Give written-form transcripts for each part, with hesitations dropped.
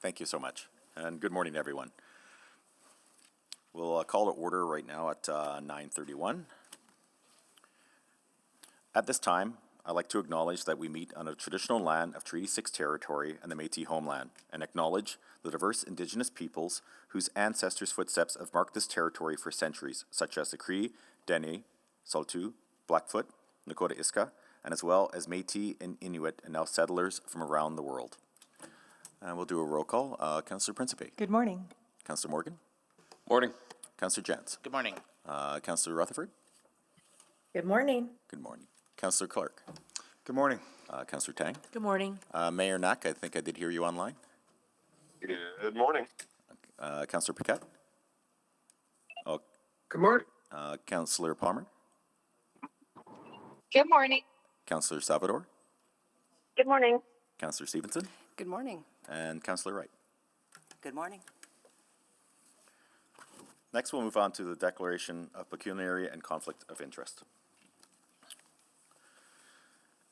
Thank you so much, and good morning, everyone. We'll call to order right now at 9:31. At this time, I'd like to acknowledge that we meet on a traditional land of Treaty 6 territory and the Métis homeland, and acknowledge the diverse Indigenous peoples whose ancestors' footsteps have marked this territory for centuries, such as the Cree, Dene, Saulteaux, Blackfoot, Nakota Iska, and as well as Métis and Inuit, and now settlers from around the world. And we'll do a roll call. Councillor Principe. Good morning. Councillor Morgan. Morning. Councillor Jantz. Good morning. Councillor Rutherford. Good morning. Good morning. Councillor Clark. Good morning. Councillor Tang. Good morning. Mayor Knack, I think I did hear you online. Good morning. Councillor Paquette. Oh, Good morning. Councillor Palmer. Good morning. Councillor Salvador. Good morning. Councillor Stevenson. Good morning. And Councillor Wright. Good morning. Next, we'll move on to the declaration of pecuniary and conflict of interest.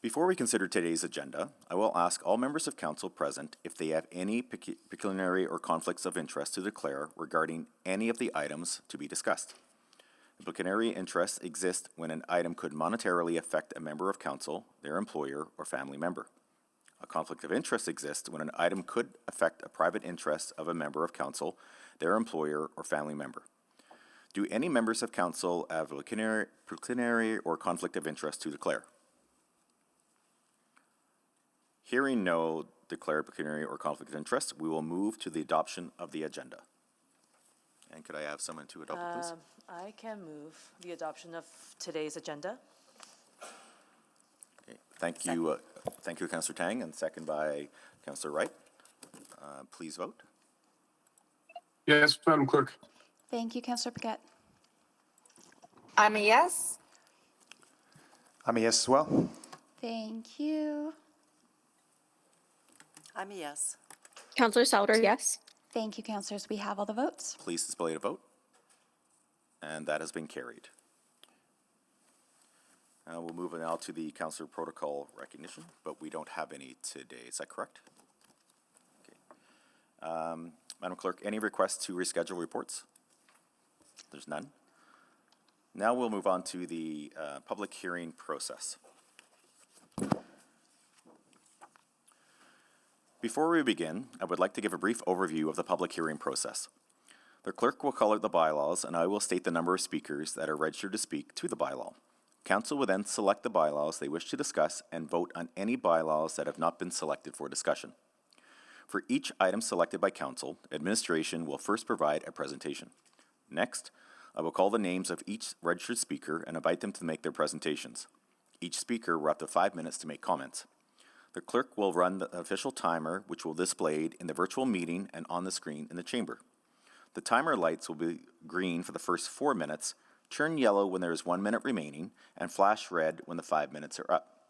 Before we consider today's agenda, I will ask all members of council present if they have any pecuniary or conflicts of interest to declare regarding any of the items to be discussed. A pecuniary interest exists when an item could monetarily affect a member of council, their employer, or family member. A conflict of interest exists when an item could affect a private interest of a member of council, their employer, or family member. Do any members of council have a pecuniary or conflict of interest to declare? Hearing no declared pecuniary or conflict of interest, we will move to the adoption of the agenda. And could I have someone to adopt it, please? I can move the adoption of today's agenda. Okay. Thank you, Councillor Tang, and second by Councillor Wright. Please vote. Yes, Madam Clerk. Thank you, Councillor Paquette. I'm a yes. I'm a yes as well. Thank you. I'm a yes. Councillor Salvador, yes. Thank you, councillors. We have all the votes. Please display the vote. And that has been carried. We'll move now to the councillor protocol recognition, but we don't have any today. Is that correct? Okay. Madam Clerk, any requests to reschedule reports? There's none. Now we'll move on to the public hearing process. Before we begin, I would like to give a brief overview of the public hearing process. The clerk will call out the bylaws, and I will state the number of speakers that are registered to speak to the bylaw. Council will then select the bylaws they wish to discuss and vote on any bylaws that have not been selected for discussion. For each item selected by council, administration will first provide a presentation. Next, I will call the names of each registered speaker and invite them to make their presentations. Each speaker will have up to 5 minutes to make comments. The clerk will run the official timer, which will be displayed in the virtual meeting and on the screen in the chamber. The timer lights will be green for the first 4 minutes, turn yellow when there is 1 minute remaining, and flash red when the 5 minutes are up.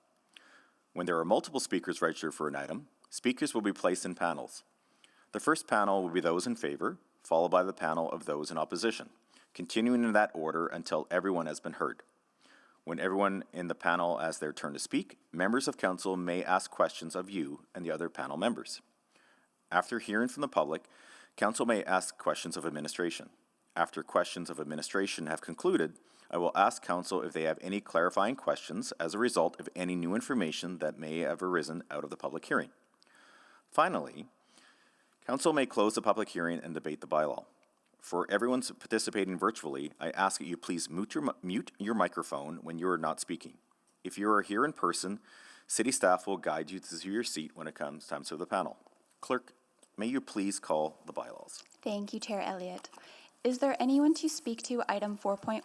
When there are multiple speakers registered for an item, speakers will be placed in panels. The first panel will be those in favor, followed by the panel of those in opposition, continuing in that order until everyone has been heard. When everyone in the panel has their turn to speak, members of council may ask questions of you and the other panel members. After hearing from the public, council may ask questions of administration. After questions of administration have concluded, I will ask council if they have any clarifying questions as a result of any new information that may have arisen out of the public hearing. Finally, council may close the public hearing and debate the bylaw. For everyone participating virtually, I ask that you please mute your microphone when you are not speaking. If you are here in person, city staff will guide you to your seat when it comes time to the panel. Clerk, may you please call the bylaws. Thank you, Chair Elliott. Is there anyone to speak to item 4.1,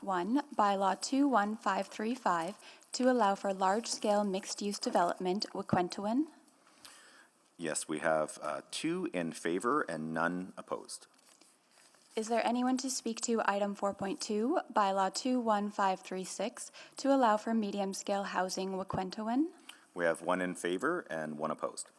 bylaw 21535, to allow for large-scale mixed-use development, Wet'suwet'en? Yes, we have 2 in favor and none opposed. Is there anyone to speak to item 4.2, bylaw 21536, to allow for medium-scale housing, Wet'suwet'en? We have 1 in favor and 1 opposed.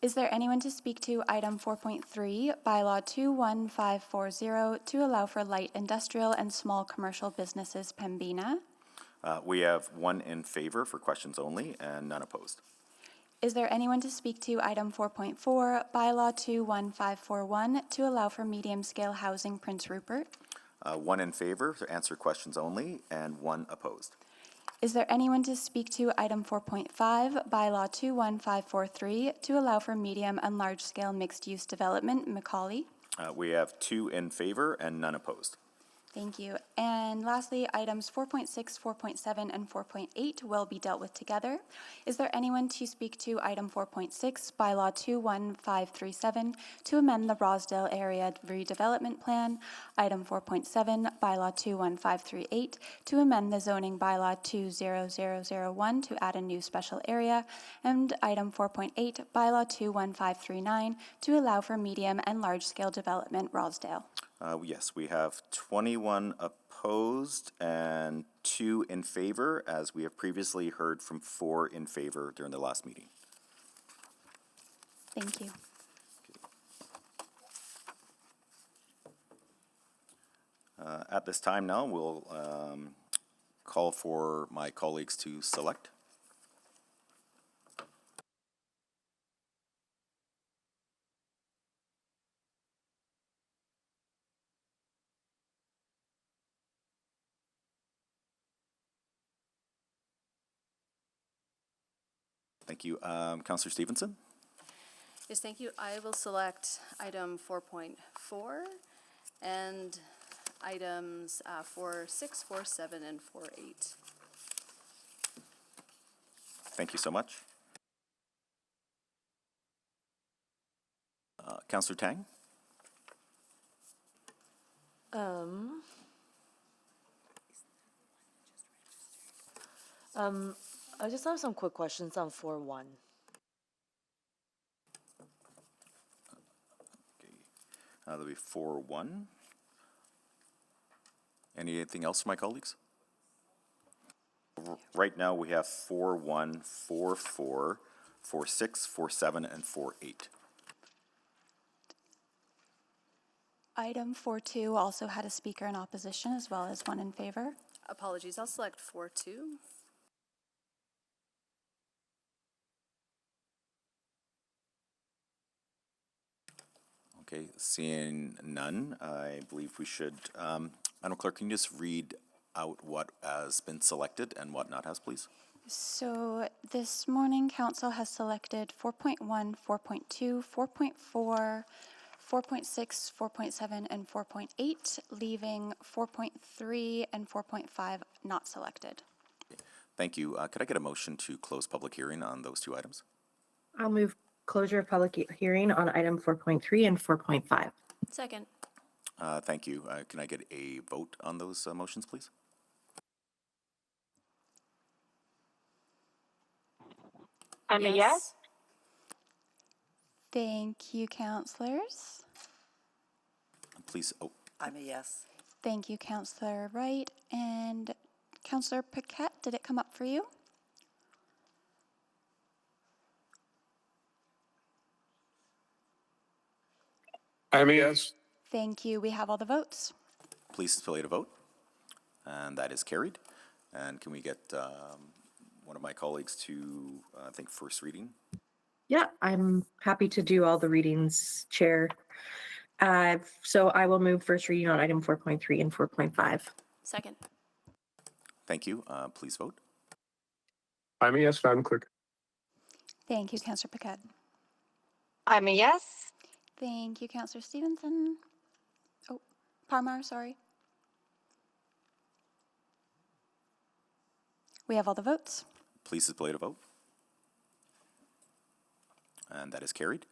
Is there anyone to speak to item 4.3, bylaw 21540, to allow for light industrial and small commercial businesses, Pembina? We have 1 in favor for questions only and none opposed. Is there anyone to speak to item 4.4, bylaw 21541, to allow for medium-scale housing, Prince Rupert? One in favor to answer questions only, and one opposed. Is there anyone to speak to item 4.5, bylaw 21543, to allow for medium and large-scale mixed-use development, Macaulay? We have two in favor and none opposed. Thank you. And lastly, items 4.6, 4.7, and 4.8 will be dealt with together. Is there anyone to speak to item 4.6, bylaw 21537, to amend the Rosedale Area Redevelopment Plan, item 4.7, bylaw 21538, to amend the zoning bylaw 20001 to add a new special area, and item 4.8, bylaw 21539, to allow for medium and large-scale development, Rosedale? Yes, we have 21 opposed and 2 in favor, as we have previously heard from 4 in favor during the last meeting. Thank you. At this time now, we'll call for my colleagues to select. Thank you. Councillor Stevenson? Yes, thank you. I will select item 4.4 and items 4.6, 4.7, and 4.8. Thank you so much. Councillor Tang? I just have some quick questions on 4.1. That'll be 4-1. Anything else from my colleagues? Right now, we have 4-1, 4-4, 4-6, 4-7, and 4-8. Item 4.2 also had a speaker in opposition as well as one in favor. Apologies, I'll select 4.2. Okay, seeing none, I believe we should, Madam Clerk, can you just read out what has been selected and what not has, please? So this morning, council has selected 4.1, 4.2, 4.4, 4.6, 4.7, and 4.8, leaving 4.3 and 4.5 not selected. Thank you. Could I get a motion to close public hearing on those two items? I'll move closure of public hearing on item 4.3 and 4.5. Second. Thank you. Can I get a vote on those motions, please? I'm a yes. Thank you, councillors. Please, oh, I'm a yes. Thank you, Councillor Wright. And Councillor Paquette, did it come up for you? I'm a yes. Thank you. We have all the votes. please display to vote. And that is carried. And can we get one of my colleagues to, I think, first reading? Yeah, I'm happy to do all the readings, Chair. So I will move first reading on item 4.3 and 4.5. Second. Thank you. Please vote. I'm a yes, Madam Clerk. Thank you, Councillor Paquette. I'm a yes. Thank you, Councillor Stevenson. Oh, Parmar, sorry. We have all the votes. Please display to vote. And that is carried.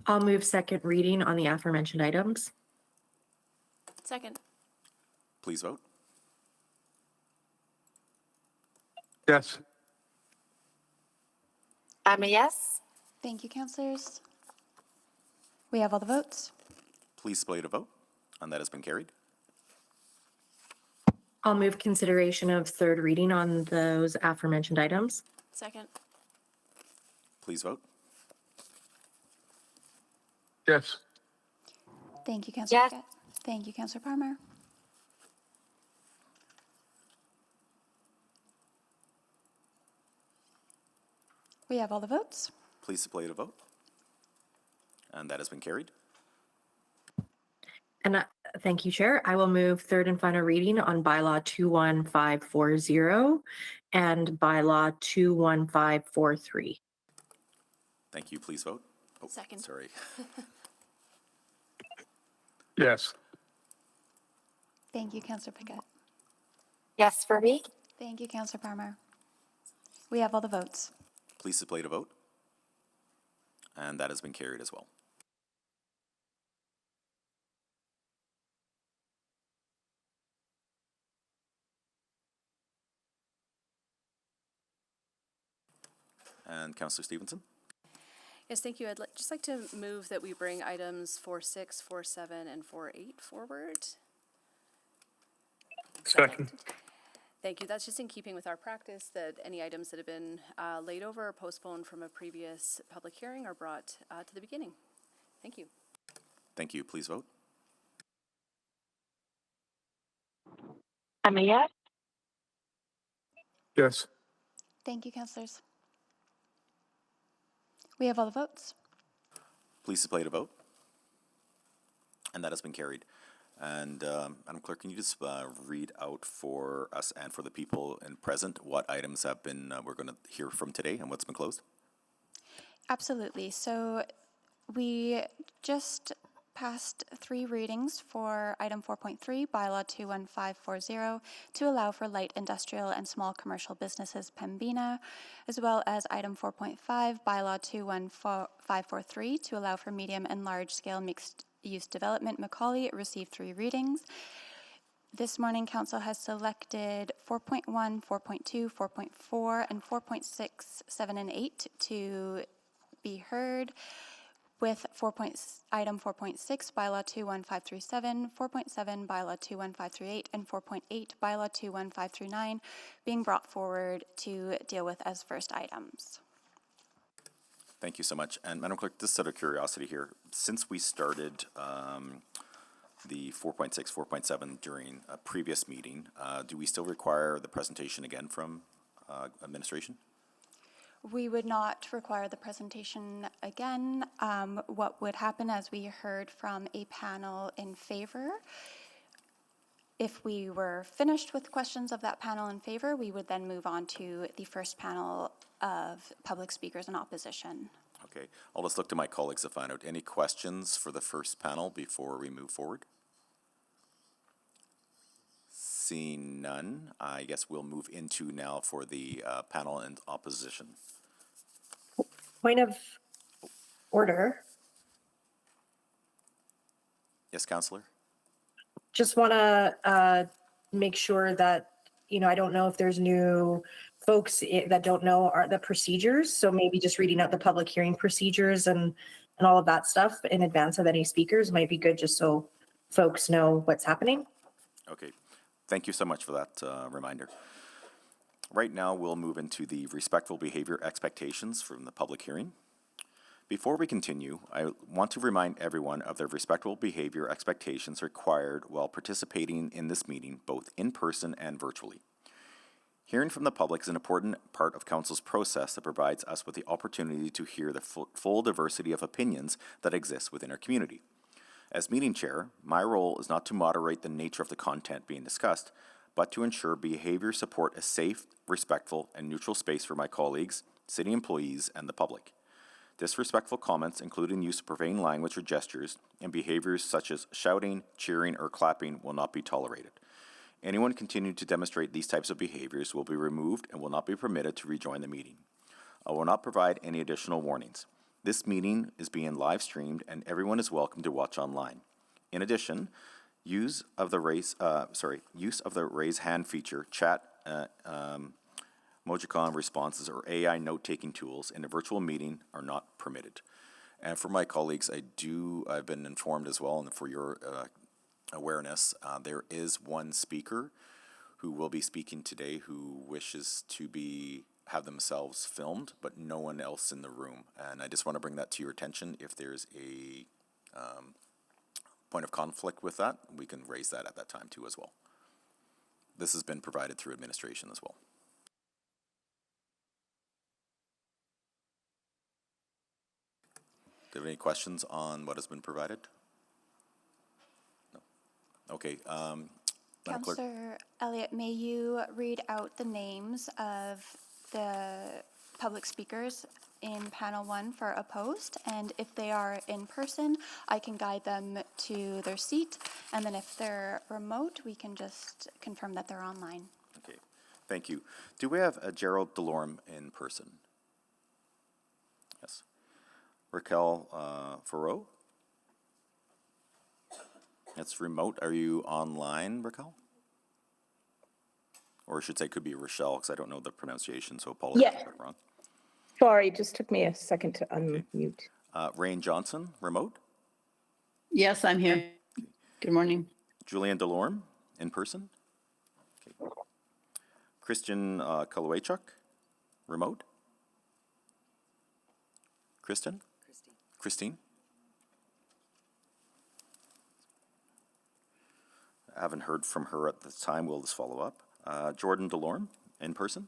I'll move second reading on the aforementioned items. Second. Please vote. Yes. I'm a yes. Thank you, councillors. We have all the votes. Please display to vote. And that has been carried. I'll move consideration of third reading on those aforementioned items. Second. Please vote. Yes. Thank you, Councillor Yes. Paquette. Thank you, Councillor Parmar. We have all the votes. Please display the vote. And that has been carried. And thank you, Chair. I will move third and final reading on bylaw 21540 and bylaw 21543. Thank you. Please vote. Oh, Second. Sorry. Yes. Thank you, Councillor Pickett. Yes for me. Thank you, Councillor Palmer. We have all the votes. Please display the vote. And that has been carried as well. And Councillor Stevenson? Yes, thank you. Just like to move that we bring items 4.6, 4.7, and 4.8 forward. Second. Thank you. That's just in keeping with our practice that any items that have been laid over or postponed from a previous public hearing are brought to the beginning. Thank you. Thank you. Please vote. I'm a yes. Yes. Thank you, councillors. We have all the votes. Please display the vote. And that has been carried. And Madam Clerk, can you just read out for us and for the people in present what items have been we're going to hear from today and what's been closed? Absolutely. So we just passed 3 readings for item 4.3, bylaw 21540, to allow for light industrial and small commercial businesses Pembina, as well as item 4.5, bylaw 21543, to allow for medium and large scale mixed use development Macaulay, received 3 readings. This morning, Council has selected 4.1, 4.2, 4.4, and 4.6, 7, and 8 to be heard, with item 4.6, bylaw 21537, 4.7, bylaw 21538, and 4.8, bylaw 21539 being brought forward to deal with as first items. Thank you so much. And Madam Clerk, just out of curiosity here, since we started the 4.6, 4.7 during a previous meeting, do we still require the presentation again from administration? We would not require the presentation again. What would happen, as we heard from a panel in favor, if we were finished with questions of that panel in favor, we would then move on to the first panel of public speakers in opposition. Okay, I'll just look to my colleagues to find out any questions for the first panel before we move forward. Seeing none, I guess we'll move into now for the panel in opposition. Point of order. Yes, Councillor? Just want to make sure that, I don't know if there's new folks that don't know the procedures. So maybe just reading out the public hearing procedures and all of that stuff in advance of any speakers might be good, just so folks know what's happening. Okay, thank you so much for that reminder. Right now, we'll move into the respectful behavior expectations from the public hearing. Before we continue, I want to remind everyone of the respectful behavior expectations required while participating in this meeting, both in person and virtually. Hearing from the public is an important part of Council's process that provides us with the opportunity to hear the full diversity of opinions that exist within our community. As meeting chair, my role is not to moderate the nature of the content being discussed, but to ensure behavior support a safe, respectful, and neutral space for my colleagues, city employees, and the public. Disrespectful comments, including use of profane language or gestures, and behaviors such as shouting, cheering, or clapping will not be tolerated. Anyone continuing to demonstrate these types of behaviors will be removed and will not be permitted to rejoin the meeting. I will not provide any additional warnings. This meeting is being live streamed and everyone is welcome to watch online. In addition, use of the raise hand feature, chat, Mojicon responses, or AI note-taking tools in a virtual meeting are not permitted. And for my colleagues, I've been informed as well, and for your awareness, there is one speaker who will be speaking today who wishes to have themselves filmed, but no one else in the room. And I just want to bring that to your attention. If there's a point of conflict with that, we can raise that at that time too as well. This has been provided through administration as well. Do you have any questions on what has been provided? No. Okay. Madam Clerk. Councillor Elliott, may you read out the names of the public speakers in panel 1 for opposed? And if they are in person, I can guide them to their seat. And then if they're remote, we can just confirm that they're online. Okay. Thank you. Do we have Gerald Delorme in person? Yes. Raquel Farreau? That's remote. Are you online, Raquel? Or I should say, could be Rochelle, because I don't know the pronunciation, so apologies if I'm wrong. Sorry, it just took me a second to unmute. Rain Johnson, remote. Yes, I'm here. Good morning. Julian Delorme, in person. Okay. Christian Kalawaychuk, remote. Kristen? Christine? I haven't heard from her at this time. We'll just follow up. Jordan Delorme, in person.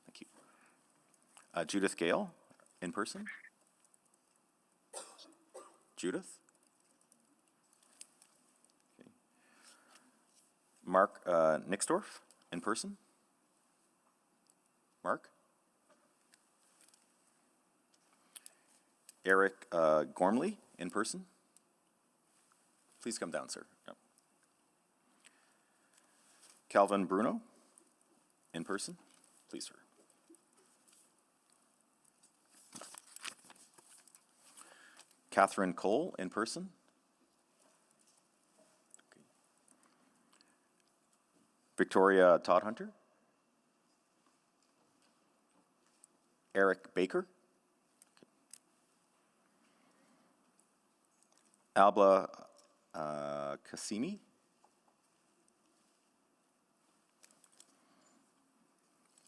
Thank you. Judith Gale, in person. Judith? Okay. Mark Nixdorf, in person. Mark? Eric Gormley, in person. Please come down, sir. Yep. Calvin Bruno, in person. Please, sir. Catherine Cole, in person. Okay. Victoria Todhunter. Eric Baker. Albla Cassini.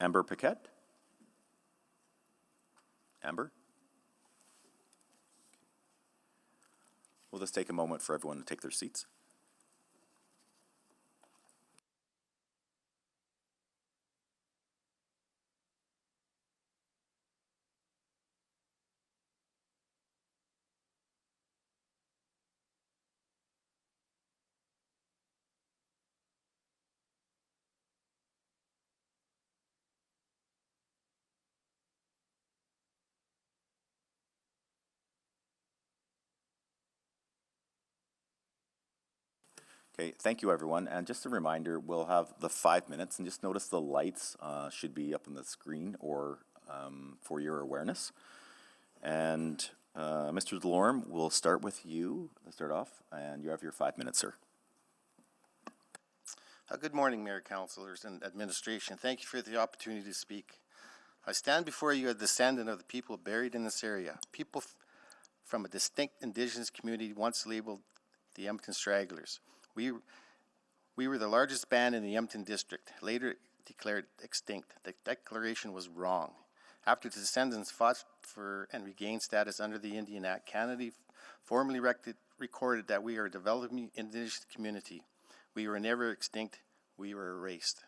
Amber Paquette. Amber. We'll just take a moment for everyone to take their seats. Okay, thank you, everyone. And just a reminder, we'll have the 5 minutes, and just notice the lights should be up on the screen or for your awareness. And Mr. Delorme, we'll start with you to start off, and you have your 5 minutes, sir. Good morning, Mayor, Councillors, and Administration. Thank you for the opportunity to speak. I stand before you a descendant of the people buried in this area, people from a distinct Indigenous community once labeled the Edmonton Stragglers. We were the largest band in the Edmonton district, later declared extinct. The declaration was wrong. After the descendants fought for and regained status under the Indian Act, Canada formally recorded that we are a developing Indigenous community. We were never extinct, we were erased.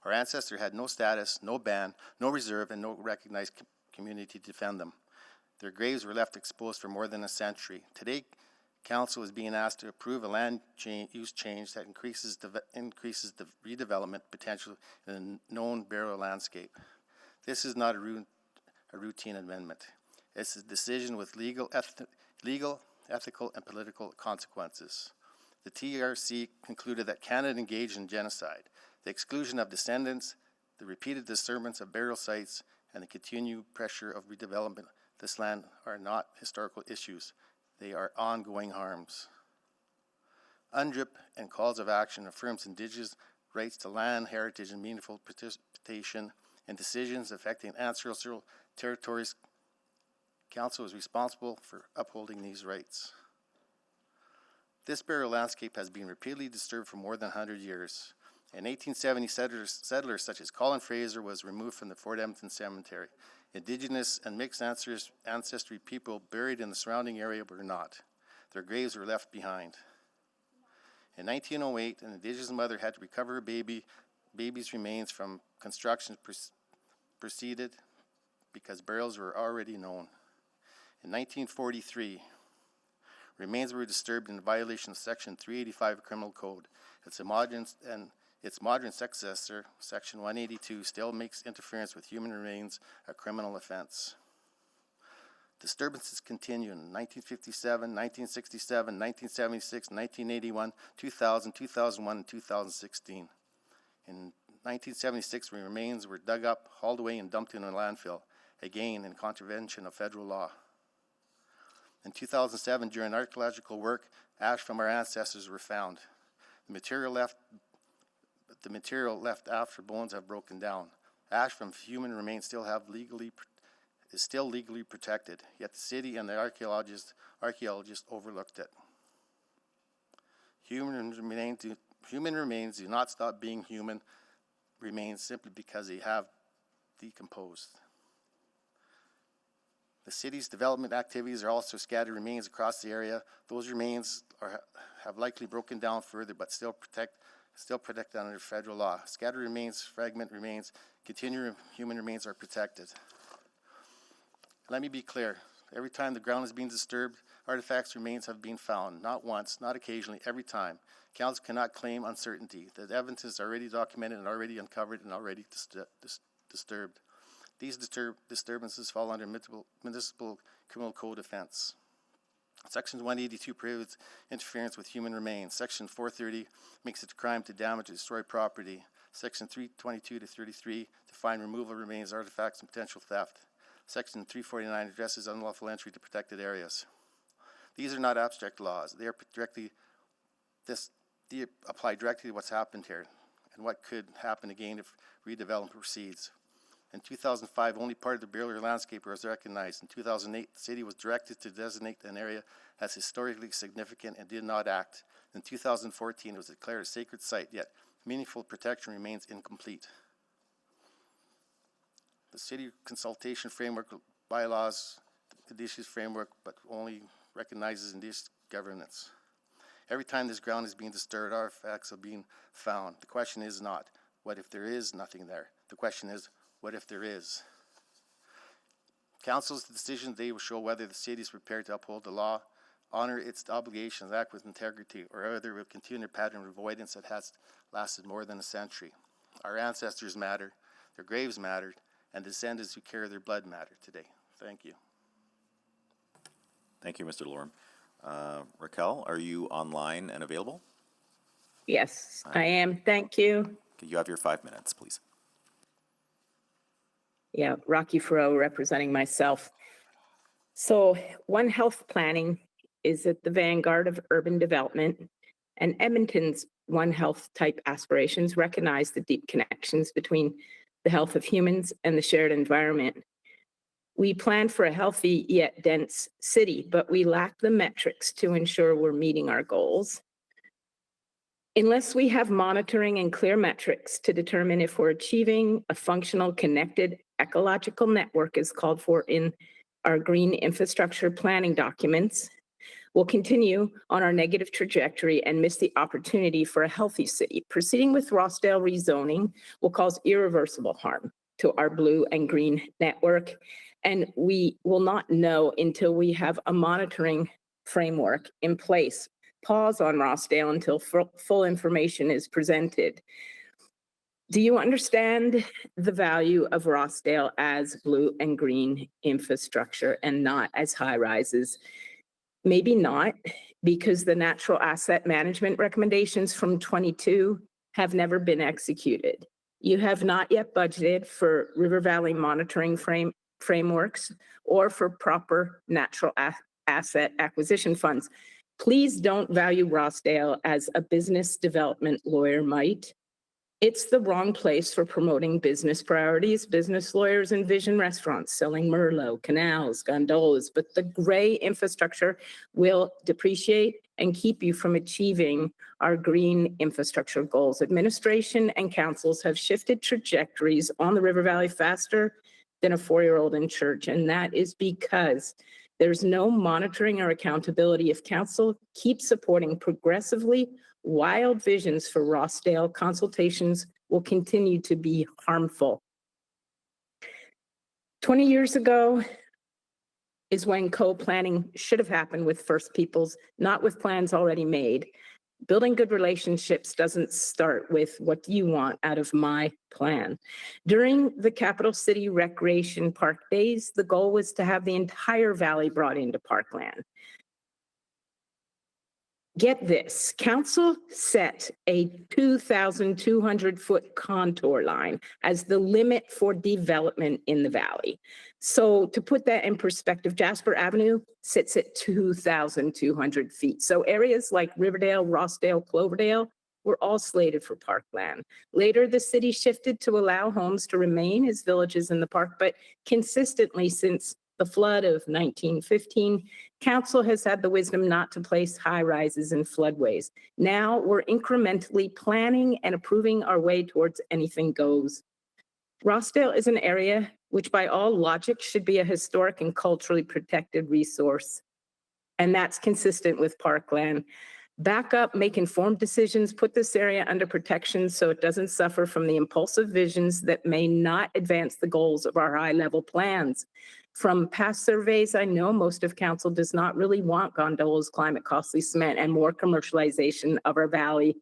Our ancestors had no status, no band, no reserve, and no recognized community to defend them. Their graves were left exposed for more than a century. Today, Council is being asked to approve a land use change that increases the redevelopment potential in a known burial landscape. This is not a routine amendment. It's a decision with legal, ethical, and political consequences. The TRC concluded that Canada engaged in genocide. The exclusion of descendants, the repeated disturbance of burial sites, and the continued pressure of redevelopment of this land are not historical issues. They are ongoing harms. UNDRIP and calls of action affirms Indigenous rights to land, heritage, and meaningful participation in decisions affecting ancestral territories. Council is responsible for upholding these rights. This burial landscape has been repeatedly disturbed for more than 100 years. In 1870, settlers such as Colin Fraser was removed from the Fort Edmonton Cemetery. Indigenous and mixed ancestry people buried in the surrounding area were not. Their graves were left behind. In 1908, an Indigenous mother had to recover her baby's remains from construction proceeded because burials were already known. In 1943, remains were disturbed in violation of Section 385 Criminal Code. Its modern successor, Section 182, still makes interference with human remains a criminal offense. Disturbances continue in 1957, 1967, 1976, 1981, 2000, 2001, and 2016. In 1976, remains were dug up, hauled away, and dumped in a landfill, again in contravention of federal law. In 2007, during archaeological work, ash from our ancestors were found. The material left after bones have broken down. Ash from human remains is still legally protected, yet the city and the archaeologists overlooked it. Human remains do not stop being human remains simply because they have decomposed. The city's development activities are also scattered remains across the area. Those remains have likely broken down further, but still protected under federal law. Scattered remains, fragment remains, continuing human remains are protected. Let me be clear. Every time the ground is being disturbed, artifacts, remains have been found. Not once, not occasionally, every time. Council cannot claim uncertainty. The evidence is already documented and already uncovered and already disturbed. These disturbances fall under municipal criminal code offense. Section 182 prohibits interference with human remains. Section 430 makes it a crime to damage or destroy property. Section 322 to 33 define removal of remains, artifacts, and potential theft. Section 349 addresses unlawful entry to protected areas. These are not abstract laws. They apply directly to what's happened here and what could happen again if redevelopment proceeds. In 2005, only part of the barrier landscape was recognized. In 2008, the city was directed to designate an area as historically significant and did not act. In 2014, it was declared a sacred site, yet meaningful protection remains incomplete. The city consultation framework bylaws indigenous framework, but only recognizes indigenous governance. Every time this ground is being disturbed, artifacts are being found. The question is not, what if there is nothing there? The question is, what if there is? Council's decision today will show whether the city is prepared to uphold the law, honor its obligations, act with integrity, or whether it will continue a pattern of avoidance that has lasted more than a century. Our ancestors matter, their graves mattered, and descendants who carry their blood matter today. Thank you. Thank you, Mr. Lorem. Raquel, are you online and available? Yes, I am. Thank you. Okay, you have your 5 minutes, please. Yeah, Rocky Furrow representing myself. So One Health planning is at the vanguard of urban development, and Edmonton's One Health type aspirations recognize the deep connections between the health of humans and the shared environment. We plan for a healthy yet dense city, but we lack the metrics to ensure we're meeting our goals. Unless we have monitoring and clear metrics to determine if we're achieving a functional, connected, ecological network as called for in our green infrastructure planning documents, we'll continue on our negative trajectory and miss the opportunity for a healthy city. Proceeding with Rossdale rezoning will cause irreversible harm to our blue and green network, and we will not know until we have a monitoring framework in place. Pause on Rossdale until full information is presented. Do you understand the value of Rossdale as blue and green infrastructure and not as high rises? Maybe not, because the natural asset management recommendations from 22 have never been executed. You have not yet budgeted for River Valley monitoring frameworks or for proper natural asset acquisition funds. Please don't value Rossdale as a business development lawyer might. It's the wrong place for promoting business priorities. Business lawyers envision restaurants selling Merlot, canals, gondolas, but the gray infrastructure will depreciate and keep you from achieving our green infrastructure goals. Administration and councils have shifted trajectories on the River Valley faster than a 4-year-old in church, and that is because there's no monitoring or accountability. If council keeps supporting progressively wild visions for Rossdale, consultations will continue to be harmful. 20 years ago, is when co-planning should have happened with First Peoples, not with plans already made. Building good relationships doesn't start with what do you want out of my plan. During the Capital City Recreation Park Days, the goal was to have the entire valley brought into parkland. Get this, council set a 2,200-foot contour line as the limit for development in the valley. So to put that in perspective, Jasper Avenue sits at 2,200 feet. So areas like Riverdale, Rossdale, Cloverdale were all slated for parkland. Later, the city shifted to allow homes to remain as villages in the park, but consistently since the flood of 1915, council has had the wisdom not to place high rises in floodways. Now we're incrementally planning and approving our way towards anything goes. Rossdale is an area which by all logic should be a historic and culturally protected resource. And that's consistent with parkland. Back up, make informed decisions, put this area under protection so it doesn't suffer from the impulsive visions that may not advance the goals of our high-level plans. From past surveys, I know most of council does not really want gondolas, climate costly cement, and more commercialization of our valley.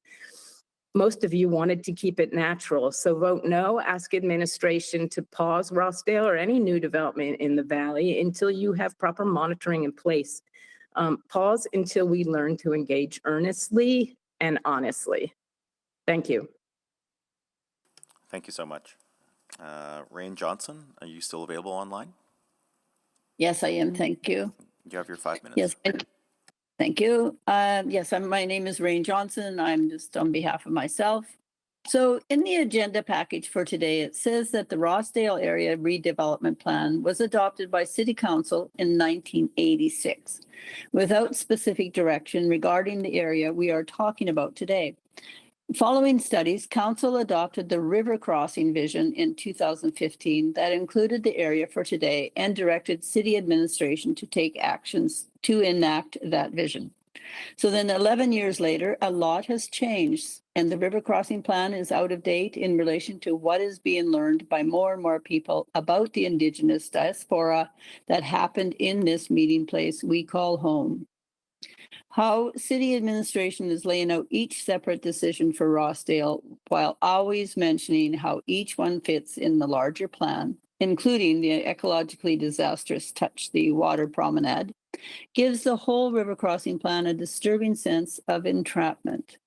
Most of you wanted to keep it natural, so vote no. Ask administration to pause Rossdale or any new development in the valley until you have proper monitoring in place. Pause until we learn to engage earnestly and honestly. Thank you. Thank you so much. Rain Johnson, are you still available online? Yes, I am. Thank you. You have your 5 minutes. Yes, thank you. Yes, my name is Rain Johnson. I'm just on behalf of myself. So in the agenda package for today, it says that the Rossdale Area Redevelopment Plan was adopted by City Council in 1986 without specific direction regarding the area we are talking about today. Following studies, Council adopted the river crossing vision in 2015 that included the area for today and directed city administration to take actions to enact that vision. So then 11 years later, a lot has changed and the river crossing plan is out of date in relation to what is being learned by more and more people about the Indigenous diaspora that happened in this meeting place we call home. How city administration is laying out each separate decision for Rossdale while always mentioning how each one fits in the larger plan, including the ecologically disastrous Touch the Water Promenade, gives the whole river crossing plan a disturbing sense of entrapment.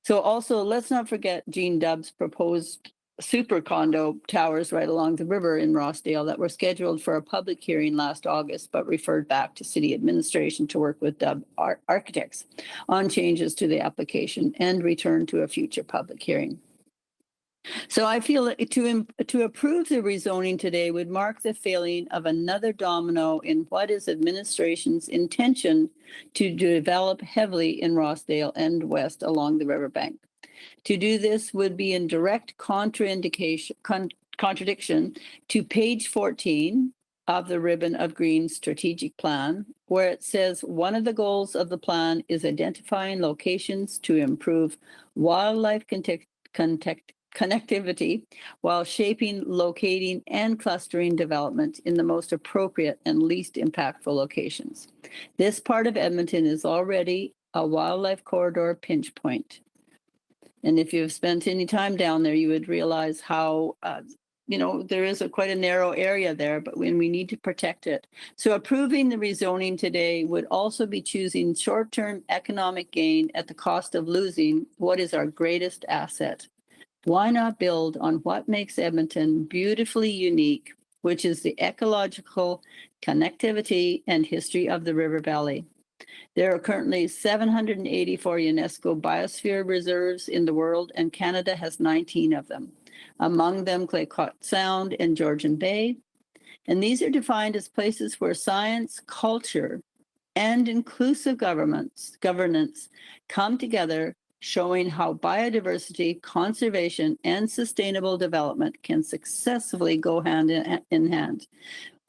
So also, let's not forget Gene Dubb's proposed super condo towers right along the river in Rossdale that were scheduled for a public hearing last August, but referred back to city administration to work with Dubb architects on changes to the application and return to a future public hearing. So I feel that to approve the rezoning today would mark the failing of another domino in what is administration's intention to develop heavily in Rossdale and west along the riverbank. To do this would be in direct contradiction to page 14 of the Ribbon of Green strategic plan, where it says one of the goals of the plan is identifying locations to improve wildlife connectivity while shaping, locating, and clustering development in the most appropriate and least impactful locations. This part of Edmonton is already a wildlife corridor pinch point. And if you've spent any time down there, you would realize how, there is quite a narrow area there, but when we need to protect it. So approving the rezoning today would also be choosing short-term economic gain at the cost of losing what is our greatest asset. Why not build on what makes Edmonton beautifully unique, which is the ecological connectivity and history of the river valley? There are currently 784 UNESCO biosphere reserves in the world, and Canada has 19 of them. Among them, Claycotte Sound and Georgian Bay. And these are defined as places where science, culture, and inclusive governance come together, showing how biodiversity, conservation, and sustainable development can successfully go hand in hand.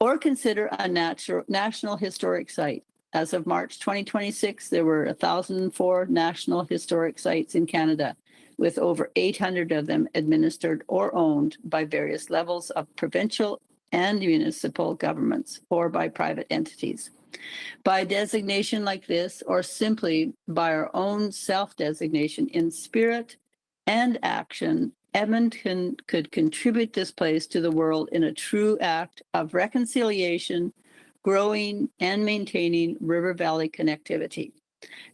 Or consider a national historic site. As of March 2026, there were 1,004 national historic sites in Canada, with over 800 of them administered or owned by various levels of provincial and municipal governments or by private entities. By designation like this, or simply by our own self-designation in spirit and action, Edmonton could contribute this place to the world in a true act of reconciliation, growing and maintaining river valley connectivity,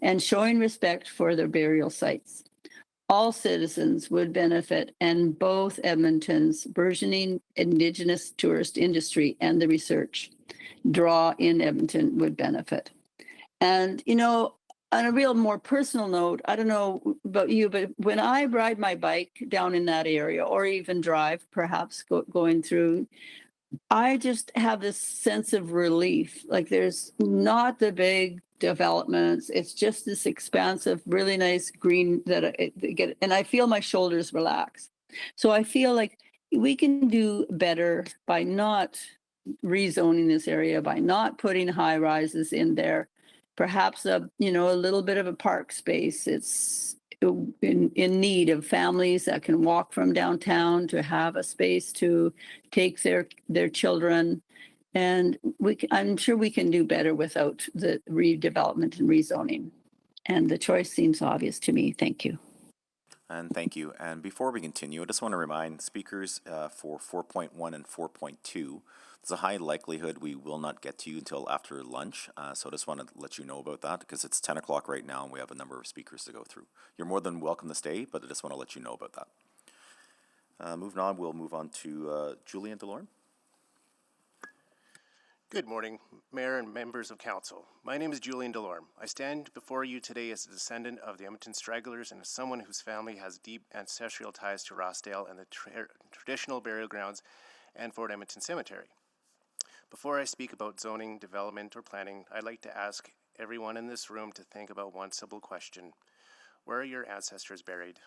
and showing respect for their burial sites. All citizens would benefit, and both Edmonton's burgeoning Indigenous tourist industry and the research draw in Edmonton would benefit. And, you know, on a real more personal note, I don't know about you, but when I ride my bike down in that area, or even drive, perhaps going through, I just have this sense of relief. Like there's not the big developments. It's just this expansive, really nice green that I get, and I feel my shoulders relax. So I feel like we can do better by not rezoning this area, by not putting high rises in there. Perhaps a little bit of a park space. It's in need of families that can walk from downtown to have a space to take their children. And I'm sure we can do better without the redevelopment and rezoning. And the choice seems obvious to me. Thank you. And thank you. And before we continue, I just want to remind speakers for 4.1 and 4.2, there's a high likelihood we will not get to you until after lunch. So I just want to let you know about that because it's 10 o'clock right now and we have a number of speakers to go through. You're more than welcome to stay, but I just want to let you know about that. Moving on, we'll move on to Julian DeLorme. Good morning, Mayor and members of Council. My name is Julian DeLorme. I stand before you today as a descendant of the Edmonton stragglers and as someone whose family has deep ancestral ties to Rossdale and the traditional burial grounds and Fort Edmonton Cemetery. Before I speak about zoning, development, or planning, I'd like to ask everyone in this room to think about one simple question. Where are your ancestors buried?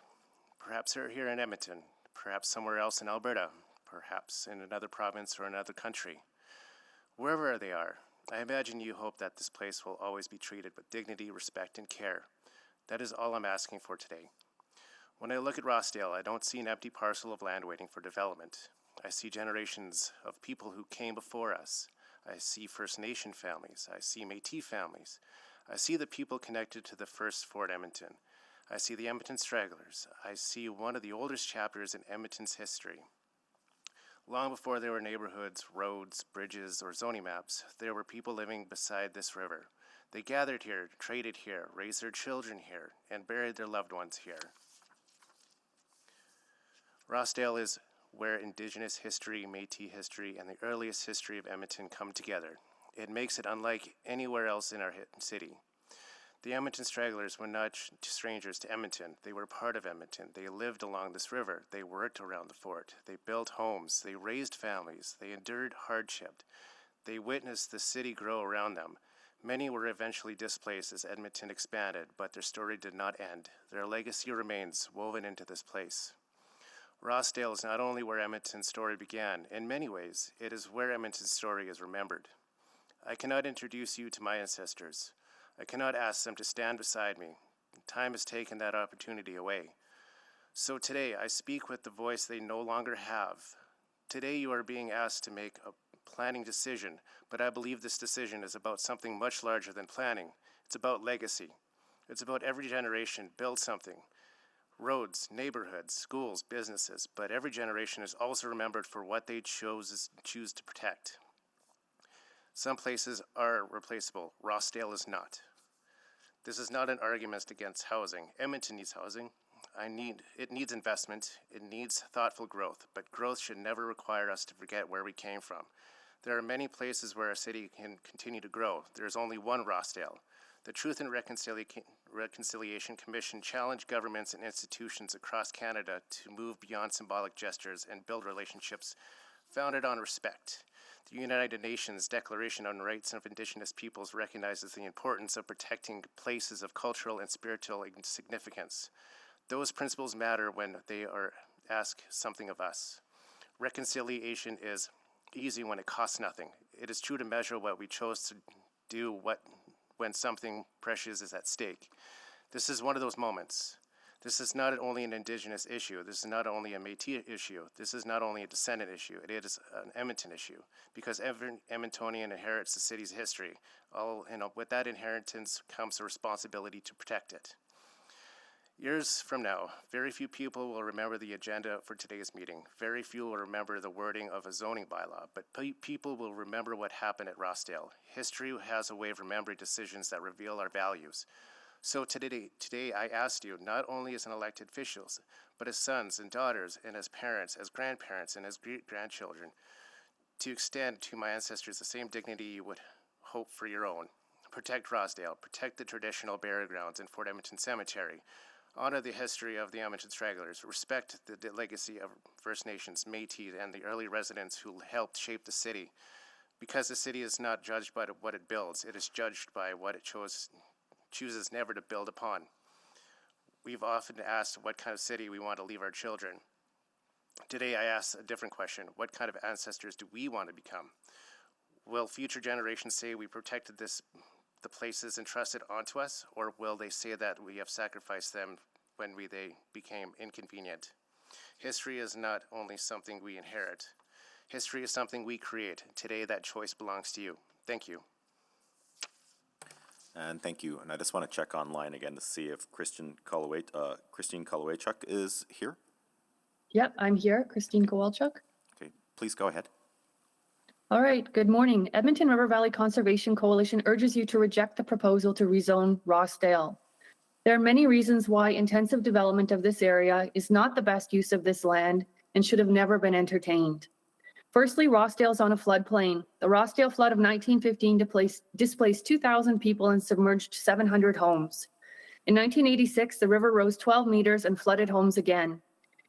Perhaps they're here in Edmonton, perhaps somewhere else in Alberta, perhaps in another province or another country. Wherever they are, I imagine you hope that this place will always be treated with dignity, respect, and care. That is all I'm asking for today. When I look at Rossdale, I don't see an empty parcel of land waiting for development. I see generations of people who came before us. I see First Nation families. I see Métis families. I see the people connected to the first Fort Edmonton. I see the Edmonton stragglers. I see one of the oldest chapters in Edmonton's history. Long before there were neighborhoods, roads, bridges, or zoning maps, there were people living beside this river. They gathered here, traded here, raised their children here, and buried their loved ones here. Rossdale is where Indigenous history, Métis history, and the earliest history of Edmonton come together. It makes it unlike anywhere else in our city. The Edmonton stragglers were not strangers to Edmonton. They were part of Edmonton. They lived along this river. They worked around the fort. They built homes. They raised families. They endured hardship. They witnessed the city grow around them. Many were eventually displaced as Edmonton expanded, but their story did not end. Their legacy remains woven into this place. Rossdale is not only where Edmonton's story began. In many ways, it is where Edmonton's story is remembered. I cannot introduce you to my ancestors. I cannot ask them to stand beside me. Time has taken that opportunity away. So today, I speak with the voice they no longer have. Today, you are being asked to make a planning decision, but I believe this decision is about something much larger than planning. It's about legacy. It's about every generation build something. Roads, neighborhoods, schools, businesses, but every generation is also remembered for what they choose to protect. Some places are replaceable. Rossdale is not. This is not an argument against housing. Edmonton needs housing. It needs investment. It needs thoughtful growth, but growth should never require us to forget where we came from. There are many places where a city can continue to grow. There is only one Rossdale. The Truth and Reconciliation Commission challenged governments and institutions across Canada to move beyond symbolic gestures and build relationships founded on respect. The United Nations Declaration on Rights of Indigenous Peoples recognizes the importance of protecting places of cultural and spiritual significance. Those principles matter when they ask something of us. Reconciliation is easy when it costs nothing. It is true to measure what we chose to do when something precious is at stake. This is one of those moments. This is not only an Indigenous issue. This is not only a Métis issue. This is not only a descendant issue. It is an Edmonton issue because every Edmontonian inherits the city's history. With that inheritance comes the responsibility to protect it. Years from now, very few people will remember the agenda for today's meeting. Very few will remember the wording of a zoning bylaw, but people will remember what happened at Rossdale. History has a way of remembering decisions that reveal our values. So today I asked you, not only as an elected officials, but as sons and daughters, and as parents, as grandparents, and as grandchildren, to extend to my ancestors the same dignity you would hope for your own. Protect Rossdale, protect the traditional burial grounds in Fort Edmonton Cemetery, honor the history of the Edmonton stragglers, respect the legacy of First Nations, Métis, and the early residents who helped shape the city. Because the city is not judged by what it builds, it is judged by what it chooses never to build upon. We've often asked what kind of city we want to leave our children. Today I ask a different question. What kind of ancestors do we want to become? Will future generations say we protected the places entrusted onto us, or will they say that we have sacrificed them when they became inconvenient? History is not only something we inherit. History is something we create. Today that choice belongs to you. Thank you. And thank you. And I just want to check online again to see if Christine Kolowaychuk is here. Yep, I'm here, Christine Kowalchuk. Okay, please go ahead. All right, good morning. Edmonton River Valley Conservation Coalition urges you to reject the proposal to rezone Rossdale. There are many reasons why intensive development of this area is not the best use of this land and should have never been entertained. Firstly, Rossdale is on a floodplain. The Rossdale flood of 1915 displaced 2,000 people and submerged 700 homes. In 1986, the river rose 12 meters and flooded homes again.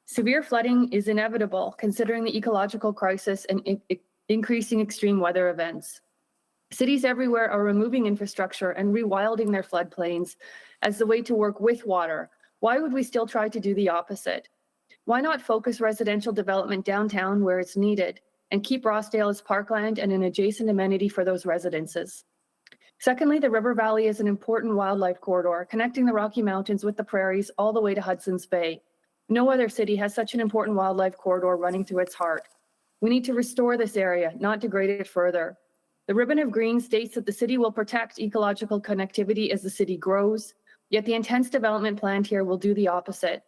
Severe flooding is inevitable considering the ecological crisis and increasing extreme weather events. Cities everywhere are removing infrastructure and rewilding their floodplains as the way to work with water. Why would we still try to do the opposite? Why not focus residential development downtown where it's needed and keep Rossdale as parkland and an adjacent amenity for those residences? Secondly, the River Valley is an important wildlife corridor connecting the Rocky Mountains with the prairies all the way to Hudson's Bay. No other city has such an important wildlife corridor running through its heart. We need to restore this area, not degrade it further. The ribbon of green states that the city will protect ecological connectivity as the city grows, yet the intense development planned here will do the opposite.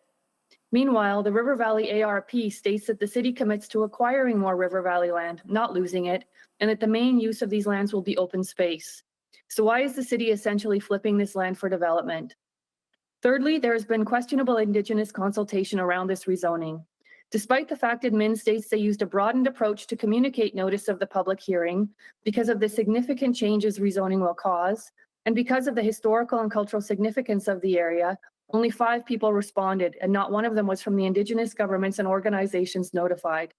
Meanwhile, the River Valley ARP states that the city commits to acquiring more River Valley land, not losing it, and that the main use of these lands will be open space. So why is the city essentially flipping this land for development? Thirdly, there has been questionable Indigenous consultation around this rezoning. Despite the fact admin states they used a broadened approach to communicate notice of the public hearing because of the significant changes rezoning will cause, and because of the historical and cultural significance of the area, only 5 people responded, and not one of them was from the Indigenous governments and organizations notified.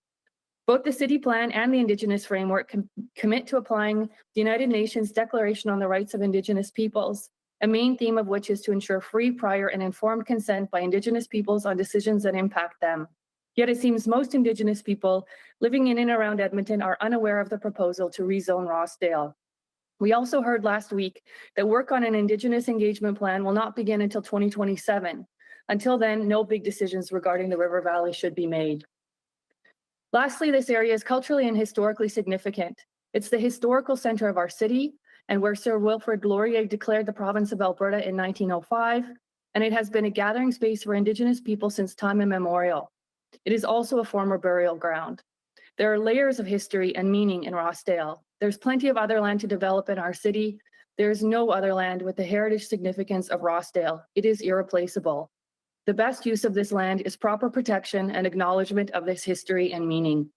Both the city plan and the Indigenous framework commit to applying the United Nations Declaration on the Rights of Indigenous Peoples, a main theme of which is to ensure free, prior, and informed consent by Indigenous peoples on decisions that impact them. Yet it seems most Indigenous people living in and around Edmonton are unaware of the proposal to rezone Rossdale. We also heard last week that work on an Indigenous engagement plan will not begin until 2027. Until then, no big decisions regarding the River Valley should be made. Lastly, this area is culturally and historically significant. It's the historical center of our city and where Sir Wilfrid Laurier declared the province of Alberta in 1905, and it has been a gathering space for Indigenous people since time immemorial. It is also a former burial ground. There are layers of history and meaning in Rossdale. There's plenty of other land to develop in our city. There is no other land with the heritage significance of Rossdale. It is irreplaceable. The best use of this land is proper protection and acknowledgement of this history and meaning.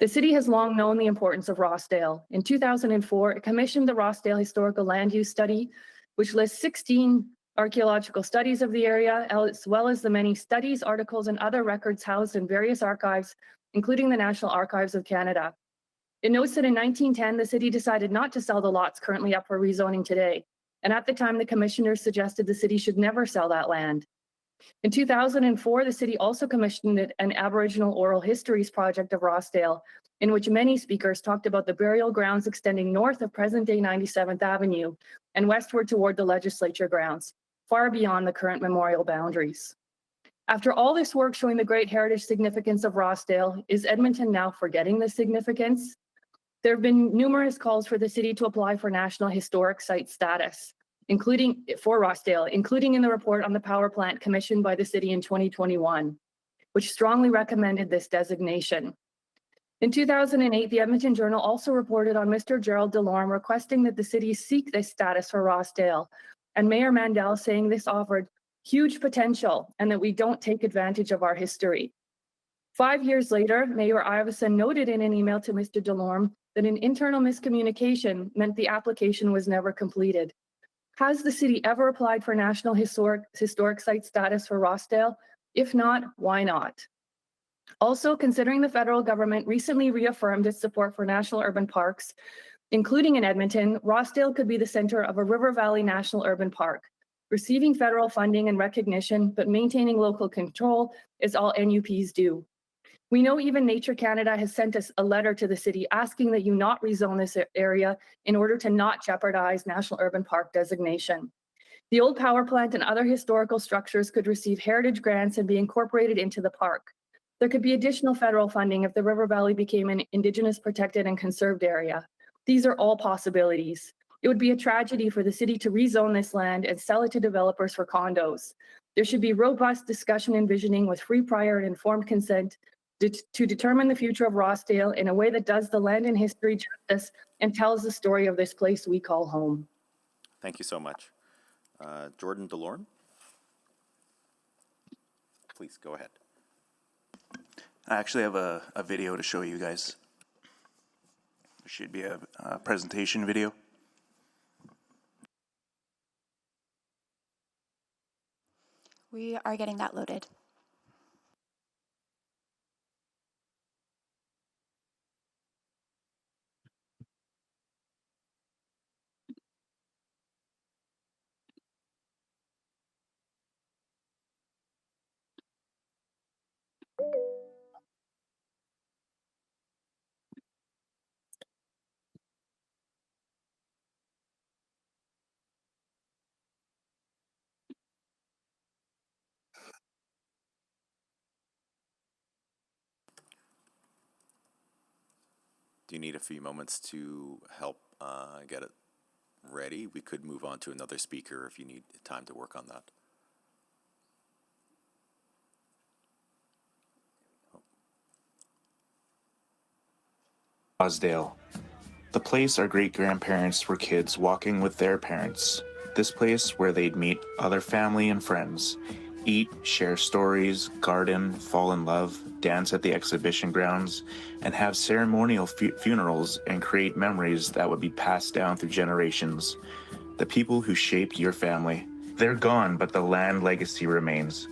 The city has long known the importance of Rossdale. In 2004, it commissioned the Rossdale Historical Land Use Study, which lists 16 archaeological studies of the area, as well as the many studies, articles, and other records housed in various archives, including the National Archives of Canada. It notes that in 1910, the city decided not to sell the lots currently up for rezoning today. And at the time, the commissioners suggested the city should never sell that land. In 2004, the city also commissioned an Aboriginal Oral Histories project of Rossdale, in which many speakers talked about the burial grounds extending north of present-day 97th Avenue and westward toward the legislature grounds, far beyond the current memorial boundaries. After all this work showing the great heritage significance of Rossdale, is Edmonton now forgetting the significance? There have been numerous calls for the city to apply for National Historic Site status, including for Rossdale, including in the report on the power plant commissioned by the city in 2021, which strongly recommended this designation. In 2008, the Edmonton Journal also reported on Mr. Gerald Delorme requesting that the city seek this status for Rossdale, and Mayor Mandel saying this offered huge potential and that we don't take advantage of our history. 5 years later, Mayor Iveson noted in an email to Mr. Delorme that an internal miscommunication meant the application was never completed. Has the city ever applied for National Historic Site status for Rossdale? If not, why not? Also, considering the federal government recently reaffirmed its support for national urban parks, including in Edmonton, Rossdale could be the center of a River Valley National Urban Park, receiving federal funding and recognition, but maintaining local control is all NUPs do. We know even Nature Canada has sent us a letter to the city asking that you not rezone this area in order to not jeopardize National Urban Park designation. The old power plant and other historical structures could receive heritage grants and be incorporated into the park. There could be additional federal funding if the River Valley became an Indigenous protected and conserved area. These are all possibilities. It would be a tragedy for the city to rezone this land and sell it to developers for condos. There should be robust discussion and visioning with free, prior, and informed consent to determine the future of Rossdale in a way that does the land and history justice and tells the story of this place we call home. Thank you so much. Jordan Delorme? Please go ahead. I actually have a video to show you guys. There should be a presentation video. We are getting that loaded. Do you need a few moments to help get it ready? We could move on to another speaker if you need time to work on that. Rossdale, the place our great-grandparents were kids walking with their parents. This place where they'd meet other family and friends, eat, share stories, garden, fall in love, dance at the exhibition grounds, and have ceremonial funerals and create memories that would be passed down through generations. The people who shaped your family. They're gone, but the land legacy remains.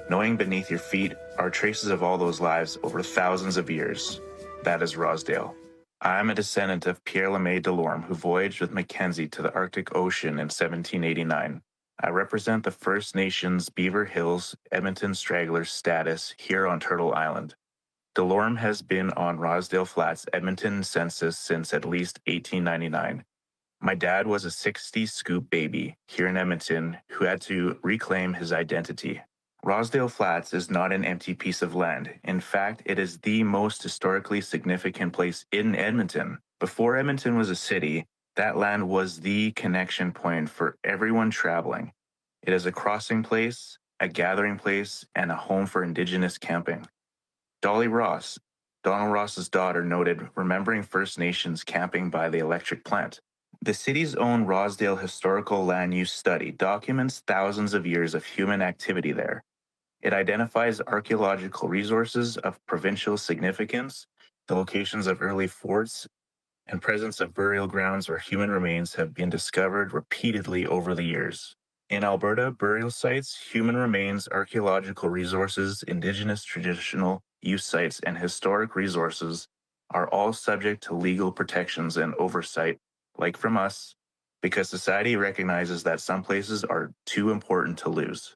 Knowing beneath your feet are traces of all those lives over thousands of years. That is Rossdale. I'm a descendant of Pierre Lemay Delorme, who voyaged with Mackenzie to the Arctic Ocean in 1789. I represent the First Nations Beaver Hills Edmonton Stragglers status here on Turtle Island. Delorme has been on Rossdale Flats Edmonton census since at least 1899. My dad was a 60s scoop baby here in Edmonton who had to reclaim his identity. Rossdale Flats is not an empty piece of land. In fact, it is the most historically significant place in Edmonton. Before Edmonton was a city, that land was the connection point for everyone traveling. It is a crossing place, a gathering place, and a home for Indigenous camping. Dolly Ross, Donald Ross's daughter, noted remembering First Nations camping by the electric plant. The city's own Rossdale Historical Land Use Study documents thousands of years of human activity there. It identifies archaeological resources of provincial significance, the locations of early forts, and presence of burial grounds where human remains have been discovered repeatedly over the years. In Alberta, burial sites, human remains, archaeological resources, Indigenous traditional use sites, and historic resources are all subject to legal protections and oversight, like from us, because society recognizes that some places are too important to lose.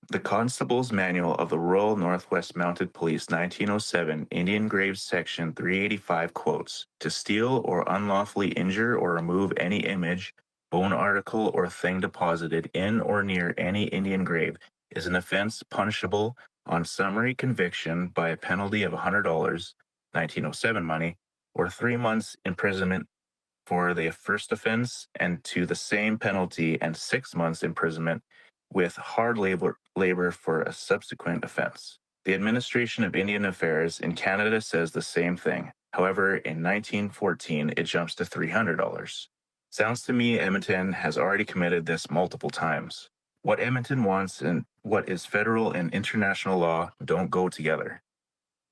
The Constable's Manual of the Royal Northwest Mounted Police 1907 Indian Graves Section 385 quotes, "To steal or unlawfully injure or remove any image, bone article, or thing deposited in or near any Indian grave is an offense punishable on summary conviction by a penalty of $100, 1907 money, or 3 months imprisonment for the first offense, and to the same penalty and 6 months imprisonment with hard labor for a subsequent offense. The Administration of Indian Affairs in Canada says the same thing. However, in 1914, it jumps to $300. Sounds to me Edmonton has already committed this multiple times. What Edmonton wants and what is federal and international law don't go together.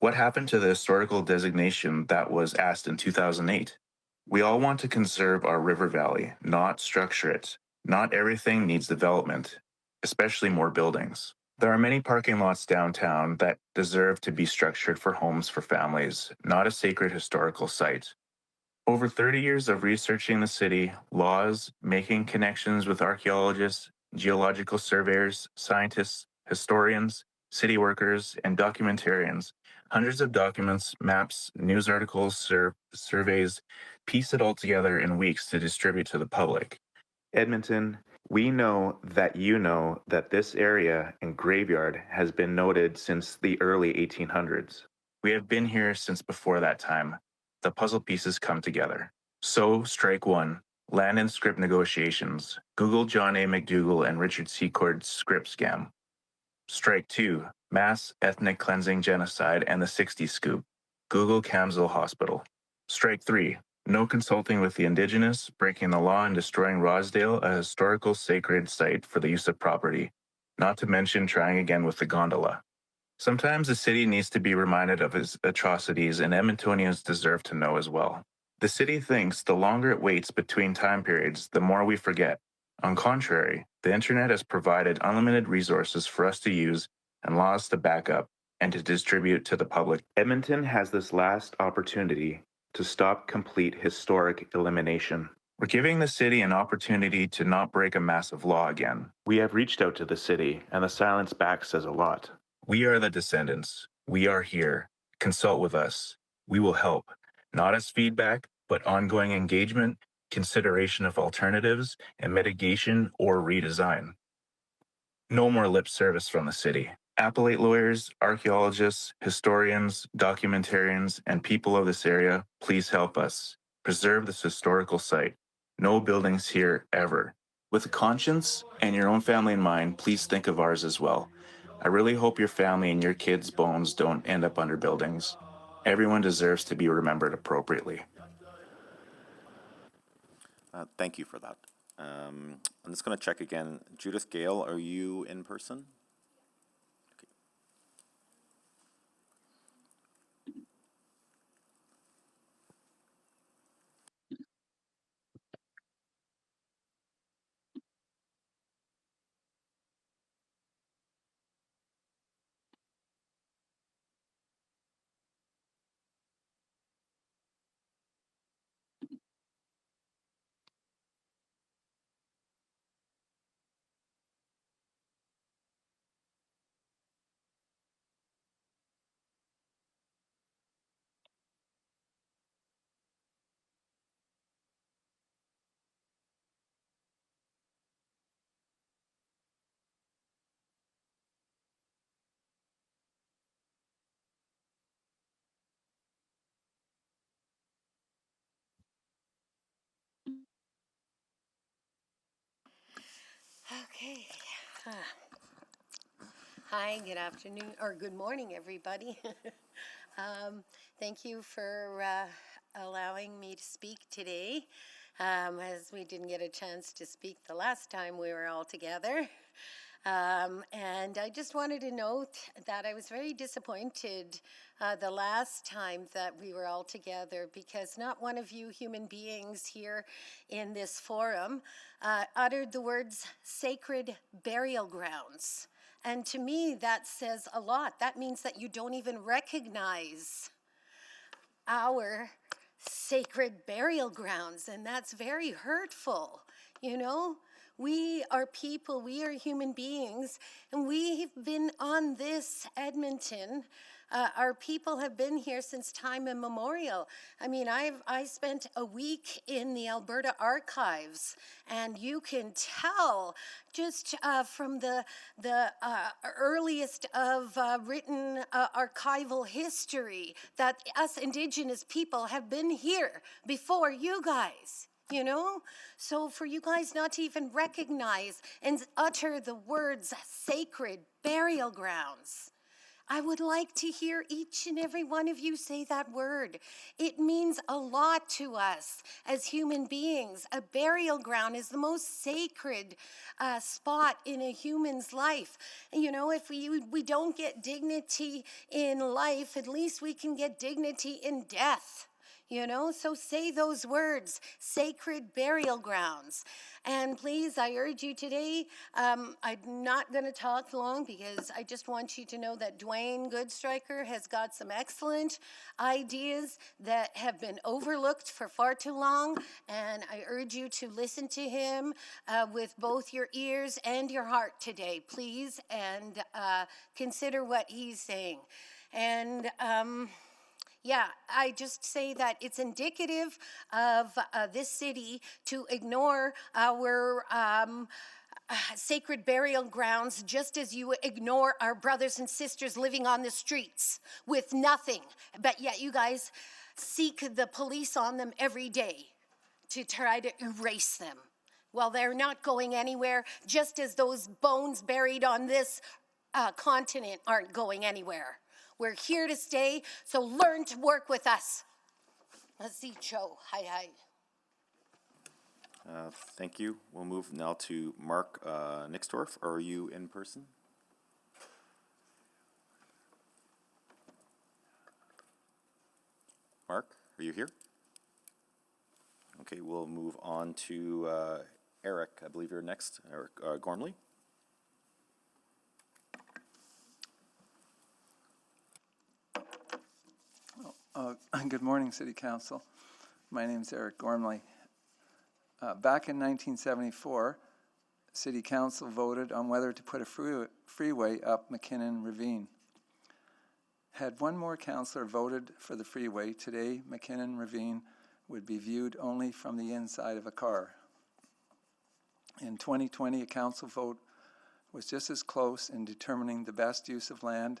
What happened to the historical designation that was asked in 2008? We all want to conserve our river valley, not structure it. Not everything needs development, especially more buildings. There are many parking lots downtown that deserve to be structured for homes for families, not a sacred historical site. Over 30 years of researching the city, laws, making connections with archaeologists, geological surveyors, scientists, historians, city workers, and documentarians, hundreds of documents, maps, news articles, surveys, piece it all together in weeks to distribute to the public. Edmonton, we know that this area and graveyard has been noted since the early 1800s. We have been here since before that time. The puzzle pieces come together. So, strike one, land and script negotiations. Google John A. McDougall and Richard Secord's script scam. Strike two, mass ethnic cleansing genocide and the 60s scoop. Google Camsell Hospital. Strike three, no consulting with the Indigenous, breaking the law and destroying Rosedale, a historical sacred site for the use of property, not to mention trying again with the gondola. Sometimes the city needs to be reminded of its atrocities, and Edmontonians deserve to know as well. The city thinks the longer it waits between time periods, the more we forget. On contrary, the internet has provided unlimited resources for us to use and laws to back up and to distribute to the public. Edmonton has this last opportunity to stop complete historic elimination. We're giving the city an opportunity to not break a massive law again. We have reached out to the city, and the silence back says a lot. We are the descendants. We are here. Consult with us. We will help, not as feedback, but ongoing engagement, consideration of alternatives, and mitigation or redesign. No more lip service from the city. Appellate lawyers, archaeologists, historians, documentarians, and people of this area, please help us. Preserve this historical site. No buildings here ever. With a conscience and your own family in mind, please think of ours as well. I really hope your family and your kids' bones don't end up under buildings. Everyone deserves to be remembered appropriately. Thank you for that. I'm just going to check again. Judith Gale, are you in person? Okay. Hi, good afternoon, or good morning, everybody. Thank you for allowing me to speak today, as we didn't get a chance to speak the last time we were all together. And I just wanted to note that I was very disappointed the last time that we were all together, because not one of you human beings here in this forum uttered the words sacred burial grounds. And to me, that says a lot. That means that you don't even recognize our sacred burial grounds, and that's very hurtful, you know? We are people, we are human beings, and we've been on this Edmonton Our people have been here since time immemorial. I mean, I spent a week in the Alberta archives, and you can tell just from the earliest of written archival history that us Indigenous people have been here before you guys. You know? So for you guys not to even recognize and utter the words sacred burial grounds, I would like to hear each and every one of you say that word. It means a lot to us as human beings. A burial ground is the most sacred spot in a human's life. You know, if we don't get dignity in life, at least we can get dignity in death. You know, so say those words, sacred burial grounds. And please, I urge you today, I'm not going to talk long because I just want you to know that Dwayne Goodstriker has got some excellent ideas that have been overlooked for far too long. And I urge you to listen to him with both your ears and your heart today, please, and consider what he's saying. And yeah, I just say that it's indicative of this city to ignore our sacred burial grounds, just as you ignore our brothers and sisters living on the streets with nothing. But yet you guys seek the police on them every day to try to erase them. Well, they're not going anywhere, just as those bones buried on this continent aren't going anywhere. We're here to stay, so learn to work with us. Let's see, Joe. Hi. Thank you. We'll move now to Mark Nixdorf. Are you in person? Mark, are you here? Okay, we'll move on to Eric. I believe you're next. Eric Gormley. Good morning, City Council. My name is Eric Gormley. Back in 1974, City Council voted on whether to put a freeway up McKinnon Ravine. Had one more councillor voted for the freeway, today McKinnon Ravine would be viewed only from the inside of a car. In 2020, a council vote was just as close in determining the best use of land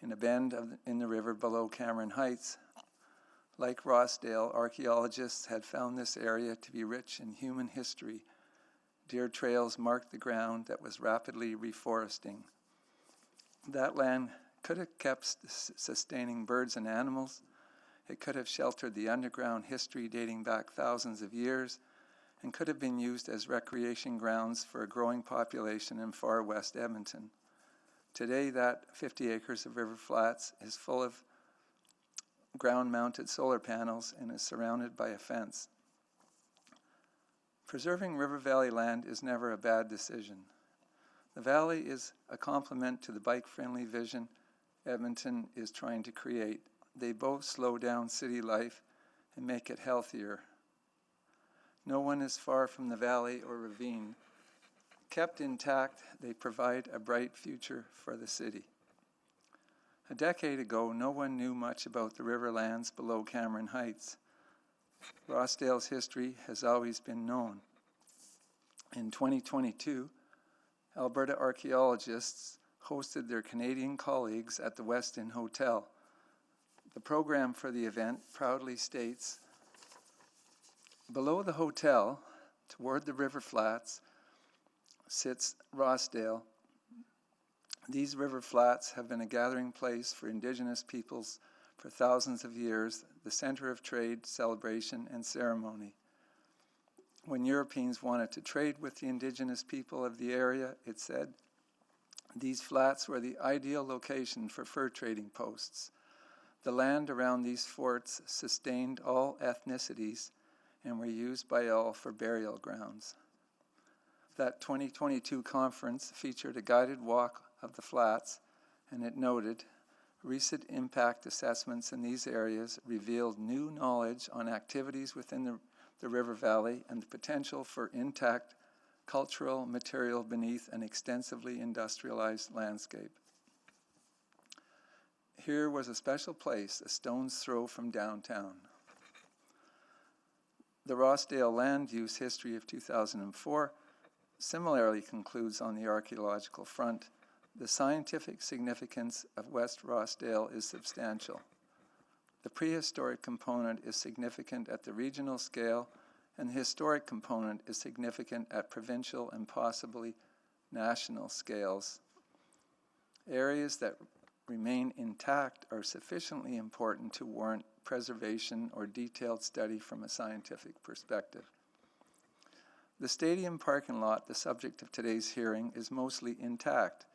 in a bend in the river below Cameron Heights. Like Rossdale, archaeologists had found this area to be rich in human history. Deer trails marked the ground that was rapidly reforesting. That land could have kept sustaining birds and animals. It could have sheltered the underground history dating back thousands of years, and could have been used as recreation grounds for a growing population in far west Edmonton. Today, that 50 acres of river flats is full of ground-mounted solar panels and is surrounded by a fence. Preserving River Valley land is never a bad decision. The valley is a complement to the bike-friendly vision Edmonton is trying to create. They both slow down city life and make it healthier. No one is far from the valley or ravine. Kept intact, they provide a bright future for the city. A decade ago, no one knew much about the riverlands below Cameron Heights. Rossdale's history has always been known. In 2022, Alberta archaeologists hosted their Canadian colleagues at the West Inn Hotel. The program for the event proudly states, below the hotel, toward the river flats, sits Rossdale. These river flats have been a gathering place for Indigenous peoples for thousands of years, the center of trade, celebration, and ceremony. When Europeans wanted to trade with the Indigenous people of the area, it said, these flats were the ideal location for fur trading posts. The land around these forts sustained all ethnicities and were used by all for burial grounds. That 2022 conference featured a guided walk of the flats, and it noted, recent impact assessments in these areas revealed new knowledge on activities within the river valley and the potential for intact cultural material beneath an extensively industrialized landscape. Here was a special place, a stone's throw from downtown. The Rossdale Land Use History of 2004 similarly concludes on the archaeological front. The scientific significance of West Rossdale is substantial. The prehistoric component is significant at the regional scale, and the historic component is significant at provincial and possibly national scales. Areas that remain intact are sufficiently important to warrant preservation or detailed study from a scientific perspective. The stadium parking lot, the subject of today's hearing, is mostly intact,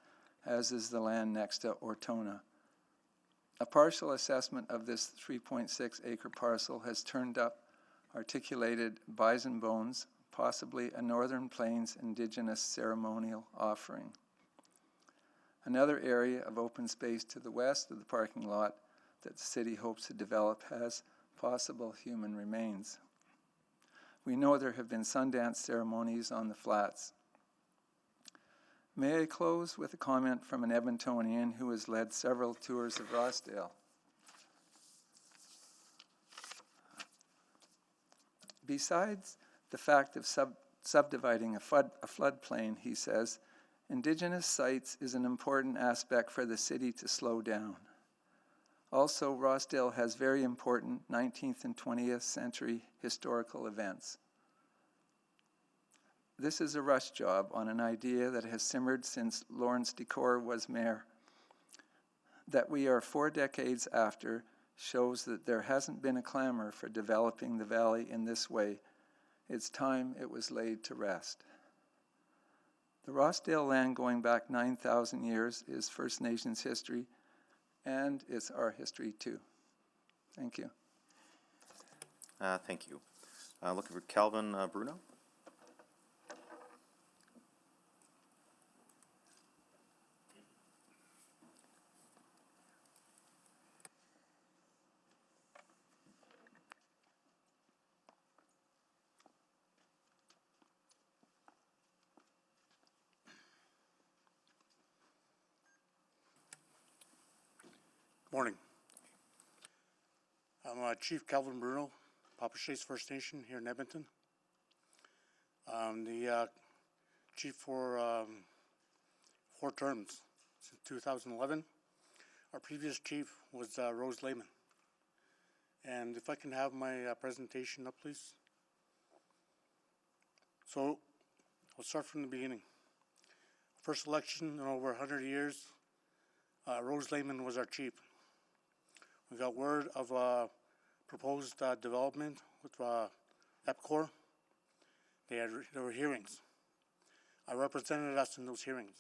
as is the land next to Ortona. A partial assessment of this 3.6 acre parcel has turned up articulated bison bones, possibly a Northern Plains indigenous ceremonial offering. Another area of open space to the west of the parking lot that the city hopes to develop has possible human remains. We know there have been Sundance ceremonies on the flats. May I close with a comment from an Edmontonian who has led several tours of Rossdale. Besides the fact of subdividing a floodplain, he says, Indigenous sites is an important aspect for the city to slow down. Also, Rossdale has very important 19th and 20th century historical events. This is a rush job on an idea that has simmered since Lawrence Decore was mayor. That we are 4 decades after shows that there hasn't been a clamor for developing the valley in this way. It's time it was laid to rest. The Rossdale land going back 9,000 years is First Nations history, and it's our history too. Thank you. Thank you. Looking for Calvin Bruno. Morning. I'm Chief Calvin Bruno, Papachaise First Nation here in Edmonton. I'm the chief for 4 terms since 2011. Our previous chief was Rose Lehman. And if I can have my presentation up, please. So I'll start from the beginning. First election in over 100 years, Rose Lehman was our chief. We got word of proposed development with EPCOR. There were hearings. I represented us in those hearings.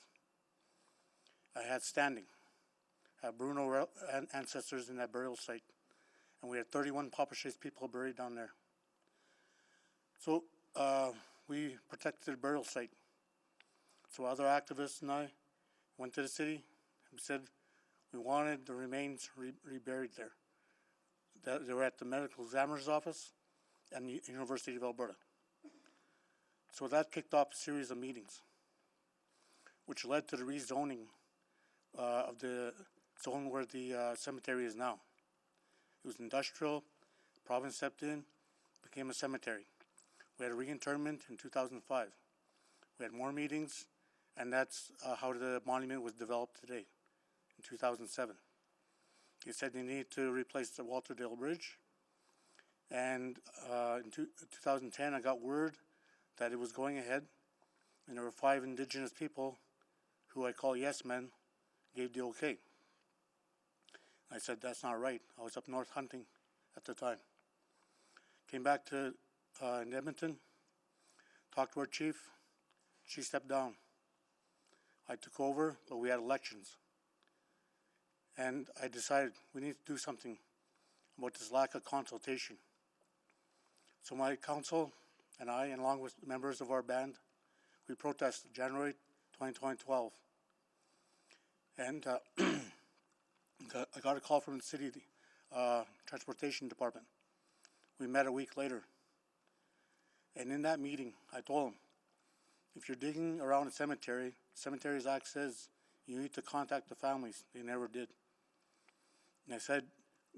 I had standing. I had Bruno ancestors in that burial site. And we had 31 Papachaise people buried down there. So we protected the burial site. So other activists and I went to the city and said, we wanted the remains reburied there. They were at the medical examiner's office and the University of Alberta. So that kicked off a series of meetings, which led to the rezoning of the zone where the cemetery is now. It was industrial, province stepped in, became a cemetery. We had a reinterment in 2005. We had more meetings, and that's how the monument was developed today. In 2007. He said they needed to replace the Walter Dale Bridge. And in 2010, I got word that it was going ahead, and there were 5 Indigenous people, who I call yes men, gave the okay. I said, that's not right. I was up north hunting at the time. Came back to in Edmonton, talked to our chief. She stepped down. I took over, but we had elections. And I decided we need to do something about this lack of consultation. So my council and I, along with members of our band, we protested January 2012. And I got a call from the city transportation department. We met a week later. And in that meeting, I told them, if you're digging around a cemetery, Cemeteries Act says you need to contact the families. They never did. And I said,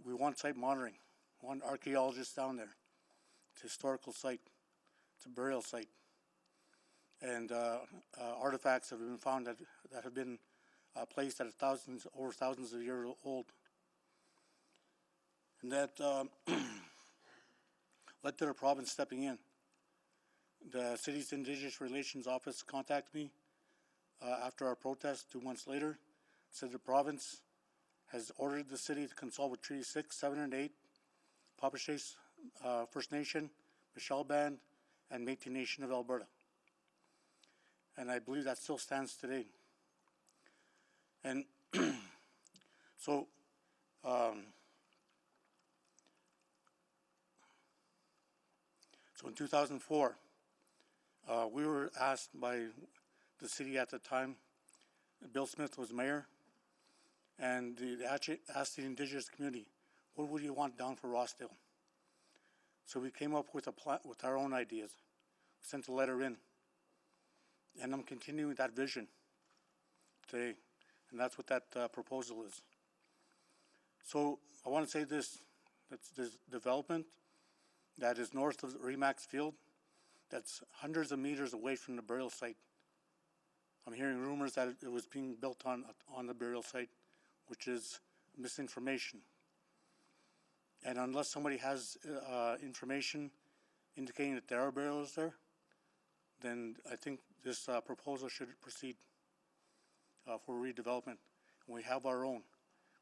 we want site monitoring. We want archaeologists down there. It's a historical site. It's a burial site. And artifacts have been found that have been placed at over thousands of years old. And that led to the province stepping in. The city's Indigenous Relations Office contacted me after our protest 2 months later, said the province has ordered the city to consult with Treaty 6, 7, and 8, Papachaise First Nation, Michelle Band, and Métis Nation of Alberta. And I believe that still stands today. And so in 2004, we were asked by the city at the time, Bill Smith was mayor, and they actually asked the Indigenous community, what would you want down for Rossdale? So we came up with a plan, with our own ideas. We sent a letter in, and I'm continuing that vision today, and that's what that proposal is. So I want to say this development that is north of Remax Field, that's hundreds of meters away from the burial site. I'm hearing rumors that it was being built on the burial site, which is misinformation. And unless somebody has information indicating that there are burials there, then I think this proposal should proceed for redevelopment. And we have our own,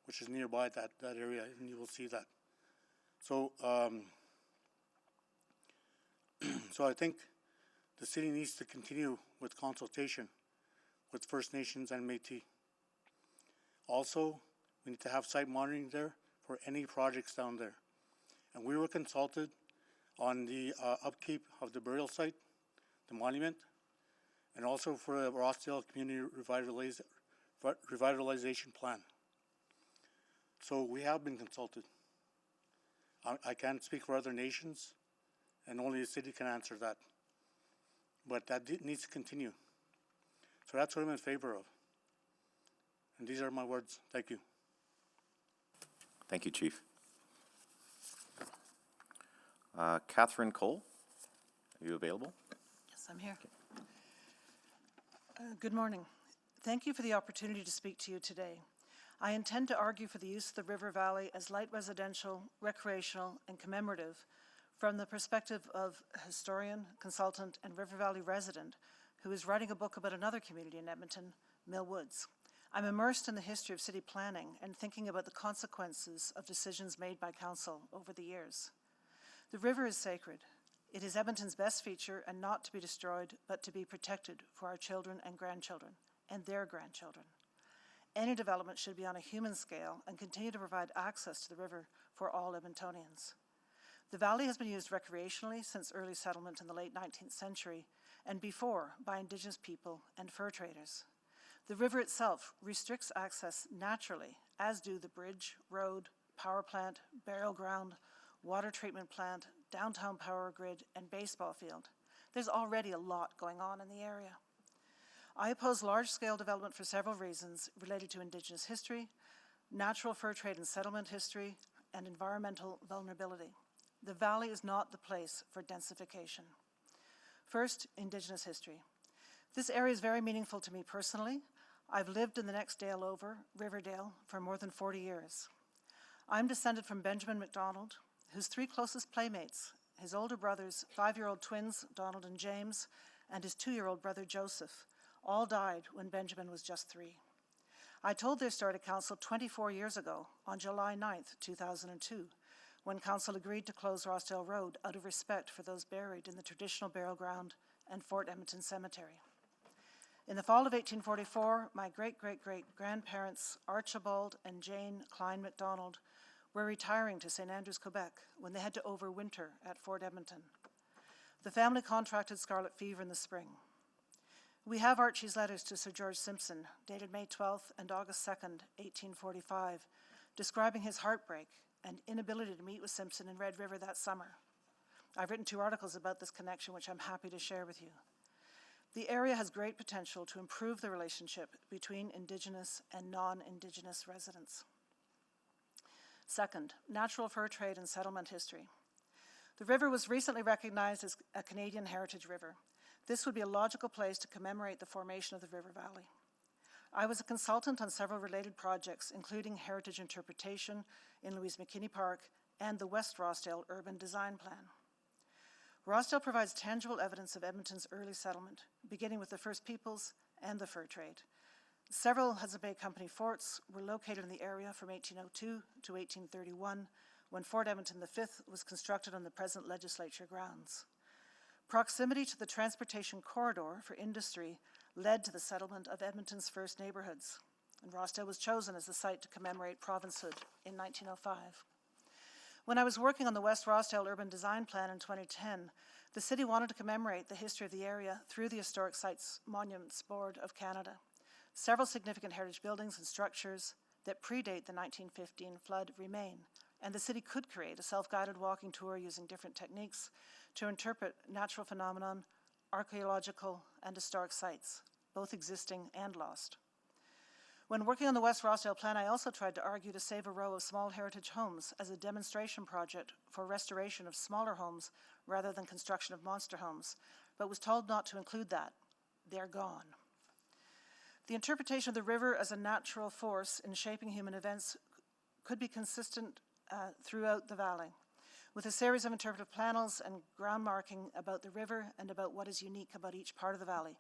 which is nearby that area, and you will see that. So, so I think the city needs to continue with consultation with First Nations and Métis. Also, we need to have site monitoring there for any projects down there. And we were consulted on the upkeep of the burial site, the monument, and also for the Rossdale Community Revitalization Plan. So we have been consulted. I can't speak for other nations, and only the city can answer that. But that needs to continue. So that's what I'm in favor of. And these are my words. Thank you. Thank you, Chief. Catherine Cole, are you available? Yes, I'm here. Good morning. Thank you for the opportunity to speak to you today. I intend to argue for the use of the River Valley as light residential, recreational, and commemorative from the perspective of a historian, consultant, and River Valley resident who is writing a book about another community in Edmonton, Mill Woods. I'm immersed in the history of city planning and thinking about the consequences of decisions made by council over the years. The river is sacred. It is Edmonton's best feature and not to be destroyed, but to be protected for our children and grandchildren and their grandchildren. Any development should be on a human scale and continue to provide access to the river for all Edmontonians. The valley has been used recreationally since early settlement in the late 19th century and before by Indigenous people and fur traders. The river itself restricts access naturally, as do the bridge, road, power plant, burial ground, water treatment plant, downtown power grid, and baseball field. There's already a lot going on in the area. I oppose large-scale development for several reasons related to Indigenous history, natural fur trade and settlement history, and environmental vulnerability. The valley is not the place for densification. First, Indigenous history. This area is very meaningful to me personally. I've lived in the next dale over, Riverdale, for more than 40 years. I'm descended from Benjamin MacDonald, whose three closest playmates, his older brothers, 5-year-old twins, Donald and James, and his 2-year-old brother, Joseph, all died when Benjamin was just 3. I told their story to council 24 years ago, on July 9th, 2002, when council agreed to close Rossdale Road out of respect for those buried in the traditional burial ground and Fort Edmonton Cemetery. In the fall of 1844, my great-great-great-grandparents, Archibald and Jane Klein MacDonald, were retiring to St. Andrews, Quebec, when they had to overwinter at Fort Edmonton. The family contracted scarlet fever in the spring. We have Archie's letters to Sir George Simpson, dated May 12th and August 2nd, 1845, describing his heartbreak and inability to meet with Simpson in Red River that summer. I've written 2 articles about this connection, which I'm happy to share with you. The area has great potential to improve the relationship between Indigenous and non-Indigenous residents. Second, natural fur trade and settlement history. The river was recently recognized as a Canadian heritage river. This would be a logical place to commemorate the formation of the river valley. I was a consultant on several related projects, including heritage interpretation in Louise McKinney Park and the West Rossdale Urban Design Plan. Rossdale provides tangible evidence of Edmonton's early settlement, beginning with the First Peoples and the fur trade. Several Hudson Bay Company forts were located in the area from 1802 to 1831, when Fort Edmonton V was constructed on the present legislature grounds. Proximity to the transportation corridor for industry led to the settlement of Edmonton's first neighborhoods, and Rossdale was chosen as the site to commemorate provincehood in 1905. When I was working on the West Rossdale Urban Design Plan in 2010, the city wanted to commemorate the history of the area through the Historic Sites Monuments Board of Canada. Several significant heritage buildings and structures that predate the 1915 flood remain, and the city could create a self-guided walking tour using different techniques to interpret natural phenomenon, archaeological, and historic sites, both existing and lost. When working on the West Rossdale Plan, I also tried to argue to save a row of small heritage homes as a demonstration project for restoration of smaller homes rather than construction of monster homes, but was told not to include that. They're gone. The interpretation of the river as a natural force in shaping human events could be consistent throughout the valley, with a series of interpretive panels and ground marking about the river and about what is unique about each part of the valley,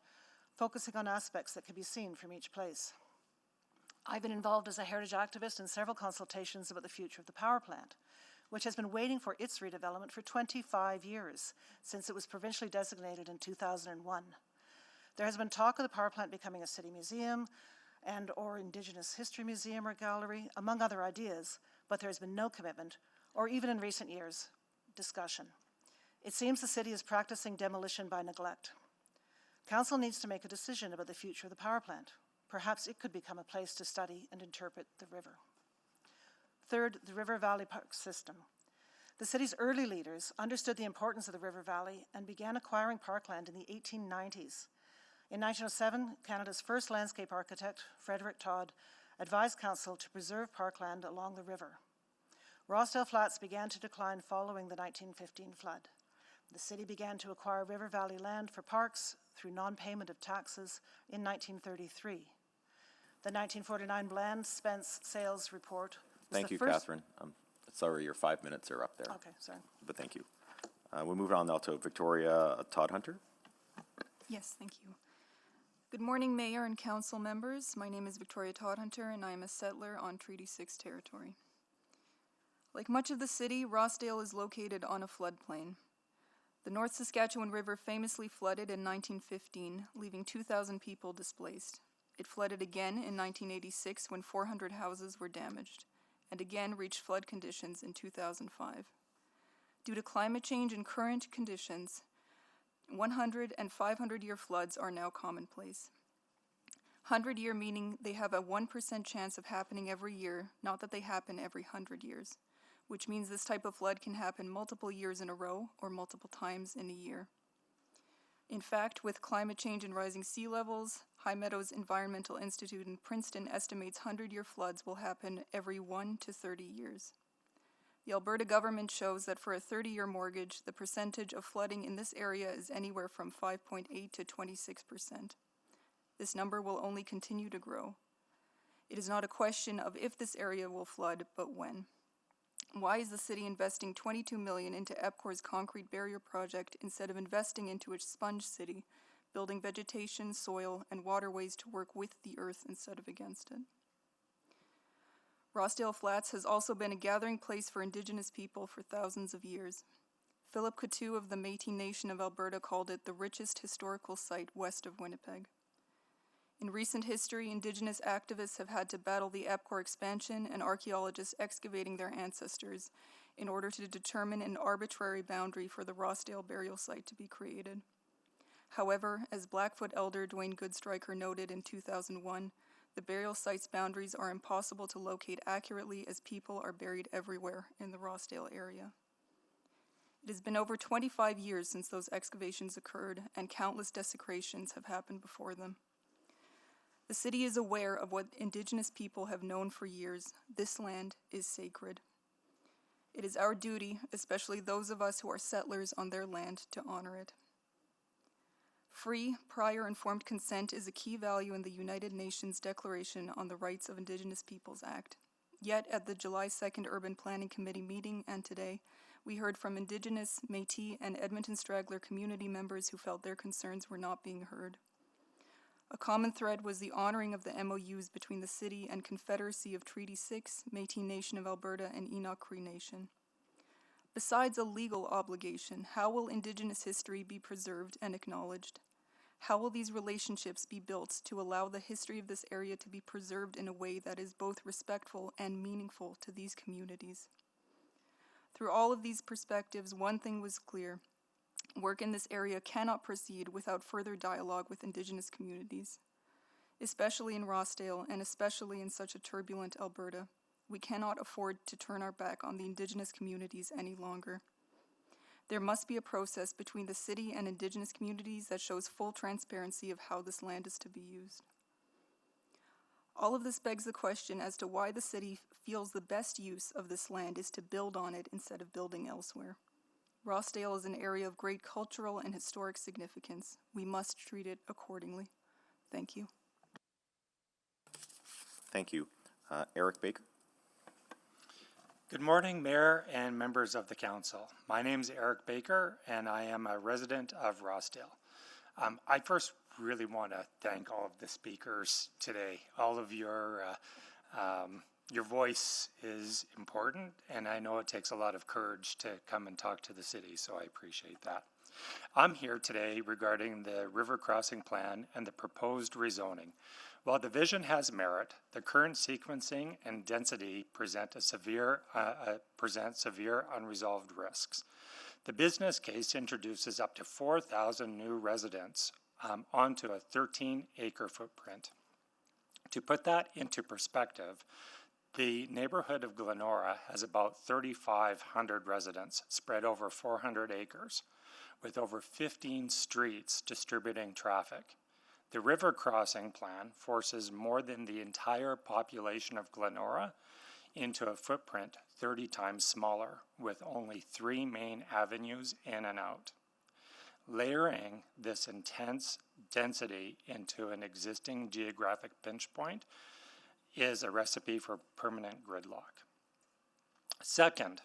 focusing on aspects that can be seen from each place. I've been involved as a heritage activist in several consultations about the future of the power plant, which has been waiting for its redevelopment for 25 years, since it was provincially designated in 2001. There has been talk of the power plant becoming a city museum and or Indigenous history museum or gallery, among other ideas, but there has been no commitment, or even in recent years, discussion. It seems the city is practicing demolition by neglect. Council needs to make a decision about the future of the power plant. Perhaps it could become a place to study and interpret the river. Third, the River Valley Park System. The city's early leaders understood the importance of the River Valley and began acquiring parkland in the 1890s. In 1907, Canada's first landscape architect, Frederick Todd, advised council to preserve parkland along the river. Rossdale Flats began to decline following the 1915 flood. The city began to acquire River Valley land for parks through non-payment of taxes in 1933. The 1949 Bland Spence Sales Report was Thank the you, first... Catherine. Sorry, your 5 minutes are up there. Okay, sorry. But thank you. We'll move on now to Victoria Todd-Hunter. Yes, thank you. Good morning, Mayor and Council members. My name is Victoria Todd-Hunter, and I am a settler on Treaty 6 territory. Like much of the city, Rossdale is located on a floodplain. The North Saskatchewan River famously flooded in 1915, leaving 2,000 people displaced. It flooded again in 1986 when 400 houses were damaged, and again reached flood conditions in 2005. Due to climate change and current conditions, 100 and 500-year floods are now commonplace. 100-year meaning they have a 1% chance of happening every year, not that they happen every 100 years, which means this type of flood can happen multiple years in a row or multiple times in a year. In fact, with climate change and rising sea levels, High Meadows Environmental Institute in Princeton estimates 100-year floods will happen every 1 to 30 years. The Alberta government shows that for a 30-year mortgage, the percentage of flooding in this area is anywhere from 5.8 to 26%. This number will only continue to grow. It is not a question of if this area will flood, but when. Why is the city investing $22 million into EPCOR's concrete barrier project instead of investing into its sponge city, building vegetation, soil, and waterways to work with the earth instead of against it? Rossdale Flats has also been a gathering place for Indigenous people for thousands of years. Philip Coutu of the Métis Nation of Alberta called it the richest historical site west of Winnipeg. In recent history, Indigenous activists have had to battle the EPCOR expansion and archaeologists excavating their ancestors in order to determine an arbitrary boundary for the Rossdale burial site to be created. However, as Blackfoot elder Dwayne Goodstriker noted in 2001, the burial site's boundaries are impossible to locate accurately as people are buried everywhere in the Rossdale area. It has been over 25 years since those excavations occurred, and countless desecrations have happened before them. The city is aware of what Indigenous people have known for years. This land is sacred. It is our duty, especially those of us who are settlers on their land, to honor it. Free, prior informed consent is a key value in the United Nations Declaration on the Rights of Indigenous Peoples Act. Yet, at the July 2nd Urban Planning Committee meeting and today, we heard from Indigenous, Métis, and Edmonton Straggler community members who felt their concerns were not being heard. A common thread was the honoring of the MOUs between the City and Confederacy of Treaty 6, Métis Nation of Alberta, and Enoch Cree Nation. Besides a legal obligation, how will Indigenous history be preserved and acknowledged? How will these relationships be built to allow the history of this area to be preserved in a way that is both respectful and meaningful to these communities? Through all of these perspectives, one thing was clear. Work in this area cannot proceed without further dialogue with Indigenous communities. Especially in Rossdale, and especially in such a turbulent Alberta, we cannot afford to turn our back on the Indigenous communities any longer. There must be a process between the City and Indigenous communities that shows full transparency of how this land is to be used. All of this begs the question as to why the City feels the best use of this land is to build on it instead of building elsewhere. Rossdale is an area of great cultural and historic significance. We must treat it accordingly. Thank you. Thank you. Eric Baker. Good morning, Mayor and members of the Council. My name is Eric Baker, and I am a resident of Rossdale. I first really want to thank all of the speakers today. All of your voice is important, and I know it takes a lot of courage to come and talk to the city, so I appreciate that. I'm here today regarding the river crossing plan and the proposed rezoning. While the vision has merit, the current sequencing and density present severe unresolved risks. The business case introduces up to 4,000 new residents onto a 13-acre footprint. To put that into perspective, the neighborhood of Glenora has about 3,500 residents spread over 400 acres, with over 15 streets distributing traffic. The river crossing plan forces more than the entire population of Glenora into a footprint 30 times smaller, with only 3 main avenues in and out. Layering this intense density into an existing geographic pinch point is a recipe for permanent gridlock. Second,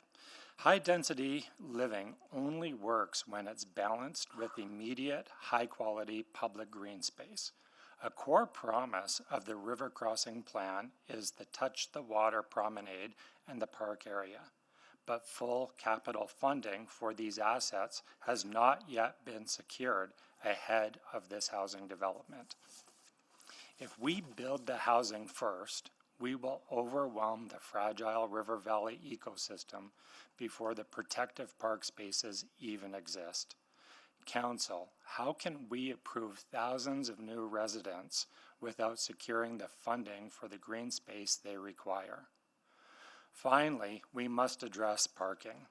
high-density living only works when it's balanced with immediate, high-quality public green space. A core promise of the river crossing plan is the Touch the Water promenade and the park area, but full capital funding for these assets has not yet been secured ahead of this housing development. If we build the housing first, we will overwhelm the fragile River Valley ecosystem before the protective park spaces even exist. Council, how can we approve thousands of new residents without securing the funding for the green space they require? Finally, we must address parking.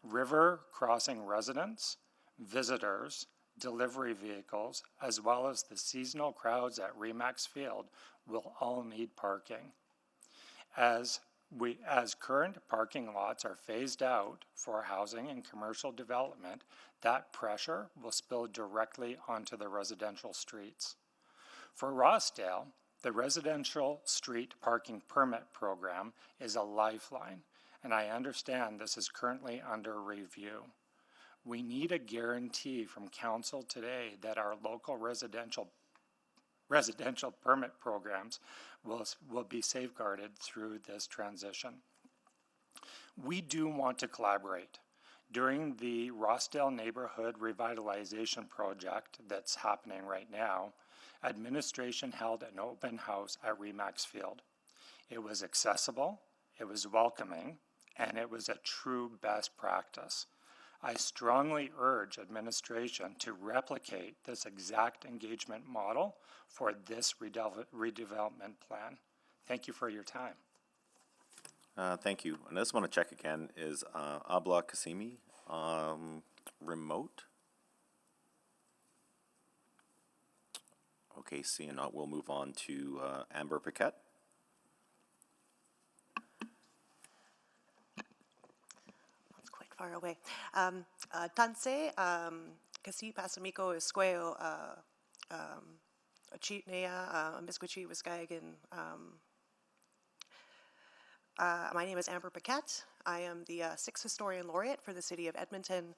River crossing residents, visitors, delivery vehicles, as well as the seasonal crowds at Remax Field will all need parking. As current parking lots are phased out for housing and commercial development, that pressure will spill directly onto the residential streets. For Rossdale, the residential street parking permit program is a lifeline, and I understand this is currently under review. We need a guarantee from Council today that our local residential permit programs will be safeguarded through this transition. We do want to collaborate. During the Rossdale Neighborhood Revitalization Project that's happening right now, administration held an open house at Remax Field. It was accessible, it was welcoming, and it was a true best practice. I strongly urge administration to replicate this exact engagement model for this redevelopment plan. Thank you for your time. Thank you. And I just want to check again, is Abla Kasimi remote? Okay, seeing not, we'll move on to Amber Paquette. far away. Tanse, kasi pasamiko esqueo, chitnea, misquichi wiskayagan. My name is Amber Paquette. I am the 6th Historian Laureate for the City of Edmonton.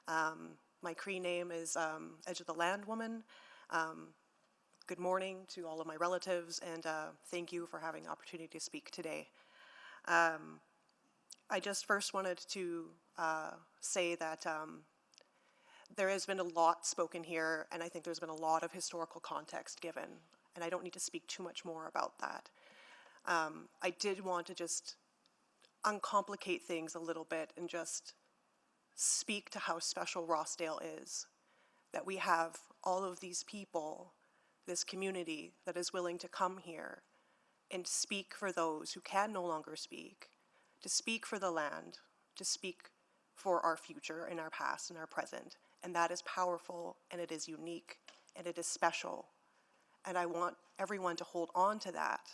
My Cree name is Edge of the Land Woman. Good morning to all of my relatives, and thank you for having the opportunity to speak today. I just first wanted to say that there has been a lot spoken here, and I think there's been a lot of historical context given, and I don't need to speak too much more about that. I did want to just uncomplicate things a little bit and just speak to how special Rossdale is, that we have all of these people, this community that is willing to come here and speak for those who can no longer speak, to speak for the land, to speak for our future and our past and our present. And that is powerful, and it is unique, and it is special. And I want everyone to hold on to that,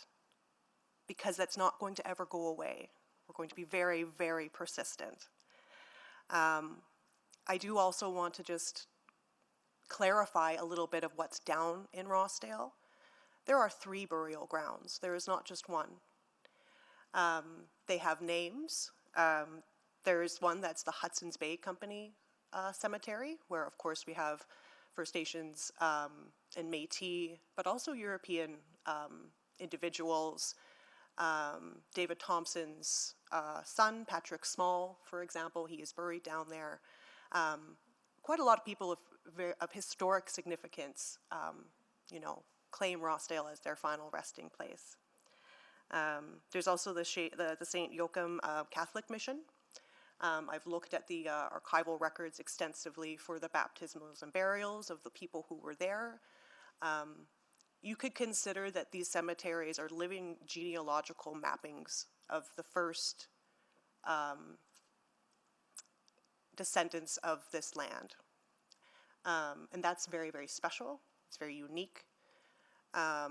because that's not going to ever go away. We're going to be very, very persistent. I do also want to just clarify a little bit of what's down in Rossdale. There are 3 burial grounds. There is not just one. They have names. There is one that's the Hudson's Bay Company Cemetery, where of course we have First Nations and Métis, but also European individuals. David Thompson's son, Patrick Small, for example, he is buried down there. Quite a lot of people of historic significance, claim Rossdale as their final resting place. There's also the St. Joachim Catholic Mission. I've looked at the archival records extensively for the baptismals and burials of the people who were there. You could consider that these cemeteries are living genealogical mappings of the first descendants of this land. And that's very, very special. It's very unique. I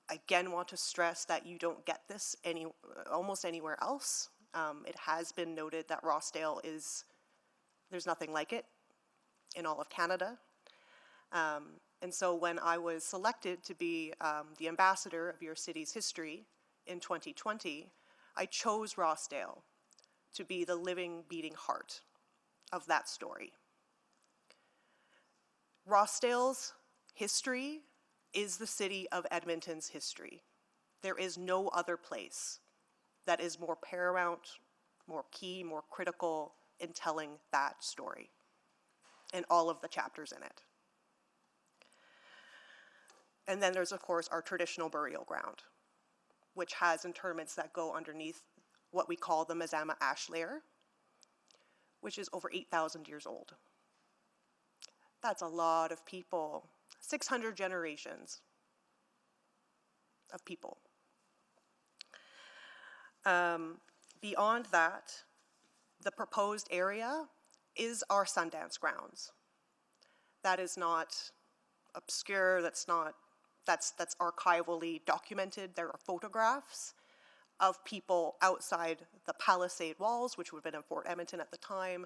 again want to stress that you don't get this almost anywhere else. It has been noted that Rossdale there's nothing like it in all of Canada. And so when I was selected to be the ambassador of your city's history in 2020, I chose Rossdale to be the living, beating heart of that story. Rossdale's history is the city of Edmonton's history. There is no other place that is more paramount, more key, more critical in telling that story and all of the chapters in it. And then there's, of course, our traditional burial ground, which has interments that go underneath what we call the Mazama ash layer, which is over 8,000 years old. That's a lot of people, 600 generations of people. Beyond that, the proposed area is our Sundance grounds. That is not obscure, that's archivally documented. There are photographs of people outside the palisade walls, which would have been in Fort Edmonton at the time,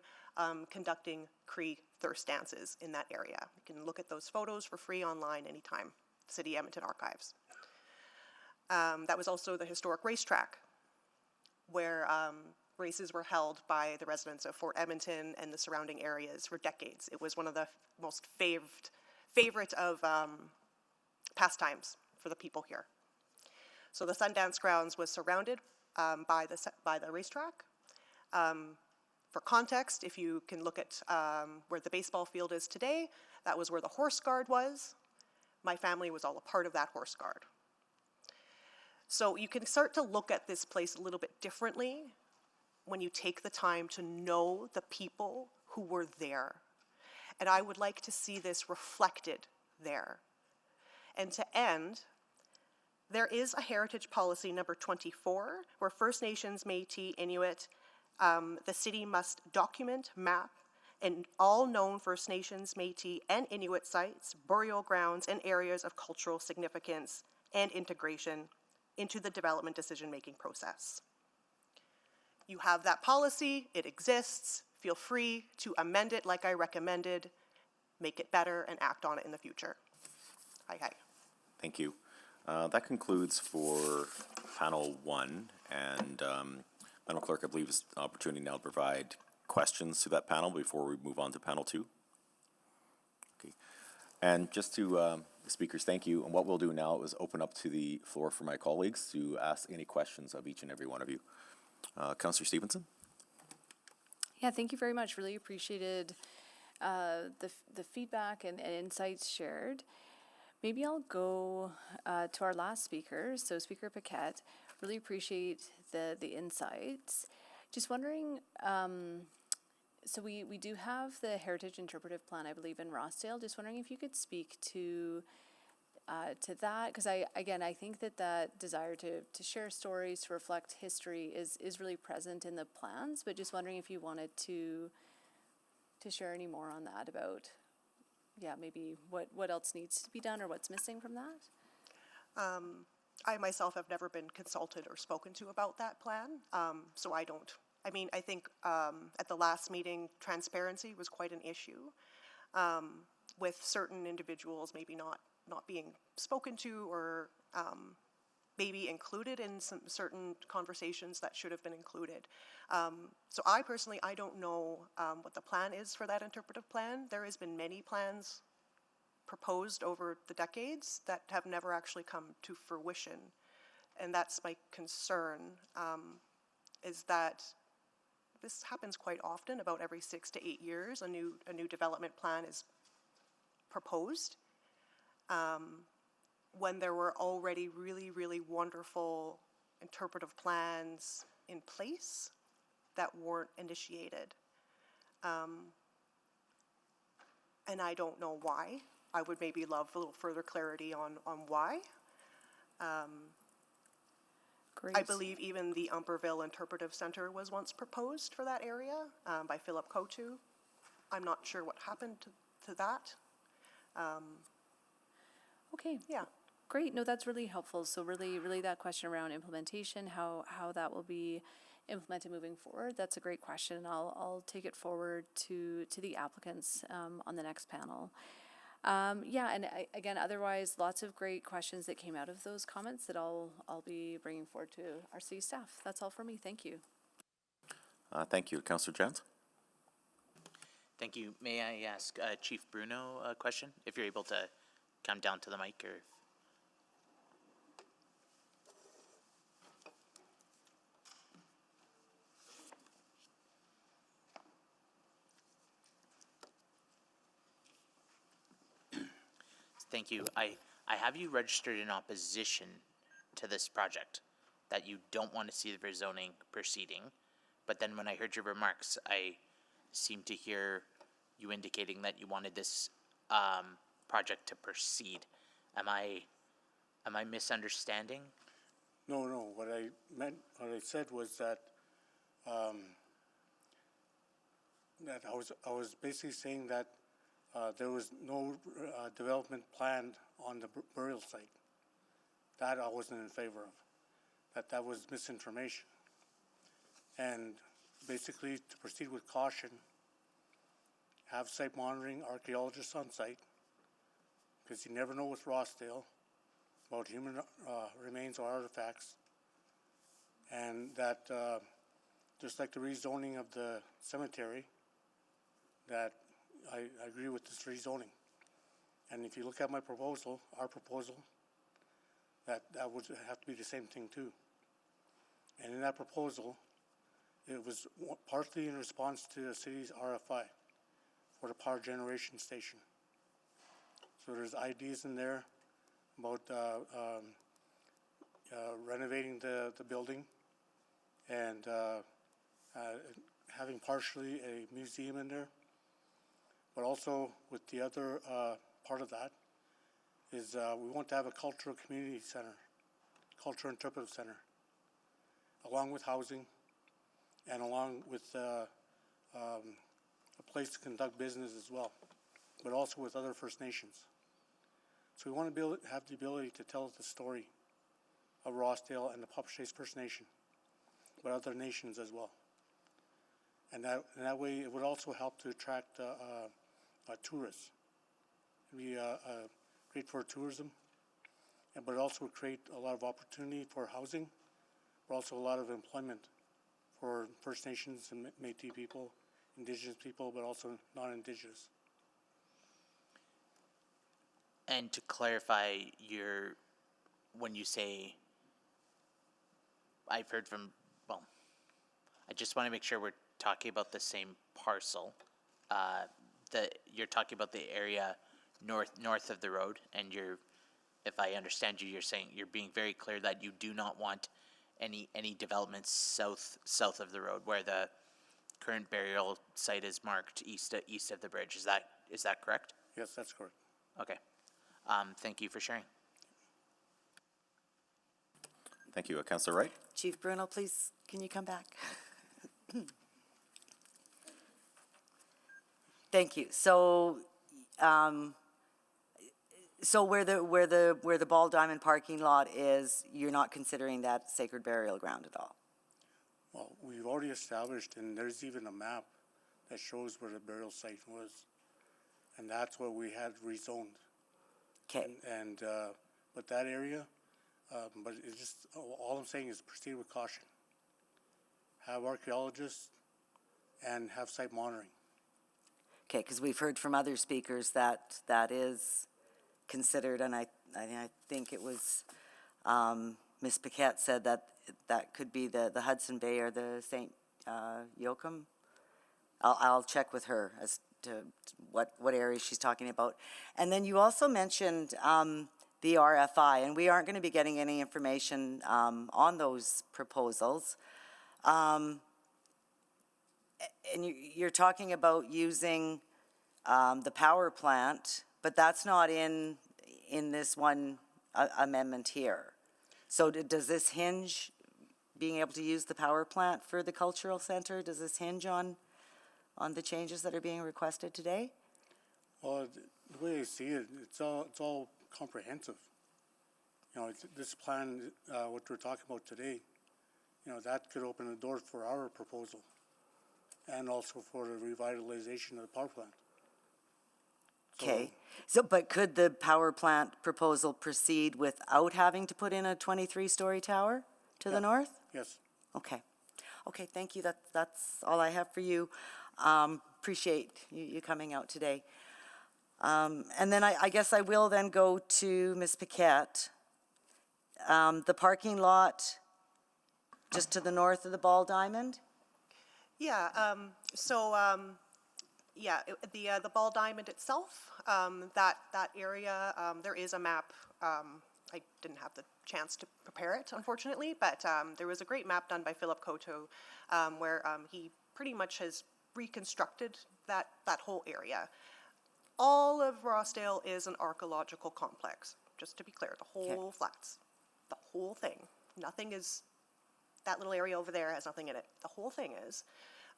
conducting Cree thirst dances in that area. You can look at those photos for free online anytime, City Edmonton Archives. That was also the historic racetrack, where races were held by the residents of Fort Edmonton and the surrounding areas for decades. It was one of the most favorite of pastimes for the people here. So the Sundance grounds was surrounded by the racetrack. For context, if you can look at where the baseball field is today, that was where the horse guard was. My family was all a part of that horse guard. So you can start to look at this place a little bit differently when you take the time to know the people who were there. And I would like to see this reflected there. And to end, there is a heritage policy number 24, where First Nations, Métis, Inuit, the city must document, map, and all known First Nations, Métis, and Inuit sites, burial grounds, and areas of cultural significance and integration into the development decision-making process. you have that policy, it exists, feel free to amend it like I recommended, make it better, and act on it in the future. Hi. Thank you. That concludes for panel 1, and Madam Clerk, I believe is an opportunity now to provide questions to that panel before we move on to panel 2. Okay. And just to the speakers, thank you. And what we'll do now is open up to the floor for my colleagues to ask any questions of each and every one of you. Councillor Stevenson? Yeah, thank you very much. Really appreciated the feedback and insights shared. Maybe I'll go to our last speaker, so Speaker Paquette. Really appreciate the insights. Just wondering, so we do have the Heritage Interpretive Plan, I believe, in Rossdale. Just wondering if you could speak to that, because I think that desire to share stories, to reflect history is really present in the plans, but just wondering if you wanted to share any more on that about, yeah, maybe what else needs to be done or what's missing from that? I myself have never been consulted or spoken to about that plan, so I don't. I mean, I think at the last meeting, transparency was quite an issue, with certain individuals maybe not being spoken to or maybe included in some certain conversations that should have been included. So I personally, I don't know what the plan is for that interpretive plan. There has been many plans proposed over the decades that have never actually come to fruition. And that's my concern, is that this happens quite often. About every 6 to 8 years, a new development plan is proposed. When there were already really, really wonderful interpretive plans in place that weren't initiated. And I don't know why. I would maybe love a little further clarity on why. Great. I believe even the Umperville Interpretive Center was once proposed for that area by Philip Kotu. I'm not sure what happened to that. Okay. Yeah. Great. No, that's really helpful. So really that question around implementation, how that will be implemented moving forward, that's a great question. I'll take it forward to the applicants on the next panel. Yeah, and again, otherwise, lots of great questions that came out of those comments that I'll be bringing forward to our city staff. That's all for me. Thank you. Thank you. Councillor Jans? Thank you. May I ask Chief Bruno a question, if you're able to come down to the mic? Or Thank you. I have you registered in opposition to this project, that you don't want to see the rezoning proceeding. But then when I heard your remarks, I seemed to hear you indicating that you wanted this project to proceed. Am I misunderstanding? No. What I said was that that I was basically saying that there was no development planned on the burial site. That I wasn't in favor of. That was misinformation. And basically, to proceed with caution, have site monitoring archaeologists on site, because you never know with Rossdale about human remains or artifacts, and that just like the rezoning of the cemetery, that I agree with this rezoning. And if you look at my proposal, our proposal, that would have to be the same thing too. And in that proposal, it was partly in response to the city's RFI for the power generation station. So there's ideas in there about renovating the building and having partially a museum in there. But also with the other part of that is we want to have a cultural community center, cultural interpretive center, along with housing and along with a place to conduct business as well, but also with other First Nations. So we want to have the ability to tell the story of Rossdale and the Papachaise First Nation, but other nations as well. And that way, it would also help to attract tourists. It'd be great for tourism, but it also would create a lot of opportunity for housing, but also a lot of employment for First Nations and Métis people, Indigenous people, but also non-Indigenous. And to clarify, when you say, I've heard from, well, I just want to make sure we're talking about the same parcel. You're talking about the area north of the road, and if I understand you, you're saying you're being very clear that you do not want any developments south of the road, where the current burial site is marked east of the bridge. Is that correct? Yes, that's correct. Okay. Thank you for sharing. Thank you. Councillor Wright? Chief Bruno, please, can you come back? Thank you. So, so where the Ball Diamond parking lot is, you're not considering that sacred burial ground at all? Well, we've already established, and there's even a map that shows where the burial site was, and that's what we had rezoned. Okay. And but that area, but it's just, all I'm saying is proceed with caution. Have archaeologists and have site monitoring. Okay, because we've heard from other speakers that that is considered, and I think it was Ms. Paquette said that that could be the Hudson Bay or the St. Joachim. I'll check with her as to what area she's talking about. And then you also mentioned the RFI, and we aren't going to be getting any information on those proposals. And you're talking about using the power plant, but that's not in this one amendment here. So does this hinge, being able to use the power plant for the cultural center, does this hinge on the changes that are being requested today? Well, the way I see it, it's all comprehensive. You know, this plan, what we're talking about today, you know, that could open the door for our proposal, and also for the revitalization of the power plant. Okay, so but could the power plant proposal proceed without having to put in a 23-story tower to the north? Yes. Okay. Okay, thank you. That's all I have for you. Appreciate you coming out today. And then I guess I will then go to Ms. Paquette. The parking lot just to the north of the Ball Diamond? Yeah, yeah, the Ball Diamond itself, that area, there is a map. I didn't have the chance to prepare it, unfortunately, but there was a great map done by Philip Koto where he pretty much has reconstructed that whole area. All of Rossdale is an archaeological complex, just to be clear, the whole flats, the whole thing. Nothing is, that little area over there has nothing in it. The whole thing is.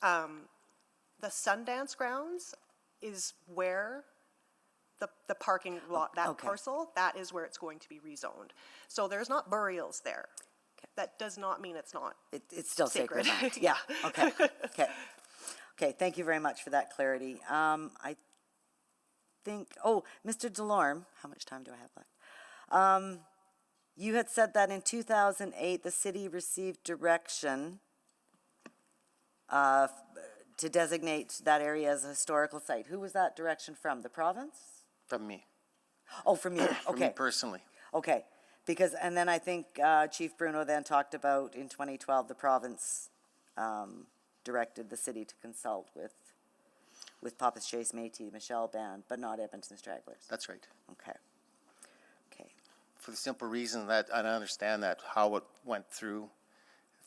The Sundance grounds is where the parking lot, that parcel, that is where it's going to be rezoned. So there's not burials there. That does not mean it's not. It's still sacred. Yeah, okay, okay. Okay, thank you very much for that clarity. I think, Mr. Delorme, how much time do I have left? You had said that in 2008, the city received direction to designate that area as a historical site. Who was that direction from? The province? From me. Oh, from you, okay. From me personally. Okay, because, and then I think Chief Bruno then talked about in 2012, the province directed the city to consult with Papa's Chase Métis, Michelle Band, but not Edmonton Stragglers. That's right. Okay. Okay. For the simple reason that I understand that how it went through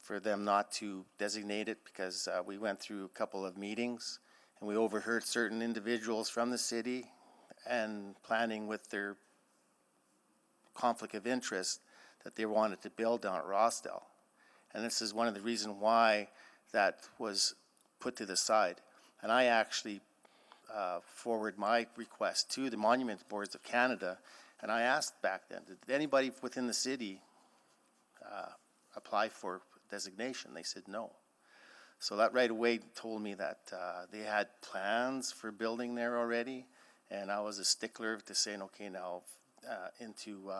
for them not to designate it, because we went through a couple of meetings and we overheard certain individuals from the city and planning with their conflict of interest that they wanted to build down at Rossdale. And this is one of the reasons why that was put to the side. And I actually forwarded my request to the Monument Boards of Canada, and I asked back then, did anybody within the city apply for designation? They said no. So that right away told me that they had plans for building there already, and I was a stickler to saying, okay, now into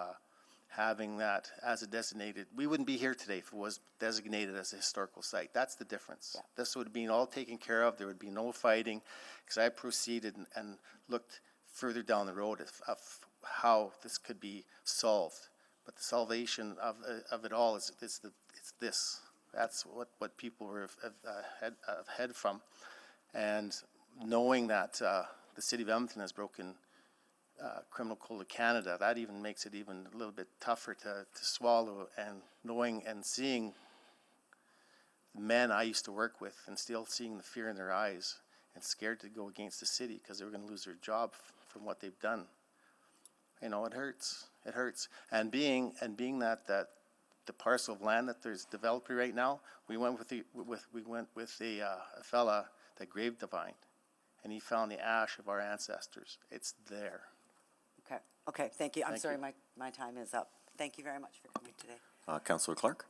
having that as a designated, we wouldn't be here today if it was designated as a historical site. That's the difference. Yeah. This would have been all taken care of. There would be no fighting, because I proceeded and looked further down the road of how this could be solved. But the salvation of it all is this. That's what people were ahead from. And knowing that the city of Edmonton has broken Criminal Code of Canada, that even makes it even a little bit tougher to swallow. And knowing and seeing the men I used to work with and still seeing the fear in their eyes and scared to go against the city because they were going to lose their job from what they've done. You know, it hurts. It hurts. And being that the parcel of land that there's developing right now, we went with a fella that grave divined, and he found the ash of our ancestors. It's there. Okay, thank you. I'm sorry, my time is up. Thank you very much for coming today. Councillor Clark.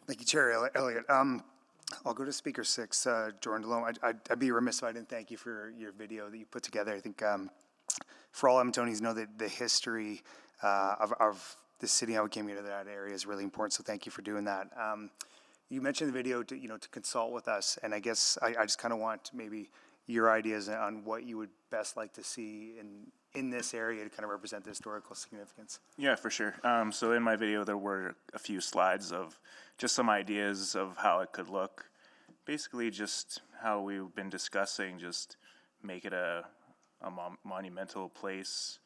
Thank you, Chair Elliott. I'll go to Speaker 6, Jordan Delhomme. I'd be remiss if I didn't thank you for your video that you put together. I think for all Edmontonians know that the history of the city, how we came into that area is really important, so thank you for doing that. You mentioned the video to consult with us, and I guess I just kind of want maybe your ideas on what you would best like to see in this area to kind of represent the historical significance. Yeah, for sure. So in my video, there were a few slides of just some ideas of how it could look. Basically, just how we've been discussing, just make it a monumental place.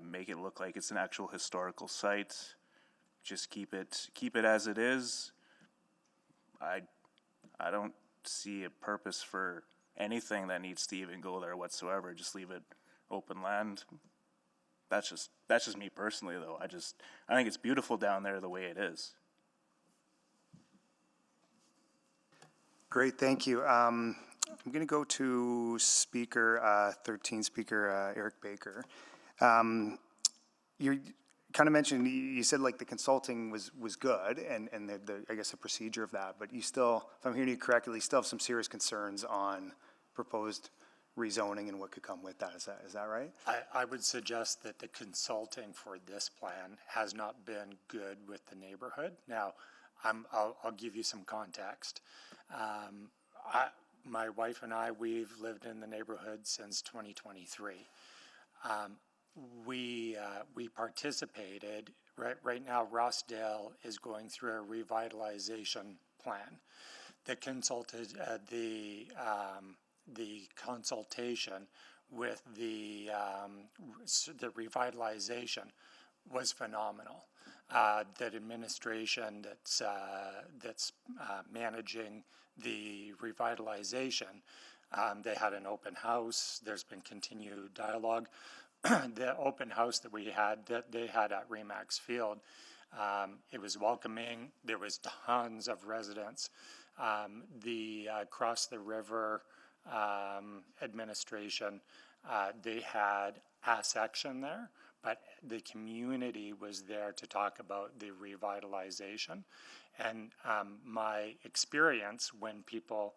Make it look like it's an actual historical site. Just keep it as it is. I don't see a purpose for anything that needs to even go there whatsoever. Just leave it open land. That's just me personally, though. I think it's beautiful down there the way it is. Great, thank you. I'm going to go to Speaker 13, Speaker Eric Baker. You kind of mentioned, you said like the consulting was good and the I guess the procedure of that, but you still, if I'm hearing you correctly, still have some serious concerns on proposed rezoning and what could come with that. Is that right? I would suggest that the consulting for this plan has not been good with the neighborhood. Now, I'll give you some context. My wife and I, we've lived in the neighborhood since 2023. We participated. Right now, Rossdale is going through a revitalization plan. The consultation with the revitalization was phenomenal. That administration that's managing the revitalization, they had an open house. There's been continued dialogue. The open house that they had at Remax Field, it was welcoming. There was tons of residents. The Across the River administration, they had a section there, but the community was there to talk about the revitalization. And my experience when people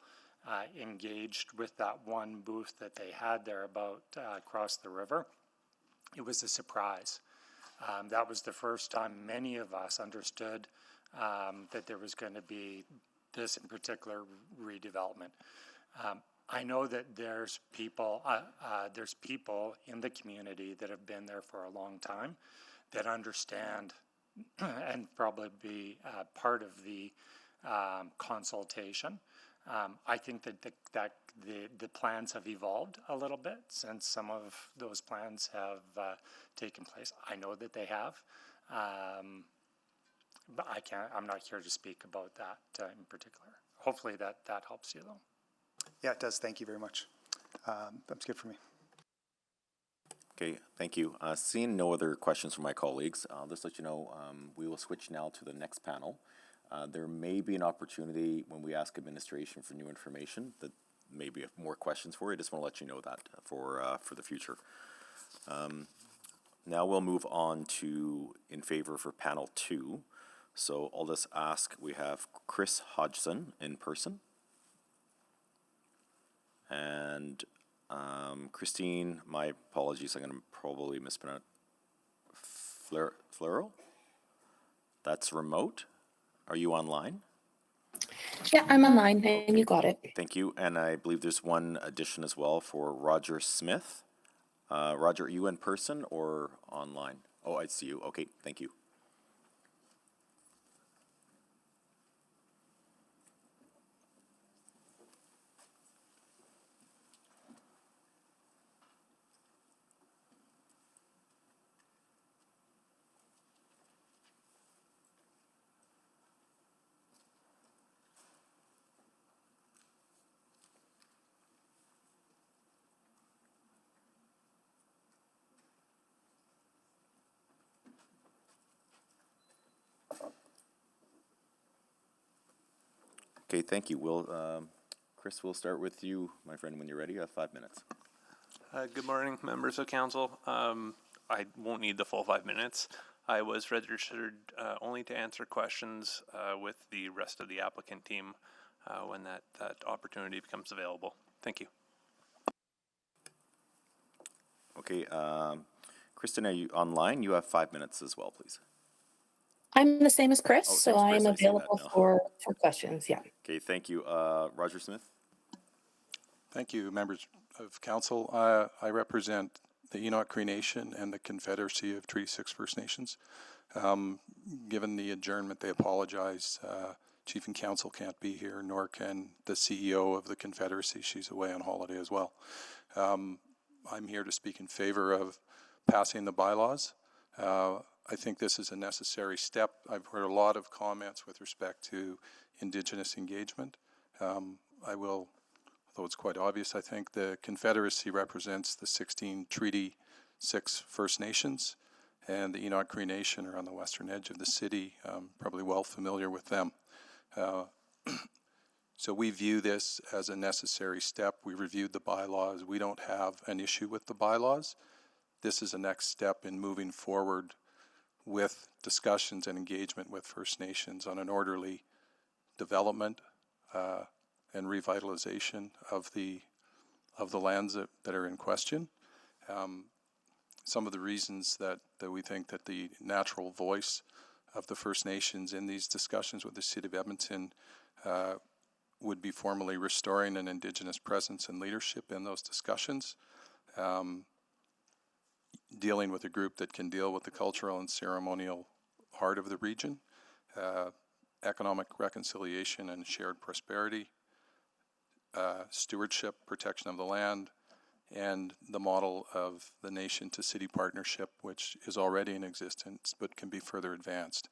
engaged with that one booth that they had there about Across the River, it was a surprise. That was the first time many of us understood that there was going to be this in particular redevelopment. I know that there's people in the community that have been there for a long time that understand and probably be part of the consultation. I think that the plans have evolved a little bit since some of those plans have taken place. I know that they have, but I'm not here to speak about that in particular. Hopefully that helps you, though. Yeah, it does. Thank you very much. That's good for me. Okay, thank you. Seeing no other questions from my colleagues, I'll just let you know we will switch now to the next panel. There may be an opportunity when we ask administration for new information that maybe have more questions for you. I just want to let you know that for the future. Now we'll move on to in favor for panel 2. So I'll just ask, we have Chris Hodgson in person. And Christine, my apologies, I'm going to probably mispronounce. Fleural? That's remote. Are you online? Yeah, I'm online, and you got it. Thank you. And I believe there's one addition as well for Roger Smith. Roger, are you in person or online? Oh, I see you. Okay, thank you. Okay, thank you. Chris, we'll start with you, my friend, when you're ready. You have 5 minutes. Good morning, members of council. I won't need the full 5 minutes. I was registered only to answer questions with the rest of the applicant team when that opportunity becomes available. Thank you. Okay, Kristen, are you online? You have 5 minutes as well, please. I'm the same as Chris, Oh, so thanks, I Chris. am I see that available now. for questions. Yeah. Okay, thank you. Roger Smith? Thank you, members of council. I represent the Enoch Cree Nation and the Confederacy of Treaty 6 First Nations. Given the adjournment, they apologize. Chief and Council can't be here, nor can the CEO of the Confederacy. She's away on holiday as well. I'm here to speak in favor of passing the bylaws. I think this is a necessary step. I've heard a lot of comments with respect to Indigenous engagement. I will, although it's quite obvious, I think the Confederacy represents the 16 Treaty 6 First Nations, and the Enoch Cree Nation are on the western edge of the city, probably well familiar with them. So we view this as a necessary step. We reviewed the bylaws. We don't have an issue with the bylaws. This is a next step in moving forward with discussions and engagement with First Nations on an orderly development and revitalization of the lands that are in question. Some of the reasons that we think that the natural voice of the First Nations in these discussions with the City of Edmonton would be formally restoring an Indigenous presence and leadership in those discussions, dealing with a group that can deal with the cultural and ceremonial heart of the region, economic reconciliation and shared prosperity, stewardship, protection of the land, and the model of the nation to city partnership, which is already in existence but can be further advanced.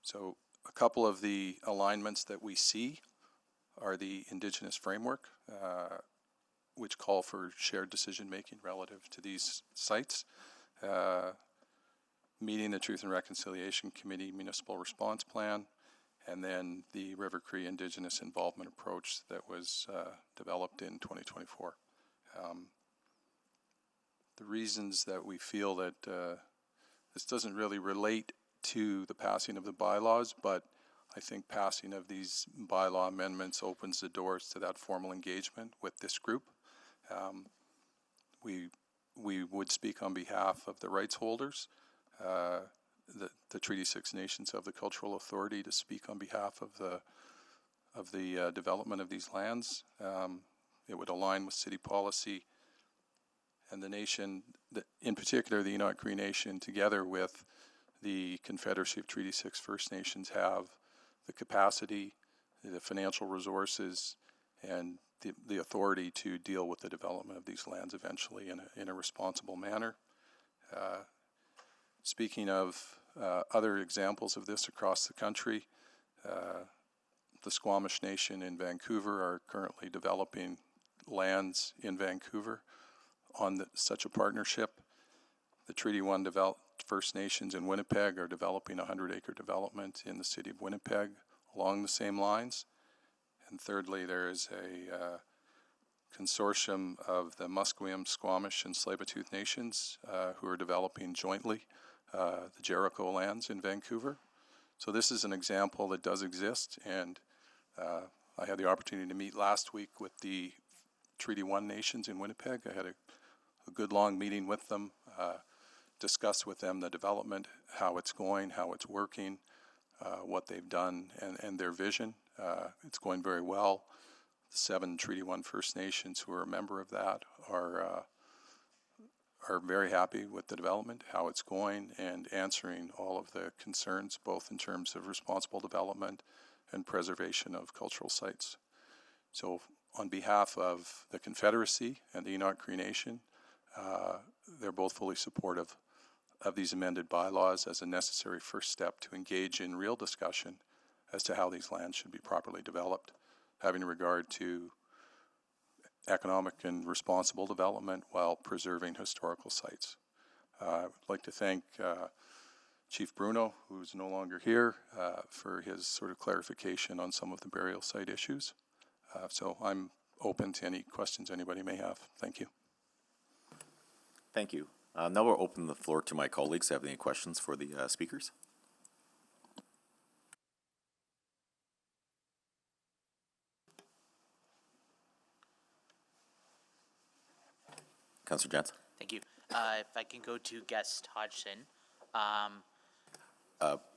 So a couple of the alignments that we see are the Indigenous framework, which call for shared decision-making relative to these sites, meeting the Truth and Reconciliation Committee Municipal Response Plan, and then the River Cree Indigenous Involvement Approach that was developed in 2024. The reasons that we feel that this doesn't really relate to the passing of the bylaws, but I think passing of these bylaw amendments opens the doors to that formal engagement with this group. We would speak on behalf of the rights holders, the Treaty 6 Nations of the Cultural Authority, to speak on behalf of the development of these lands. It would align with city policy, and the nation, in particular the Enoch Cree Nation, together with the Confederacy of Treaty 6 First Nations, have the capacity, the financial resources, and the authority to deal with the development of these lands eventually in a responsible manner. Speaking of other examples of this across the country, the Squamish Nation in Vancouver are currently developing lands in Vancouver on such a partnership. The Treaty 1 First Nations in Winnipeg are developing a 100-acre development in the city of Winnipeg along the same lines. And thirdly, there is a consortium of the Musqueam, Squamish, and Tsleil-Waututh Nations who are developing jointly the Jericho lands in Vancouver. So this is an example that does exist, and I had the opportunity to meet last week with the Treaty 1 nations in Winnipeg. I had a good long meeting with them, discussed with them the development, how it's going, how it's working, what they've done, and their vision. It's going very well. The 7 Treaty 1 First Nations who are a member of that are very happy with the development, how it's going, and answering all of the concerns, both in terms of responsible development and preservation of cultural sites. So on behalf of the Confederacy and the Enoch Cree Nation, they're both fully supportive of these amended bylaws as a necessary first step to engage in real discussion as to how these lands should be properly developed, having regard to economic and responsible development while preserving historical sites. I'd like to thank Chief Bruno, who's no longer here, for his sort of clarification on some of the burial site issues. So I'm open to any questions anybody may have. Thank you. Thank you. Now we'll open the floor to my colleagues who have any questions for the speakers. Councillor Jansen. Thank you. If I can go to guest Hodgson.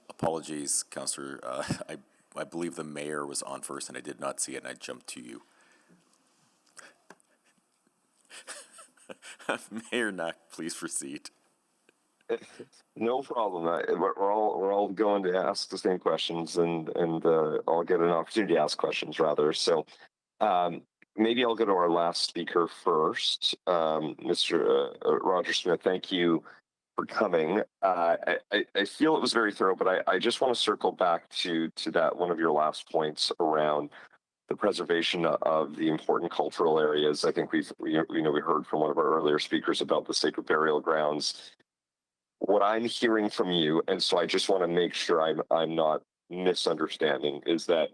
Apologies, Councillor. I believe the mayor was on first and I did not see it and I jumped to you. Mayor Knack, please proceed. No problem. We're all going to ask the same questions, and I'll get an opportunity to ask questions rather. So maybe I'll go to our last speaker first, Mr. Roger Smith. Thank you for coming. I feel it was very thorough, but I just want to circle back to that one of your last points around the preservation of the important cultural areas. I think we heard from one of our earlier speakers about the sacred burial grounds. What I'm hearing from you, and so I just want to make sure I'm not misunderstanding, is that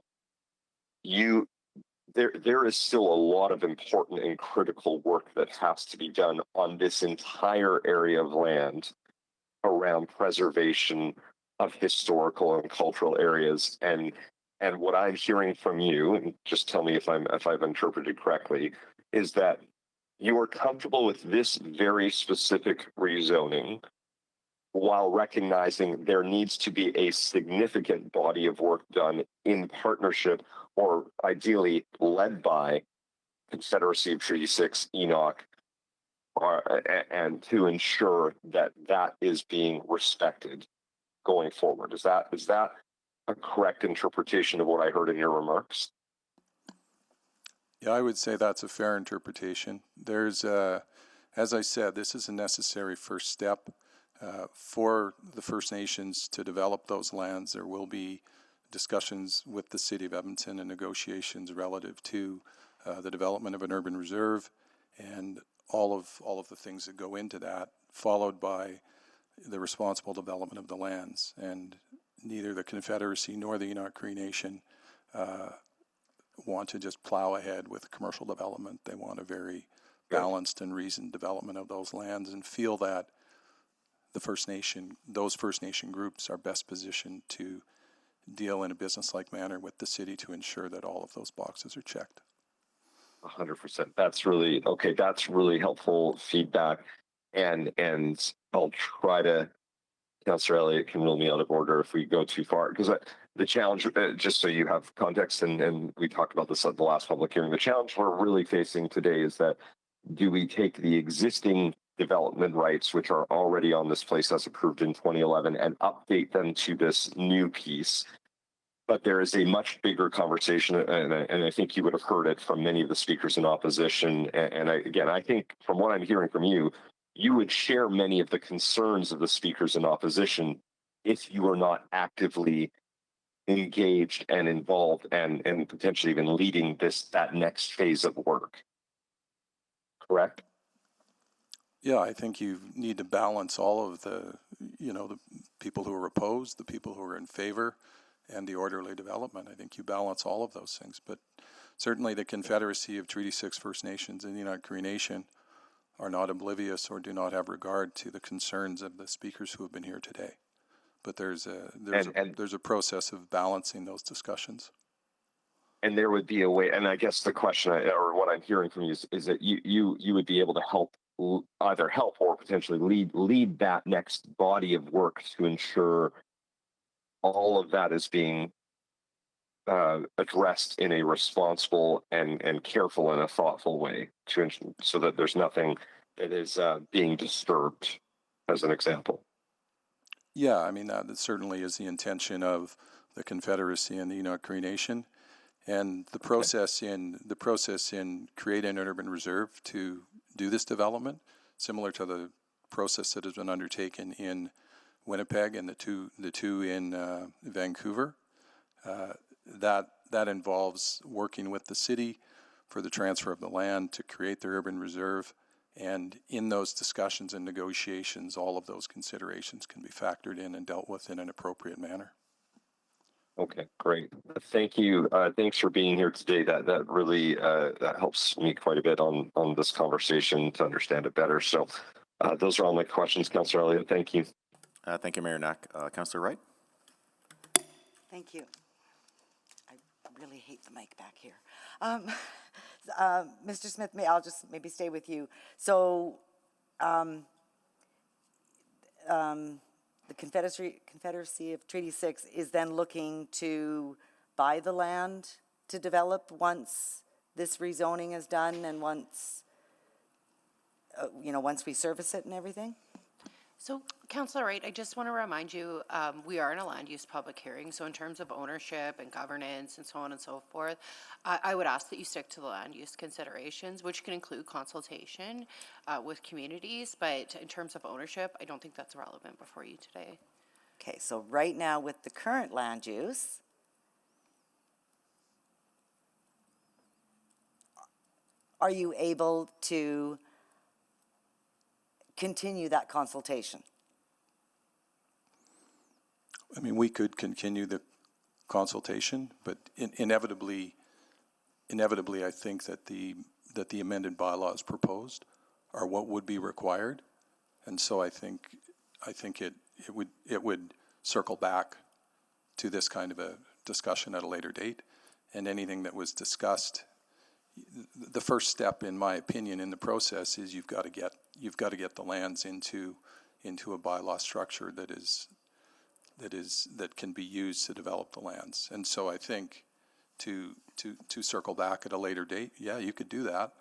there is still a lot of important and critical work that has to be done on this entire area of land around preservation of historical and cultural areas. And what I'm hearing from you, and just tell me if I've interpreted correctly, is that you are comfortable with this very specific rezoning while recognizing there needs to be a significant body of work done in partnership or ideally led by Confederacy of Treaty 6, Enoch, and to ensure that that is being respected going forward. Is that a correct interpretation of what I heard in your remarks? Yeah, I would say that's a fair interpretation. There's, as I said, this is a necessary first step for the First Nations to develop those lands. There will be discussions with the City of Edmonton and negotiations relative to the development of an urban reserve and all of the things that go into that, followed by the responsible development of the lands. And neither the Confederacy nor the Enoch Cree Nation want to just plow ahead with commercial development. They want a very balanced and reasoned development of those lands, and feel that those First Nation groups are best positioned to deal in a business-like manner with the city to ensure that all of those boxes are checked. 100%. That's really helpful feedback. And I'll try to, Councillor Elliott can rule me out of order if we go too far, because the challenge, just so you have context, and we talked about this at the last public hearing, the challenge we're really facing today is that do we take the existing development rights, which are already on this place as approved in 2011, and update them to this new piece? But there is a much bigger conversation, and I think you would have heard it from many of the speakers in opposition. And I think from what I'm hearing from you, you would share many of the concerns of the speakers in opposition if you were not actively engaged and involved and potentially even leading that next phase of work. Correct? Yeah, I think you need to balance all of the people who are opposed, the people who are in favor, and the orderly development. I think you balance all of those things. But certainly the Confederacy of Treaty 6 First Nations and the Enoch Cree Nation are not oblivious or do not have regard to the concerns of the speakers who have been here today. But there's a process of balancing those discussions. And there would be a way, and I guess the question, or what I'm hearing from you is that you would be able to help, either help or potentially lead that next body of work to ensure all of that is being addressed in a responsible and careful and a thoughtful way so that there's nothing that is being disturbed, as an example. Yeah, I mean, that certainly is the intention of the Confederacy and the Enoch Cree Nation. And the process in creating an urban reserve to do this development, similar to the process that has been undertaken in Winnipeg and the two in Vancouver, that involves working with the city for the transfer of the land to create the urban reserve. And in those discussions and negotiations, all of those considerations can be factored in and dealt with in an appropriate manner. Okay, great. Thank you. Thanks for being here today. That really that helps me quite a bit on this conversation to understand it better. So those are all my questions, Councillor Elliott. Thank you. Thank you, Mayor Knack. Councillor Wright? Thank you. I really hate the mic back here. Mr. Smith, I'll just maybe stay with you. So the Confederacy of Treaty 6 is then looking to buy the land to develop once this rezoning is done and once we service it and everything? So, Councillor Wright, I just want to remind you, we are in a land use public hearing, so in terms of ownership and governance and so on and so forth, I would ask that you stick to the land use considerations, which can include consultation with communities, but in terms of ownership, I don't think that's relevant before you today. Okay, so right now with the current land use, are you able to continue that consultation? I mean, we could continue the consultation, but inevitably, I think that the amended bylaws proposed are what would be required, and so I think it would circle back to this kind of a discussion at a later date, and anything that was discussed. The first step, in my opinion, in the process is you've got to get the lands into a bylaw structure that can be used to develop the lands. And so I think to circle back at a later date, yeah, you could do that.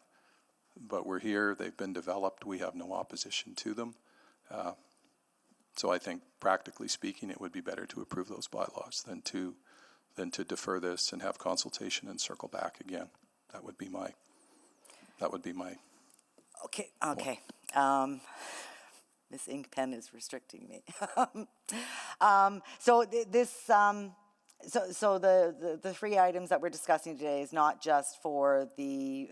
But we're here; they've been developed. We have no opposition to them. So I think, practically speaking, it would be better to approve those bylaws than to defer this and have consultation and circle back again. That would be my. Okay. This ink pen is restricting me. So the three items that we're discussing today is not just for the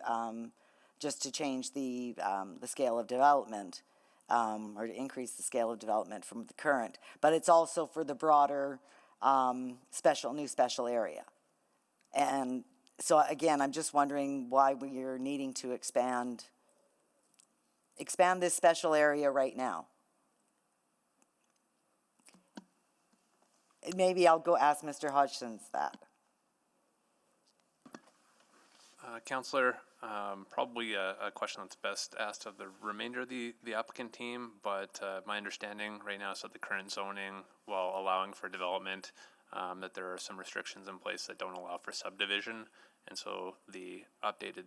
just to change the scale of development or to increase the scale of development from the current, but it's also for the broader new special area. And so again, I'm just wondering why we're needing to expand this special area right now. Maybe I'll go ask Mr. Hodgson that. Councillor, probably a question that's best asked of the remainder of the applicant team, but my understanding right now is that the current zoning, while allowing for development, that there are some restrictions in place that don't allow for subdivision, and so the updated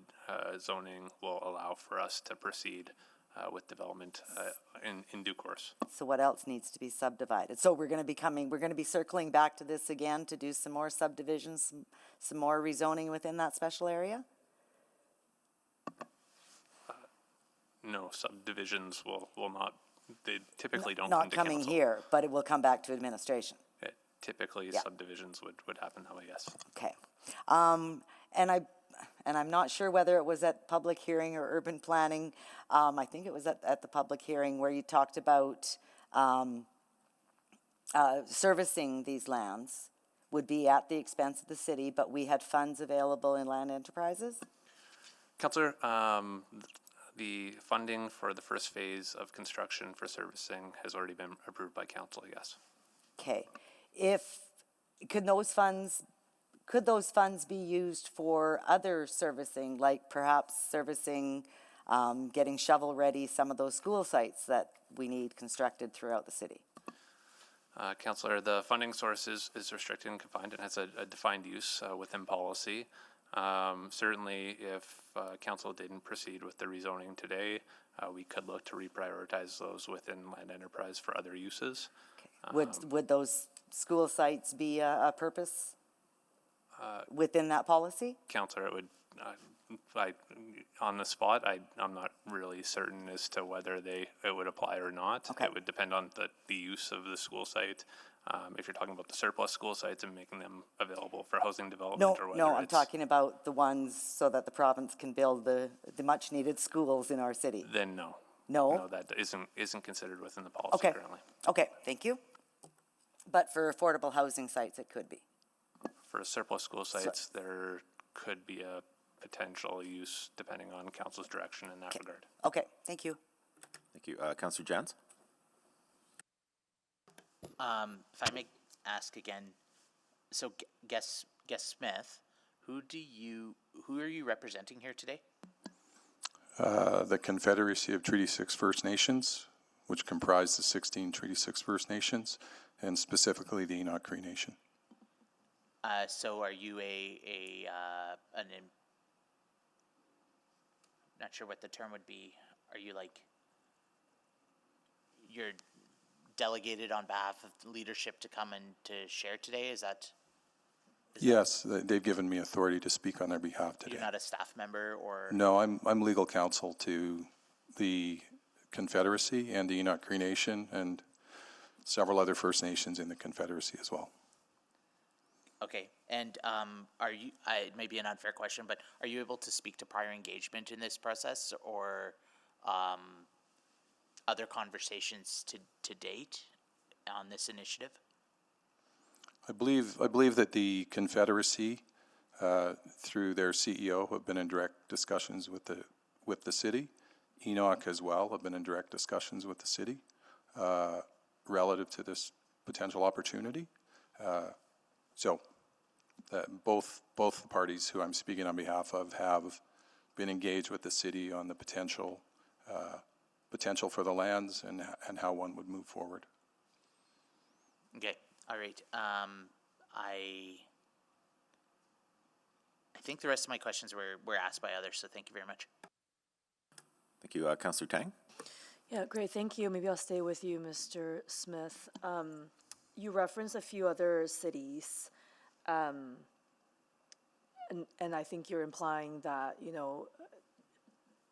zoning will allow for us to proceed with development in due course. So what else needs to be subdivided? So we're going to be circling back to this again to do some more subdivisions, some more rezoning within that special area? No, subdivisions will not, they typically don't Not come to coming council. here, but it will come back to administration. Typically, Yeah. subdivisions would happen that way, yes. Okay. And I'm not sure whether it was at public hearing or urban planning. I think it was at the public hearing where you talked about servicing these lands would be at the expense of the city, but we had funds available in land enterprises? Councillor, The funding for the first phase of construction for servicing has already been approved by council, yes. Okay. Could those funds be used for other servicing, like perhaps servicing, getting shovel-ready some of those school sites that we need constructed throughout the city? Councillor, the funding source is restricted and confined and has a defined use within policy. Certainly, if council didn't proceed with the rezoning today, we could look to reprioritize those within land enterprise for other uses. Would those school sites be a purpose within that policy? Councillor, it would, on the spot, I'm not really certain as to whether it would apply or not. Okay. It would depend on the use of the school site. If you're talking about the surplus school sites and making them available for housing development, or whether No, I'm talking about the ones so that the province can build the much-needed schools in our city. Then no. No? No, that isn't considered within the policy Okay. currently. Okay, thank you. But for affordable housing sites, it could be. For surplus school sites, there could be a potential use depending on council's direction in that regard. Okay, thank you. Thank you. Councillor Jans? If I may ask again, so guest Smith, who are you representing here today? The Confederacy of Treaty 6 First Nations, which comprise the 16 Treaty 6 First Nations, and specifically the Enoch Cree Nation. So are you not sure what the term would be. Are you you're delegated on behalf of the leadership to come and to share today? Yes, they've given me authority to speak on their behalf today. You're not a staff member or? No, I'm legal counsel to the Confederacy and the Enoch Cree Nation and several other First Nations in the Confederacy as well. Okay, and are you, it may be an unfair question, but are you able to speak to prior engagement in this process or other conversations to date on this initiative? I believe that the Confederacy, through their CEO, have been in direct discussions with the city. Enoch as well have been in direct discussions with the city relative to this potential opportunity. So both the parties who I'm speaking on behalf of have been engaged with the city on the potential for the lands and how one would move forward. Okay, all right. I think the rest of my questions were asked by others, so thank you very much. Thank you. Councillor Tang? Yeah, great, thank you. Maybe I'll stay with you, Mr. Smith. You referenced a few other cities, and I think you're implying that,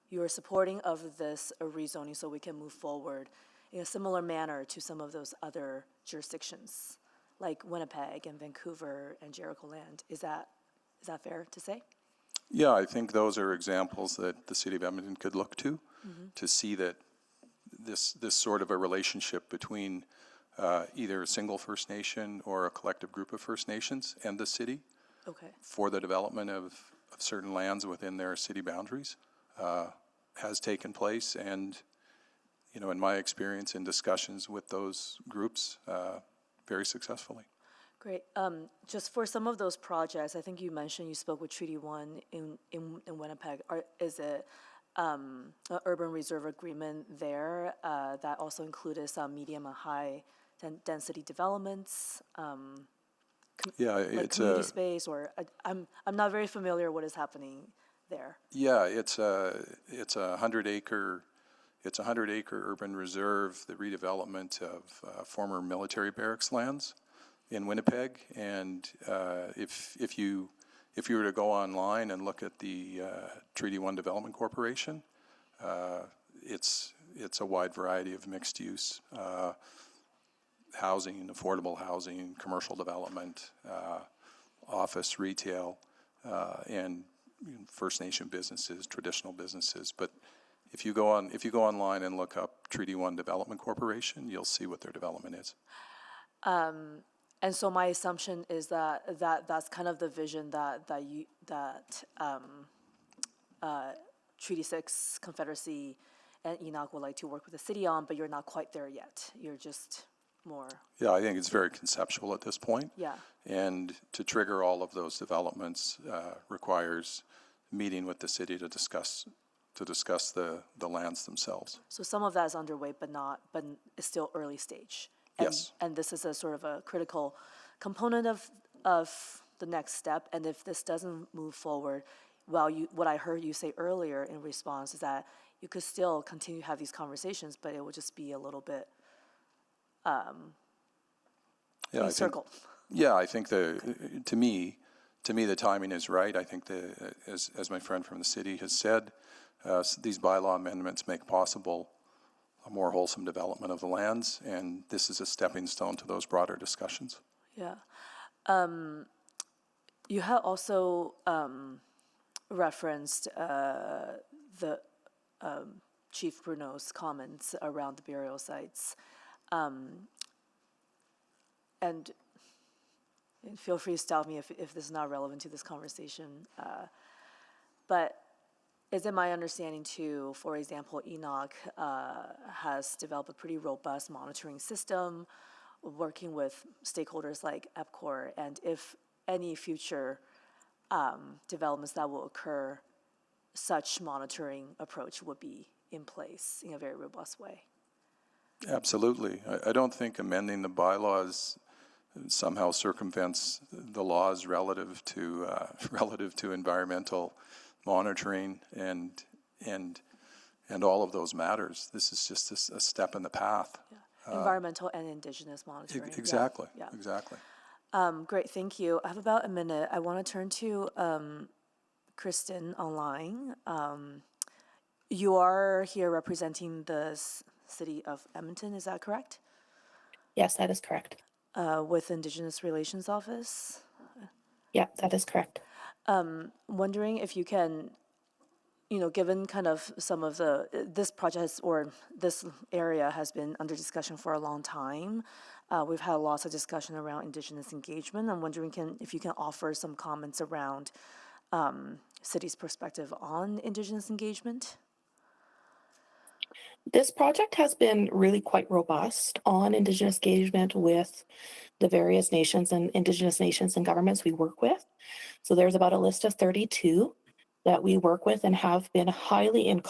you are supporting of this rezoning so we can move forward in a similar manner to some of those other jurisdictions, like Winnipeg and Vancouver and Jericho Land. Is that fair to say? Yeah, I think those are examples that the city of Edmonton could look to see that this sort of a relationship between either a single First Nation or a collective group of First Nations and the city for the development of certain lands within their city boundaries has taken place, and in my experience in discussions with those groups, very succurbly. Great. Just for some of those projects, I think you mentioned you spoke with Treaty 1 in Winnipeg. Is it an urban reserve agreement there that also included some medium and high density developments? Yeah, like it's community space, or I'm not very familiar what is happening there. Yeah, it's a 100-acre urban reserve, the redevelopment of former military barracks lands in Winnipeg. And if you were to go online and look at the Treaty 1 Development Corporation, it's a wide variety of mixed use housing, affordable housing, commercial development, office, retail, and First Nation businesses, traditional businesses. But if you go online and look up Treaty 1 Development Corporation, you'll see what their development is. And so my assumption is that's kind of the vision that Treaty 6, Confederacy, and Enoch would like to work with the city on, but you're not quite there yet. You're just more, Yeah, I think it's very conceptual at this point. yeah. And to trigger all of those developments requires meeting with the city to discuss the lands themselves. So some of that is underway, but it's still early stage. And, Yes. And this is a sort of a critical component of the next step. And if this doesn't move forward, what I heard you say earlier in response is that you could still continue to have these conversations, but it will just be a little bit circle. I think to me, the timing is right. I think as my friend from the city has said, these bylaw amendments make possible a more wholesome development of the lands, and this is a stepping stone to those broader discussions. Yeah. You have also referenced the Chief Bruno's comments around the burial sites. And feel free to stop me if this is not relevant to this conversation. But is it my understanding too, for example, Enoch has developed a pretty robust monitoring system, working with stakeholders like EPCOR, and if any future developments that will occur, such monitoring approach would be in place in a very robust way. Absolutely. I don't think amending the bylaws somehow circumvents the laws relative to environmental monitoring and all of those matters. This is just a step in the path. Yeah. Environmental and Indigenous monitoring. Exactly. Yeah. Exactly. Great, thank you. I have about a minute. I want to turn to Kristen online. You are here representing the city of Edmonton, is that correct? Yes, that is correct. With Indigenous Relations Office? Yeah, that is correct. Wondering if you can, given kind of some of this project or this area has been under discussion for a long time. We've had lots of discussion around Indigenous engagement. I'm wondering if you can offer some comments around city's perspective on Indigenous engagement. This project has been really quite robust on Indigenous engagement with the various nations and Indigenous nations and governments we work with. So there's about a list of 32 that we work with and have been highly in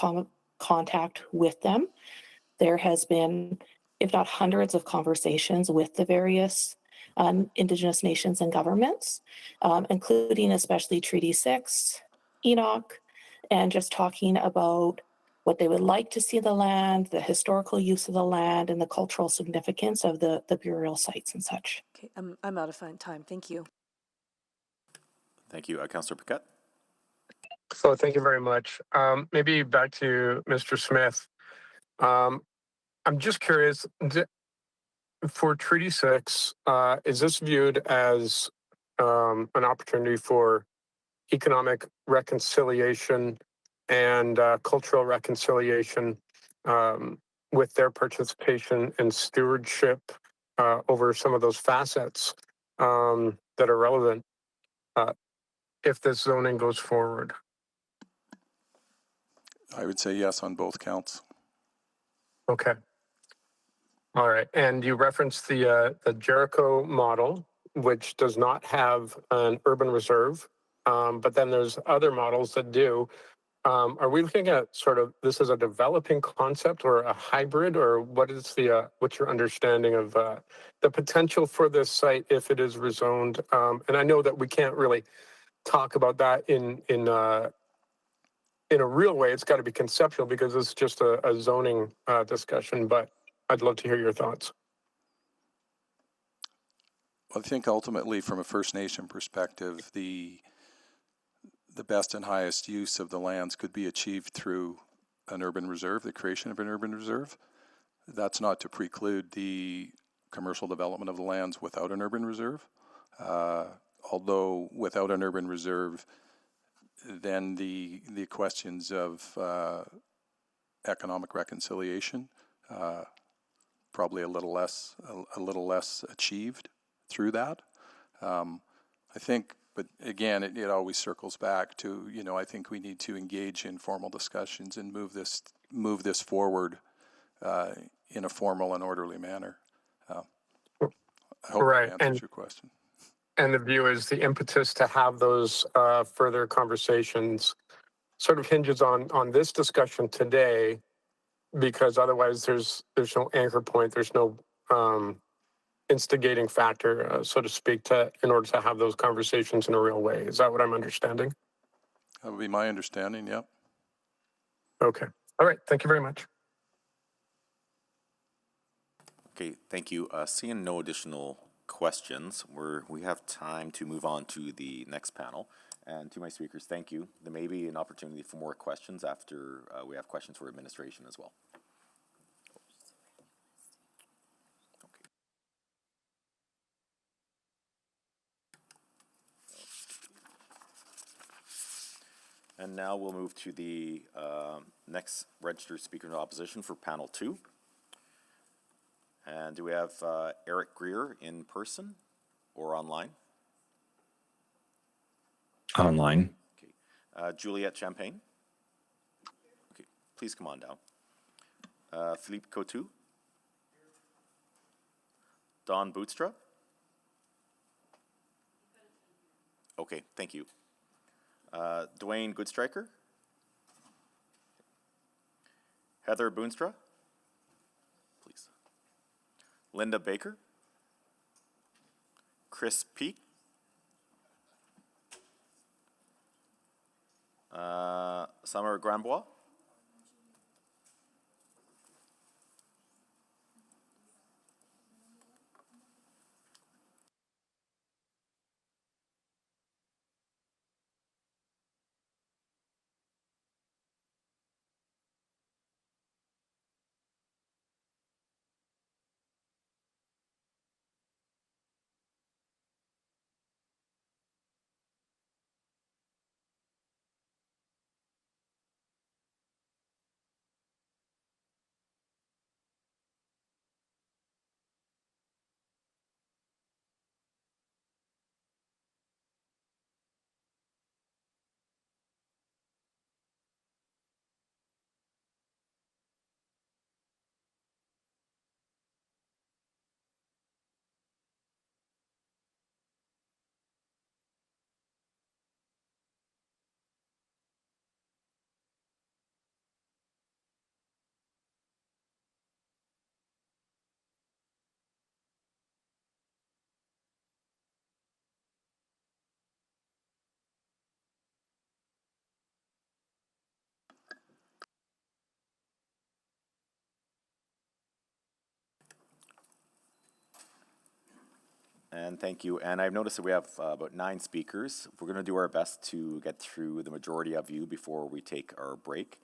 contact with them. There has been, if not hundreds of conversations with the various Indigenous nations and governments, including especially Treaty 6, Enoch, and just talking about what they would like to see the land, the historical use of the land, and the cultural significance of the burial sites and such. Okay, I'm out of time. Thank you. Thank you. Councillor Paquette. So thank you very much. Maybe back to Mr. Smith. I'm just curious, for Treaty 6, is this viewed as an opportunity for economic reconciliation and cultural reconciliation with their participation and stewardship over some of those facets that are relevant if this zoning goes forward? I would say yes on both counts. Okay. All right. And you referenced the Jericho model, which does not have an urban reserve, but then there's other models that do. Are we looking at sort of this as a developing concept or a hybrid, or what is what's your understanding of the potential for this site if it is rezoned? And I know that we can't really talk about that in a real way. It's got to be conceptual because it's just a zoning discussion, but I'd love to hear your thoughts. I think ultimately from a First Nation perspective, the best and highest use of the lands could be achieved through an urban reserve, the creation of an urban reserve. That's not to preclude the commercial development of the lands without an urban reserve. Although without an urban reserve, then the questions of economic reconciliation probably a little less achieved through that. I think But again, it always circles back to, you know, I think we need to engage in formal discussions and move this forward in a formal and orderly manner. I hope Right, that answers your question. And the view is the impetus to have those further conversations sort of hinges on this discussion today, because otherwise there's no anchor point, there's no instigating factor, so to speak, in order to have those conversations in a real way. Is that what I'm understanding? That would be my understanding, yep. Okay. All right. Thank you very much. Okay, thank you. Seeing no additional questions, we have time to move on to the next panel. And to my speakers, thank you. There may be an opportunity for more questions after we have questions for administration as well. Okay. And now we'll move to the next registered speaker in opposition for panel 2. And do we have Eric Greer in person or online? Online. Okay. Juliette Champagne? Okay, please come on down. Philippe Coutu? Don Bootstra? Okay, thank you. Dwayne Goodstriker? Heather Boonstra? Please. Linda Baker? Chris Peak? Summer Grambois? And thank you. And I've noticed that we have about 9 speakers. We're going to do our best to get through the majority of you before we take our break.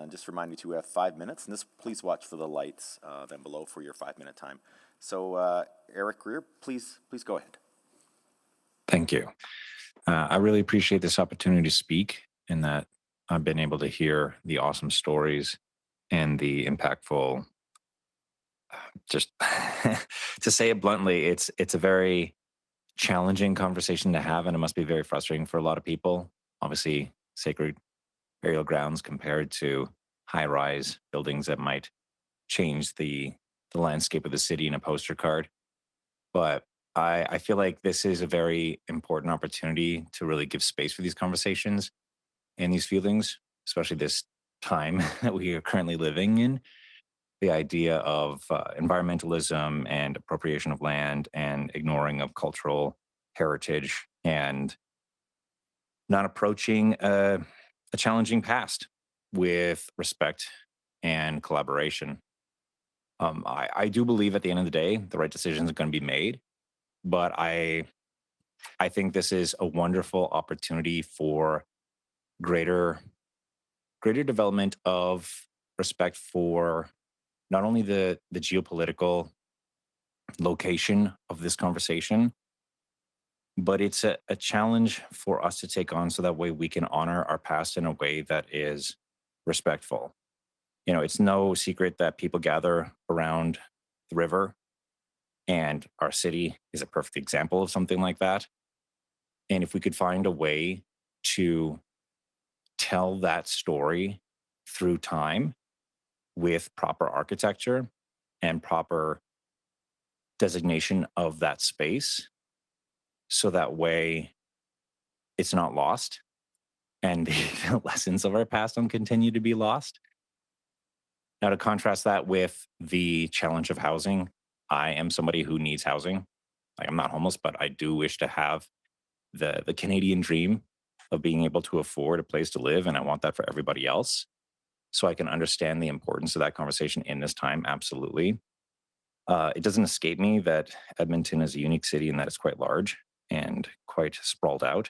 Just remind you to have 5 minutes, and please watch for the lights then below for your 5-minute time. So Eric Greer, please go ahead. Thank you. I really appreciate this opportunity to speak, in that I've been able to hear the awesome stories and the impactful, just to say it bluntly, it's a very challenging conversation to have, and it must be very frustrating for a lot of people. Obviously, sacred burial grounds compared to high-rise buildings that might change the landscape of the city in a poster card. But I feel like this is a very important opportunity to really give space for these conversations and these feelings, especially this time that we are currently living in. The idea of environmentalism and appropriation of land and ignoring of cultural heritage and not approaching a challenging past with respect and collaboration. I do believe at the end of the day, the right decisions are going to be made, but I think this is a wonderful opportunity for greater development of respect for not only the geopolitical location of this conversation, but it's a challenge for us to take on so that way we can honor our past in a way that is respectful. You know, it's no secret that people gather around the river, and our city is a perfect example of something like that. And if we could find a way to tell that story through time with proper architecture and proper designation of that space, so that way it's not lost and the lessons of our past don't continue to be lost. Now, to contrast that with the challenge of housing, I am somebody who needs housing. Like, I'm not homeless, but I do wish to have the Canadian dream of being able to afford a place to live, and I want that for everybody else. So I can understand the importance of that conversation in this time. Absolutely. It doesn't escape me that Edmonton is a unique city and that it's quite large and quite sprawled out.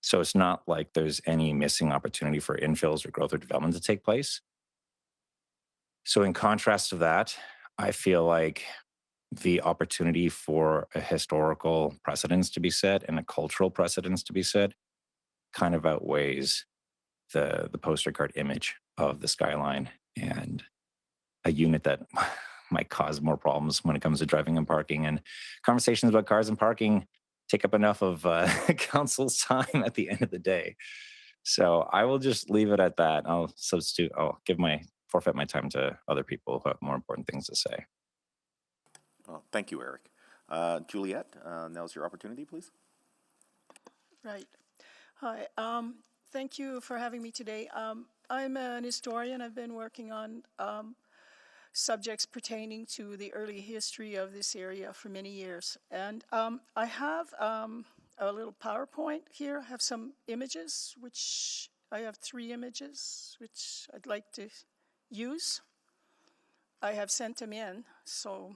So it's not like there's any missing opportunity for infills or growth or development to take place. So, in contrast to that, I feel like the opportunity for a historical precedence to be set and a cultural precedence to be set kind of outweighs the poster card image of the skyline and a unit that might cause more problems when it comes to driving and parking. And conversations about cars and parking take up enough of council's time at the end of the day. So I will just leave it at that. I'll forfeit my time to other people who have more important things to say. Well, thank you, Eric. Juliette, now's your opportunity, please. Right. Hi. Thank you for having me today. I'm an historian. I've been working on subjects pertaining to the early history of this area for many years. And I have a little PowerPoint here. I have some images, which I have 3 images, which I'd like to use. I have sent them in, so.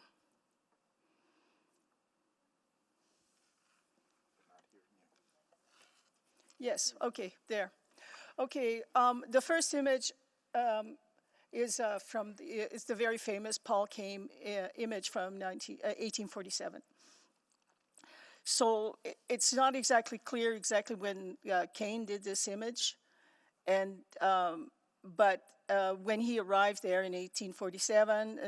Yes, okay, there. Okay, the first image is it's the very famous Paul Kane image from 1847. So it's not exactly clear exactly when Kane did this image, and but when he arrived there in 1847,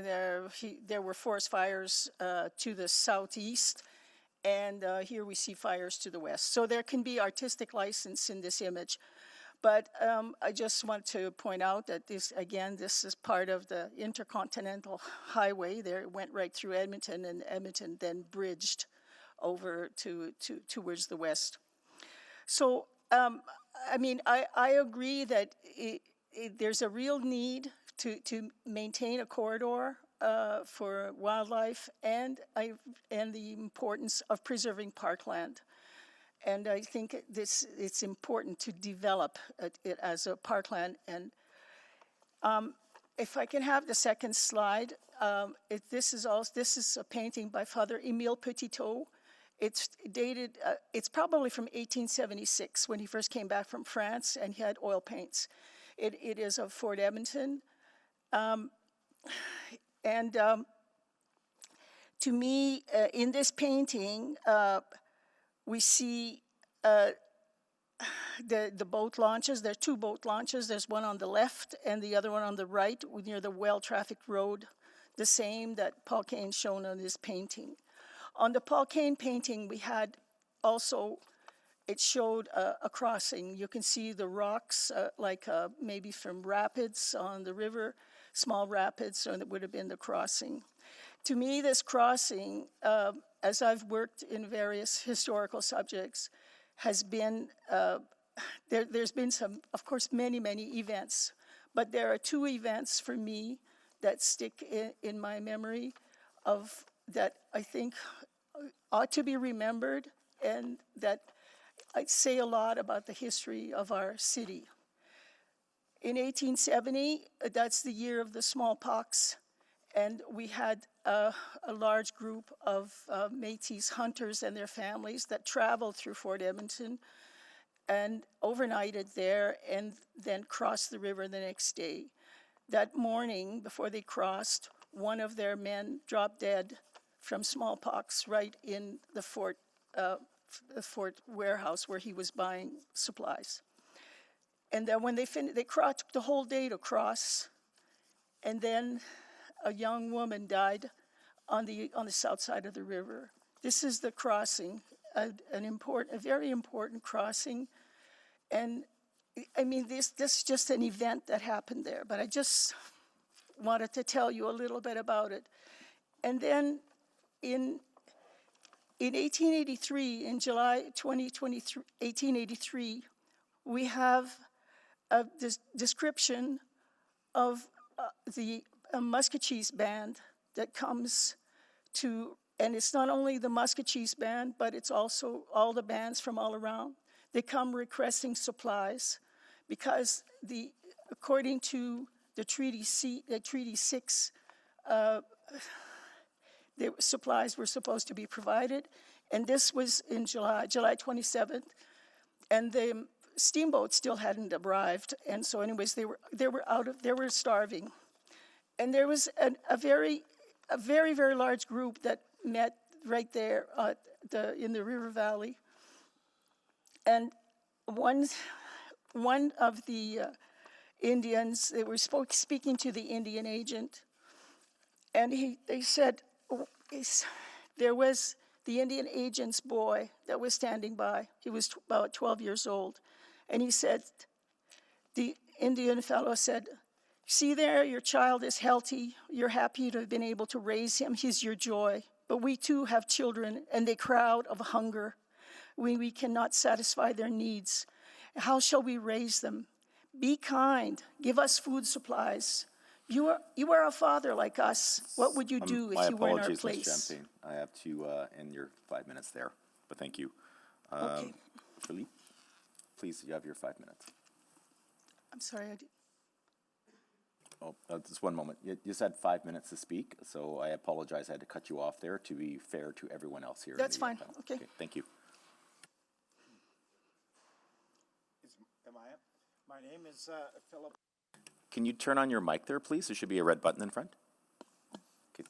there were forest fires to the southeast, and here we see fires to the west. So there can be artistic license in this image. But I just want to point out that this is part of the Intercontinental Highway. There it went right through Edmonton, and Edmonton then bridged over towards the west. So, I mean, I agree that there's a real need to maintain a corridor for wildlife and the importance of preserving parkland. And I think it's important to develop it as a parkland. And if I can have the second slide, this is a painting by Father Émile Petitot. It's dated. It's probably from 1876 when he first came back from France, and he had oil paints. It is of Fort Edmonton, and to me, in this painting, we see the boat launches. There are 2 boat launches. There's one on the left and the other one on the right near the well-trafficked road, the same that Paul Kane shown on this painting. On the Paul Kane painting, we had also, it showed a crossing. You can see the rocks, maybe from rapids on the river, small rapids, so it would have been the crossing. To me, this crossing, as I've worked in various historical subjects, has been, there's been some, of course, many events, but there are 2 events for me that stick in my memory of that I think ought to be remembered, and that I'd say a lot about the history of our city. In 1870, that's the year of the smallpox, and we had a large group of Métis hunters and their families that traveled through Fort Edmonton and overnighted there and then crossed the river the next day. That morning, before they crossed, one of their men dropped dead from smallpox right in the fort warehouse where he was buying supplies. And then when they finished, they took the whole day to cross, and then a young woman died on the south side of the river. This is the crossing a very important crossing. And I mean, this is just an event that happened there, but I just wanted to tell you a little bit about it. And then in 1883, in July 2023, 1883, we have this description of the Muscatcheese band that comes to, and it's not only the Muscatcheese band, but it's also all the bands from all around. They come requesting supplies because according to the Treaty 6, the supplies were supposed to be provided, and this was in July 27th, and the steamboat still hadn't arrived, and so anyways, they were starving. And there was a very, very large group that met right there in the river valley. And one of the Indians, they were speaking to the Indian agent, and they said, there was the Indian agent's boy that was standing by. He was about 12 years old. And he said, the Indian fellow said, see there, your child is healthy. You're happy to have been able to raise him. He's your joy. But we too have children, and they crowd of hunger. We cannot satisfy their needs. How shall we raise them? Be kind. Give us food supplies. You are a father like us. What would you do if you were in our place? My apologies, Ms. Champagne. I have to end your 5 minutes there, but thank you. Okay. Philippe, please, you have your 5 minutes. I'm sorry. Just one moment. You said 5 minutes to speak, so I apologize. I had to cut you off there to be fair to everyone else here. That's fine. Okay. Thank you. Am I up? My name is Philip. Can you turn on your mic there, please? There should be a red button in front. Okay.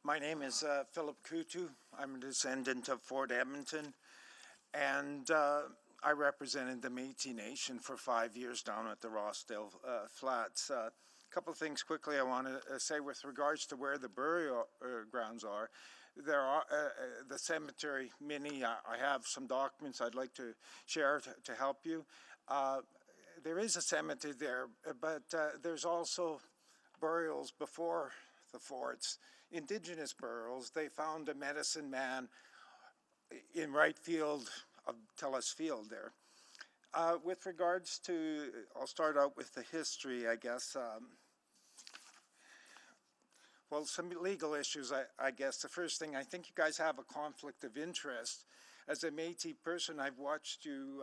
My name is Philip Kutu. I'm a descendant of Fort Edmonton, and I represented the Métis Nation for 5 years down at the Rossdale Flats. A couple of things quickly I want to say with regards to where the burial grounds are. There are the cemetery mini. I have some documents I'd like to share to help you. There is a cemetery there, but there's also burials before the forts, Indigenous burials. They found a medicine man in right field of Telus Field there. With regards to, I'll start out with the history, I guess. Well, some legal issues, I guess. The first thing, I think you guys have a conflict of interest. As a Métis person, I've watched you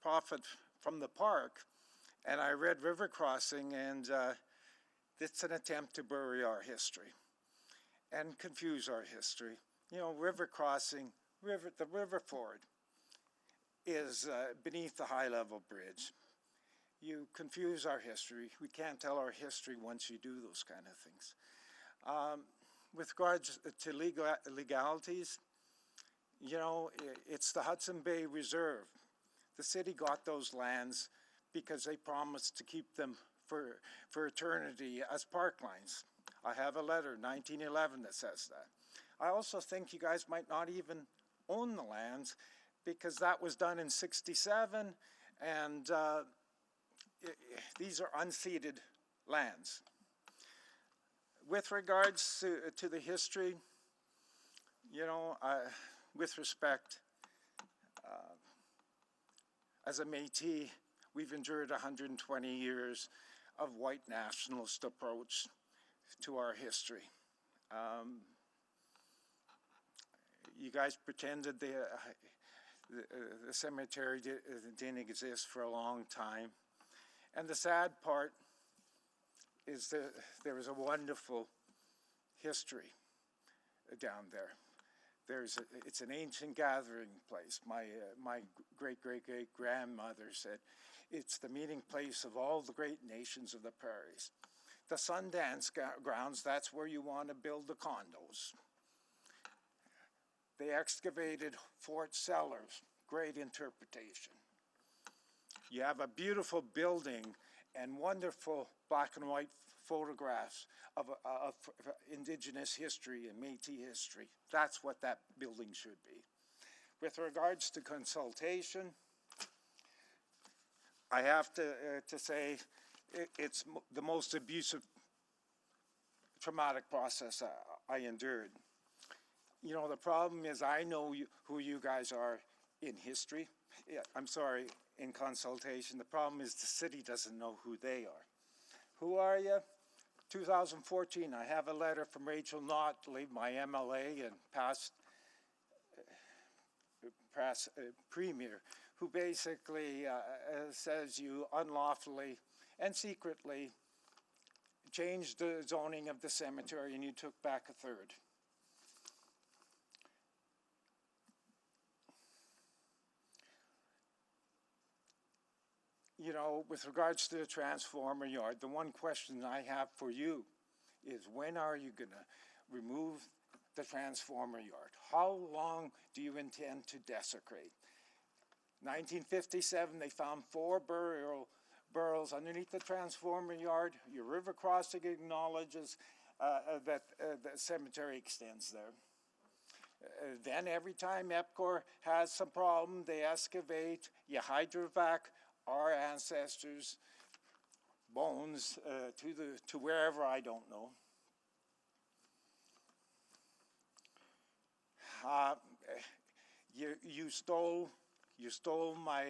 profit from the park, and I read River Crossing, and it's an attempt to bury our history and confuse our history. You know, River Crossing, the river ford is beneath the high-level bridge. You confuse our history. We can't tell our history once you do those kind of things. With regards to legalities, you know, it's the Hudson Bay Reserve. The city got those lands because they promised to keep them for eternity as park lines. I have a letter, 1911, that says that. I also think you guys might not even own the lands because that was done in '67, and these are unceded lands. With regards to the history, you know, with respect, as a Métis, we've endured 120 years of white nationalist approach to our history. You guys pretended the cemetery didn't exist for a long time. And the sad part is that there is a wonderful history down there. It's an ancient gathering place. My great-great-great-grandmother said it's the meeting place of all the great nations of the prairies. The Sundance grounds, that's where you want to build the condos. They excavated Fort Cellars, great interpretation. You have a beautiful building and wonderful black and white photographs of Indigenous history and Métis history. That's what that building should be. With regards to consultation, I have to say it's the most abusive, traumatic process I endured. You know, the problem is I know who you guys are in history. I'm sorry, in consultation. The problem is the city doesn't know who they are. Who are you? 2014, I have a letter from Rachel Notley, my MLA and past premier, who basically says you unlawfully and secretly changed the zoning of the cemetery and you took back a third. You know, with regards to the transformer yard, the one question I have for you is when are you going to remove the transformer yard? How long do you intend to desecrate? 1957, they found 4 burials underneath the transformer yard. Your river crossing acknowledges that the cemetery extends there. Then every time EPCOR has some problem, they excavate, you hydrovac our ancestors' bones to wherever, I don't know. You stole my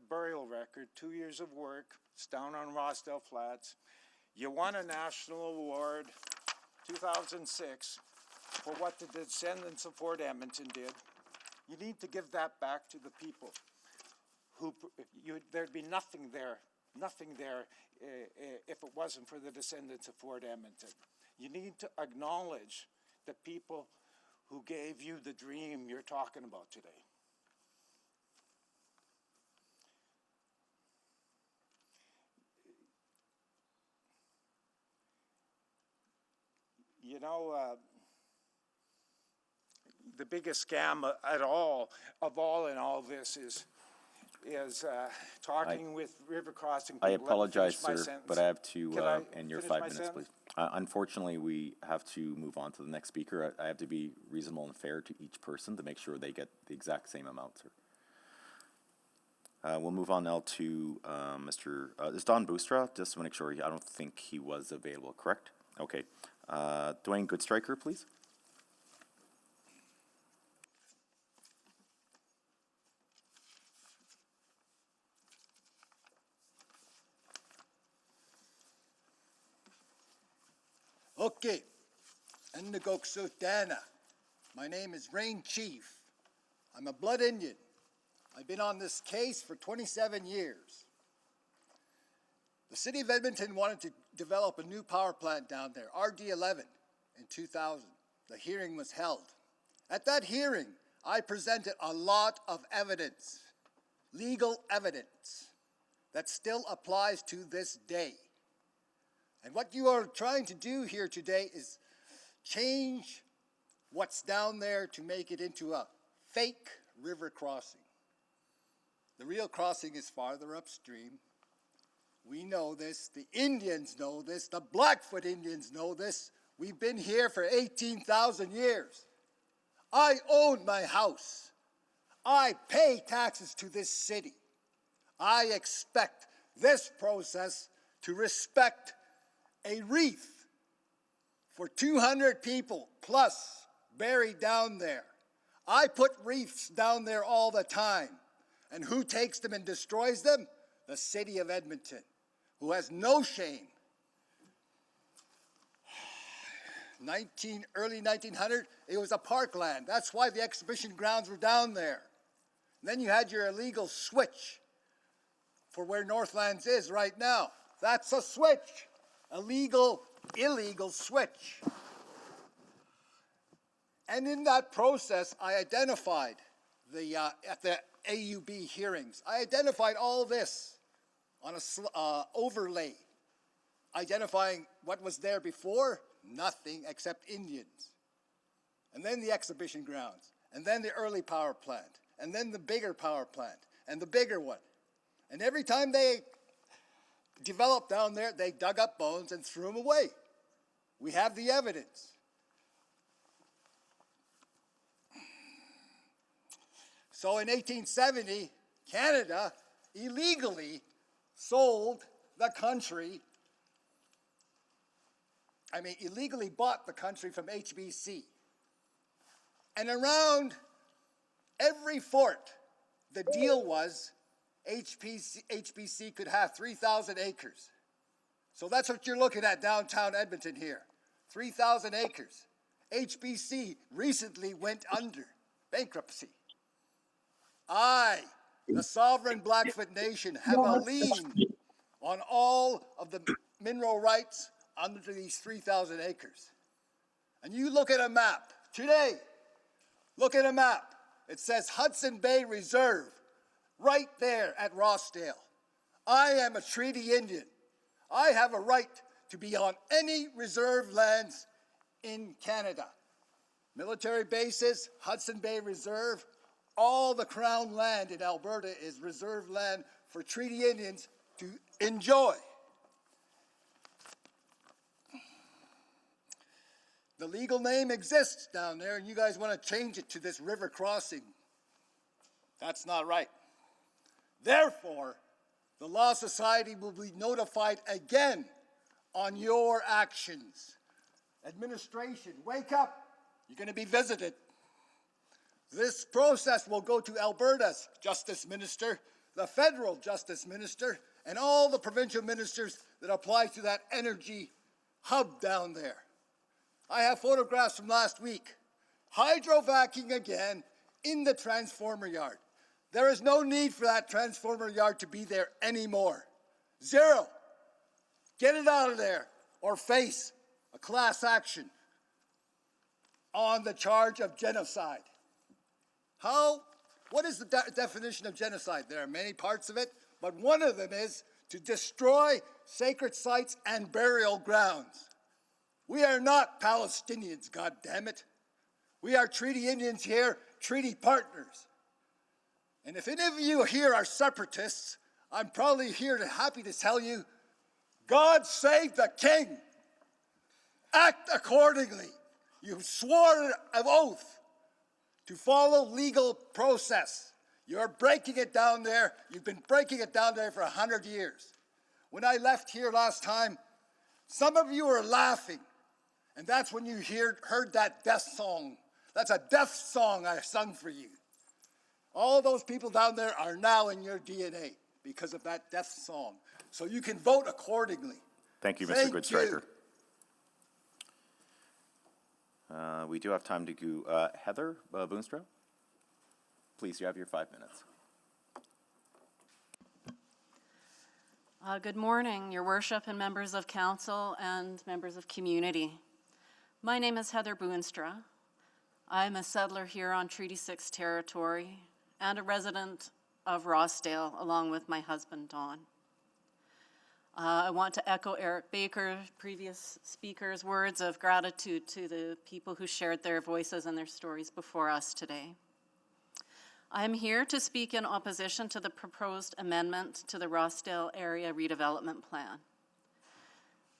burial record, 2 years of work. It's down on Rossdale Flats. You won a national award, 2006, for what the descendants of Fort Edmonton did. You need to give that back to the people. There'd be nothing there if it wasn't for the descendants of Fort Edmonton. You need to acknowledge the people who gave you the dream you're talking about today. You know, the biggest scam in all this is talking with river crossing people. I apologize, sir, but I have to Can end your finish 5 my minutes, sentence? please. Unfortunately, we have to move on to the next speaker. I have to be reasonable and fair to each person to make sure they get the exact same amount, sir. We'll move on now to is Don Boostra? Just to make sure, I don't think he was available, correct? Okay. Dwayne Goodstriker, please. Okay, Ndagok Sultana. My name is Rain Chief. I'm a Blood Indian. I've been on this case for 27 years. The city of Edmonton wanted to develop a new power plant down there, RD11, in 2000. The hearing was held. At that hearing, I presented a lot of evidence, legal evidence, that still applies to this day. And what you are trying to do here today is change what's down there to make it into a fake river crossing. The real crossing is farther upstream. We know this, the Indians know this, the Blackfoot Indians know this. We've been here for 18,000 years. I own my house. I pay taxes to this city. I expect this process to respect a wreath for 200 people plus buried down there. I put wreaths down there all the time. And who takes them and destroys them? The city of Edmonton, who has no shame. Early 1900, it was a parkland. That's why the exhibition grounds were down there. And then you had your illegal switch for where Northlands is right now. That's a switch. Illegal switch. And in that process, I identified at the AUB hearings, I identified all this on a overlay, identifying what was there before, nothing except Indians. And then the exhibition grounds, and then the early power plant, and then the bigger power plant, and the bigger one. And every time they developed down there, they dug up bones and threw them away. We have the evidence. So in 1870, Canada illegally sold the country, illegally bought the country from HBC. And around every fort, the deal was HBC could have 3,000 acres. So that's what you're looking at downtown Edmonton here, 3,000 acres. HBC recently went under bankruptcy. I, the sovereign Blackfoot Nation, have a lien on all of the mineral rights under these 3,000 acres. And you look at a map today, look at a map. It says Hudson Bay Reserve right there at Rossdale. I am a treaty Indian. I have a right to be on any reserve lands in Canada. Military bases, Hudson Bay Reserve, all the Crown land in Alberta is reserve land for treaty Indians to enjoy. The legal name exists down there, and you guys want to change it to this river crossing. That's not right. Therefore, the Law Society will be notified again on your actions. Administration, wake up. You're going to be visited. This process will go to Alberta's Justice Minister, the federal Justice Minister, and all the provincial ministers that apply to that energy hub down there. I have photographs from last week. Hydrovacking again in the transformer yard. There is no need for that transformer yard to be there anymore. Zero. Get it out of there or face a class action on the charge of genocide. What is the definition of genocide? There are many parts of it, but one of them is to destroy sacred sites and burial grounds. We are not Palestinians, goddammit. We are treaty Indians here, treaty partners. And if any of you here are separatists, I'm probably happy to tell you, God save the king. Act accordingly. You swore an oath to follow legal process. You're breaking it down there. You've been breaking it down there for 100 years. When I left here last time, some of you were laughing. And that's when you heard that death song. That's a death song I sung for you. All those people down there are now in your DNA because of that death song. So you can vote accordingly. Thank you, Mr. Goodstriker. We do have time to go. Heather Boonstra, please, you have your 5 minutes. Good morning, Your Worship and members of council and members of community. My name is Heather Boonstra. I'm a settler here on Treaty 6 territory and a resident of Rossdale along with my husband, Don. I want to echo Eric Baker, previous speaker's words of gratitude to the people who shared their voices and their stories before us today. I'm here to speak in opposition to the proposed amendment to the Rossdale Area Redevelopment Plan.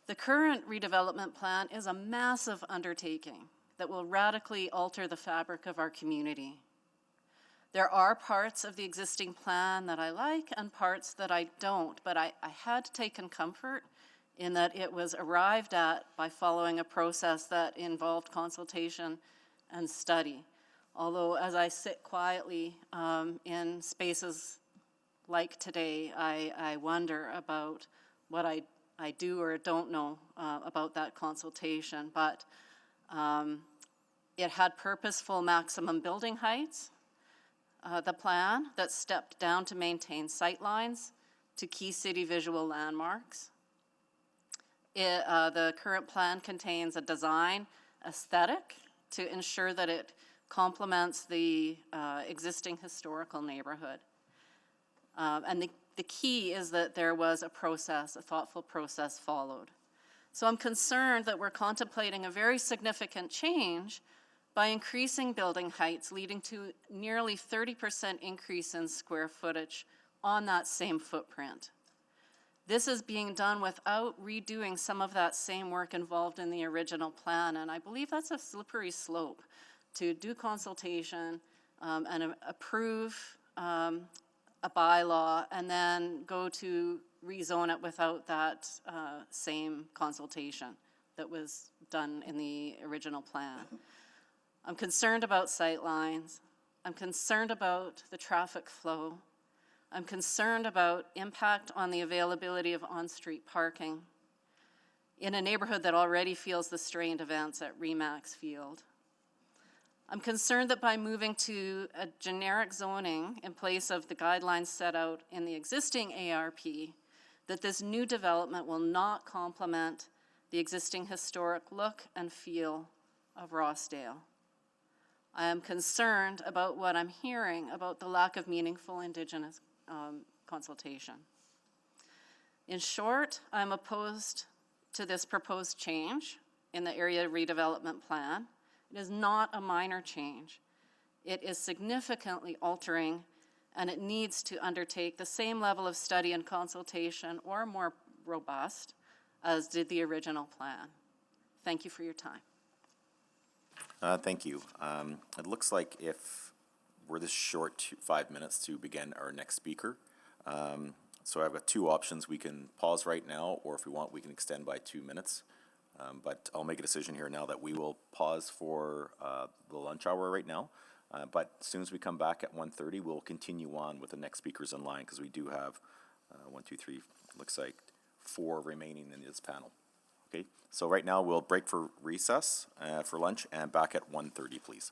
The current redevelopment plan is a massive undertaking that will radically alter the fabric of our community. There are parts of the existing plan that I like and parts that I don't, but I had taken comfort in that it was arrived at by following a process that involved consultation and study. Although as I sit quietly in spaces like today, I wonder about what I do or don't know about that consultation, but it had purposeful maximum building heights, the plan that stepped down to maintain sight lines to key city visual landmarks. The current plan contains a design aesthetic to ensure that it complements the existing historical neighborhood. And the key is that there was a process, a thoughtful process followed. So I'm concerned that we're contemplating a very significant change by increasing building heights, leading to nearly 30% increase in square footage on that same footprint. This is being done without redoing some of that same work involved in the original plan, and I believe that's a slippery slope to do consultation and approve a bylaw and then go to rezone it without that same consultation that was done in the original plan. I'm concerned about sightlines. I'm concerned about the traffic flow. I'm concerned about impact on the availability of on-street parking in a neighborhood that already feels the strained events at Remax Field. I'm concerned that by moving to a generic zoning in place of the guidelines set out in the existing ARP, that this new development will not complement the existing historic look and feel of Rossdale. I am concerned about what I'm hearing about the lack of meaningful Indigenous consultation. In short, I'm opposed to this proposed change in the area redevelopment plan. It is not a minor change. It is significantly altering, and it needs to undertake the same level of study and consultation, or more robust, as did the original plan. Thank you for your time. Thank you. It looks like if we're this short, 5 minutes to begin our next speaker. So I've got two options. We can pause right now, or if we want, we can extend by 2 minutes. But I'll make a decision here now that we will pause for the lunch hour right now. But as soon as we come back at 1:30, we'll continue on with the next speakers in line, because we do have 1, 2, 3, looks like 4 remaining in this panel. Okay, so right now we'll break for recess for lunch and back at 1:30, please.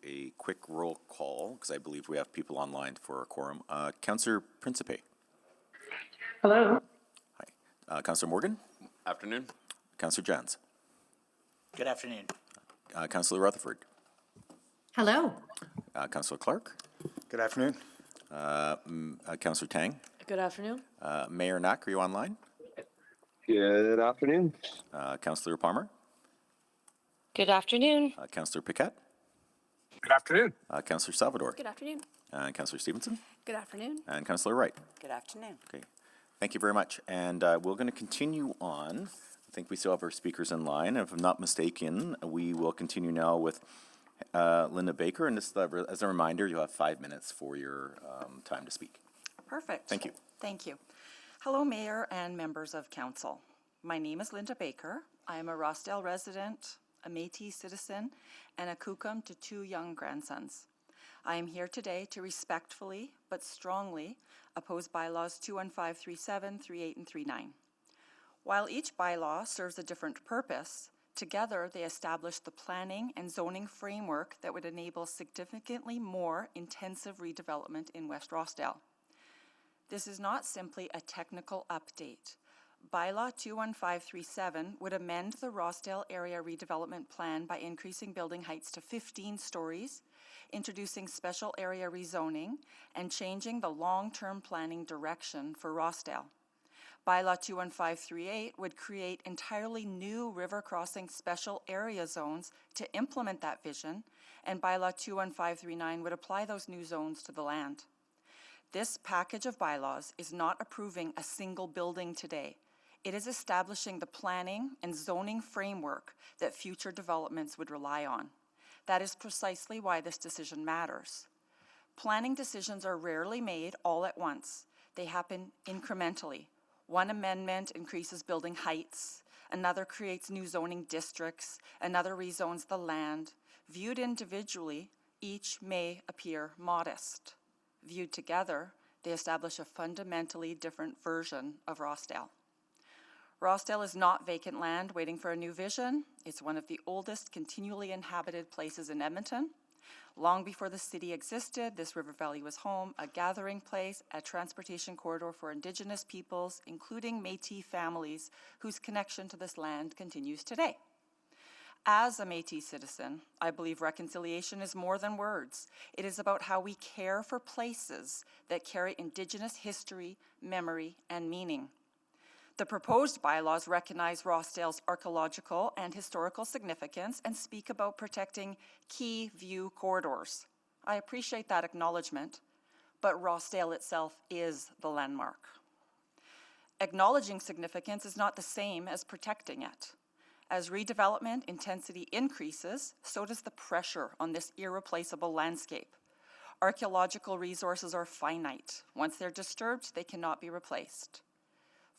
a quick roll call because I believe we have people online for a quorum. Councillor Principe. Hello. Hi. Councillor Morgan. Afternoon. Councillor Jans. Good afternoon. Councillor Rutherford. Hello. Councillor Clark. Good afternoon. Councillor Tang. Good afternoon. Mayor Knack, are you online? Good afternoon. Councillor Palmer. Good afternoon. Councillor Paquette. Good afternoon. Councillor Salvador. Good afternoon. Councillor Stevenson. Good afternoon. And Councillor Wright. Good afternoon. Okay. Thank you very much. And we're going to continue on. I think we still have our speakers in line. If I'm not mistaken, we will continue now with Linda Baker. And just as a reminder, you'll have 5 minutes for your time to speak. Perfect. Thank you. Thank you. Hello, Mayor and members of Council. My name is Linda Baker. I am a Rossdale resident, a Métis citizen, and a Kukum to 2 young grandsons. I am here today to respectfully but strongly oppose bylaws 21537, 38, and 39. While each bylaw serves a different purpose, together they establish the planning and zoning framework that would enable significantly more intensive redevelopment in West Rossdale. This is not simply a technical update. Bylaw 21537 would amend the Rossdale Area Redevelopment Plan by increasing building heights to 15 stories, introducing special area rezoning, and changing the long-term planning direction for Rossdale. Bylaw 21538 would create entirely new river crossing special area zones to implement that vision, and Bylaw 21539 would apply those new zones to the land. This package of bylaws is not approving a single building today. It is establishing the planning and zoning framework that future developments would rely on. That is precisely why this decision matters. Planning decisions are rarely made all at once. They happen incrementally. One amendment increases building heights, another creates new zoning districts, another rezones the land. Viewed individually, each may appear modest. Viewed together, they establish a fundamentally different version of Rossdale. Rossdale is not vacant land waiting for a new vision. It's one of the oldest continually inhabited places in Edmonton. Long before the city existed, this river valley was home, a gathering place, a transportation corridor for Indigenous peoples, including Métis families, whose connection to this land continues today. As a Métis citizen, I believe reconciliation is more than words. It is about how we care for places that carry Indigenous history, memory, and meaning. The proposed bylaws recognize Rossdale's archaeological and historical significance and speak about protecting key view corridors. I appreciate that acknowledgement, but Rossdale itself is the landmark. Acknowledging significance is not the same as protecting it. As redevelopment intensity increases, so does the pressure on this irreplaceable landscape. Archaeological resources are finite. Once they're disturbed, they cannot be replaced.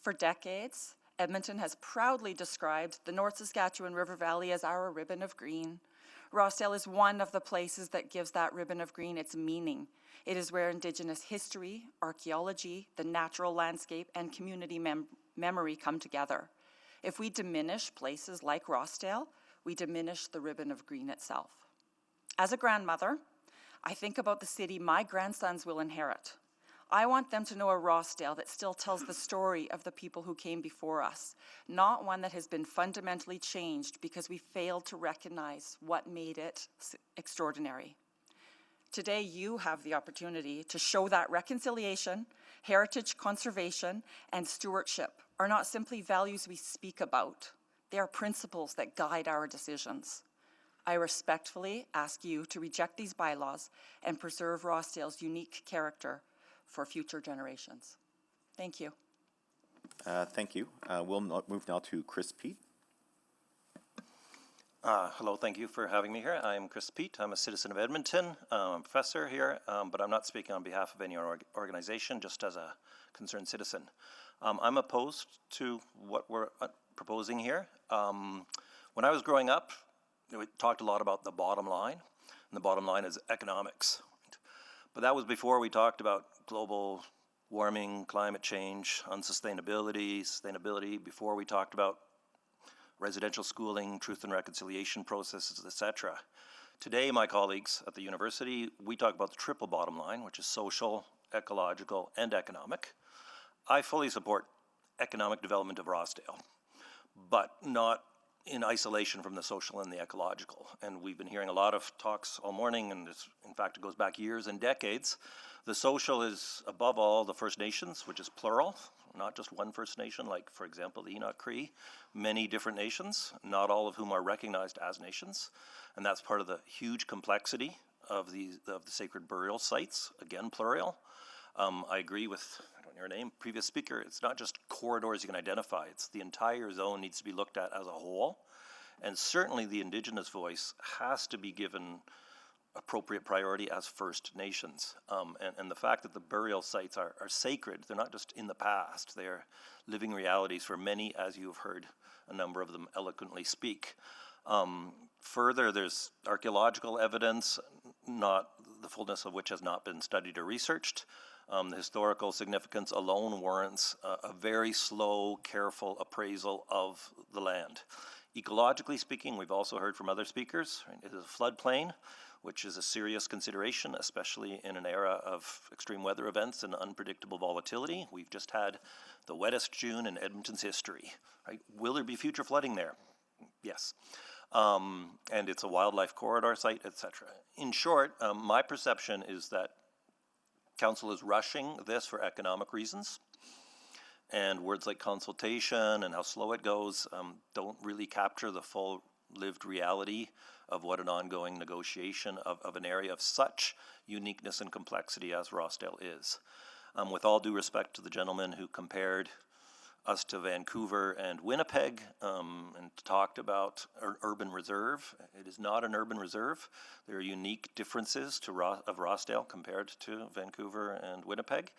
For decades, Edmonton has proudly described the North Saskatchewan River Valley as our ribbon of green. Rossdale is one of the places that gives that ribbon of green its meaning. It is where Indigenous history, archaeology, the natural landscape, and community memory come together. If we diminish places like Rossdale, we diminish the ribbon of green itself. As a grandmother, I think about the city my grandsons will inherit. I want them to know a Rossdale that still tells the story of the people who came before us, not one that has been fundamentally changed because we failed to recognize what made it extraordinary. Today, you have the opportunity to show that reconciliation, heritage conservation, and stewardship are not simply values we speak about. They are principles that guide our decisions. I respectfully ask you to reject these bylaws and preserve Rossdale's unique character for future generations. Thank you. Thank you. We'll move now to Chris Pete. Hello, thank you for having me here. I'm Chris Pete. I'm a citizen of Edmonton. I'm a professor here, but I'm not speaking on behalf of any organization, just as a concerned citizen. I'm opposed to what we're proposing here. When I was growing up, we talked a lot about the bottom line, and the bottom line is economics. But that was before we talked about global warming, climate change, sustainability, before we talked about residential schooling, truth and reconciliation processes, etc. Today, my colleagues at the university, we talk about the triple bottom line, which is social, ecological, and economic. I fully support economic development of Rossdale, but not in isolation from the social and the ecological. And we've been hearing a lot of talks all morning, and in fact, it goes back years and decades. The social is, above all, the First Nations, which is plural, not just one First Nation, like, for example, the Enoch Cree, many different nations, not all of whom are recognized as nations. And that's part of the huge complexity of the sacred burial sites, again, plural. I agree with, I don't know your name, previous speaker, it's not just corridors you can identify, it's the entire zone needs to be looked at as a whole. And certainly the Indigenous voice has to be given appropriate priority as First Nations. And the fact that the burial sites are sacred, they're not just in the past, they're living realities for many, as you've heard a number of them eloquently speak. Further, there's archaeological evidence, not the fullness of which has not been studied or researched. The historical significance alone warrants a very slow, careful appraisal of the land. Ecologically speaking, we've also heard from other speakers, right, it is a floodplain, which is a serious consideration, especially in an era of extreme weather events and unpredictable volatility. We've just had the wettest June in Edmonton's history. Right? Will there be future flooding there? Yes. And it's a wildlife corridor site, etc. In short, my perception is that Council is rushing this for economic reasons. And words like consultation and how slow it goes don't really capture the full lived reality of what an ongoing negotiation of an area of such uniqueness and complexity as Rossdale is. With all due respect to the gentleman who compared us to Vancouver and Winnipeg and talked about an urban reserve. It is not an urban reserve. There are unique differences of Rossdale compared to Vancouver and Winnipeg.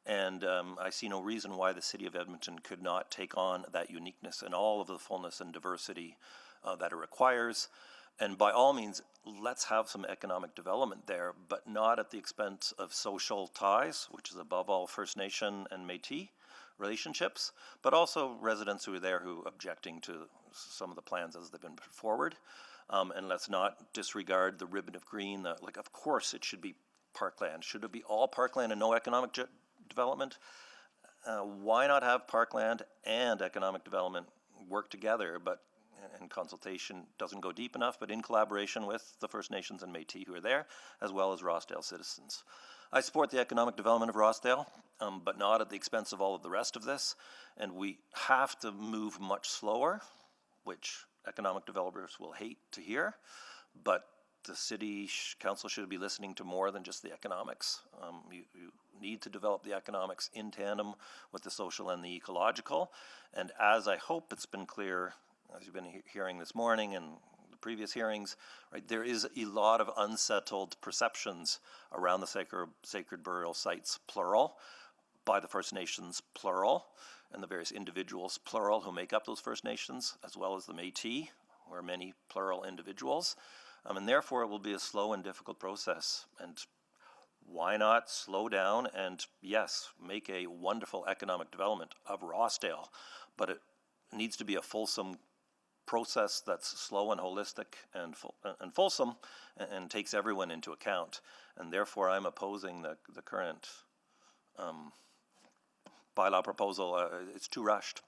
And I see no reason why the city of Edmonton could not take on that uniqueness and all of the fullness and diversity that it requires. And by all means, let's have some economic development there, but not at the expense of social ties, which is above all First Nation and Métis relationships, but also residents who are there who are objecting to some of the plans as they've been put forward. And let's not disregard the ribbon of green. Like, of course, it should be parkland. Should it be all parkland and no economic development? Why not have parkland and economic development work together, but and consultation doesn't go deep enough, but in collaboration with the First Nations and Métis who are there, as well as Rossdale citizens. I support the economic development of Rossdale, but not at the expense of all of the rest of this. And we have to move much slower, which economic developers will hate to hear, but the city council should be listening to more than just the economics. You need to develop the economics in tandem with the social and the ecological. And as I hope it's been clear, as you've been hearing this morning and the previous hearings, right, there is a lot of unsettled perceptions around the sacred burial sites, plural, by the First Nations, plural, and the various individuals, plural, who make up those First Nations, as well as the Métis, who are many plural individuals. And therefore, it will be a slow and difficult process. And why not slow down and, yes, make a wonderful economic development of Rossdale, but it needs to be a fulsome process that's slow and holistic and fulsome and takes everyone into account. And therefore, I'm opposing the current bylaw proposal. It's too rushed.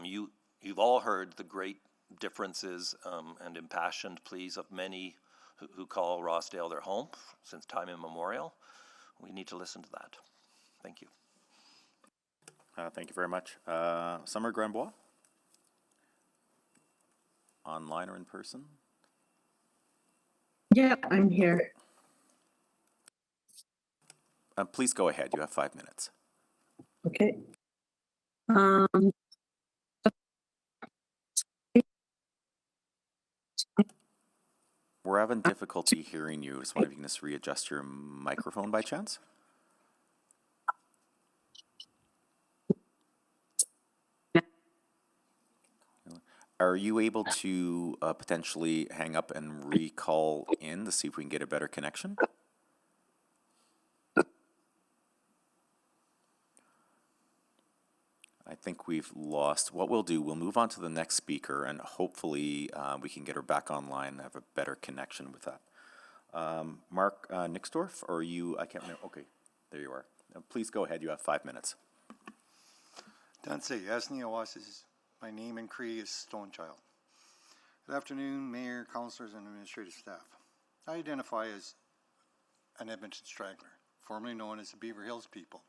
You've all heard the great differences and impassioned pleas of many who call Rossdale their home since time immemorial. We need to listen to that. Thank you. Thank you very much. Summer Granbois? Online or in person? Yeah, I'm here. Please go ahead. You have 5 minutes. Okay. We're having difficulty hearing you. Just wonder if you can just readjust your microphone by chance. Are you able to potentially hang up and recall in to see if we can get a better connection? I think we've lost. What we'll do, we'll move on to the next speaker, and hopefully we can get her back online and have a better connection with that. Mark Nixdorf, or you, I can't remember. Okay, there you are. Please go ahead. You have 5 minutes. Danse Yasni Awasis. My name in Cree is Stonechild. Good afternoon, Mayor, Councillors, and Administrative Staff. I identify as an Edmonton straggler, formerly known as the Beaver Hills people.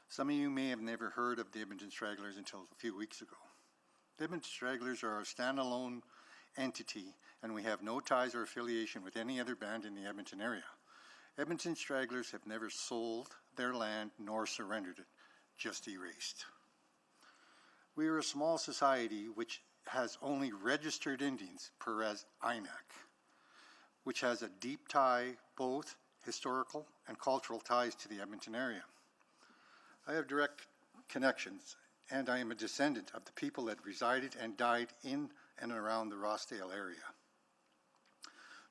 Some of you may have never heard of the Edmonton Stragglers until a few weeks ago. The Edmonton Stragglers are a standalone entity, and we have no ties or affiliation with any other band in the Edmonton area. Edmonton Stragglers have never sold their land nor surrendered it, just erased. We are a small society which has only registered Indians, Perez INAC, which has a deep tie, both historical and cultural ties to the Edmonton area. I have direct connections, and I am a descendant of the people that resided and died in and around the Rossdale area.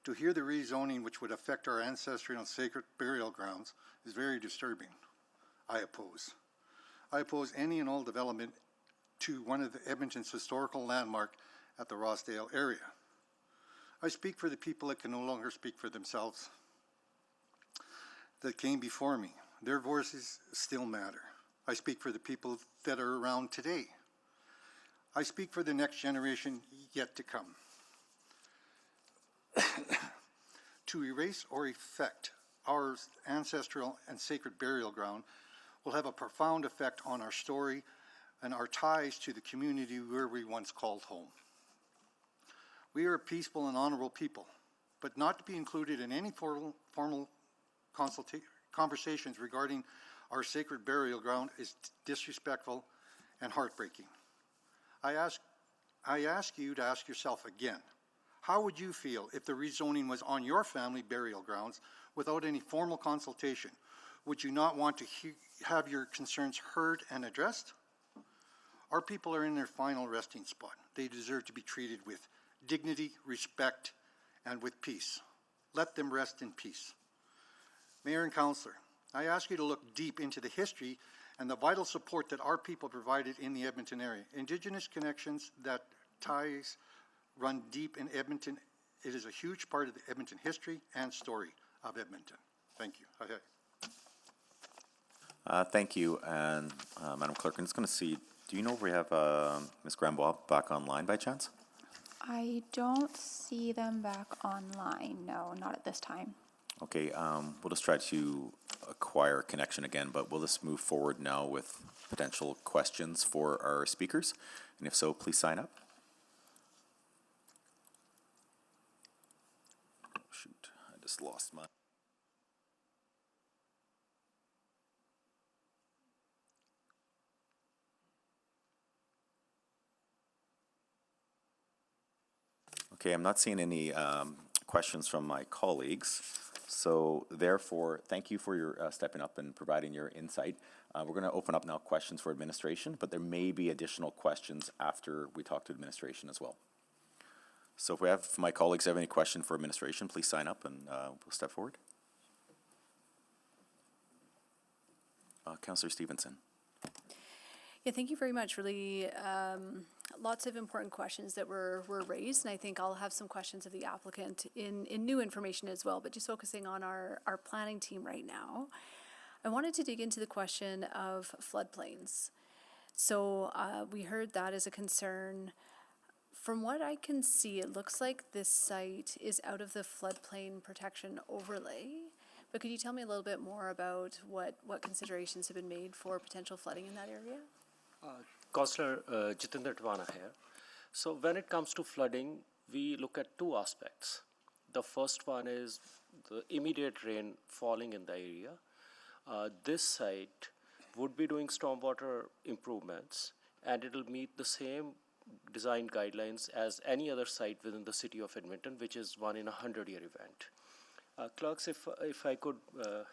To hear the rezoning which would affect our ancestral and sacred burial grounds is very disturbing. I oppose. I oppose any and all development to one of the Edmonton's historical landmark at the Rossdale area. I speak for the people that can no longer speak for themselves, that came before me. Their voices still matter. I speak for the people that are around today. I speak for the next generation yet to come. To erase or affect our ancestral and sacred burial ground will have a profound effect on our story and our ties to the community where we once called home. We are a peaceful and honorable people, but not to be included in any formal conversations regarding our sacred burial ground is disrespectful and heartbreaking. I ask you to ask yourself again, how would you feel if the rezoning was on your family burial grounds without any formal consultation? Would you not want to have your concerns heard and addressed? Our people are in their final resting spot. They deserve to be treated with dignity, respect, and with peace. Let them rest in peace. Mayor and Councillor, I ask you to look deep into the history and the vital support that our people provided in the Edmonton area. Indigenous connections that ties run deep in Edmonton. It is a huge part of the Edmonton history and story of Edmonton. Thank you. Thank you, and Madam Clerk, I'm just going to see, do you know if we have Ms. Grambois back online by chance? I don't see them back online. No, not at this time. Okay, we'll just try to acquire a connection again, but we'll just move forward now with potential questions for our speakers. And if so, please sign up. Oh, shoot, I just lost my... Okay, I'm not seeing any questions from my colleagues. So therefore, thank you for your stepping up and providing your insight. We're going to open up now questions for administration, but there may be additional questions after we talk to administration as well. So if we have, if my colleagues have any question for administration, please sign up and we'll step forward. Councillor Stevenson. Yeah, thank you very much. Really, lots of important questions that were raised, and I think I'll have some questions of the applicant in new information as well, but just focusing on our planning team right now. I wanted to dig into the question of floodplains. So we heard that as a concern. From what I can see, it looks like this site is out of the floodplain protection overlay. But could you tell me a little bit more about what considerations have been made for potential flooding in that area? Councillor Jitinder Twana here. So when it comes to flooding, we look at two aspects. The first one is the immediate rain falling in the area. This site would be doing stormwater improvements, and it will meet the same design guidelines as any other site within the city of Edmonton, which is one in a 100-year event. Clerks, if I could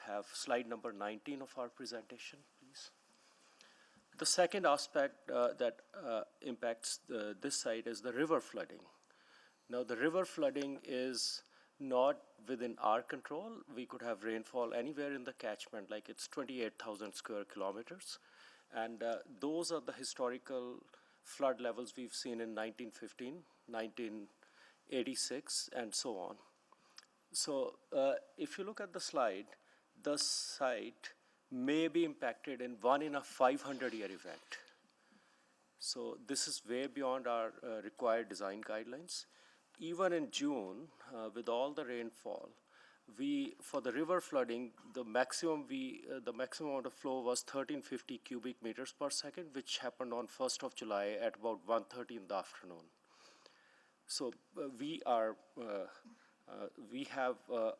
have slide number 19 of our presentation, please. The second aspect that impacts this site is the river flooding. Now, the river flooding is not within our control. We could have rainfall anywhere in the catchment, like it's 28,000 square kilometers. And those are the historical flood levels we've seen in 1915, 1986, and so on. So if you look at the slide, the site may be impacted in 1 in a 500-year event. So this is way beyond our required design guidelines. Even in June, with all the rainfall, for the river flooding, the maximum amount of flow was 1350 cubic meters per second, which happened on 1st of July at about 1:30 in the afternoon. So we have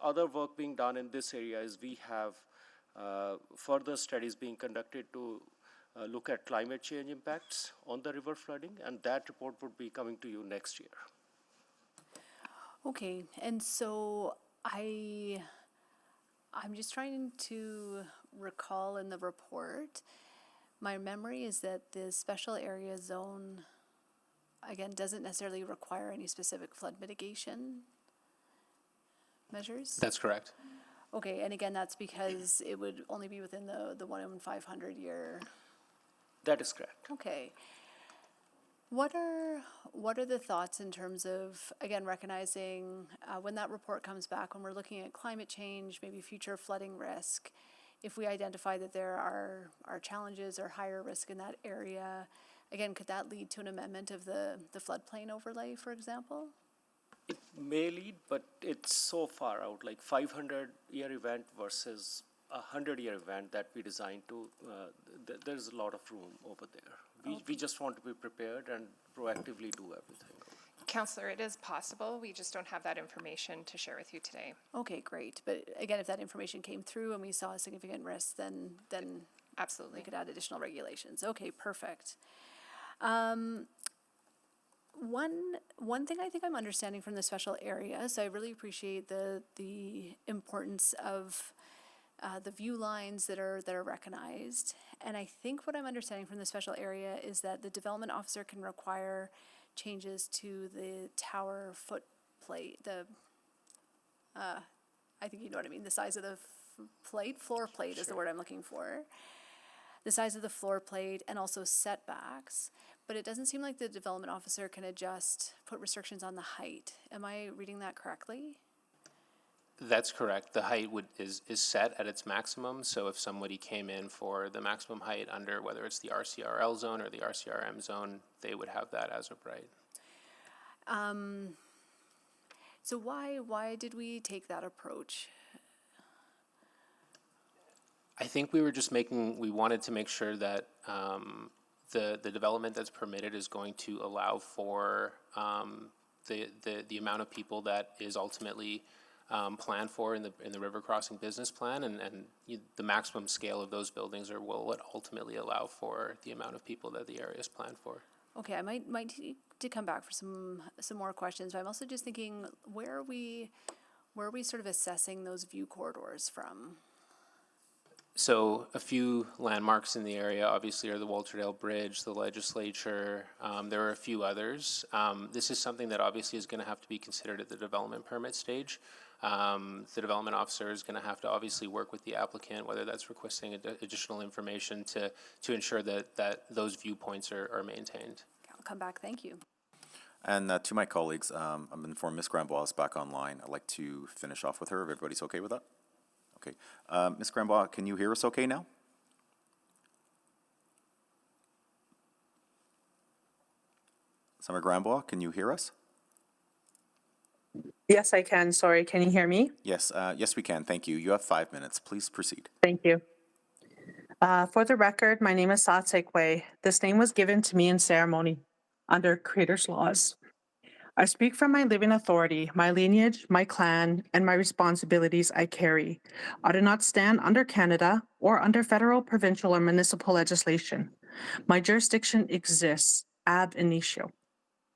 other work being done in this area. We have further studies being conducted to look at climate change impacts on the river flooding, and that report would be coming to you next year. Okay, and so I'm just trying to recall in the report, my memory is that the special area zone, again, doesn't necessarily require any specific flood mitigation measures? That's correct. Okay, and again, that's because it would only be within the 1 in 500 year. That is correct. Okay. What are the thoughts in terms of, again, recognizing when that report comes back, when we're looking at climate change, maybe future flooding risk, if we identify that there are challenges or higher risk in that area, again, could that lead to an amendment of the floodplain overlay, for example? It may lead, but it's so far out, like 500-year event versus a 100-year event that we designed to, there's a lot of room over there. We just want to be prepared and proactively do everything. Councillor, it is possible. We just don't have that information to share with you today. Okay, great. But again, if that information came through and we saw a significant risk, then absolutely we could add additional regulations. Okay, perfect. One thing I think I'm understanding from the special area, so I really appreciate the importance of the view lines that are recognized. And I think what I'm understanding from the special area is that the development officer can require changes to the tower footplate, I think you know what I mean, the size of the floor plate is the word I'm looking for. The size of the floor plate and also setbacks. But it doesn't seem like the development officer can put restrictions on the height. Am I reading that correctly? That's correct. The height is set at its maximum. So if somebody came in for the maximum height under whether it's the RCRL zone or the RCRM zone, they would have that as of right. So why did we take that approach? I think we wanted to make sure that the development that's permitted is going to allow for the amount of people that is ultimately planned for in the river crossing business plan, and the maximum scale of those buildings will ultimately allow for the amount of people that the area is planned for. Okay, I might need to come back for some more questions, but I'm also just thinking, where are we sort of assessing those view corridors from? So a few landmarks in the area obviously are the Walterdale Bridge, the legislature. There are a few others. This is something that obviously is going to have to be considered at the development permit stage. The development officer is going to have to obviously work with the applicant, whether that's requesting additional information to ensure that those viewpoints are maintained. I'll come back. Thank you. And to my colleagues, I'm informed Ms. Grambois is back online. I'd like to finish off with her, if everybody's okay with that. Okay. Ms. Grambois, can you hear us okay now? Summer Grambois, can you hear us? Yes, I can. Sorry, can you hear me? Yes, yes, we can. Thank you. You have 5 minutes. Please proceed. Thank you. For the record, my name is Satsekwe. This name was given to me in ceremony under Creator's laws. I speak from my living authority, my lineage, my clan, and my responsibilities I carry. I do not stand under Canada or under federal, provincial, or municipal legislation. My jurisdiction exists ab initio,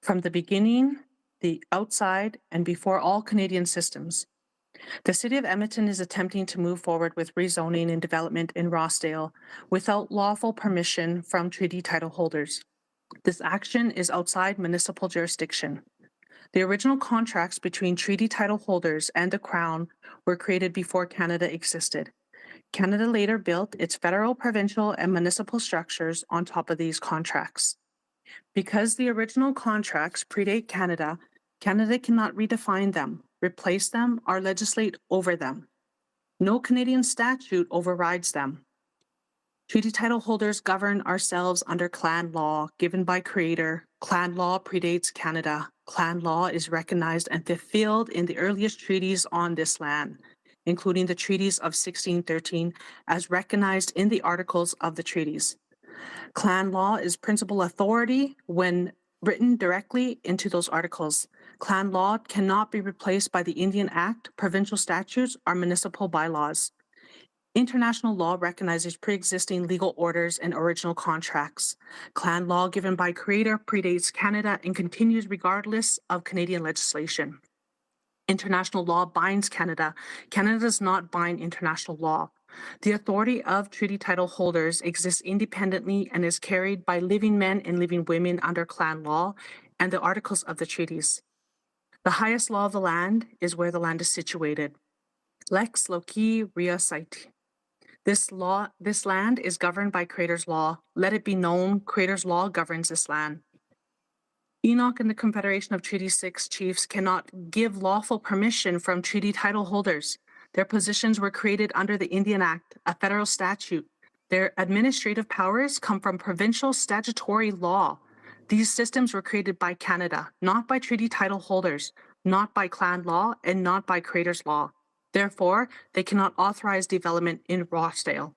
from the beginning, the outside, and before all Canadian systems. The City of Edmonton is attempting to move forward with rezoning and development in Rossdale without lawful permission from treaty title holders. This action is outside municipal jurisdiction. The original contracts between treaty title holders and the Crown were created before Canada existed. Canada later built its federal, provincial, and municipal structures on top of these contracts. Because the original contracts predate Canada, Canada cannot redefine them, replace them, or legislate over them. No Canadian statute overrides them. Treaty title holders govern ourselves under Clan law given by Creator. Clan law predates Canada. Clan law is recognized and fulfilled in the earliest treaties on this land, including the treaties of 1613, as recognized in the articles of the treaties. Clan law is principal authority when written directly into those articles. Clan law cannot be replaced by the Indian Act, provincial statutes, or municipal bylaws. International law recognizes pre-existing legal orders and original contracts. Clan law given by Creator predates Canada and continues regardless of Canadian legislation. International law binds Canada. Canada does not bind international law. The authority of treaty title holders exists independently and is carried by living men and living women under Clan law and the articles of the treaties. The highest law of the land is where the land is situated. Lex loci rea siti. This land is governed by Creator's law. Let it be known, Creator's law governs this land. Enoch and the Confederation of Treaty 6 chiefs cannot give lawful permission from treaty title holders. Their positions were created under the Indian Act, a federal statute. Their administrative powers come from provincial statutory law. These systems were created by Canada, not by treaty title holders, not by Clan law, and not by Creator's law. Therefore, they cannot authorize development in Rochdale.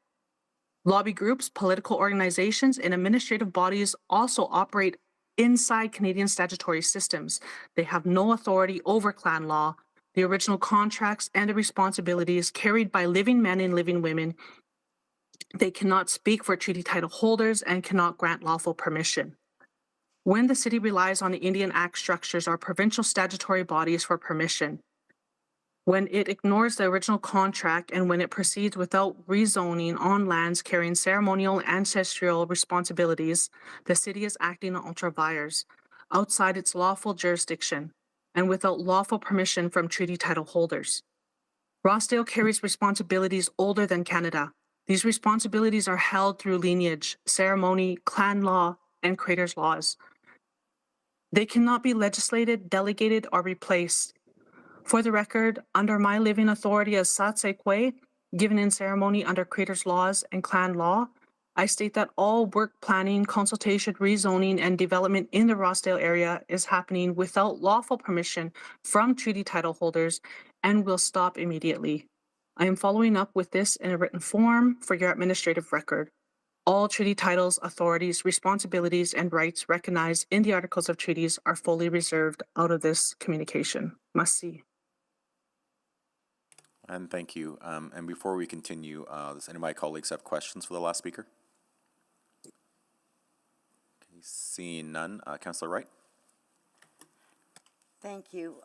Lobby groups, political organizations, and administrative bodies also operate inside Canadian statutory systems. They have no authority over Clan law. The original contracts and the responsibilities carried by living men and living women. They cannot speak for treaty title holders and cannot grant lawful permission. When the city relies on the Indian Act structures or provincial statutory bodies for permission, when it ignores the original contract and when it proceeds without rezoning on lands carrying ceremonial ancestral responsibilities, the city is acting on ultra vires outside its lawful jurisdiction and without lawful permission from treaty title holders. Rochdale carries responsibilities older than Canada. These responsibilities are held through lineage, ceremony, Clan law, and Creator's laws. They cannot be legislated, delegated, or replaced. For the record, under my living authority as Satsekwe, given in ceremony under Creator's laws and Clan law, I state that all work planning, consultation, rezoning, and development in the Rochdale area is happening without lawful permission from treaty title holders and will stop immediately. I am following up with this in a written form for your administrative record. All treaty titles, authorities, responsibilities, and rights recognized in the Articles of Treaties are fully reserved out of this communication. Must see. And thank you. And before we continue, does any of my colleagues have questions for the last speaker? Okay, seeing none. Councillor Wright? Thank you.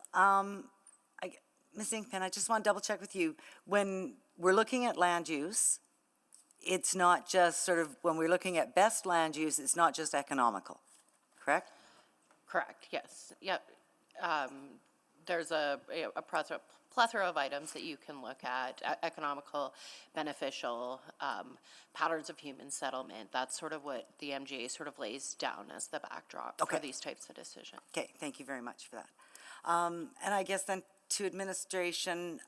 Ms. Inkpen, I just want to double check with you. When we're looking at land use, it's not just sort of, when we're looking at best land use, it's not just economical, correct? Correct, yes. Yep. There's a plethora of items that you can look at, economical, beneficial, patterns of human settlement. That's sort of what the MGA sort of lays down as the backdrop for these types of decisions. Okay, thank you very much for that. And I guess then to administration,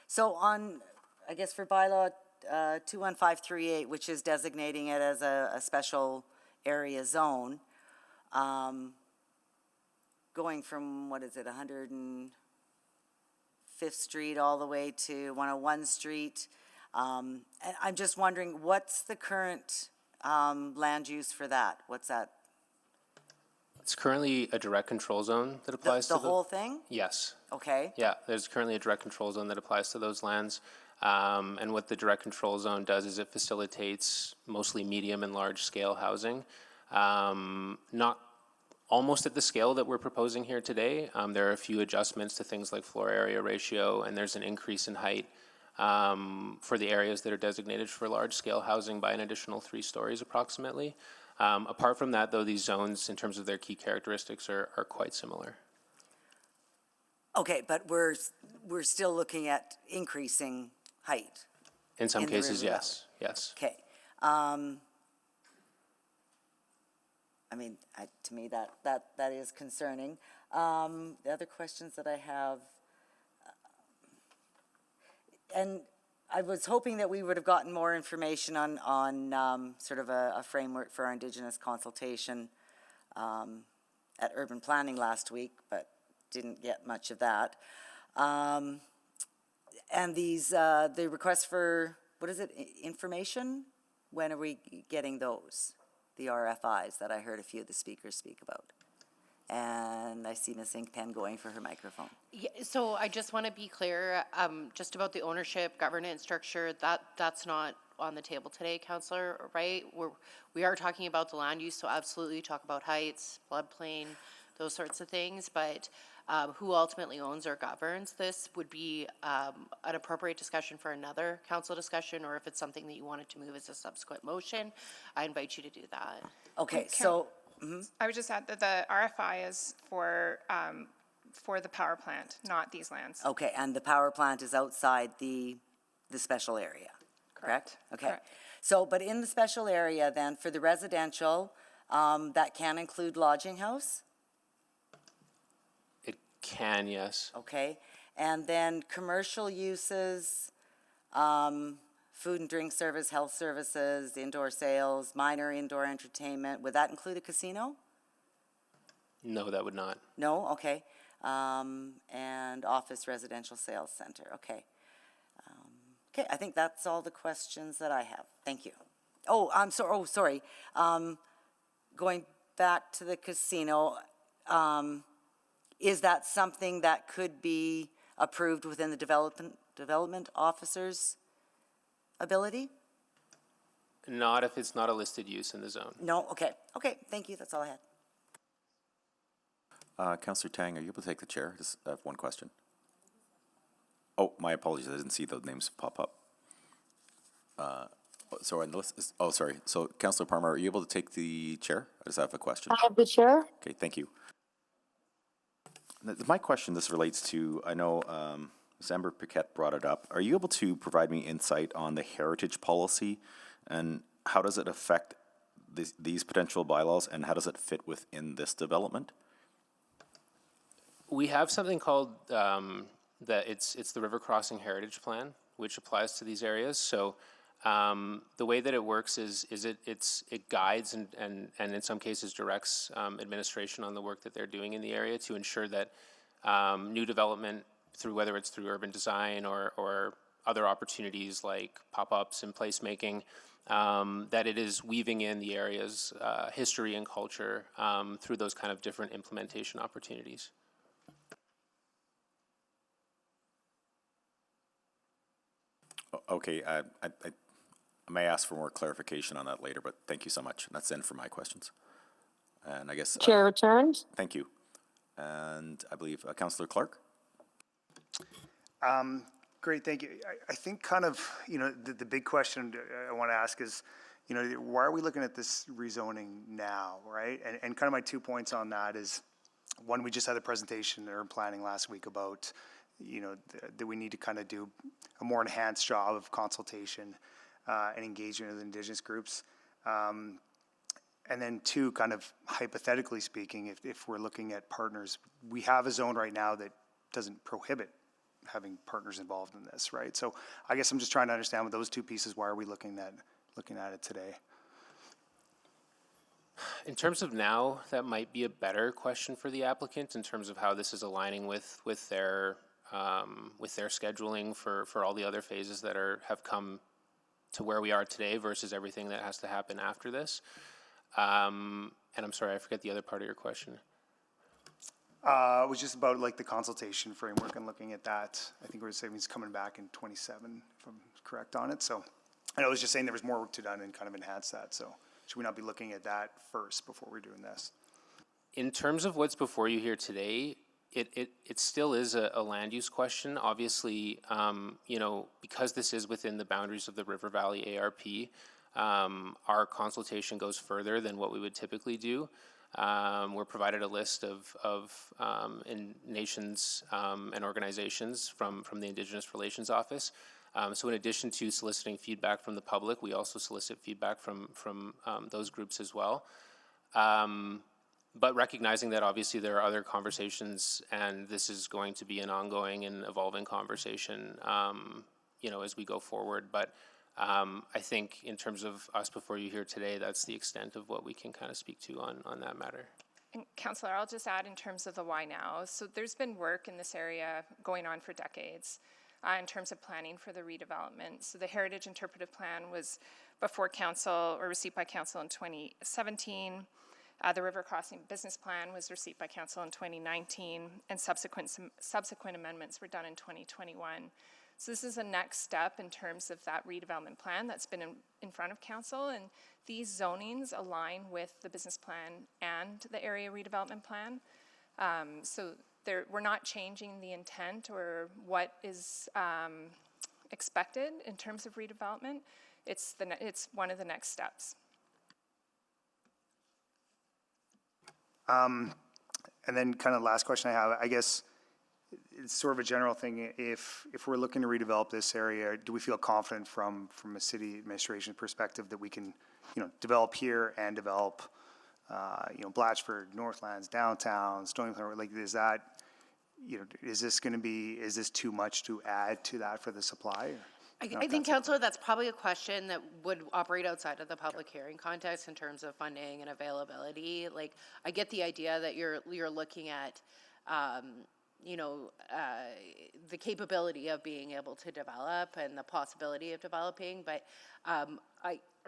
so on, I guess for bylaw 21538, which is designating it as a special area zone, going from, what is it, 105th Street all the way to 101 Street. And I'm just wondering, what's the current land use for that? What's that? It's currently a direct control zone that applies to the whole thing? Yes. Okay. Yeah, there's currently a direct control zone that applies to those lands. And what the direct control zone does is it facilitates mostly medium and large scale housing. Not almost at the scale that we're proposing here today. There are a few adjustments to things like floor area ratio, and there's an increase in height for the areas that are designated for large scale housing by an additional 3 stories approximately. Apart from that, though, these zones, in terms of their key characteristics, are quite similar. Okay, but we're still looking at increasing height. In some In the cases, river yes, yes. Okay. I mean, to me, that is concerning. The other questions that I have, and I was hoping that we would have gotten more information on sort of a framework for our Indigenous consultation at urban planning last week, but didn't get much of that. And these, the requests for, what is it, information? When are we getting those? The RFIs that I heard a few of the speakers speak about. And I see Ms. Inkpen going for her microphone. Yeah, so I just want to be clear, just about the ownership, governance structure, that's not on the table today, Councillor, right? We are talking about the land use, so absolutely talk about heights, floodplain, those sorts of things, but who ultimately owns or governs this would be an appropriate discussion for another council discussion, or if it's something that you wanted to move as a subsequent motion, I invite you to do that. Okay, so. I would just add that the RFI is for the power plant, not these lands. Okay, and the power plant is outside the special area, correct? Okay. Correct. So, but in the special area then, for the residential, that can include lodging house? It can, yes. Okay, and then commercial uses, food and drink service, health services, indoor sales, minor indoor entertainment, would that include a casino? No, that would not. No, okay. And office residential sales center, okay. Okay, I think that's all the questions that I have. Thank you. Oh, I'm sorry, sorry. Going back to the casino, is that something that could be approved within the development officer's ability? Not if it's not a listed use in the zone. No, okay. Okay, thank you, that's all I had. Councillor Tang, are you able to take the chair? Just have one question. Oh, my apologies, I didn't see those names pop up. So on the list is, oh, sorry. So Councillor Parmer, are you able to take the chair? I just have a question. I have the chair. Okay, thank you. My question, this relates to, I know Ms. Amber Paquette brought it up. Are you able to provide me insight on the heritage policy and how does it affect these potential bylaws and how does it fit within this development? We have something called it's the River Crossing Heritage Plan, which applies to these areas. So the way that it works is it guides and in some cases directs administration on the work that they're doing in the area to ensure that new development, whether it's through urban design or other opportunities like pop-ups and placemaking, that it is weaving in the area's history and culture through those kind of different implementation opportunities. Okay, I may ask for more clarification on that later, but thank you so much. That's the end for my questions. And I guess Chair returns. Thank you. And I believe Councillor Clark. Great, thank you. I think kind of, the big question I want to ask is, why are we looking at this rezoning now, right? And kind of my 2 points on that is, one, we just had a presentation or planning last week about, that we need to kind of do a more enhanced job of consultation and engagement with Indigenous groups. And then two, kind of hypothetically speaking, if we're looking at partners, we have a zone right now that doesn't prohibit having partners involved in this, right? So I guess I'm just trying to understand with those two pieces, why are we looking at it today? In terms of now, that might be a better question for the applicant in terms of how this is aligning with their scheduling for all the other phases that have come to where we are today versus everything that has to happen after this. And I'm sorry, I forget the other part of your question. It was just about like the consultation framework and looking at that. I think we were saying he's coming back in 27, if I'm correct on it. So I was just saying there was more work to done and kind of enhance that. So should we not be looking at that first before we're doing this? In terms of what's before you here today, it still is a land use question. Obviously, because this is within the boundaries of the River Valley ARP, our consultation goes further than what we would typically do. We're provided a list of nations and organizations from the Indigenous Relations Office. So in addition to soliciting feedback from the public, we also solicit feedback from those groups as well. But recognizing that obviously there are other conversations, and this is going to be an ongoing and evolving conversation, as we go forward. But I think in terms of us before you here today, that's the extent of what we can kind of speak to on that matter. And Councillor, I'll just add in terms of the why now. So there's been work in this area going on for decades in terms of planning for the redevelopment. So the Heritage Interpretive Plan was before council or received by council in 2017. The River Crossing Business Plan was received by council in 2019, and subsequent amendments were done in 2021. So this is a next step in terms of that redevelopment plan that's been in front of council, and these zonings align with the business plan and the area redevelopment plan. So we're not changing the intent or what is expected in terms of redevelopment. It's one of the next steps. And then kind of last question I have, I guess it's sort of a general thing. If we're looking to redevelop this area, do we feel confident from a city administration perspective that we can, develop here and develop, Blatchford, Northlands, downtown, Stony Point, like is that, is this too much to add to that for the supply? I think, Councillor, that's probably a question that would operate outside of the public hearing context in terms of funding and availability. Like, I get the idea that you're looking at, the capability of being able to develop and the possibility of developing, but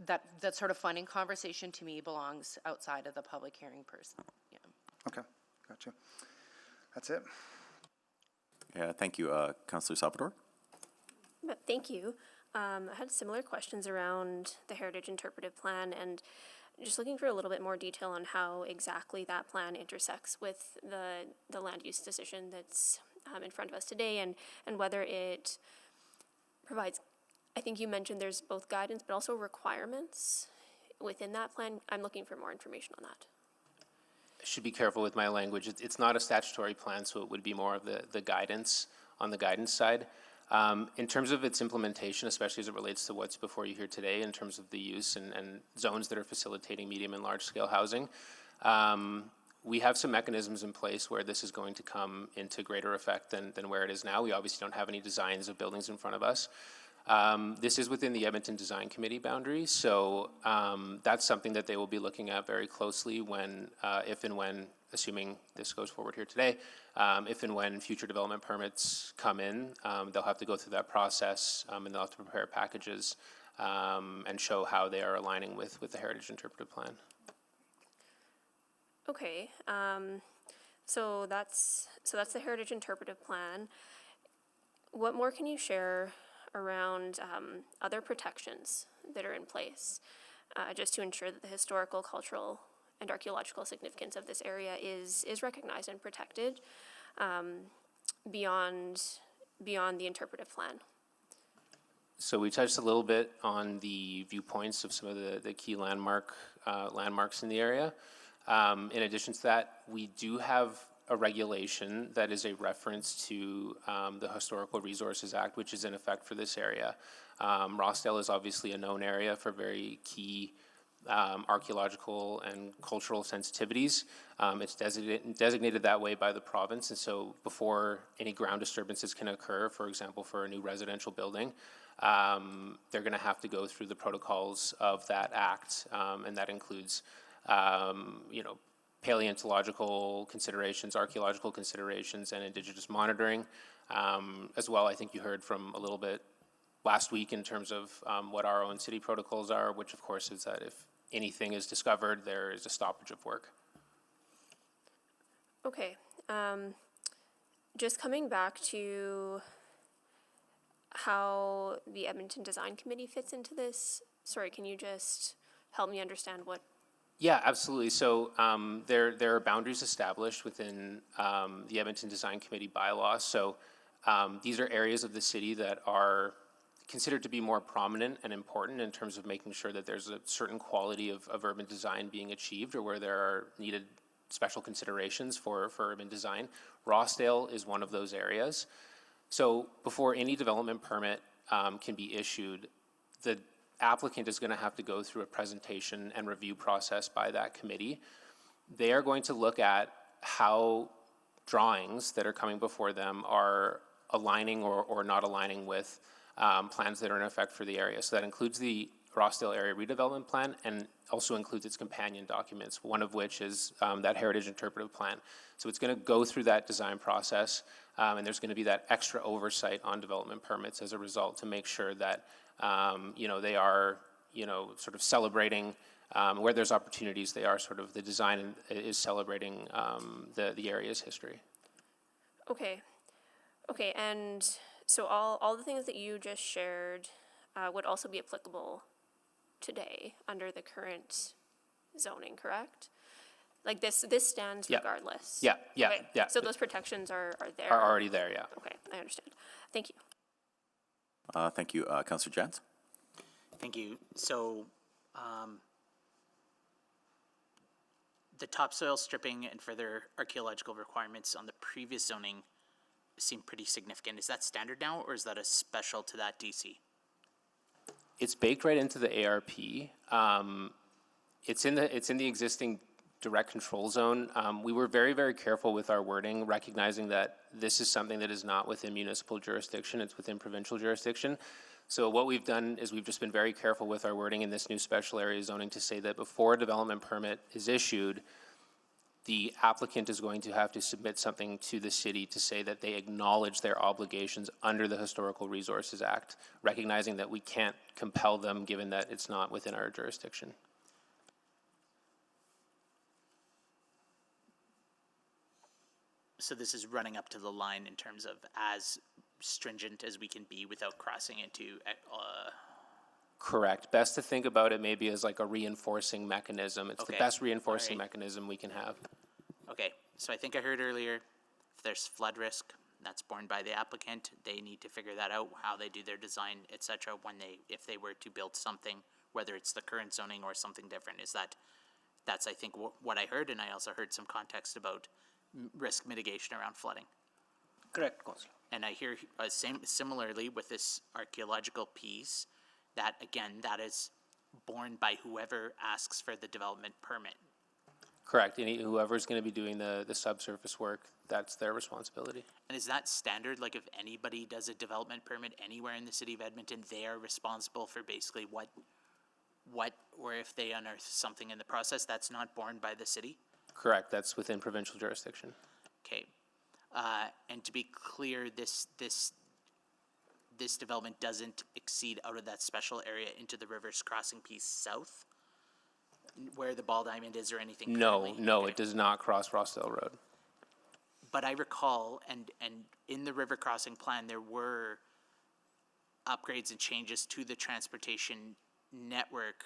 that sort of funding conversation to me belongs outside of the public hearing person. Yeah. Okay, gotcha. That's it. Yeah, thank you, Councillor Salvador. Thank you. I had similar questions around the Heritage Interpretive Plan and just looking for a little bit more detail on how exactly that plan intersects with the land use decision that's in front of us today, and whether it provides, I think you mentioned there's both guidance but also requirements within that plan. I'm looking for more information on that. I should be careful with my language. It's not a statutory plan, so it would be more of the guidance on the guidance side. In terms of its implementation, especially as it relates to what's before you here today in terms of the use and zones that are facilitating medium and large-scale housing, we have some mechanisms in place where this is going to come into greater effect than where it is now. We obviously don't have any designs of buildings in front of us. This is within the Edmonton Design Committee boundary, so that's something that they will be looking at very closely when, if and when, assuming this goes forward here today, if and when future development permits come in, they'll have to go through that process and they'll have to prepare packages and show how they are aligning with the Heritage Interpretive Plan. Okay, so that's the Heritage Interpretive Plan. What more can you share around other protections that are in place just to ensure that the historical, cultural, and archaeological significance of this area is recognized and protected beyond the interpretive plan? So we touched a little bit on the viewpoints of some of the key landmarks in the area. In addition to that, we do have a regulation that is a reference to the Historical Resources Act, which is in effect for this area. Rossdale is obviously a known area for very key archaeological and cultural sensitivities. It's designated that way by the province, and so before any ground disturbances can occur, for example, for a new residential building, they're going to have to go through the protocols of that act, and that includes, paleontological considerations, archaeological considerations, and Indigenous monitoring. As well, I think you heard from a little bit last week in terms of what our own city protocols are, which of course is that if anything is discovered, there is a stoppage of work. Okay, just coming back to how the Edmonton Design Committee fits into this, sorry, can you just help me understand what? Yeah, absolutely. So there are boundaries established within the Edmonton Design Committee bylaws. So these are areas of the city that are considered to be more prominent and important in terms of making sure that there's a certain quality of urban design being achieved, or where there are needed special considerations for urban design. Rossdale is one of those areas. So before any development permit can be issued, the applicant is going to have to go through a presentation and review process by that committee. They are going to look at how drawings that are coming before them are aligning or not aligning with plans that are in effect for the area. So that includes the Rossdale Area Redevelopment Plan and also includes its companion documents, one of which is that Heritage Interpretive Plan. So it's going to go through that design process, and there's going to be that extra oversight on development permits as a result to make sure that they are sort of celebrating where there's opportunities. They are sort of, the design is celebrating the area's history. Okay, and so all the things that you just shared would also be applicable today under the current zoning, correct? Like this stands regardless? Yeah. Okay. So those protections are there? Are already there, yeah. Okay, I understand. Thank you. Thank you. Councillor Jans? Thank you. So, the topsoil stripping and further archaeological requirements on the previous zoning seem pretty significant. Is that standard now, or is that a special to that DC? It's baked right into the ARP. It's in the existing direct control zone. We were very, very careful with our wording, recognizing that this is something that is not within municipal jurisdiction, it's within provincial jurisdiction. So what we've done is we've just been very careful with our wording in this new special area zoning to say that before a development permit is issued, the applicant is going to have to submit something to the city to say that they acknowledge their obligations under the Historical Resources Act, recognizing that we can't compel them given that it's not within our jurisdiction. So this is running up to the line in terms of as stringent as we can be without crossing into Correct. Best to think about it maybe as like a reinforcing mechanism. It's the Okay. best reinforcing All right. mechanism we can have. Okay, so I think I heard earlier, if there's flood risk, that's borne by the applicant. They need to figure that out, how they do their design, et cetera, if they were to build something, whether it's the current zoning or something different. That's I think what I heard, and I also heard some context about risk mitigation around flooding. Correct, Councillor. And I hear similarly with this archaeological piece, that again, that is borne by whoever asks for the development permit. Correct. Whoever's going to be doing the subsurface work, that's their responsibility. And is that standard? Like if anybody does a development permit anywhere in the city of Edmonton, they are responsible for basically what, or if they unearth something in the process, that's not borne by the city? Correct. That's within provincial jurisdiction. Okay. And to be clear, this development doesn't exceed out of that special area into the Rivers Crossing piece south, where the ball diamond is or anything currently? No, Okay. it does not cross Rossdale Road. But I recall, and in the river crossing plan, there were upgrades and changes to the transportation network,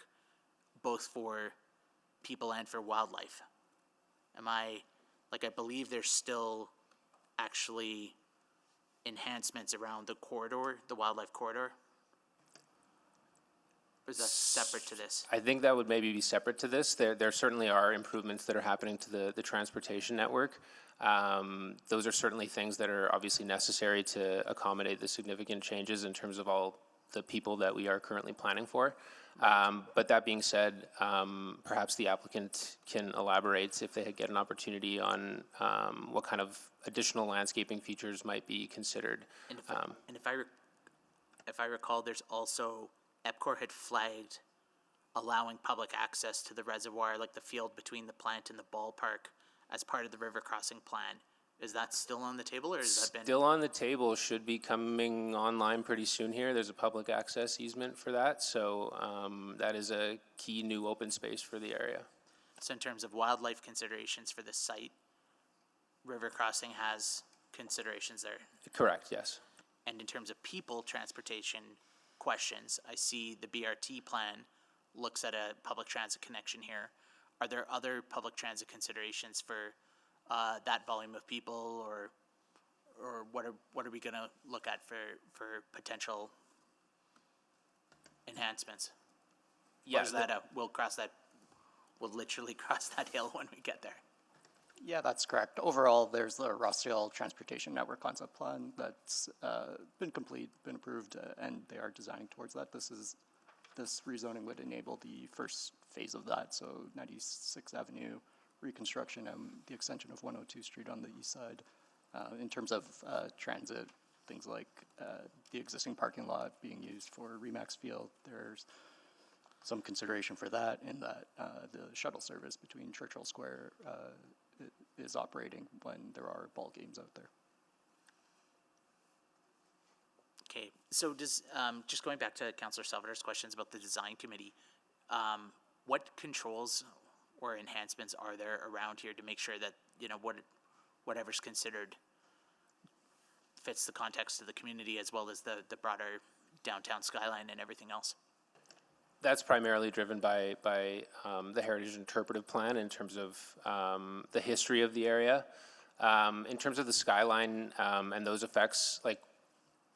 both for people and for wildlife. I believe there's still actually enhancements around the corridor, the wildlife corridor? Or is that separate to this? I think that would maybe be separate to this. There certainly are improvements that are happening to the transportation network. Those are certainly things that are obviously necessary to accommodate the significant changes in terms of all the people that we are currently planning for. But that being said, perhaps the applicant can elaborate if they get an opportunity on what kind of additional landscaping features might be considered. And if I recall, there's also, EPCOR had flagged allowing public access to the reservoir, like the field between the plant and the ballpark, as part of the river crossing plan. Is that still on the table, or has that been? Still on the table, should be coming online pretty soon here. There's a public access easement for that, so that is a key new open space for the area. So in terms of wildlife considerations for the site, river crossing has considerations there? Correct, yes. And in terms of people transportation questions, I see the BRT plan looks at a public transit connection here. Are there other public transit considerations for that volume of people, or what are we going to look at for potential enhancements? Yeah, Or is that we'll literally cross that hill when we get there? Yeah, that's correct. Overall, there's the Rossdale Transportation Network Concept Plan that's been approved, and they are designing towards that. This rezoning would enable the first phase of that, so 96th Avenue reconstruction and the extension of 102 Street on the east side. In terms of transit, things like the existing parking lot being used for Remax Field, there's some consideration for that in that the shuttle service between Churchill Square is operating when there are ball games out there. Okay, so does, just going back to Councillor Salvador's questions about the design committee, what controls or enhancements are there around here to make sure that, you know, whatever's considered fits the context of the community as well as the broader downtown skyline and everything else? That's primarily driven by the Heritage Interpretive Plan in terms of the history of the area. In terms of the skyline and those effects, like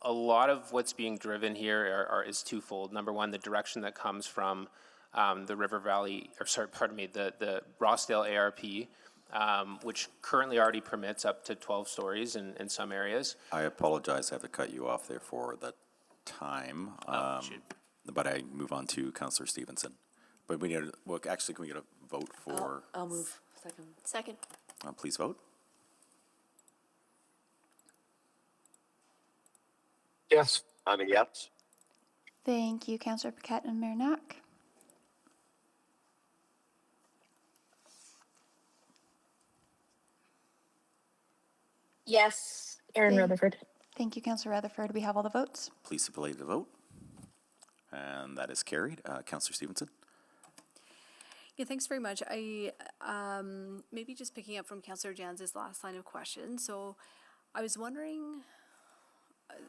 a lot of what's being driven here is twofold. Number one, the direction that comes from the River Valley, the Rossdale ARP, which currently already permits up to 12 stories in some areas. I apologize, I have to cut you off there for the time. But I move on to Councillor Stevenson. But we need, actually, can we get a vote for? I'll move. Second. Please vote. Yes. I'm a yes. Thank you, Councillor Paquette and Mayor Knack. Yes, Erin Rutherford. Thank you, Councillor Rutherford. We have all the votes. Please display the vote. And that is carried. Councillor Stevenson. Yeah, thanks very much. I maybe just picking up from Councillor Janz's last line of question. So I was wondering,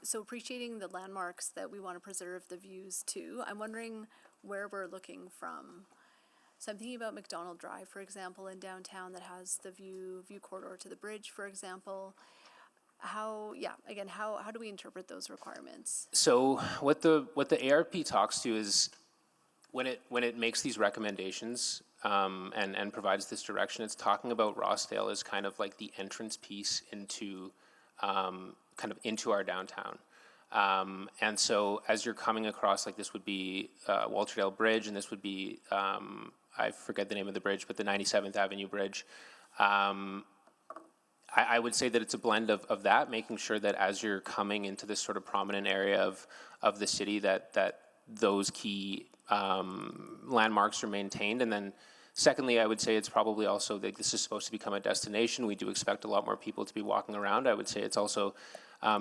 so appreciating the landmarks that we want to preserve the views to, I'm wondering where we're looking from. So I'm thinking about McDonald Drive, for example, in downtown that has the view corridor to the bridge, for example. How do we interpret those requirements? So what the ARP talks to is when it makes these recommendations and provides this direction, it's talking about Rossdale as kind of like the entrance piece into into our downtown. And so as you're coming across, like this would be Walterdale Bridge, and this would be I forget the name of the bridge, but the 97th Avenue Bridge. I would say that it's a blend of that, making sure that as you're coming into this sort of prominent area of the city, that those key landmarks are maintained. And then secondly, I would say it's probably also that this is supposed to become a destination. We do expect a lot more people to be walking around. I would say it's also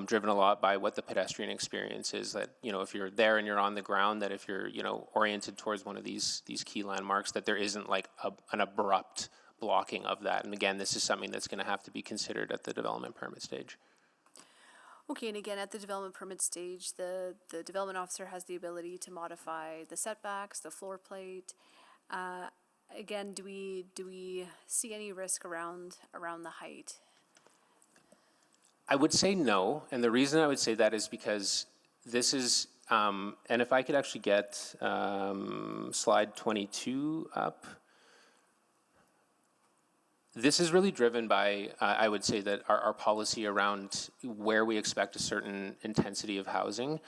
driven a lot by what the pedestrian experience is, that, you know, if you're there and you're on the ground, that if you're, you know, oriented towards one of these key landmarks, that there isn't like an abrupt blocking of that. And again, this is something that's going to have to be considered at the development permit stage. Okay, and again, at the development permit stage, the development officer has the ability to modify the setbacks, the floor plate. Again, do we see any risk around the height? I would say no, and the reason I would say that is because this is, and if I could actually get slide 22 up. This is really driven by, I would say, that our policy around where we expect a certain intensity of housing,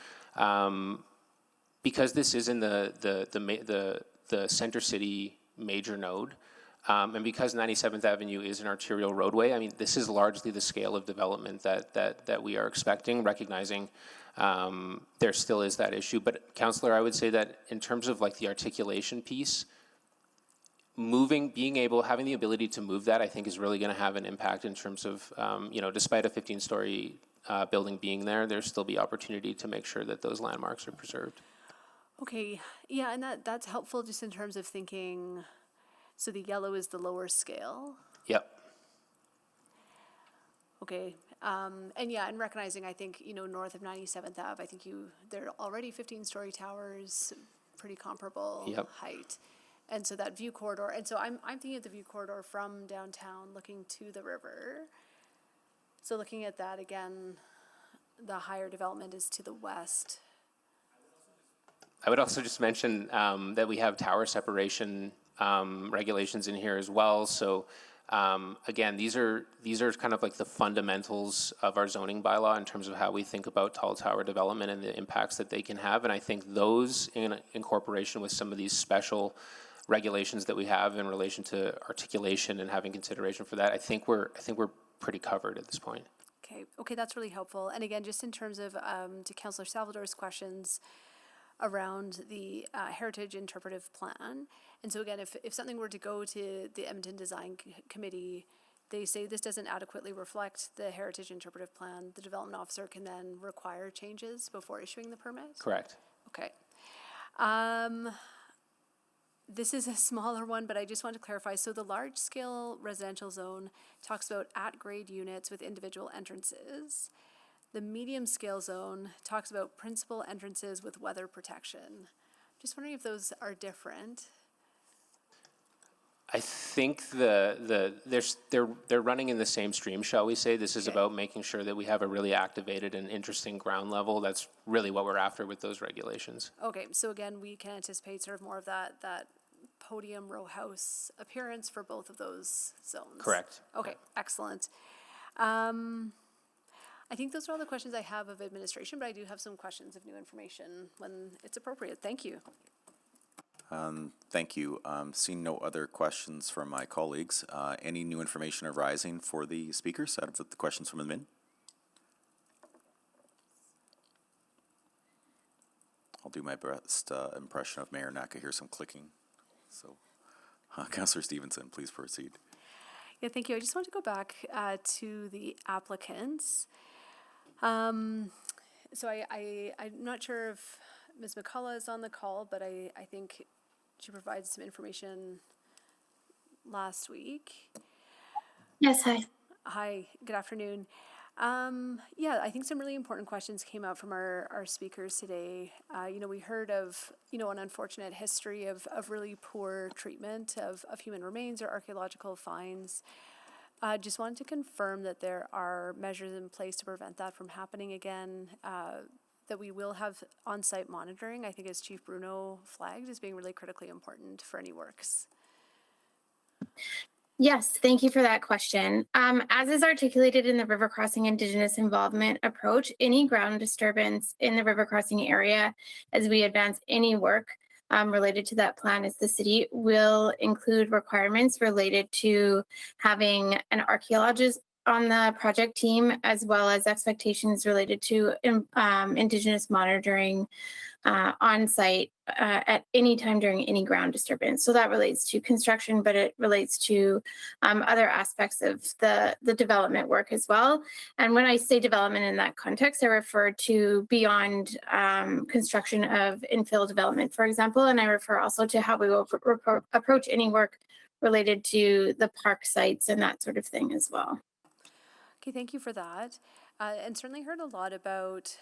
because this is in the center city major node, and because 97th Avenue is an arterial roadway. I mean, this is largely the scale of development that we are expecting, recognizing there still is that issue. But Councillor, I would say that in terms of like the articulation piece, having the ability to move that, I think, is really going to have an impact in terms of, you know, despite a 15-story building being there, there'll still be opportunity to make sure that those landmarks are preserved. Okay, yeah, and that's helpful just in terms of thinking, so the yellow is the lower scale? Yep. Okay, and recognizing, I think, you know, north of 97th Ave, I think there are already 15-story towers, pretty comparable height. And so that view corridor, and so I'm thinking of the view corridor from downtown looking to the river. So looking at that again, the higher development is to the west. I would also just mention that we have tower separation regulations in here as well. So again, these are kind of like the fundamentals of our zoning bylaw in terms of how we think about tall tower development and the impacts that they can have. And I think those in incorporation with some of these special regulations that we have in relation to articulation and having consideration for that, I think we're pretty covered at this point. Okay, that's really helpful. And again, just in terms of to Councillor Salvador's questions around the Heritage Interpretive Plan. And so again, if something were to go to the Edmonton Design Committee, they say this doesn't adequately reflect the Heritage Interpretive Plan, the development officer can then require changes before issuing the permit? Correct. Okay. This is a smaller one, but I just want to clarify. So the large-scale residential zone talks about at-grade units with individual entrances. The medium-scale zone talks about principal entrances with weather protection. Just wondering if those are different. I think they're running in the same stream, shall we say. This is about making sure that we have a really activated and interesting ground level. That's really what we're after with those regulations. Okay, so again, we can anticipate sort of more of that podium row house appearance for both of those zones. Correct. Okay, excellent. I think those are all the questions I have of administration, but I do have some questions of new information when it's appropriate. Thank you. Thank you. Seeing no other questions from my colleagues, any new information arising for the speakers out of the questions from admin? I'll do my best impression of Mayor Naka. Hear some clicking. So, Councillor Stevenson, please proceed. Yeah, thank you. I just want to go back to the applicants. So I'm not sure if Ms. McCullough is on the call, but I think she provided some information last week. Yes, hi. Hi, good afternoon. Yeah, I think some really important questions came out from our speakers today. We heard of, an unfortunate history of really poor treatment of human remains or archaeological finds. Just wanted to confirm that there are measures in place to prevent that from happening again, that we will have on-site monitoring, I think as Chief Bruno flagged, as being really critically important for any works. Yes, thank you for that question. As is articulated in the River Crossing Indigenous Involvement approach, any ground disturbance in the river crossing area as we advance any work related to that plan as the city will include requirements related to having an archaeologist on the project team, as well as expectations related to Indigenous monitoring on site at any time during any ground disturbance. So that relates to construction, but it relates to other aspects of the development work as well. And when I say development in that context, I refer to beyond construction of infill development, for example, and I refer also to how we will approach any work related to the park sites and that sort of thing as well. Okay, thank you for that. And certainly heard a lot about,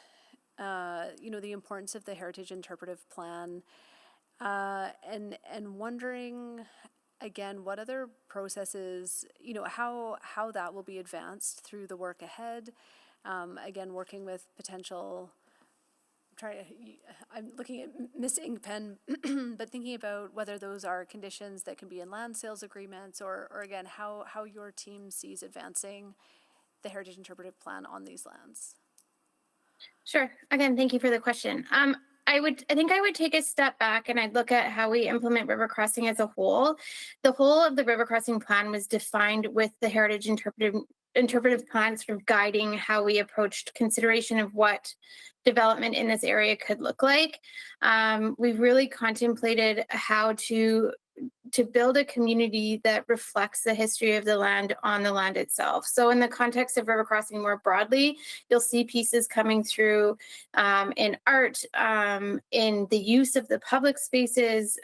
the importance of the Heritage Interpretive Plan, and wondering, again, what other processes, how that will be advanced through the work ahead. Again, working with potential, I'm looking at Miss Inkpen, but thinking about whether those are conditions that can be in land sales agreements or again, how your team sees advancing the Heritage Interpretive Plan on these lands. Sure. Again, thank you for the question. I think I would take a step back and I'd look at how we implement river crossing as a whole. The whole of the river crossing plan was defined with the Heritage Interpretive Plan sort of guiding how we approached consideration of what development in this area could look like. We've really contemplated how to build a community that reflects the history of the land on the land itself. So in the context of river crossing more broadly, you'll see pieces coming through in art, in the use of the public spaces.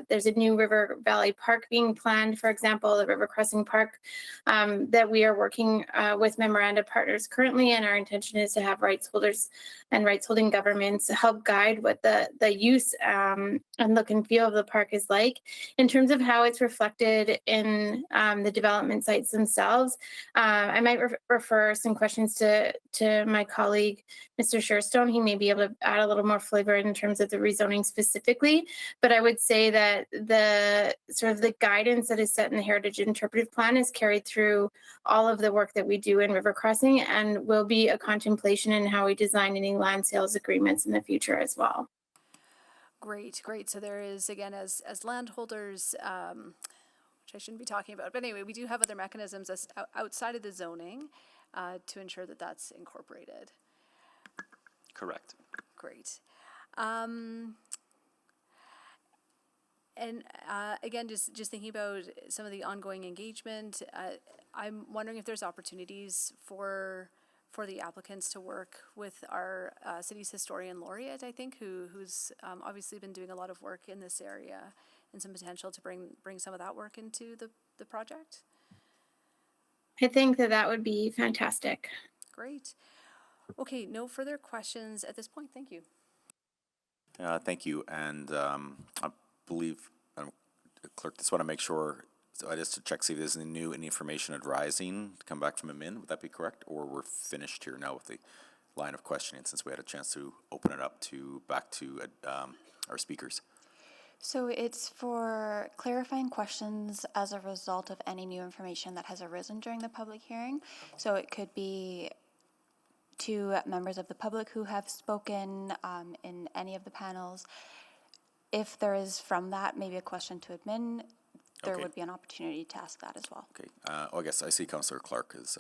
There's a new River Valley Park being planned, for example, the River Crossing Park, that we are working with memoranda partners currently, and our intention is to have rights holders and rights holding governments help guide what the use and look and feel of the park is like. In terms of how it's reflected in the development sites themselves, I might refer some questions to my colleague, Mr. Sherstone. He may be able to add a little more flavor in terms of the rezoning specifically, but I would say that the sort of the guidance that is set in the Heritage Interpretive Plan is carried through all of the work that we do in River Crossing, and will be a contemplation in how we design any land sales agreements in the future as well. Great, great. So there is, again, as landholders, which I shouldn't be talking about, but anyway, we do have other mechanisms outside of the zoning to ensure that that's incorporated. Correct. Great. And again, just thinking about some of the ongoing engagement, I'm wondering if there's opportunities for the applicants to work with our city's historian laureate, I think, who's obviously been doing a lot of work in this area, and some potential to bring some of that work into the project. I think that would be fantastic. Great. Okay, no further questions at this point. Thank you. Thank you. And I believe, clerk, just want to make sure, so I just to check, see if there's any new information advising to come back from admin. Would that be correct? Or we're finished here now with the line of questioning, since we had a chance to open it up back to our speakers? So it's for clarifying questions as a result of any new information that has arisen during the public hearing. So it could be to members of the public who have spoken in any of the panels. If there is from that maybe a question to admin, there would be an opportunity to ask that as well. Okay. I guess I see Councillor Clark is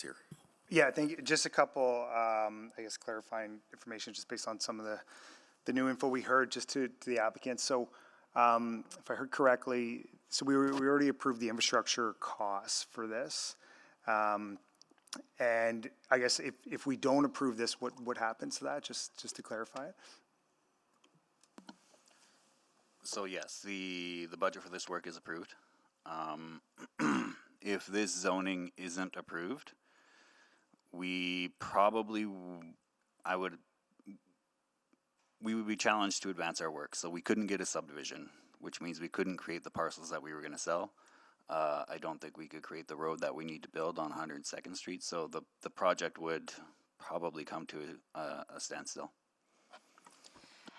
here. Yeah, thank you. Just a couple, I guess, clarifying information just based on some of the new info we heard just to the applicants. So if I heard correctly, so we already approved the infrastructure costs for this. And I guess if we don't approve this, what happens to that? Just to clarify it. So yes, the budget for this work is approved. If this zoning isn't approved, we would be challenged to advance our work. So we couldn't get a subdivision, which means we couldn't create the parcels that we were going to sell. I don't think we could create the road that we need to build on 102nd Street. So the project would probably come to a standstill.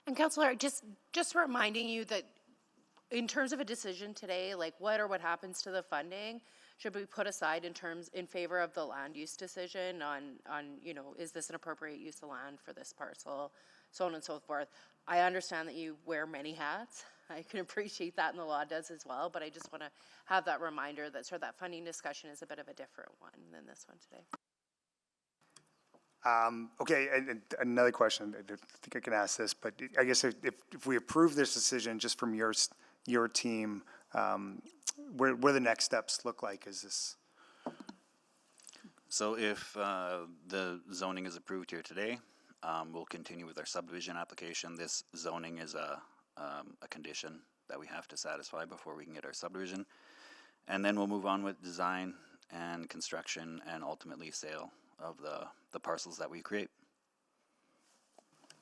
And Councillor, just reminding you that in terms of a decision today, like what happens to the funding should be put aside in favor of the land use decision on is this an appropriate use of land for this parcel, so on and so forth. I understand that you wear many hats. I can appreciate that, and the law does as well, but I just want to have that reminder that sort of that funding discussion is a bit of a different one than this one today. Okay, and another question, I don't think I can ask this, but I guess if we approve this decision just from your team, where the next steps look like? Is this? So if the zoning is approved here today, we'll continue with our subdivision application. This zoning is a condition that we have to satisfy before we can get our subdivision. And then we'll move on with design and construction and ultimately sale of the parcels that we create.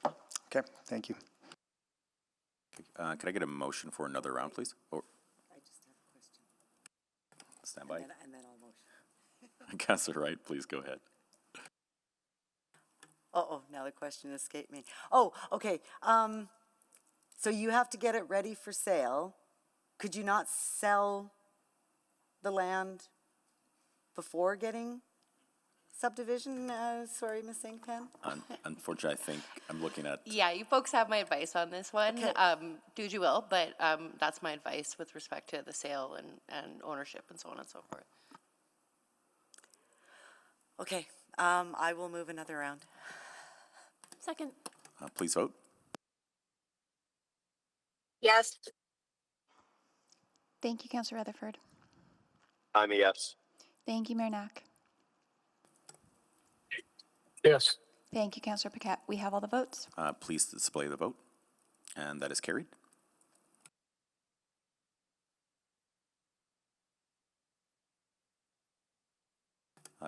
Okay, thank you. Could I get a motion for another round, please? Or I just have a question. Stand by. And then I'll motion. Councillor Wright, please go ahead. Oh, now the question escaped me. Oh, okay. So you have to get it ready for sale. Could you not sell the land before getting subdivision? Sorry, Ms. Ingpen. Unfortunately, I think I'm looking at... Yeah, you folks have my advice on this one. Okay. Do as you will, but that's my advice with respect to the sale and ownership and so on and so forth. Okay, I will move another round. Second. Please vote. Yes. Thank you, Councillor Rutherford. I'm a yes. Thank you, Mayor Knack. Yes. Thank you, Councillor Paquette. We have all the votes. Please display the vote. And that is carried.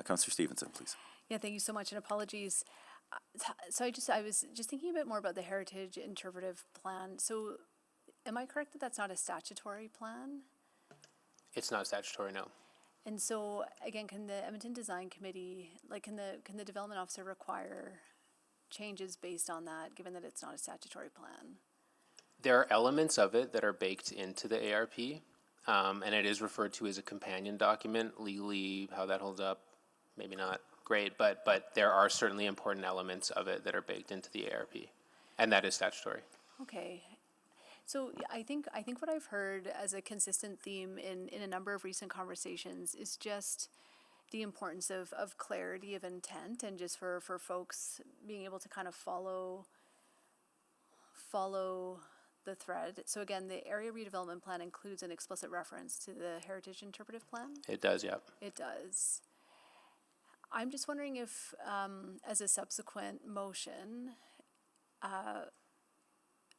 Councillor Stevenson, please. Yeah, thank you so much, and apologies. So I was just thinking a bit more about the Heritage Interpretive Plan. So am I correct that that's not a statutory plan? It's not statutory, no. And so, again, can the Edmonton Design Committee, like, can the development officer require changes based on that, given that it's not a statutory plan? There are elements of it that are baked into the ARP, and it is referred to as a companion document. Legally, how that holds up, maybe not great, but there are certainly important elements of it that are baked into the ARP, and that is statutory. Okay. So I think what I've heard as a consistent theme in a number of recent conversations is just the importance of clarity of intent, and just for folks being able to kind of follow the thread. So again, the area redevelopment plan includes an explicit reference to the heritage interpretive plan? It does, yeah. It does. I'm just wondering if, as a subsequent motion,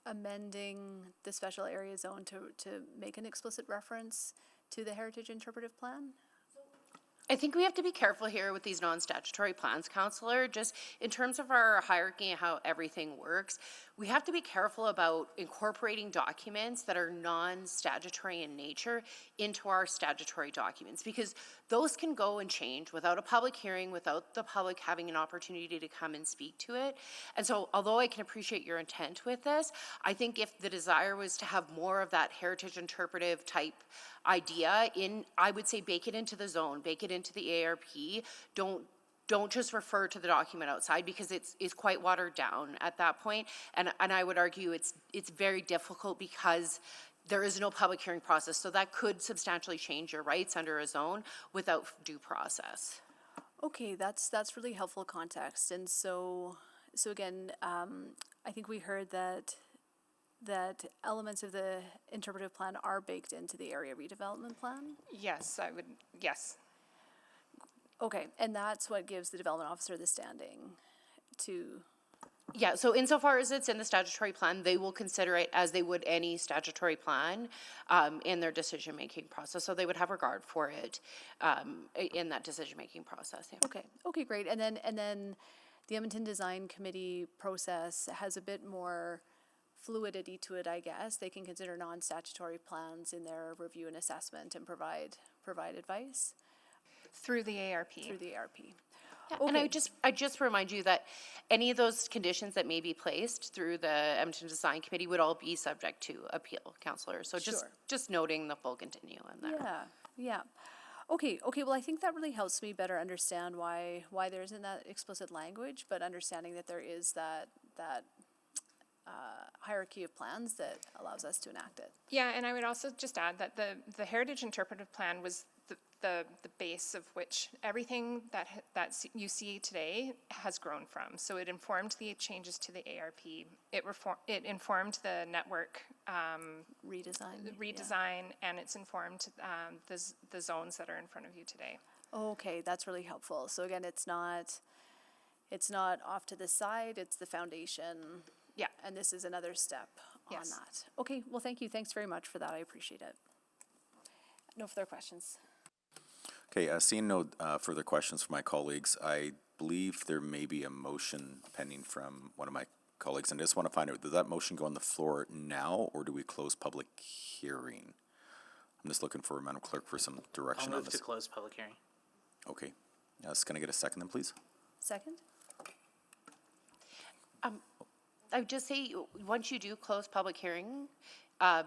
amending the special area zone to make an explicit reference to the heritage interpretive plan? I think we have to be careful here with these non-statutory plans, Councillor. Just in terms of our hierarchy and how everything works, we have to be careful about incorporating documents that are non-statutory in nature into our statutory documents, because those can go and change without a public hearing, without the public having an opportunity to come and speak to it. And so, although I can appreciate your intent with this, I think if the desire was to have more of that heritage interpretive type idea in, I would say bake it into the zone, bake it into the ARP. Don't just refer to the document outside, because it's quite watered down at that point. And I would argue it's very difficult because there is no public hearing process. So that could substantially change your rights under a zone without due process. Okay, that's really helpful context. And so again, I think we heard that elements of the interpretive plan are baked into the area redevelopment plan? Yes, I would, yes. Okay, and that's what gives the development officer the standing to... Yeah, so insofar as it's in the statutory plan, they will consider it as they would any statutory plan in their decision-making process. So they would have regard for it in that decision-making process. Yeah. Okay, great. And then the Edmonton Design Committee process has a bit more fluidity to it, I guess. They can consider non-statutory plans in their review and assessment and provide advice through the ARP. Through the ARP. Yeah, okay. And I just remind you that any of those conditions that may be placed through the Edmonton Design Committee would all be subject to appeal, Councillor. So just noting the full continuum there. Yeah. Okay, well, I think that really helps me better understand why there isn't that explicit language, but understanding that there is that hierarchy of plans that allows us to enact it. Yeah, and I would also just add that the Heritage Interpretive Plan was the base of which everything that you see today has grown from. So it informed the changes to the ARP. It informed the network redesign, and it's informed the zones that are in front of you today. Okay, that's really helpful. So again, it's not off to the side, it's the foundation. Yeah. And this is another step on that. Okay, well, thank you. Thanks very much for that. I appreciate it. No further questions. Okay, seeing no further questions from my colleagues, I believe there may be a motion pending from one of my colleagues, and I just want to find out, does that motion go on the floor now, or do we close public hearing? I'm just looking for Madam Clerk for some direction on this. I'll move to close public hearing. Okay. Yes, can I get a second then, please? Second? I would just say, once you do close public hearing,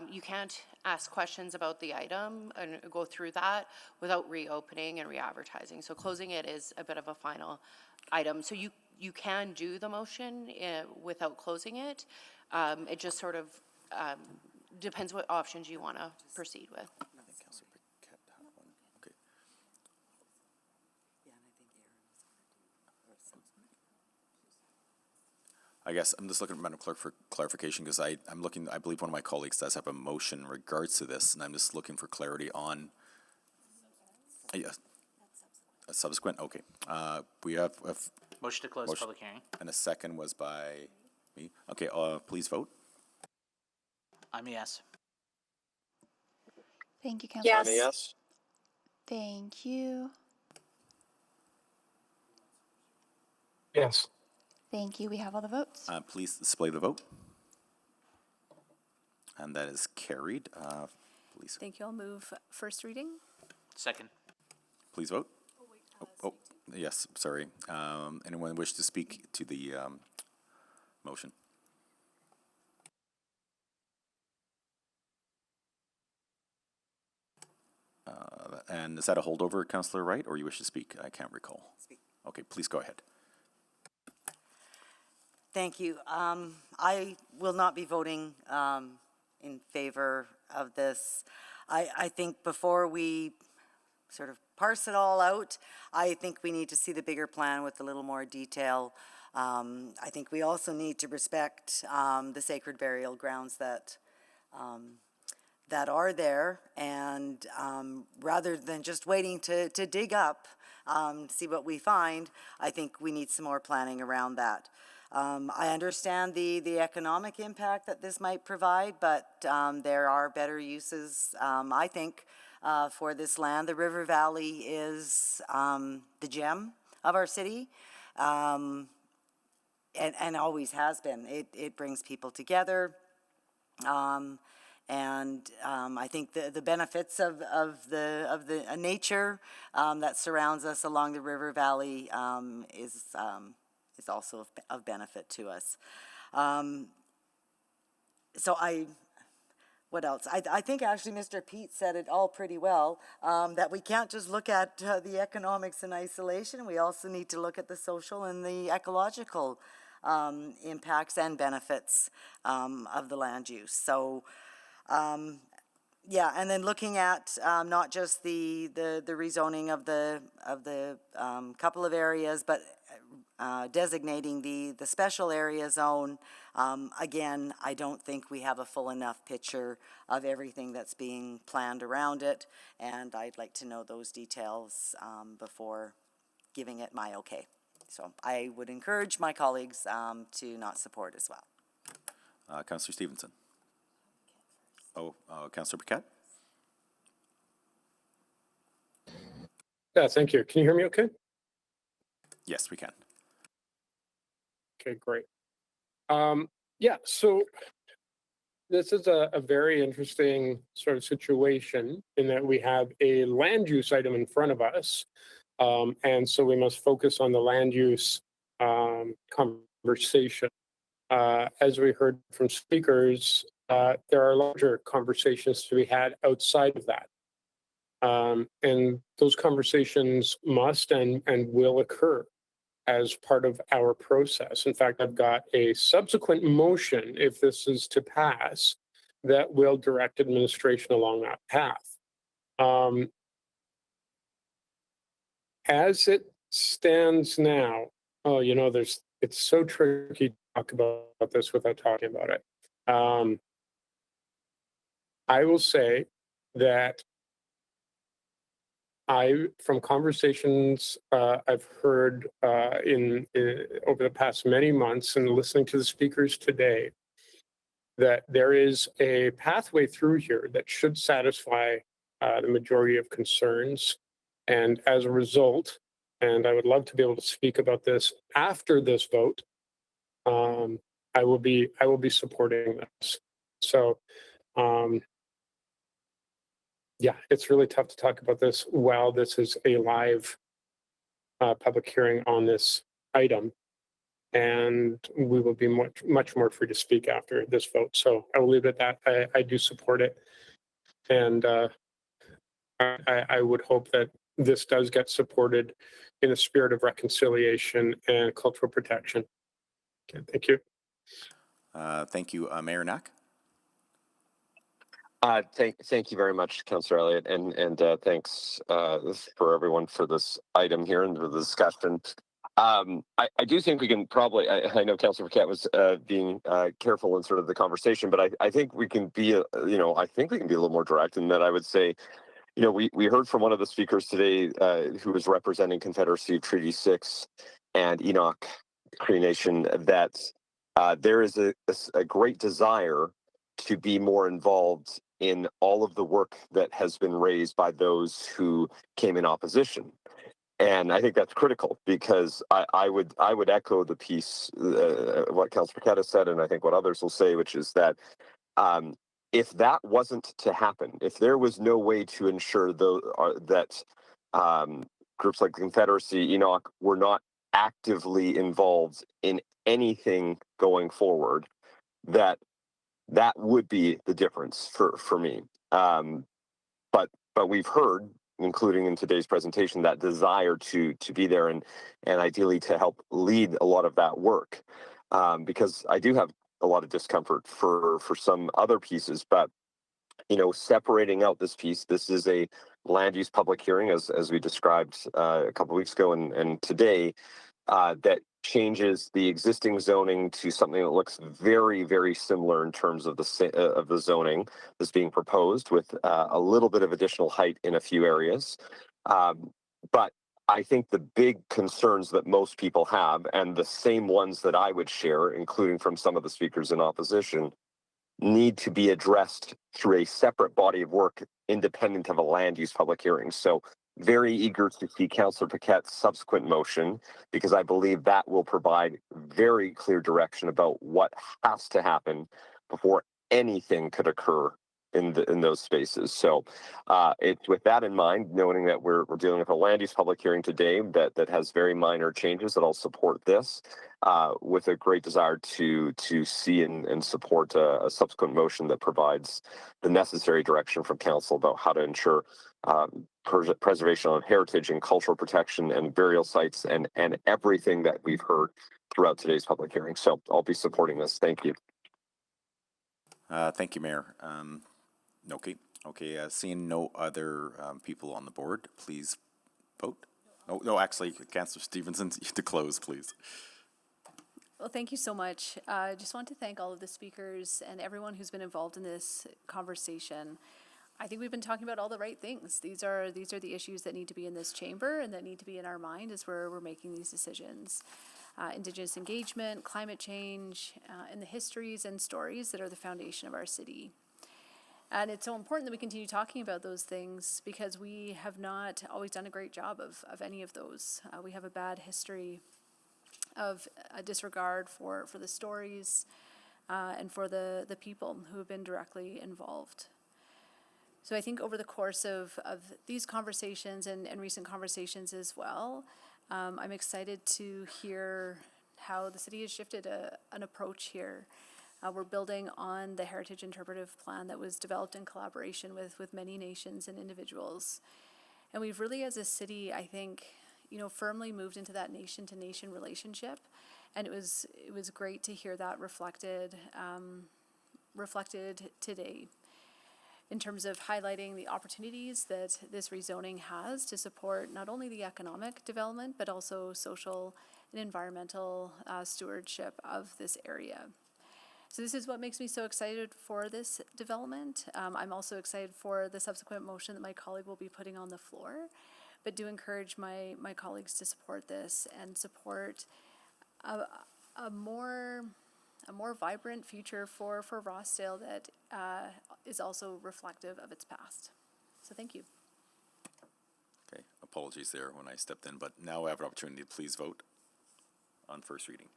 you can't ask questions about the item and go through that without reopening and re-advertising. So closing it is a bit of a final item. So you can do the motion without closing it. It just sort of depends what options you want to proceed with. I guess I'm just looking at Madam Clerk for clarification, because I believe one of my colleagues does have a motion in regards to this, and I'm just looking for clarity on. Yes. A subsequent, okay. We have a motion to close public hearing. And a second was by me. Okay, please vote. I'm a yes. Thank you, Councillor. I'm a yes. Thank you. Yes. Thank you. We have all the votes. Please display the vote. And that is carried. Please, Thank you. I'll move first reading. Second. please vote. Oh, yes, sorry. Anyone wish to speak to the motion? And is that a holdover, Councillor Wright, or you wish to speak? I can't recall. Speak. Okay, please go ahead. Thank you. I will not be voting in favor of this. I think before we sort of parse it all out, I think we need to see the bigger plan with a little more detail. I think we also need to respect the sacred burial grounds that are there, and rather than just waiting to dig up, see what we find, I think we need some more planning around that. I understand the economic impact that this might provide, but there are better uses, I think, for this land. The River Valley is the gem of our city, and always has been. It brings people together. I think the benefits of the nature that surrounds us along the river valley is also of benefit to us. What else? I think actually Mr. Pete said it all pretty well, that we can't just look at the economics in isolation. We also need to look at the social and the ecological impacts and benefits of the land use. So, yeah, and then looking at not just the rezoning of the couple of areas, but designating the special area zone. Again, I don't think we have a full enough picture of everything that's being planned around it, and I'd like to know those details before giving it my okay. So I would encourage my colleagues to not support as well. Councillor Stevenson. Councillor Paquette? Yeah, thank you. Can you hear me okay? Yes, we can. Okay, great. Yeah, so this is a very interesting sort of situation in that we have a land use item in front of us. And so we must focus on the land use conversation. As we heard from speakers, there are larger conversations to be had outside of that. And those conversations must and will occur as part of our process. In fact, I've got a subsequent motion, if this is to pass, that will direct administration along that path. As it stands now, it's so tricky to talk about this without talking about it. I will say that from conversations I've heard over the past many months and listening to the speakers today, that there is a pathway through here that should satisfy the majority of concerns. And as a result, and I would love to be able to speak about this after this vote, I will be supporting this. So, yeah, it's really tough to talk about this while this is a live public hearing on this item. And we will be much more free to speak after this vote. So I will leave it at that. I do support it. And I would hope that this does get supported in a spirit of reconciliation and cultural protection. Okay, thank you. Thank you, Mayor Knack. Thank you very much, Councillor Elliott, and thanks for everyone for this item here and for the discussion. I do think we can probably. I know Councillor Paquette was being careful in sort of the conversation, but I think we can be. I think we can be a little more direct in that. I would say, we heard from one of the speakers today who was representing Confederacy Treaty 6 and Enoch Cree Nation that there is a great desire to be more involved in all of the work that has been raised by those who came in opposition. And I think that's critical because I would echo the piece, what Councillor Paquette has said, and I think what others will say, which is that if that wasn't to happen, if there was no way to ensure that groups like the Confederacy, Enoch, were not actively involved in anything going forward, that would be the difference for me. But we've heard, including in today's presentation, that desire to be there and ideally to help lead a lot of that work, because I do have a lot of discomfort for some other pieces, but separating out this piece, this is a land use public hearing, as we described a couple of weeks ago and today, that changes the existing zoning to something that looks very, very similar in terms of the zoning that's being proposed, with a little bit of additional height in a few areas. But I think the big concerns that most people have, and the same ones that I would share, including from some of the speakers in opposition, need to be addressed through a separate body of work independent of a land use public hearing. So very eager to see Councillor Paquette's subsequent motion, because I believe that will provide very clear direction about what has to happen before anything could occur in those spaces. So it's with that in mind, noting that we're dealing with a land use public hearing today that has very minor changes, that I'll support this with a great desire to see and support a subsequent motion that provides the necessary direction from council about how to ensure preservation on heritage and cultural protection and burial sites and everything that we've heard throughout today's public hearing. So I'll be supporting this. Thank you. Thank you, Mayor. Okay, seeing no other people on the board, please vote. Oh, no, actually, Councillor Stevenson, to close, please. Well, thank you so much. I just want to thank all of the speakers and everyone who's been involved in this conversation. I think we've been talking about all the right things. These are the issues that need to be in this chamber and that need to be in our mind as we're making these decisions. Indigenous engagement, climate change, and the histories and stories that are the foundation of our city. And it's so important that we continue talking about those things, because we have not always done a great job of any of those. We have a bad history of a disregard for the stories and for the people who have been directly involved. So I think over the course of these conversations and recent conversations as well, I'm excited to hear how the city has shifted an approach here. We're building on the Heritage Interpretive Plan that was developed in collaboration with many nations and individuals. And we've really, as a city, I think, firmly moved into that nation-to-nation relationship. And it was great to hear that reflected today, in terms of highlighting the opportunities that this rezoning has to support not only the economic development, but also social and environmental stewardship of this area. So this is what makes me so excited for this development. I'm also excited for the subsequent motion that my colleague will be putting on the floor, but do encourage my colleagues to support this and support a more vibrant future for Rossdale that is also reflective of its past. So thank you. Okay, apologies there when I stepped in, but now I have an opportunity to please vote on first reading.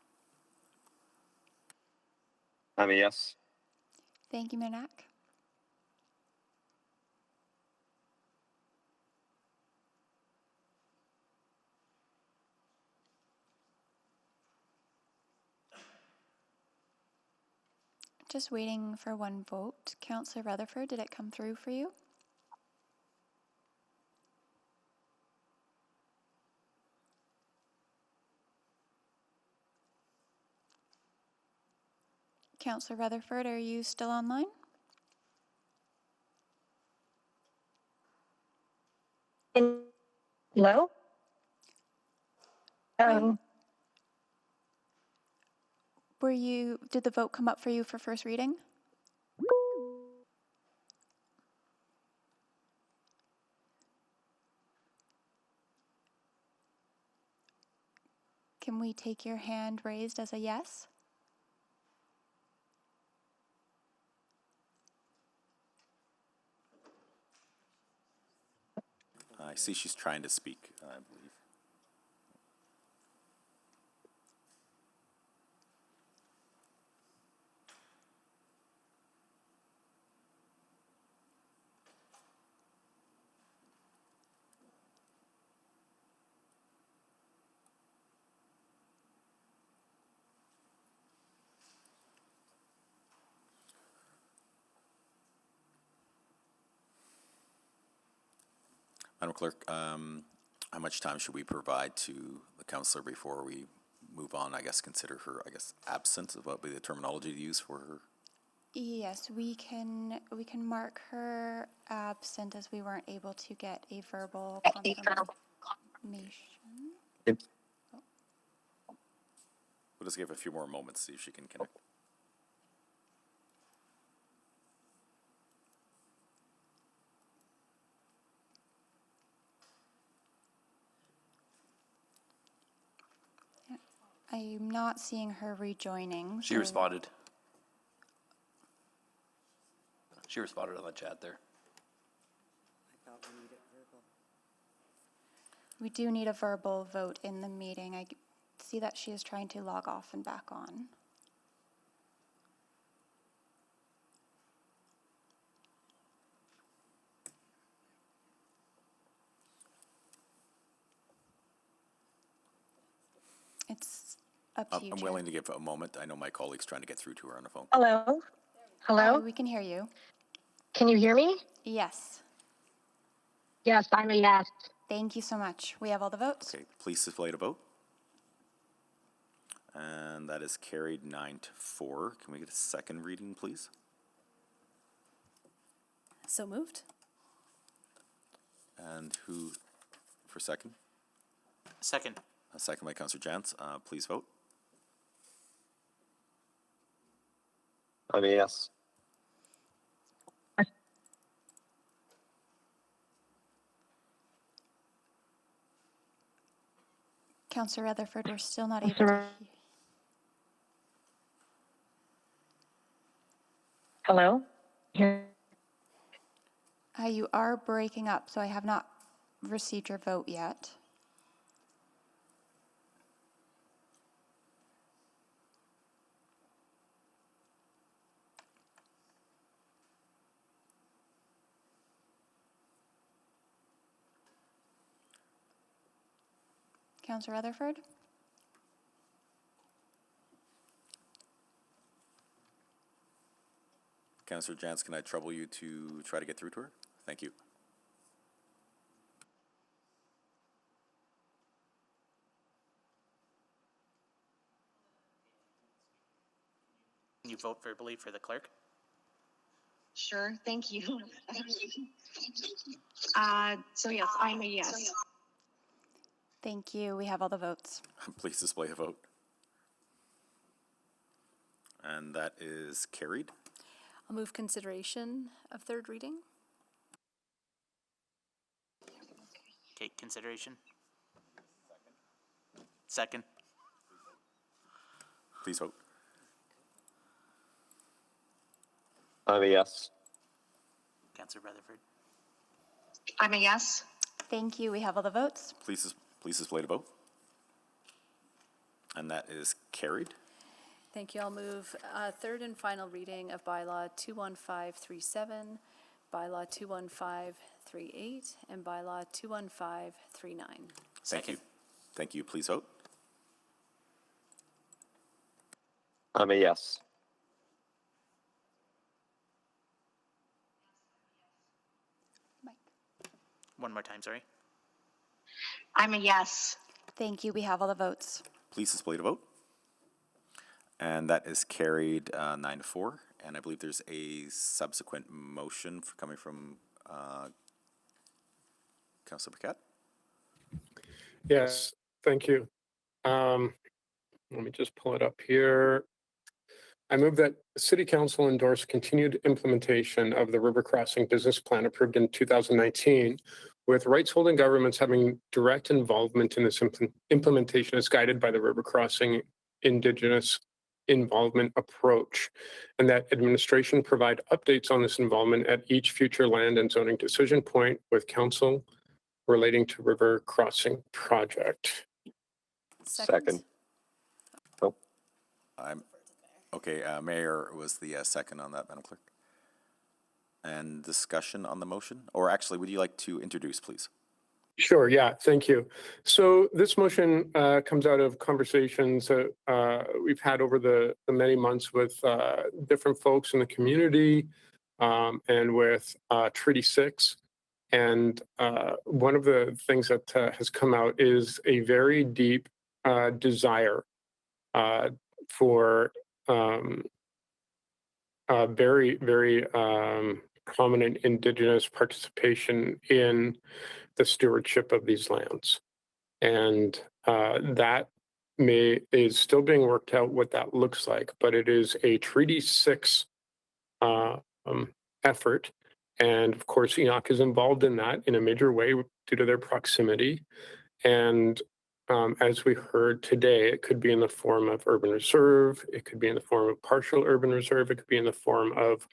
I'm a yes. Thank you, Mayor Knack. Just waiting for one vote. Councillor Rutherford, did it come through for you? Councillor Rutherford, are you still online? Hello? Did the vote come up for you for first reading? Can we take your hand raised as a yes? I see she's trying to speak, I believe. Madam Clerk, how much time should we provide to the councillor before we move on? I guess consider her, absent. What would be the terminology to use for her? Yes, we can mark her absent as we weren't able to get a verbal confirmation. We'll just give a few more moments, see if she can connect. I'm not seeing her rejoining. She responded. She responded on the chat there. I thought we needed verbal. We do need a verbal vote in the meeting. I see that she is trying to log off and back on. It's up to you, I'm Chair. willing to give a moment. I know my colleague's trying to get through to her on the phone. Hello? Hello? We can hear you. Can you hear me? Yes. Yes, I'm a yes. Thank you so much. We have all the votes. Okay, please display the vote. And that is carried 9-4. Can we get a second reading, please? So moved. And who for second? Second. A second by Councillor Jantz. Please vote. I'm a yes. Councillor Rutherford, we're still not able to hear. Hello? You are breaking up, so I have not received your vote yet. Councillor Rutherford? Councillor Jantz, can I trouble you to try to get through to her? Thank you. Can you vote verbally for the clerk? Sure, thank you. So yes, I'm a yes. Thank you. We have all the votes. Please display a vote. And that is carried. I'll move consideration of third reading. Okay, consideration. Second. Please vote. I'm a yes. Councillor Rutherford. I'm a yes. Thank you. We have all the votes. Please display the vote. And that is carried. Thank you. I'll move third and final reading of bylaw 21537, bylaw 21538, and bylaw 21539. Thank you. Thank you. Please vote. I'm a yes. One more time, sorry. I'm a yes. Thank you. We have all the votes. Please display the vote. And that is carried 9-4. And I believe there's a subsequent motion coming from Councillor Paquette. Yes, thank you. Let me just pull it up here. I move that the City Council endorse continued implementation of the River Crossing Business Plan approved in 2019, with rights-holding governments having direct involvement in this implementation as guided by the River Crossing Indigenous Involvement Approach, and that administration provide updates on this involvement at each future land and zoning decision point with Council relating to River Crossing Project. Second. Okay, Mayor was the second on that, Madam Clerk. And discussion on the motion? Or actually, would you like to introduce, please? Sure, yeah, thank you. So this motion comes out of conversations that we've had over the many months with different folks in the community and with Treaty 6. And one of the things that has come out is a very deep desire for very, very prominent Indigenous participation in the stewardship of these lands. And that is still being worked out what that looks like, but it is a Treaty 6 effort. And of course, Enoch is involved in that in a major way due to their proximity. And as we heard today, it could be in the form of urban reserve, it could be in the form of partial urban reserve, it could be in the form of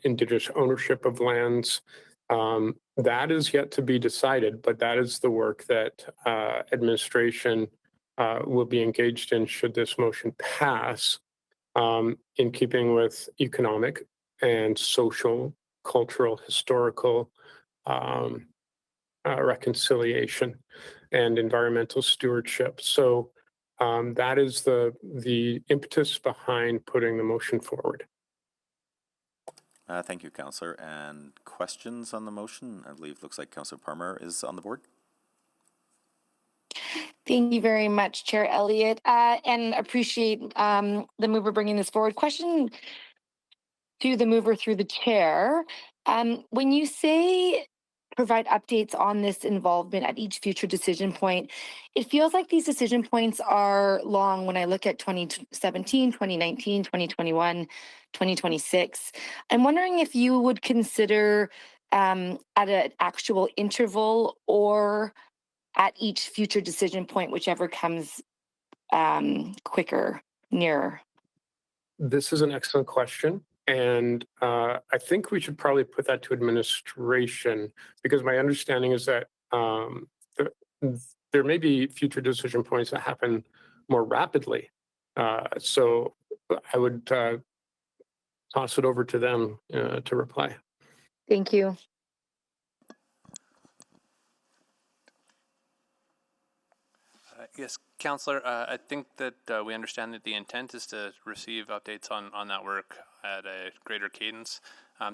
Indigenous ownership of lands. That is yet to be decided, but that is the work that administration will be engaged in should this motion pass, in keeping with economic and social, cultural, historical reconciliation and environmental stewardship. So that is the impetus behind putting the motion forward. Thank you, Councillor. And questions on the motion? I believe looks like Councillor Parmar is on the board. Thank you very much, Chair Elliott, and appreciate the mover bringing this forward. Question to the mover through the chair. When you say provide updates on this involvement at each future decision point, it feels like these decision points are long when I look at 2017, 2019, 2021, 2026. I'm wondering if you would consider at an actual interval or at each future decision point, whichever comes nearer. This is an excellent question. And I think we should probably put that to administration, because my understanding is that there may be future decision points that happen more rapidly. So I would toss it over to them to reply. Thank you. Yes, Councillor, I think that we understand that the intent is to receive updates on that work at a greater cadence.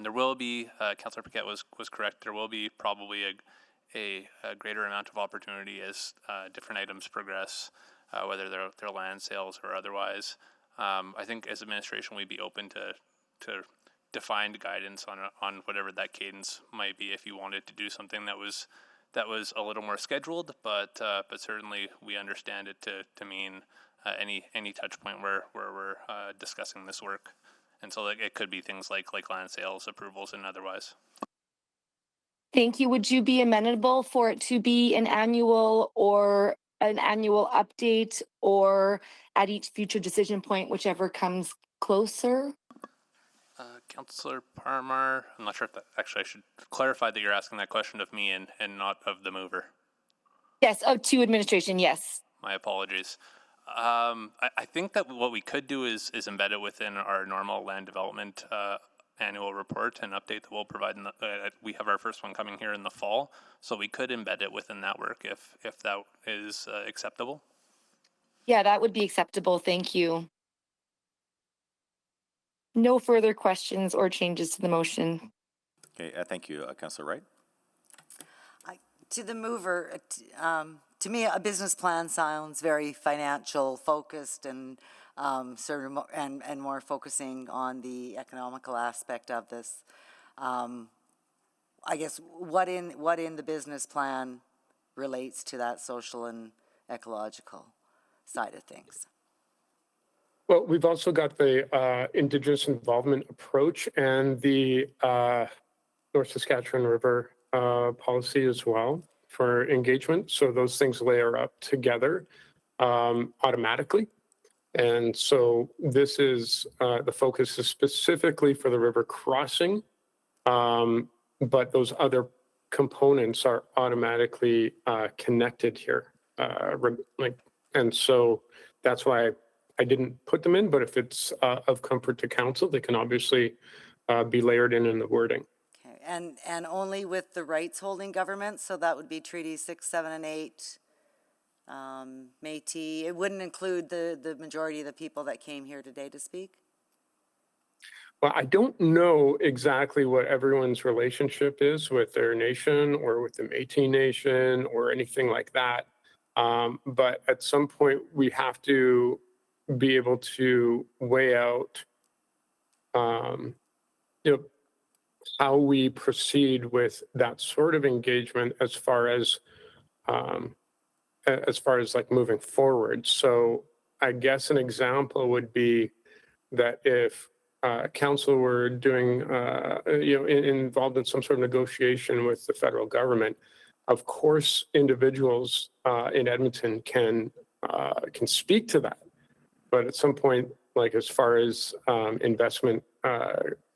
There will be, Councillor Paquette was correct, there will be probably a greater amount of opportunity as different items progress, whether they're land sales or otherwise. I think as administration, we'd be open to defined guidance on whatever that cadence might be if you wanted to do something that was a little more scheduled, but certainly we understand it to mean any touch point where we're discussing this work, and so it could be things like land sales approvals and otherwise. Thank you. Would you be amenable for it to be an annual update, or at each future decision point, whichever comes closer? Councillor Parmar, I'm not sure if actually I should clarify that you're asking that question of me and not of the mover. Yes, to administration, yes. My apologies. I think that what we could do is embed it within our normal land development annual report and update that we'll provide. We have our first one coming here in the fall, so we could embed it within that work if that is acceptable. Yeah, that would be acceptable. Thank you. No further questions or changes to the motion. Okay, thank you, Councillor Wright. To the mover, to me, a business plan sounds very financial focused and sort of and more focusing on the economical aspect of this. I guess what in the business plan relates to that social and ecological side of things? Well, we've also got the Indigenous involvement approach and the North Saskatchewan River policy as well for engagement. So those things layer up together automatically. And so this is, the focus is specifically for the river crossing, but those other components are automatically connected here. And so that's why I didn't put them in, but if it's of comfort to council, they can obviously be layered in the wording. Okay, and only with the rights holding governments, so that would be Treaty 6, 7, and 8, Métis. It wouldn't include the majority of the people that came here today to speak? Well, I don't know exactly what everyone's relationship is with their nation or with the Métis Nation or anything like that. But at some point, we have to be able to weigh out, you know, how we proceed with that sort of engagement as far as like moving forward. So I guess an example would be that if council were doing, involved in some sort of negotiation with the federal government, of course, individuals in Edmonton can speak to that. But at some point, like as far as investment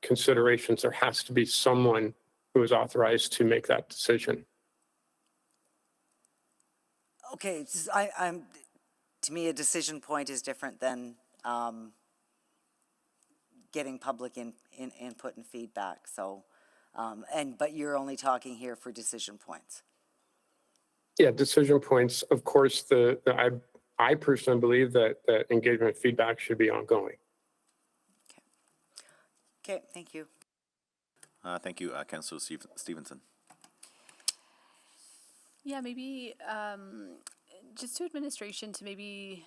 considerations, there has to be someone who is authorized to make that decision. Okay, to me, a decision point is different than getting public input and feedback. So, but you're only talking here for decision points. Yeah, decision points. Of course, I personally believe that engagement feedback should be ongoing. Okay, thank you. Thank you, Councillor Stevenson. Yeah, maybe just to administration to maybe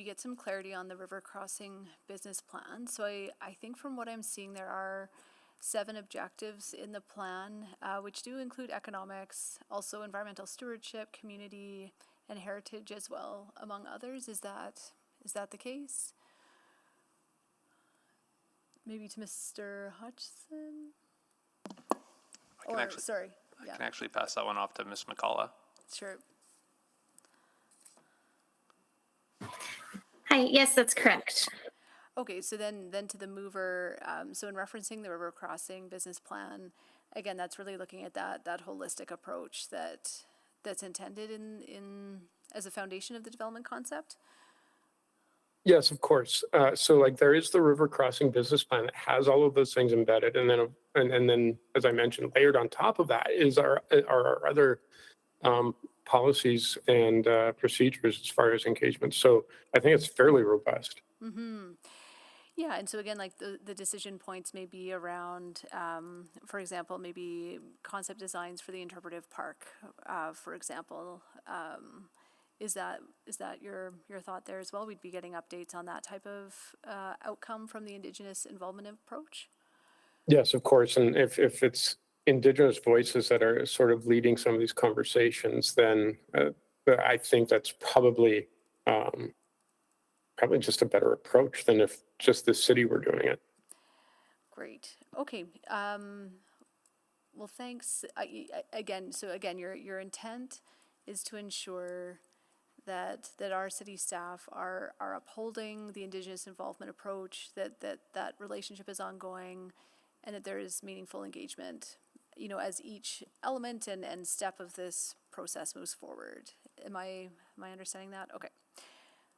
get some clarity on the river crossing business plan. So I think from what I'm seeing, there are 7 objectives in the plan, which do include economics, also environmental stewardship, community, and heritage as well, among others. Is that the case? Maybe to Mr. Hutchison? I can actually pass that one off to Ms. McCullough. Sure. Hi, yes, that's correct. Okay, so then to the mover, so in referencing the river crossing business plan, again, that's really looking at that holistic approach that's intended in as a foundation of the development concept? Yes, of course. So like there is the river crossing business plan that has all of those things embedded. And then, and then, as I mentioned, layered on top of that is our other policies and procedures as far as engagement. So I think it's fairly robust. Mm-hmm. Yeah, and so again, like the decision points may be around, for example, maybe concept designs for the interpretive park, for example. Is that your thought there as well? We'd be getting updates on that type of outcome from the Indigenous involvement approach? Yes, of course. And if it's Indigenous voices that are sort of leading some of these conversations, then I think that's probably just a better approach than if just the city were doing it. Great. Okay. Well, thanks. Again, your intent is to ensure that our city staff are upholding the Indigenous involvement approach, that relationship is ongoing, and that there is meaningful engagement, as each element and step of this process moves forward. Am I understanding that? Okay.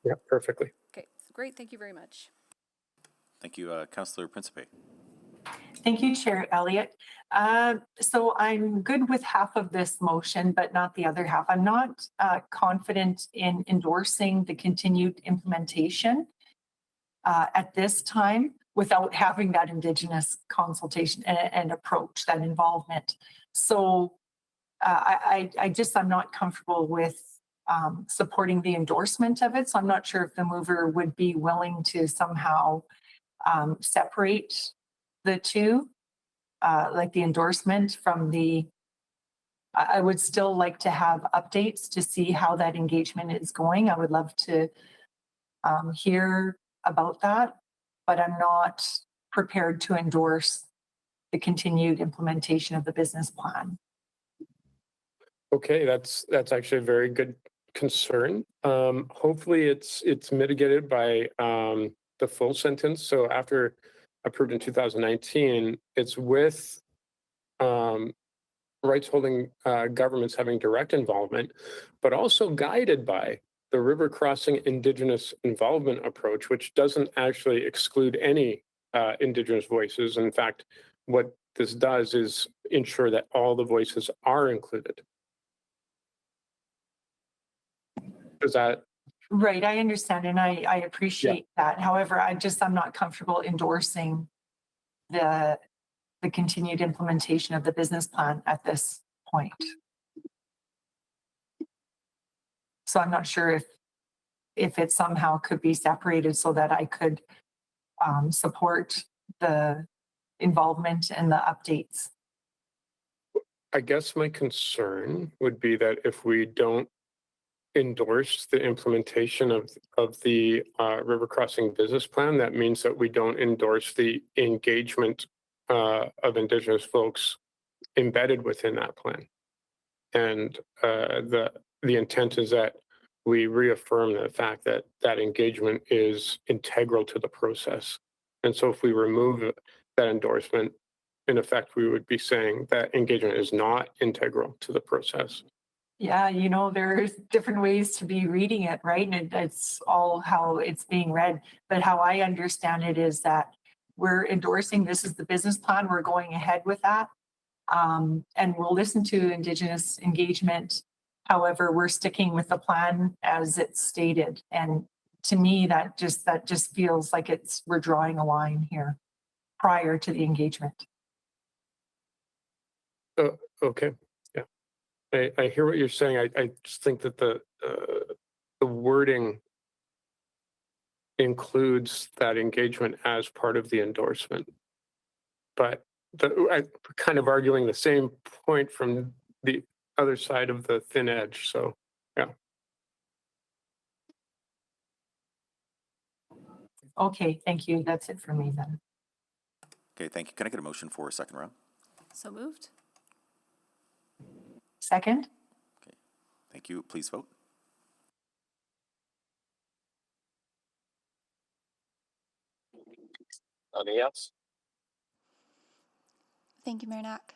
Yeah, perfectly. Okay, great. Thank you very much. Thank you, Councillor Principe. Thank you, Chair Elliott. So I'm good with half of this motion, but not the other half. I'm not confident in endorsing the continued implementation at this time without having that Indigenous consultation and approach, that involvement. So I'm not comfortable with supporting the endorsement of it. So I'm not sure if the mover would be willing to somehow separate the two, like the endorsement from the, I would still like to have updates to see how that engagement is going. I would love to hear about that, but I'm not prepared to endorse the continued implementation of the business plan. Okay, that's actually a very good concern. Hopefully it's mitigated by the full sentence. So after approved in 2019, it's with rights holding governments having direct involvement, but also guided by the river crossing Indigenous involvement approach, which doesn't actually exclude any Indigenous voices. In fact, what this does is ensure that all the voices are included. Is that right? I understand, and I appreciate that. However, I'm not comfortable endorsing the continued implementation of the business plan at this point. So I'm not sure if it somehow could be separated so that I could support the involvement and the updates. I guess my concern would be that if we don't endorse the implementation of the river crossing business plan, that means that we don't endorse the engagement of Indigenous folks embedded within that plan. And the intent is that we reaffirm the fact that that engagement is integral to the process. And so if we remove that endorsement, in effect, we would be saying that engagement is not integral to the process. Yeah, you know, there's different ways to be reading it, right? And it's all how it's being read. But how I understand it is that we're endorsing this is the business plan. We're going ahead with that. And we'll listen to Indigenous engagement. However, we're sticking with the plan as it's stated. And to me, that just feels like we're drawing a line here prior to the engagement. Okay, yeah, I hear what you're saying. I just think that the wording includes that engagement as part of the endorsement, but I'm kind of arguing the same point from the other side of the thin edge. So, yeah. Okay, thank you. That's it for me then. Okay, thank you. Can I get a motion for a second round? So moved. Second? Okay, thank you. Please vote. Yes. Thank you, Mayor Knack.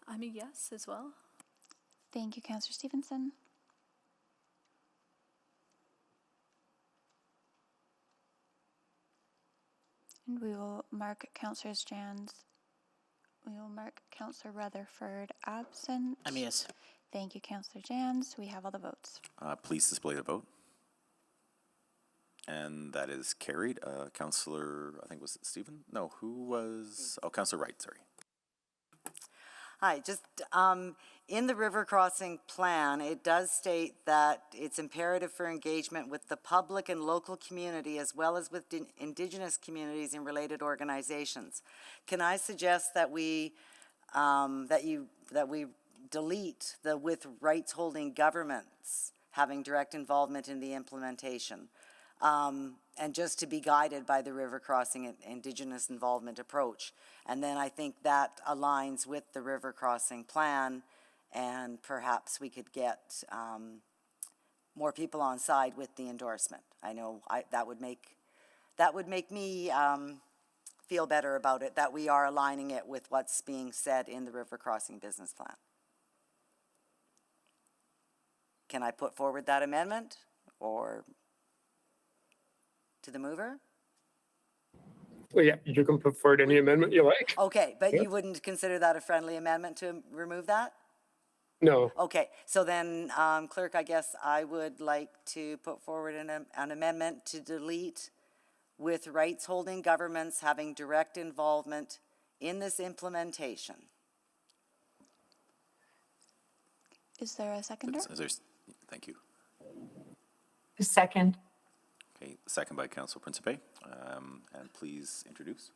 I'm a yes as well. Thank you, Councillor Stevenson. And we will mark Councillor Jans. We will mark Councillor Rutherford absent. I'm a yes. Thank you, Councillor Jans. We have all the votes. Please display the vote. And that is carried. Councillor, I think was it Stephen? No, who was? Oh, Councillor Wright, sorry. Hi, just in the river crossing plan, it does state that it's imperative for engagement with the public and local community as well as with Indigenous communities and related organizations. Can I suggest that we delete the with rights holding governments having direct involvement in the implementation? And just to be guided by the river crossing Indigenous involvement approach. And then I think that aligns with the river crossing plan, and perhaps we could get more people on side with the endorsement. I know that would make me feel better about it, that we are aligning it with what's being said in the river crossing business plan. Can I put forward that amendment, or to the mover? Well, yeah, you can put forward any amendment you like. Okay, but Yeah. you wouldn't consider that a friendly amendment to remove that? No. Okay, so then, Clerk, I guess I would like to put forward an amendment to delete with rights holding governments having direct involvement in this implementation. Is there a seconder? Thank you. Second. Okay, second by Councillor Principe. And please introduce.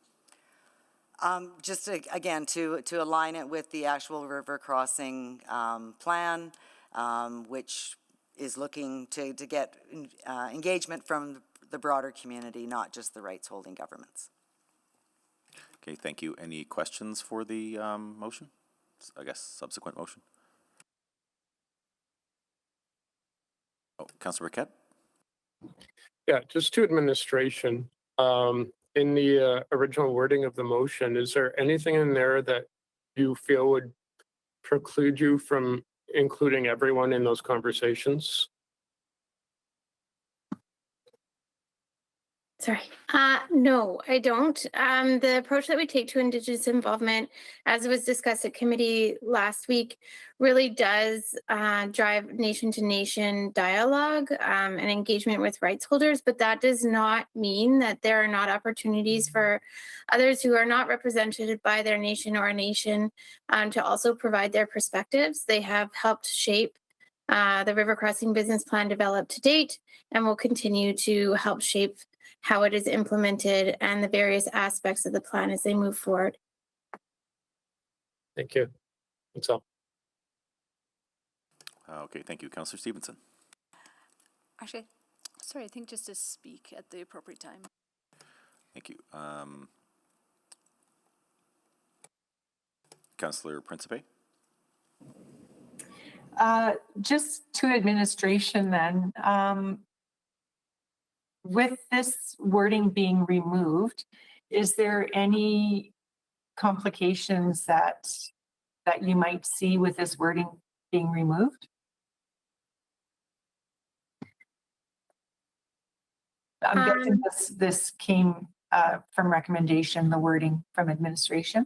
Just again, to align it with the actual river crossing plan, which is looking to get engagement from the broader community, not just the rights holding governments. Okay, thank you. Any questions for the motion? I guess subsequent motion. Oh, Councillor Burkett? Yeah, just to administration. In the original wording of the motion, is there anything in there that you feel would preclude you from including everyone in those conversations? Sorry. No, I don't. The approach that we take to Indigenous involvement, as was discussed at committee last week, really does drive nation to nation dialogue and engagement with rights holders. But that does not mean that there are not opportunities for others who are not represented by their nation or a nation to also provide their perspectives. They have helped shape the River Crossing Business Plan developed to date and will continue to help shape how it is implemented and the various aspects of the plan as they move forward. Thank you. That's all. Okay, thank you. Councillor Stevenson. Actually, sorry, I think just to speak at the appropriate time. Thank you. Councillor Principe. Just to administration then, with this wording being removed, is there any complications that you might see with this wording being removed? I'm guessing this came from recommendation, the wording from administration.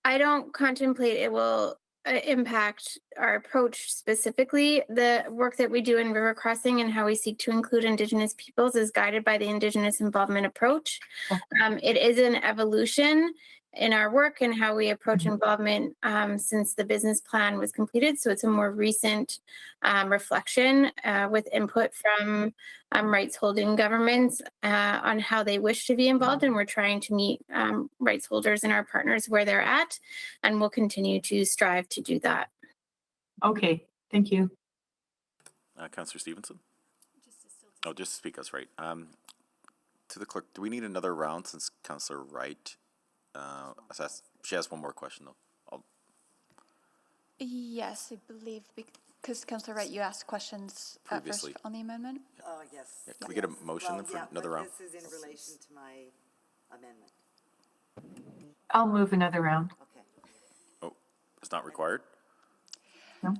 I don't contemplate it will impact our approach specifically. The work that we do in River Crossing and how we seek to include Indigenous peoples is guided by the Indigenous involvement approach. It is an evolution in our work and how we approach involvement since the business plan was completed. So it's a more recent reflection with input from rights holding governments on how they wish to be involved. And we're trying to meet rights holders and our partners where they're at, and we'll continue to strive to do that. Okay, thank you. Councillor Stevenson. Just to speak us right. To the clerk, do we need another round since Councillor Wright? She has one more question though. Yes, I believe because Councillor Wright, you asked questions first on the amendment. Oh, yes. Yeah, can we get a motion then for another round? This is in relation to my amendment. I'll move another round. Okay. Oh, it's not required? No.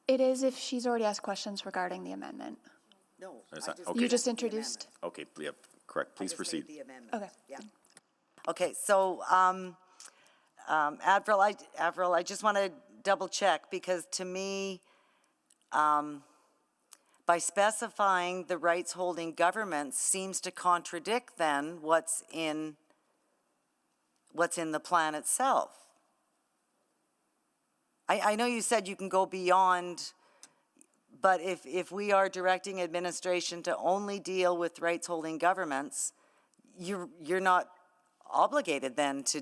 It is if she's already asked questions regarding the amendment. No. You just introduced? Okay, yeah, correct. Please proceed. Okay. Yeah. Okay, so Avril, I just want to double check because to me, by specifying the rights holding governments seems to contradict then what's in the plan itself. I know you said you can go beyond, but if we are directing administration to only deal with rights holding governments, you're not obligated then to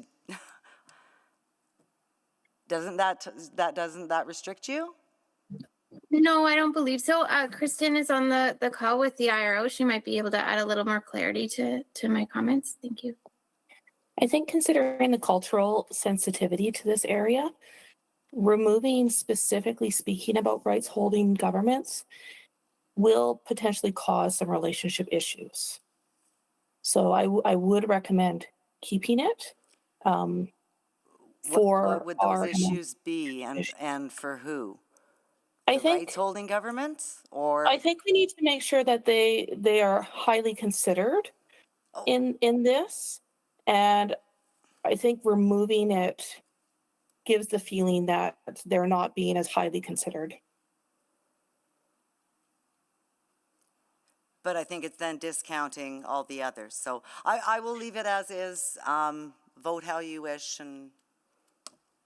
doesn't that restrict you? No, I don't believe so. Kristen is on the call with the IRO. She might be able to add a little more clarity to my comments. Thank you. I think considering the cultural sensitivity to this area, removing specifically speaking about rights holding governments will potentially cause some relationship issues. So I would recommend keeping it. What would those issues be and for who? I think rights holding governments, or I think we need to make sure that they are highly considered in this, and I think removing it gives the feeling that they're not being as highly considered. But I think it's then discounting all the others. So I will leave it as is. Vote how you wish, and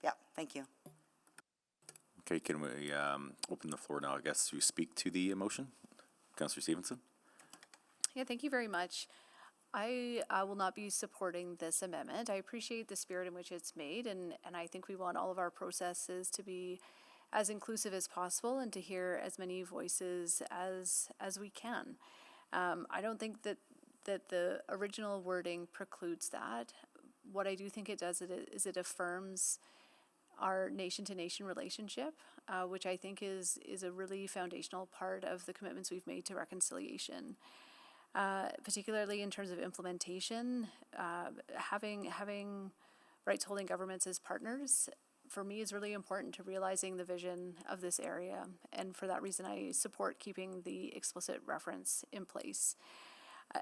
yeah, thank you. Okay, can we open the floor now, I guess, to speak to the motion? Councillor Stevenson. Yeah, thank you very much. I will not be supporting this amendment. I appreciate the spirit in which it's made, and I think we want all of our processes to be as inclusive as possible and to hear as many voices as we can. I don't think that the original wording precludes that. What I do think it does is it affirms our nation-to-nation relationship, which I think is a really foundational part of the commitments we've made to reconciliation. Particularly in terms of implementation, having rights-holding governments as partners, for me, is really important to realizing the vision of this area. And for that reason, I support keeping the explicit reference in place.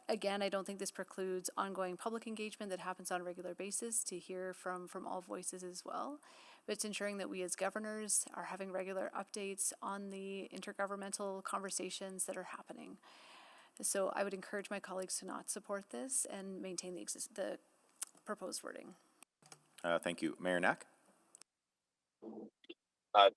Again, I don't think this precludes ongoing public engagement that happens on a regular basis to hear from all voices as well. But it's ensuring that we as governors are having regular updates on the intergovernmental conversations that are happening. So I would encourage my colleagues to not support this and maintain the proposed wording. Thank you. Mayor Knack?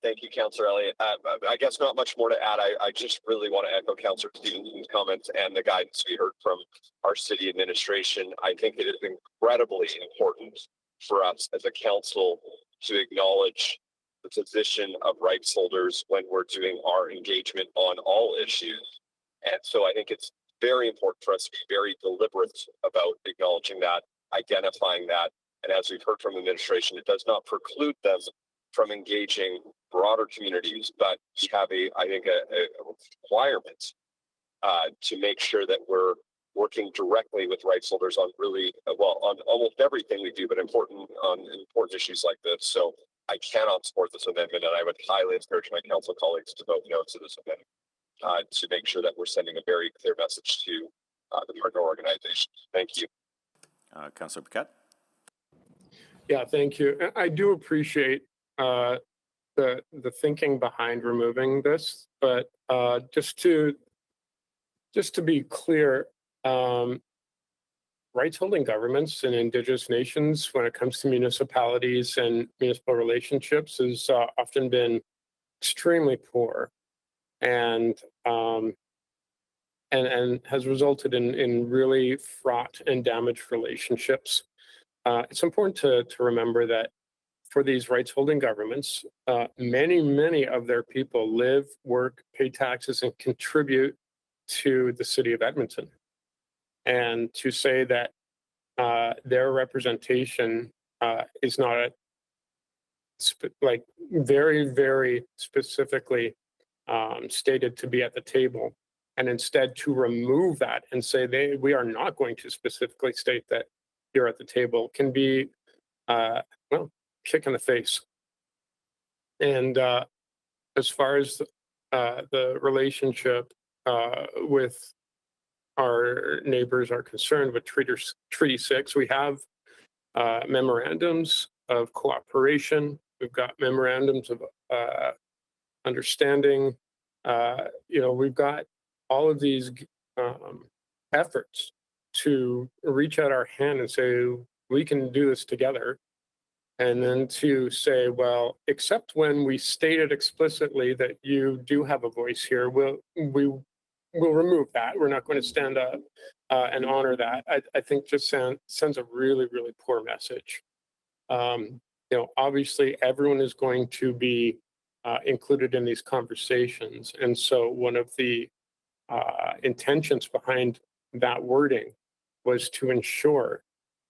Thank you, Councillor Elliott. I guess not much more to add. I just really want to echo Councillor Stevenson's comments and the guidance we heard from our city administration. I think it is incredibly important for us as a council to acknowledge the position of rights holders when we're doing our engagement on all issues. And so I think it's very important for us to be very deliberate about acknowledging that, identifying that. And as we've heard from the administration, it does not preclude them from engaging broader communities, but we have I think a requirement to make sure that we're working directly with rights holders on really, on almost everything we do, but on important issues like this. So I cannot support this amendment, and I would highly encourage my council colleagues to vote no to this amendment to make sure that we're sending a very clear message to the partner organizations. Thank you. Councillor Paquette? Yeah, thank you. I do appreciate the thinking behind removing this, but just to be clear, rights holding governments in Indigenous nations when it comes to municipalities and municipal relationships has often been extremely poor and has resulted in really fraught and damaged relationships. It's important to remember that for these rights holding governments, many of their people live, work, pay taxes, and contribute to the city of Edmonton. And to say that their representation is not very specifically stated to be at the table, and instead to remove that and say we are not going to specifically state that you're at the table can be, kick in the face. And as far as the relationship with our neighbors are concerned with Treaty 6, we have memorandums of cooperation. We've got memorandums of understanding. We've got all of these efforts to reach out our hand and say, we can do this together. And then to say, well, except when we stated explicitly that you do have a voice here, we'll remove that. We're not going to stand up and honor that. I think just sends a really poor message. Obviously everyone is going to be included in these conversations. And so one of the intentions behind that wording was to ensure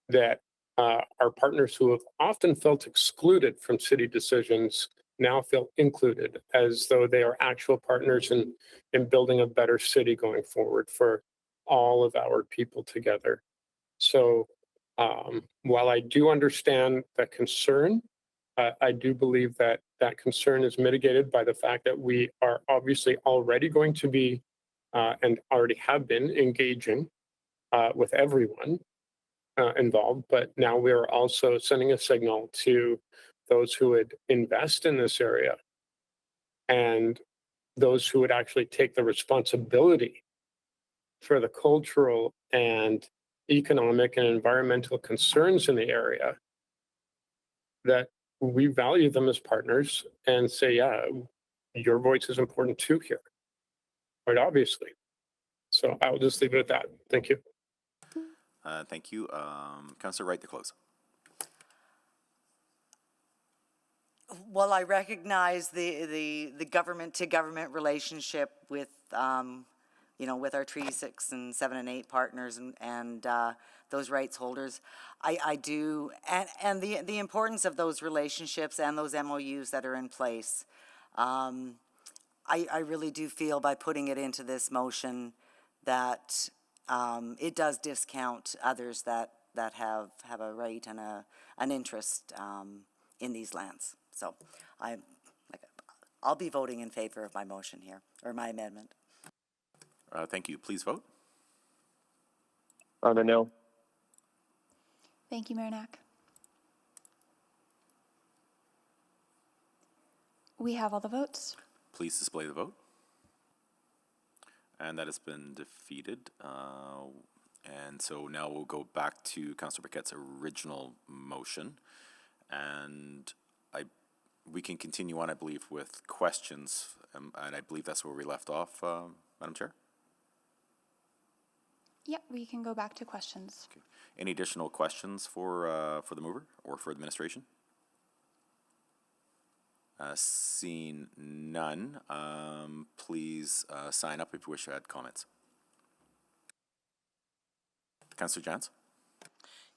that our partners who have often felt excluded from city decisions now feel included, as though they are actual partners in building a better city going forward for all of our people together. So while I do understand that concern, I do believe that concern is mitigated by the fact that we are obviously already going to be and already have been engaging with everyone involved, but now we are also sending a signal to those who would invest in this area and those who would actually take the responsibility for the cultural and economic and environmental concerns in the area, that we value them as partners and say, yeah, your voice is important too here, quite obviously. So I will just leave it at that. Thank you. Thank you. Councillor Wright to close. Well, I recognize the government to government relationship with, with our Treaty 6 and 7 and 8 partners and those rights holders. I do, and the importance of those relationships and those MOUs that are in place. I really do feel by putting it into this motion that it does discount others that have a right and an interest in these lands. So I'll be voting in favor of my motion here, or my amendment. Thank you. Please vote. I'm a no. Thank you, Mayor Knack. We have all the votes. Please display the vote. And that has been defeated. And so now we'll go back to Councillor Paquette's original motion. And we can continue on, I believe, with questions. And I believe that's where we left off, Madam Chair. Yep, we can go back to questions. Okay. Any additional questions for the mover or for administration? Seeing none, please sign up if you wish to add comments. Councillor Jans?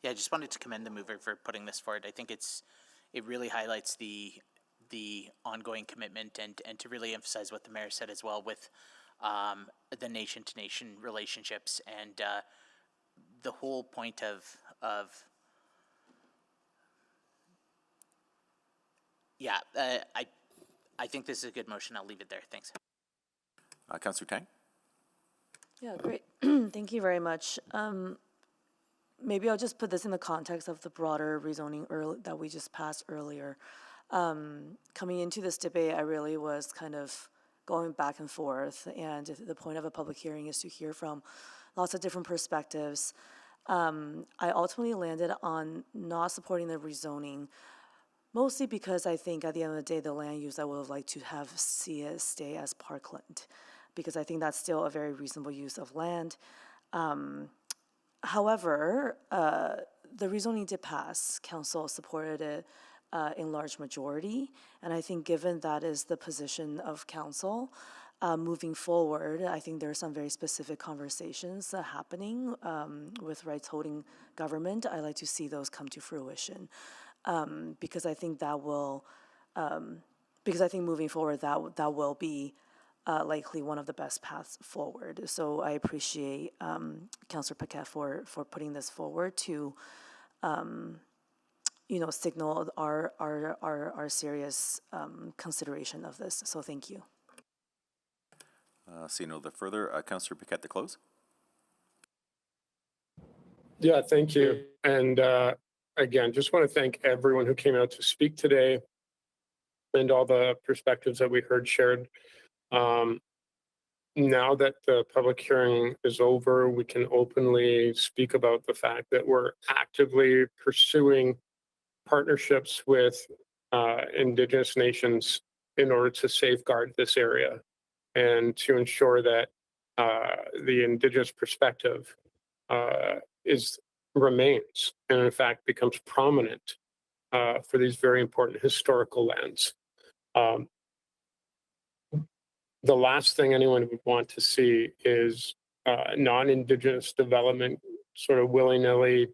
Yeah, I just wanted to commend the mover for putting this forward. I think it really highlights the ongoing commitment and to really emphasize what the mayor said as well with the nation-to-nation relationships and the whole point of yeah, I think this is a good motion. I'll leave it there. Thanks. Councillor Tang? Yeah, great. Thank you very much. Maybe I'll just put this in the context of the broader rezoning that we just passed earlier. Coming into this debate, I really was kind of going back and forth, and the point of a public hearing is to hear from lots of different perspectives. I ultimately landed on not supporting the rezoning, mostly because I think at the end of the day, the land use I would have liked to see it stay as parkland, because I think that's still a very reasonable use of land. However, the rezoning did pass. Council supported it in large majority, and I think given that is the position of council, moving forward, I think there are some very specific conversations happening with rights-holding government. I like to see those come to fruition. Because I think that will, because I think moving forward that will be likely one of the best paths forward. So I appreciate Councillor Paquette for putting this forward to, signal our serious consideration of this. So thank you. See no further. Councillor Paquette to close. Yeah, thank you. And again, just want to thank everyone who came out to speak today and all the perspectives that we heard shared. Now that the public hearing is over, we can openly speak about the fact that we're actively pursuing partnerships with Indigenous nations in order to safeguard this area and to ensure that the Indigenous perspective remains and in fact becomes prominent for these very important historical lands. The last thing anyone would want to see is non-Indigenous development sort of willy-nilly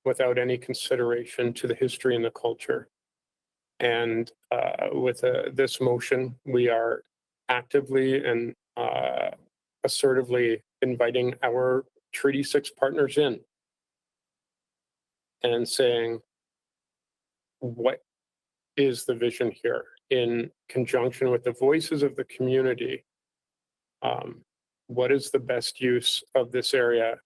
without any consideration to the history and the culture. And with this motion, we are actively and assertively inviting our Treaty 6 partners in and saying, what is the vision here in conjunction with the voices of the community? What is the best use of this area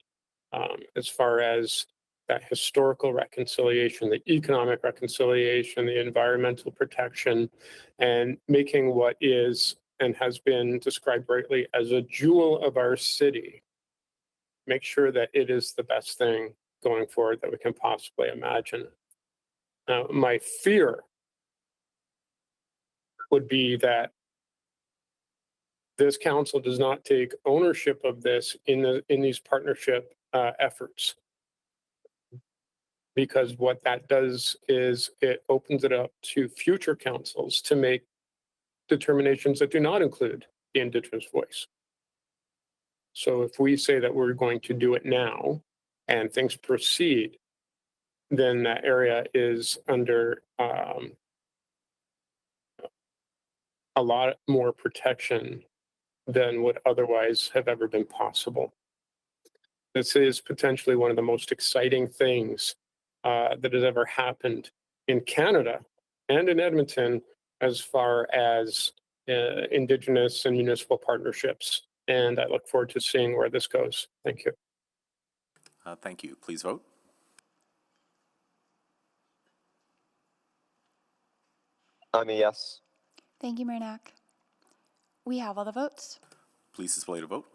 as far as that historical reconciliation, the economic reconciliation, the environmental protection, and making what is and has been described rightly as a jewel of our city, make sure that it is the best thing going forward that we can possibly imagine. Now, my fear would be that this council does not take ownership of this in these partnership efforts, because what that does is it opens it up to future councils to make determinations that do not include the Indigenous voice. So if we say that we're going to do it now and things proceed, then that area is under a lot more protection than would otherwise have ever been possible. This is potentially one of the most exciting things that has ever happened in Canada and in Edmonton as far as Indigenous and municipal partnerships. And I look forward to seeing where this goes. Thank you. Thank you. Please vote. I'm a yes. Thank you, Murnak. We have all the votes. Please display to vote.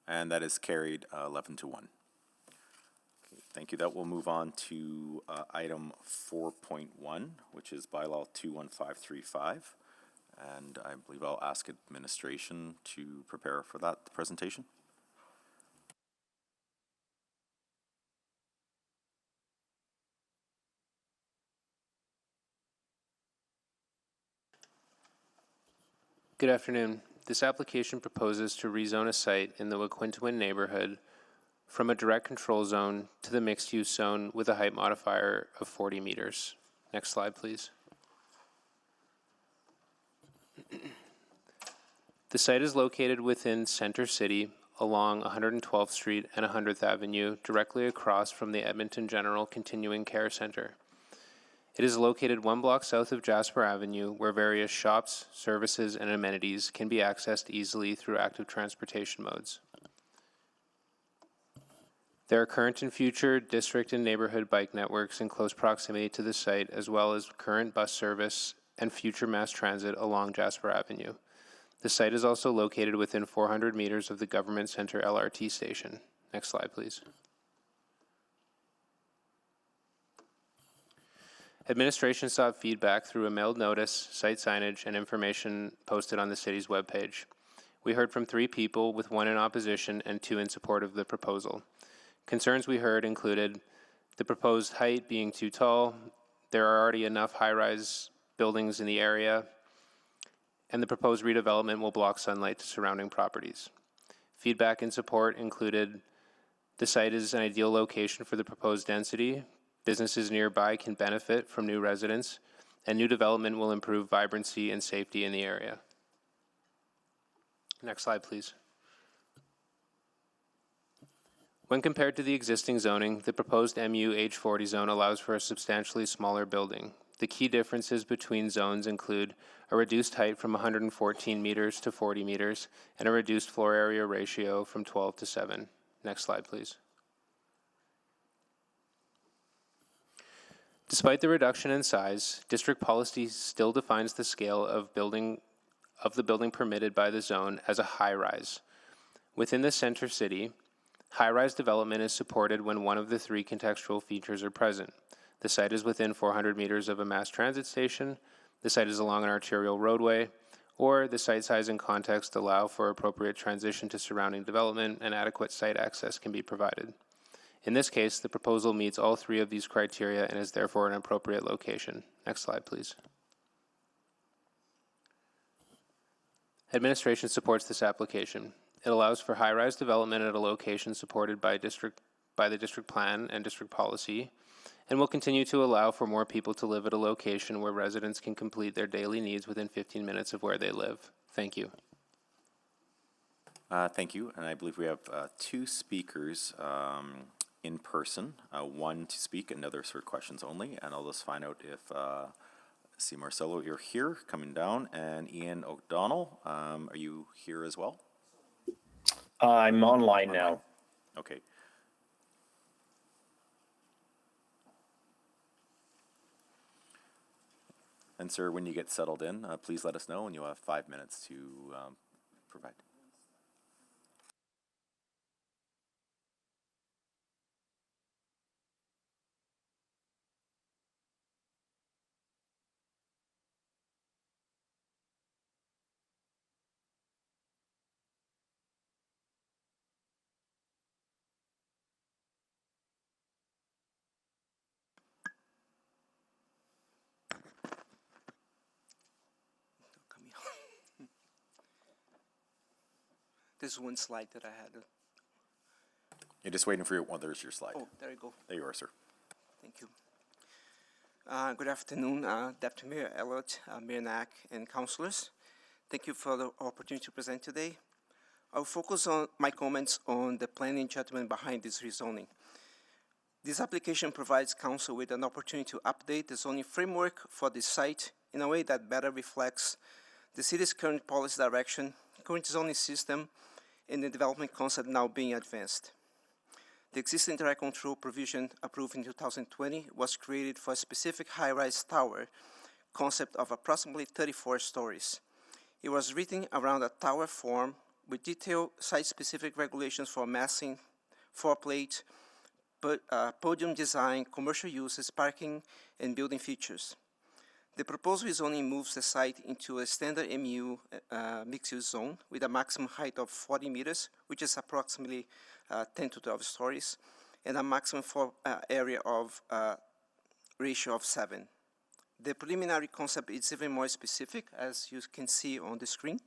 And that is carried 11 to 1. Okay, thank you. That will move on to item 4.1, which is bylaw 21535. And I believe I'll ask administration to prepare for that presentation. Good afternoon. This application proposes to rezone a site in the Waquintawin neighborhood from a direct control zone to the mixed-use zone with a height modifier of 40 meters. Next slide, please. The site is located within Center City along 112th Street and 100th Avenue, directly across from the Edmonton General Continuing Care Center. It is located 1 block south of Jasper Avenue, where various shops, services, and amenities can be accessed easily through active transportation modes. There are current and future district and neighborhood bike networks in close proximity to the site, as well as current bus service and future mass transit along Jasper Avenue. The site is also located within 400 meters of the Government Center LRT station. Next slide, please. Administration sought feedback through a mailed notice, site signage, and information posted on the city's webpage. We heard from 3 people, with 1 in opposition and 2 in support of the proposal. Concerns we heard included the proposed height being too tall, there are already enough high-rise buildings in the area, and the proposed redevelopment will block sunlight to surrounding properties. Feedback and support included the site is an ideal location for the proposed density, businesses nearby can benefit from new residents, and new development will improve vibrancy and safety in the area. Next slide, please. When compared to the existing zoning, the proposed MU H40 zone allows for a substantially smaller building. The key differences between zones include a reduced height from 114 meters to 40 meters and a reduced floor area ratio from 12 to 7. Next slide, please. Despite the reduction in size, district policy still defines the scale of the building permitted by the zone as a high-rise. Within the Center City, high-rise development is supported when one of the 3 contextual features are present. The site is within 400 meters of a mass transit station, the site is along an arterial roadway, or the site size and context allow for appropriate transition to surrounding development and adequate site access can be provided. In this case, the proposal meets all 3 of these criteria and is therefore an appropriate location. Next slide, please. Administration supports this application. It allows for high-rise development at a location supported by the district plan and district policy, and will continue to allow for more people to live at a location where residents can complete their daily needs within 15 minutes of where they live. Thank you. Thank you. And I believe we have 2 speakers in person, 1 to speak, another for questions only. And I'll just find out if see Marcelo, you're here, coming down, and Ian O'Donnell, are you here as well? I'm online now. Okay. And sir, when you get settled in, please let us know, and you'll have 5 minutes to provide. This is one slide that I had. You're just waiting for there's your slide. Oh, there you go. There you are, sir. Thank you. Good afternoon, Deputy Mayor Elliott, Mayor Knack, and councillors. Thank you for the opportunity to present today. I'll focus on my comments on the planning judgment behind this rezoning. This application provides council with an opportunity to update the zoning framework for the site in a way that better reflects the city's current policy direction, current zoning system, and the development concept now being advanced. The existing direct control provision approved in 2020 was created for a specific high-rise tower concept of approximately 34 stories. It was written around a tower form with detailed site-specific regulations for massing, floor plate, podium design, commercial uses, parking, and building features. The proposed rezoning moves the site into a standard MU mixed-use zone with a maximum height of 40 meters, which is approximately 10 to 12 stories, and a maximum floor area of ratio of 7. The preliminary concept is even more specific, as you can see on the screen.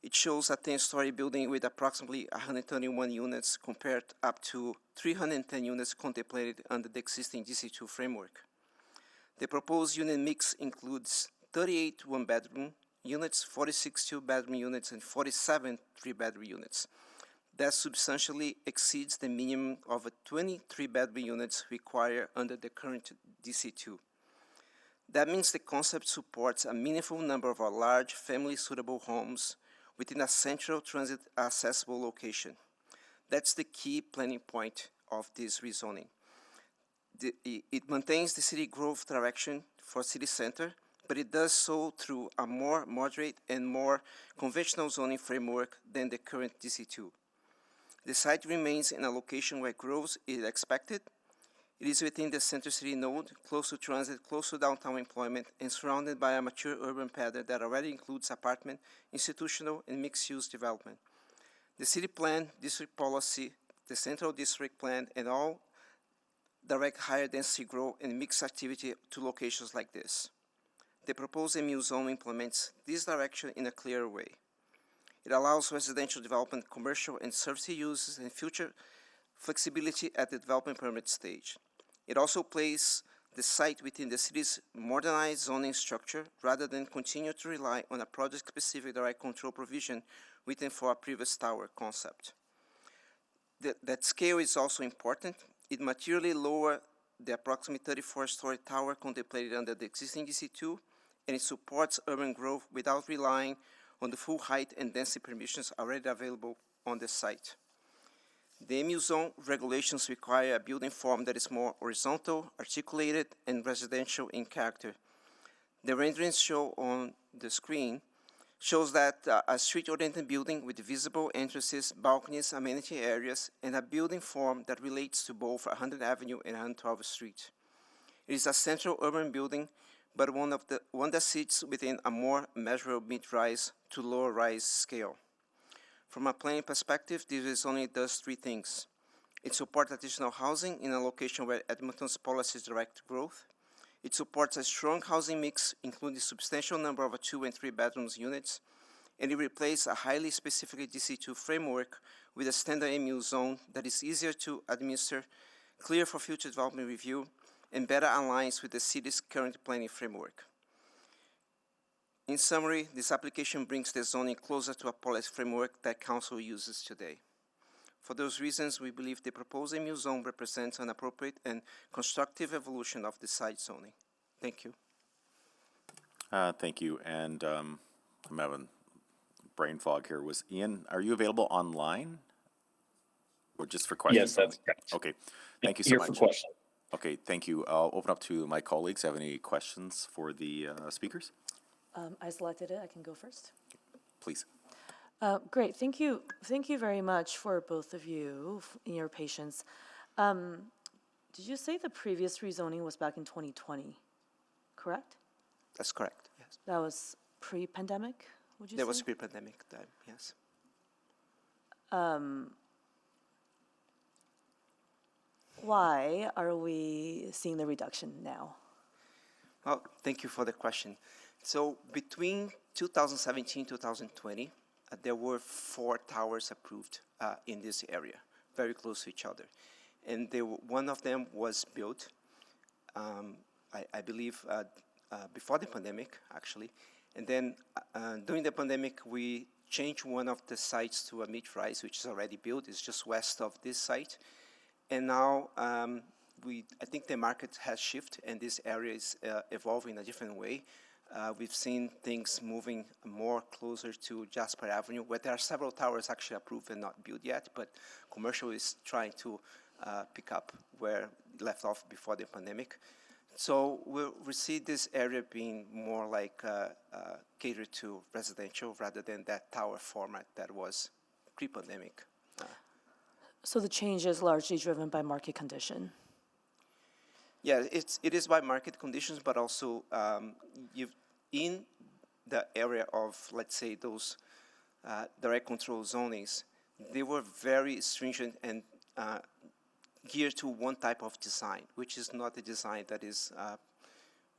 It shows a 10-story building with approximately 131 units compared up to 310 units contemplated under the existing DC2 framework. The proposed unit mix includes 38 one-bedroom units, 46 two-bedroom units, and 47 three-bedroom units. That substantially exceeds the minimum of 23 bedroom units required under the current DC2. That means the concept supports a meaningful number of our large family-suitable homes within a central transit-accessible location. That's the key planning point of this rezoning. It maintains the city growth direction for city center, but it does so through a more moderate and more conventional zoning framework than the current DC2. The site remains in a location where growth is expected. It is within the center city node, close to transit, close to downtown employment, and surrounded by a mature urban pattern that already includes apartment, institutional, and mixed-use development. The city plan, district policy, the central district plan, and all direct higher density growth and mixed activity to locations like this. The proposed MU zone implements this direction in a clear way. It allows residential development, commercial and service uses, and future flexibility at the development permit stage. It also places the site within the city's modernized zoning structure rather than continue to rely on a project-specific direct control provision written for a previous tower concept. That scale is also important. It materially lowers the approximately 34-story tower contemplated under the existing DC2, and it supports urban growth without relying on the full height and density permissions already available on the site. The MU zone regulations require a building form that is more horizontal, articulated, and residential in character. The renderings shown on the screen shows that a street-oriented building with visible entrances, balconies, amenity areas, and a building form that relates to both 100th Avenue and 112th Street. It is a central urban building, but one that sits within a more measurable mid-rise to lower-rise scale. From a planning perspective, this only does three things. It supports additional housing in a location where Edmonton's policies direct growth. It supports a strong housing mix, including a substantial number of 2 and 3 bedrooms units. And it replaces a highly specific DC2 framework with a standard MU zone that is easier to administer, clear for future development review, and better aligns with the city's current planning framework. In summary, this application brings the zoning closer to a policy framework that Council uses today. For those reasons, we believe the proposed MU zone represents an appropriate and constructive evolution of the site zoning. Thank you. Thank you. And I'm having brain fog here. Was Ian, are you available online? Or just for questions? Yes, that's correct. Okay. Thank you so Here much. for questions. Okay, thank you. I'll open up to my colleagues. Have any questions for the speakers? I selected it. I can go first. Please. Great. Thank you. Thank you very much for both of you in your patience. Did you say the previous rezoning was back in 2020? Correct? That's correct, yes. That was pre-pandemic, would you say? That was pre-pandemic time, yes. Why are we seeing the reduction now? Well, thank you for the question. So between 2017 and 2020, there were 4 towers approved in this area, very close to each other. And one of them was built, I believe, before the pandemic, actually. And then during the pandemic, we changed one of the sites to a mid-rise, which is already built. It's just west of this site. And now I think the market has shifted, and this area is evolving in a different way. We've seen things moving more closer to Jasper Avenue, where there are several towers actually approved and not built yet, but commercial is trying to pick up where it left off before the pandemic. So we see this area being more like catered to residential rather than that tower format that was pre-pandemic. So the change is largely driven by market condition. Yeah, it is by market conditions, but also in the area of, let's say, those direct control zonings, they were very stringent and geared to one type of design, which is not the design that is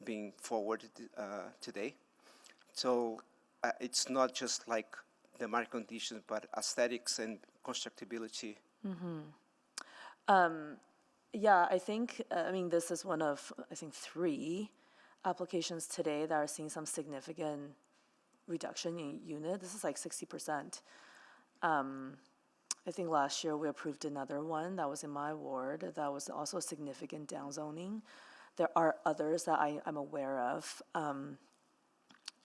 being forwarded today. So it's not just like the market conditions, but aesthetics and constructability. Yeah, I think, I mean, this is one of, I think, 3 applications today that are seeing some significant reduction in unit. This is like 60%. I think last year we approved another one that was in my ward that was also a significant downzoning. There are others that I'm aware of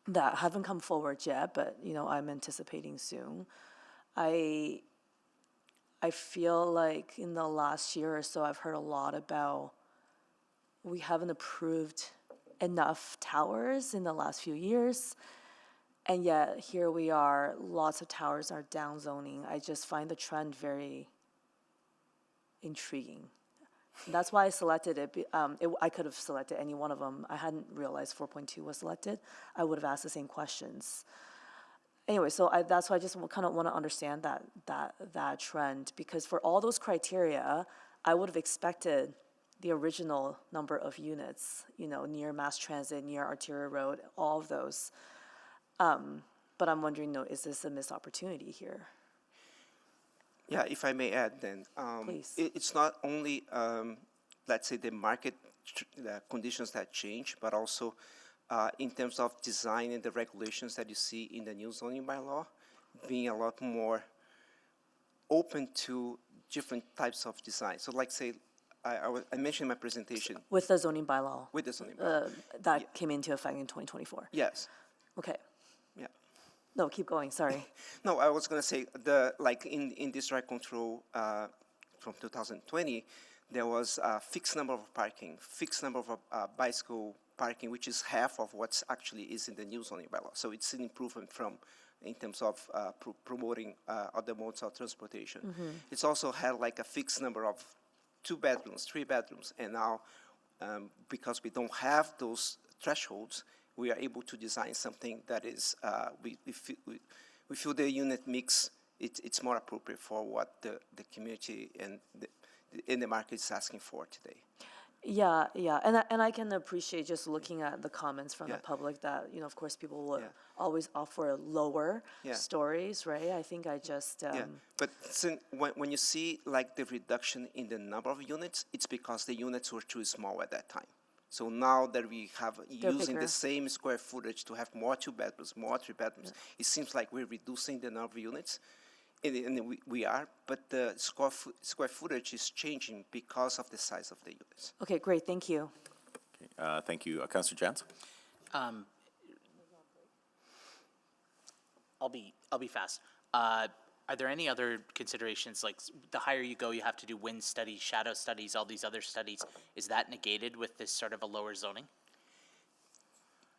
that haven't come forward yet, but I'm anticipating soon. I feel like in the last year or so, I've heard a lot about we haven't approved enough towers in the last few years. And yet here we are, lots of towers are downzoning. I just find the trend very intriguing. That's why I selected it. I could have selected any one of them. I hadn't realized 4.2 was selected. I would have asked the same questions. Anyway, so that's why I just kind of want to understand that trend, because for all those criteria, I would have expected the original number of units, near mass transit, near arterial road, all of those. But I'm wondering, is this a missed opportunity here? Yeah, if I may add then, Please. It's not only, let's say, the market the conditions that change, but also in terms of design and the regulations that you see in the new zoning bylaw, being a lot more open to different types of design. So like say, I mentioned in my presentation. With the zoning bylaw? With the zoning bylaw. That came into effect in 2024? Yes. Okay. Yeah. No, keep going, sorry. No, I was going to say, like in this right control from 2020, there was a fixed number of parking, fixed number of bicycle parking, which is half of what's actually is in the new zoning bylaw. So it's an improvement in terms of promoting other modes of transportation. Mm-hmm. It's also had like a fixed number of 2 bedrooms, 3 bedrooms, and now because we don't have those thresholds, we are able to design something that is, we feel the unit mix, it's more appropriate for what the community and the market is asking for today. Yeah, and I can appreciate just looking at the comments from the public that, of course, people will always offer lower stories, right? I think I just... But when you see like the reduction in the number of units, it's because the units were too small at that time. So now that we have using the same square footage to have more 2 bedrooms, more 3 bedrooms, it seems like we're reducing the number of units, and we are, but the square footage is changing because of the size of the units. Okay, great, thank you. Okay, thank you. Councillor Jans? I'll be fast. Are there any other considerations, like the higher you go, you have to do wind studies, shadow studies, all these other studies? Is that negated with this sort of a lower zoning?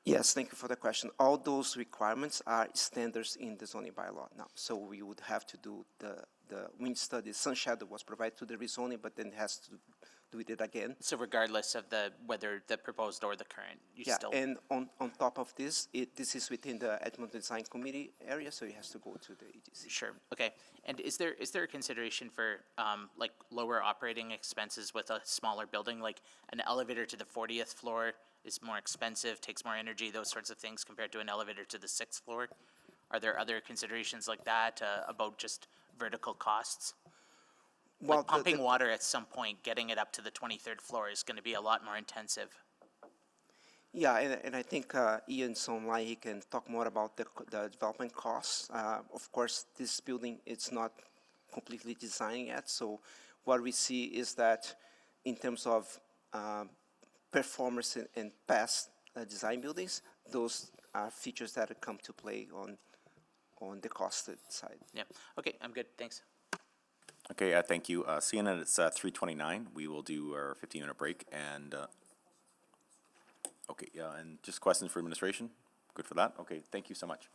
Yes, thank you for the question. All those requirements are standards in the zoning bylaw now. So we would have to do the wind studies. Sun shadow was provided to the rezoning, but then has to do it again. So regardless of whether the proposed or the current, you still... And on top of this, this is within the Edmonton Design Committee area, so it has to go to the EDC. Sure, okay. And is there a consideration for like lower operating expenses with a smaller building, like an elevator to the 40th floor is more expensive, takes more energy, those sorts of things compared to an elevator to the 6th floor? Are there other considerations like that about just vertical costs? Well, like pumping water at some point, getting it up to the 23rd floor is going to be a lot more intensive. Yeah, and I think Ian's online, he can talk more about the development costs. Of course, this building, it's not completely designed yet, so what we see is that in terms of performance in past design buildings, those are features that come to play on the costed side. Yeah, okay, I'm good, thanks. Okay, thank you. Seeing that it's 3:29, we will do our 15-minute break and, okay, yeah, and just questions for administration? Good for that? Okay, thank you so much.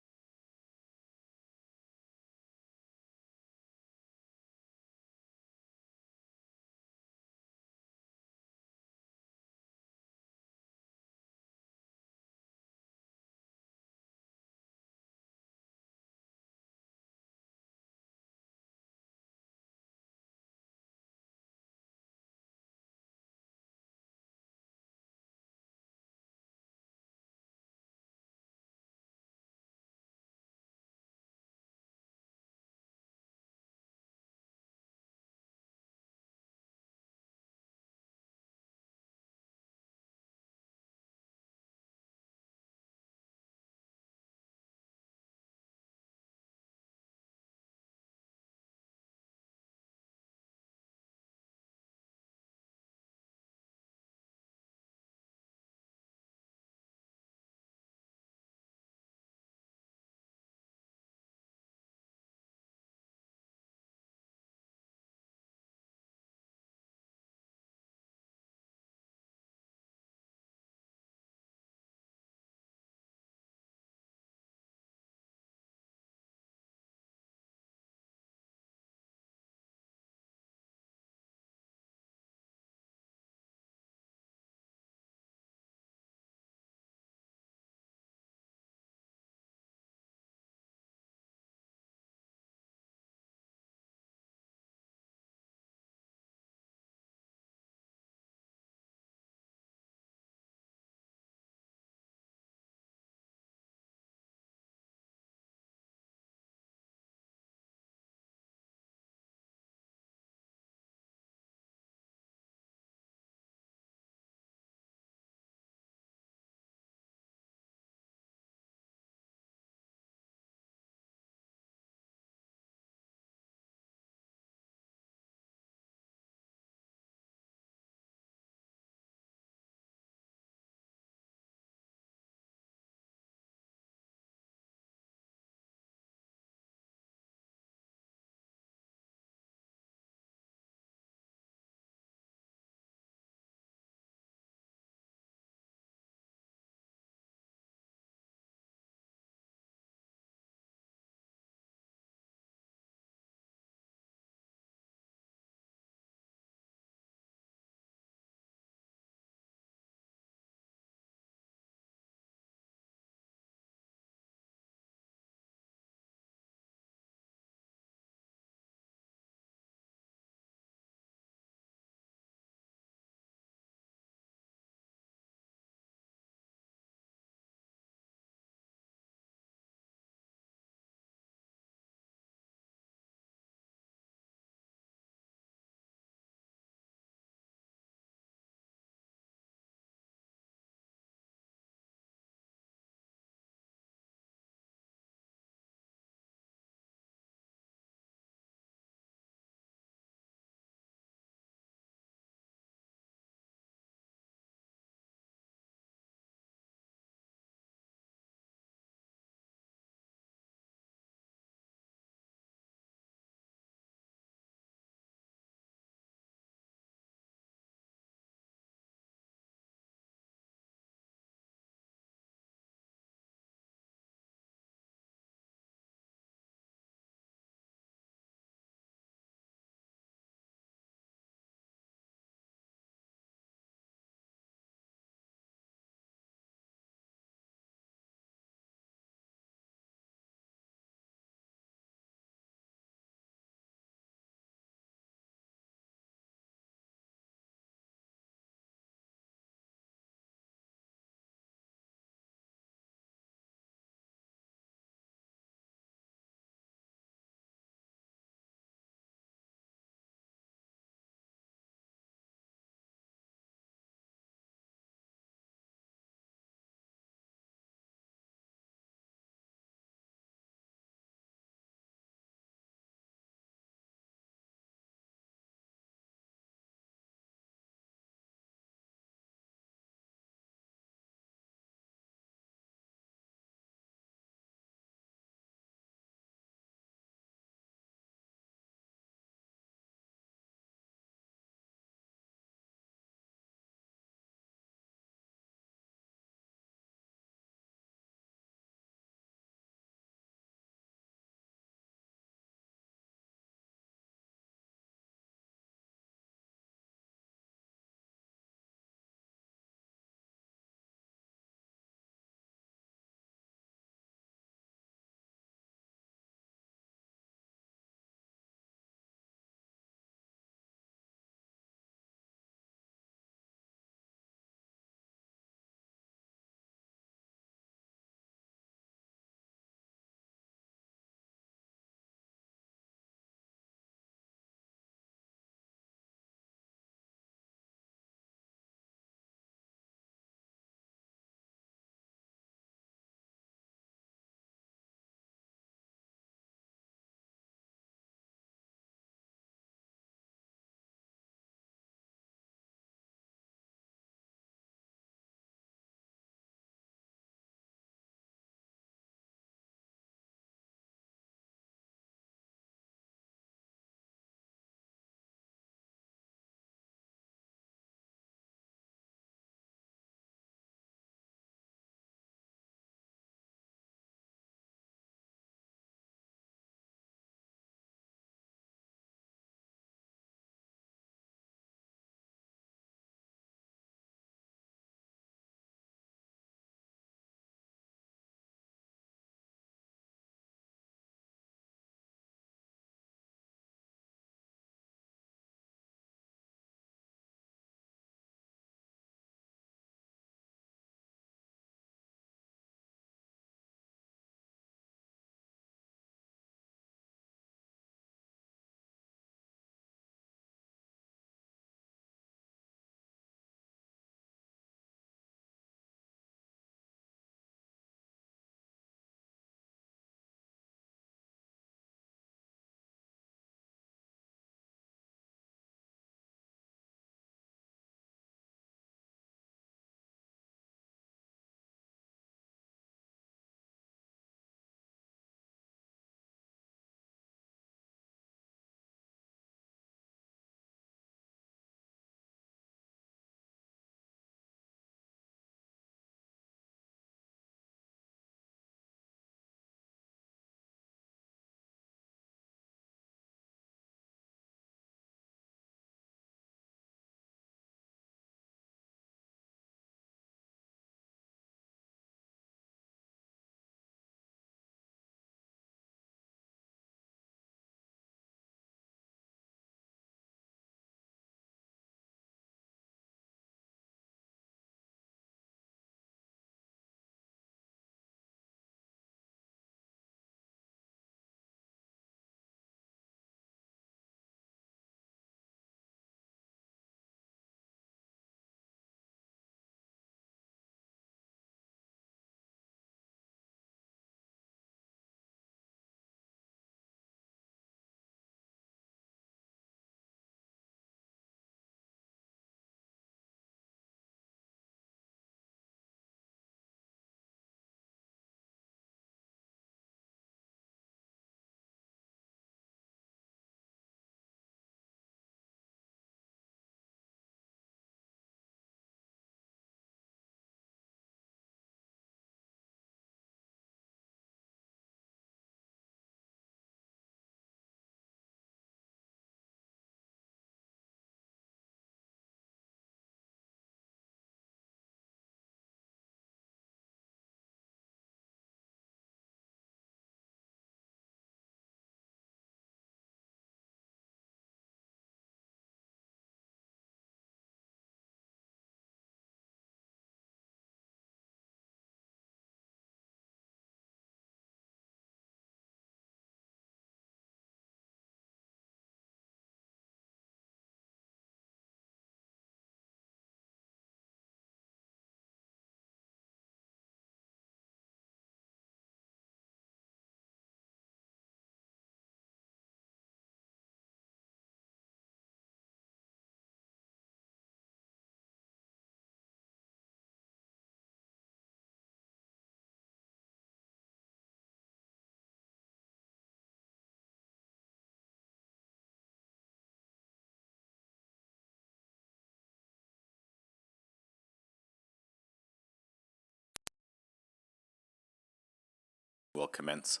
will commence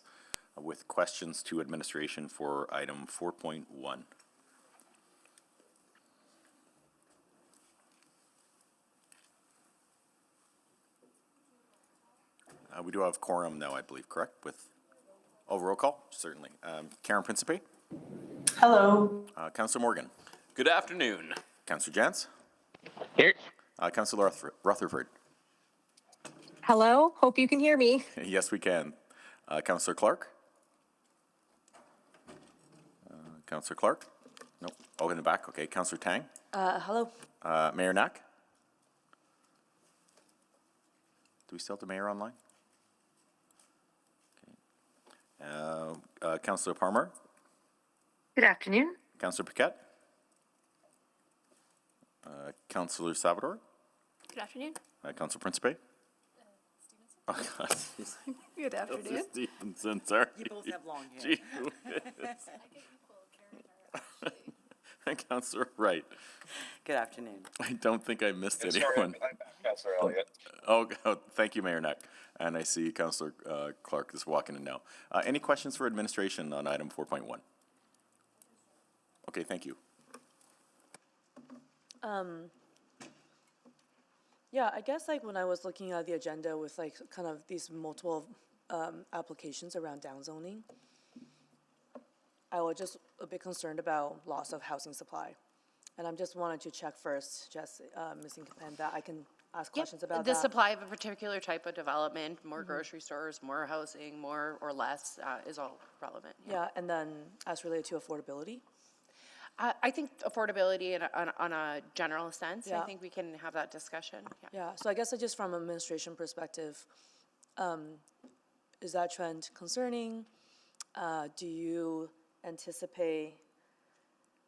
with questions to administration for item 4.1. We do have quorum now, I believe, correct? With roll call, certainly. Karen Principe. Hello. Councillor Morgan. Good afternoon. Councillor Jantz. Here. Councillor Rutherford. Hello, hope you can hear me. Yes, we can. Councillor Clark. Councillor Clark. No. Oh, in the back. Okay. Councillor Tang. Hello. Mayor Knack. Do we still have the mayor online? Okay. Councillor Palmer. Good afternoon. Councillor Paquette. Councillor Salvador. Good afternoon. Councillor Principe. Oh, God. Good afternoon. Stevenson, sorry. You both have long hair. And Councillor Wright. Good afternoon. I don't think I missed Sorry, anyone. I'm Councillor Elliott. Oh, thank you, Mayor Knack. And I see Councillor Clark is walking in now. Any questions for administration on item 4.1? Okay, thank you. Yeah, I guess like when I was looking at the agenda with like kind of these multiple applications around downzoning, I was just a bit concerned about loss of housing supply. And I'm just wanted to check first, Jess, Ms. Incapen, that I can ask questions about The that. supply of a particular type of development, more grocery stores, more housing, more or less, is all relevant. Yeah, and then as related to affordability? I think affordability on a general sense, I Yeah. think we can have that discussion. Yeah. Yeah, so I guess just from an administration perspective, is that trend concerning? Do you anticipate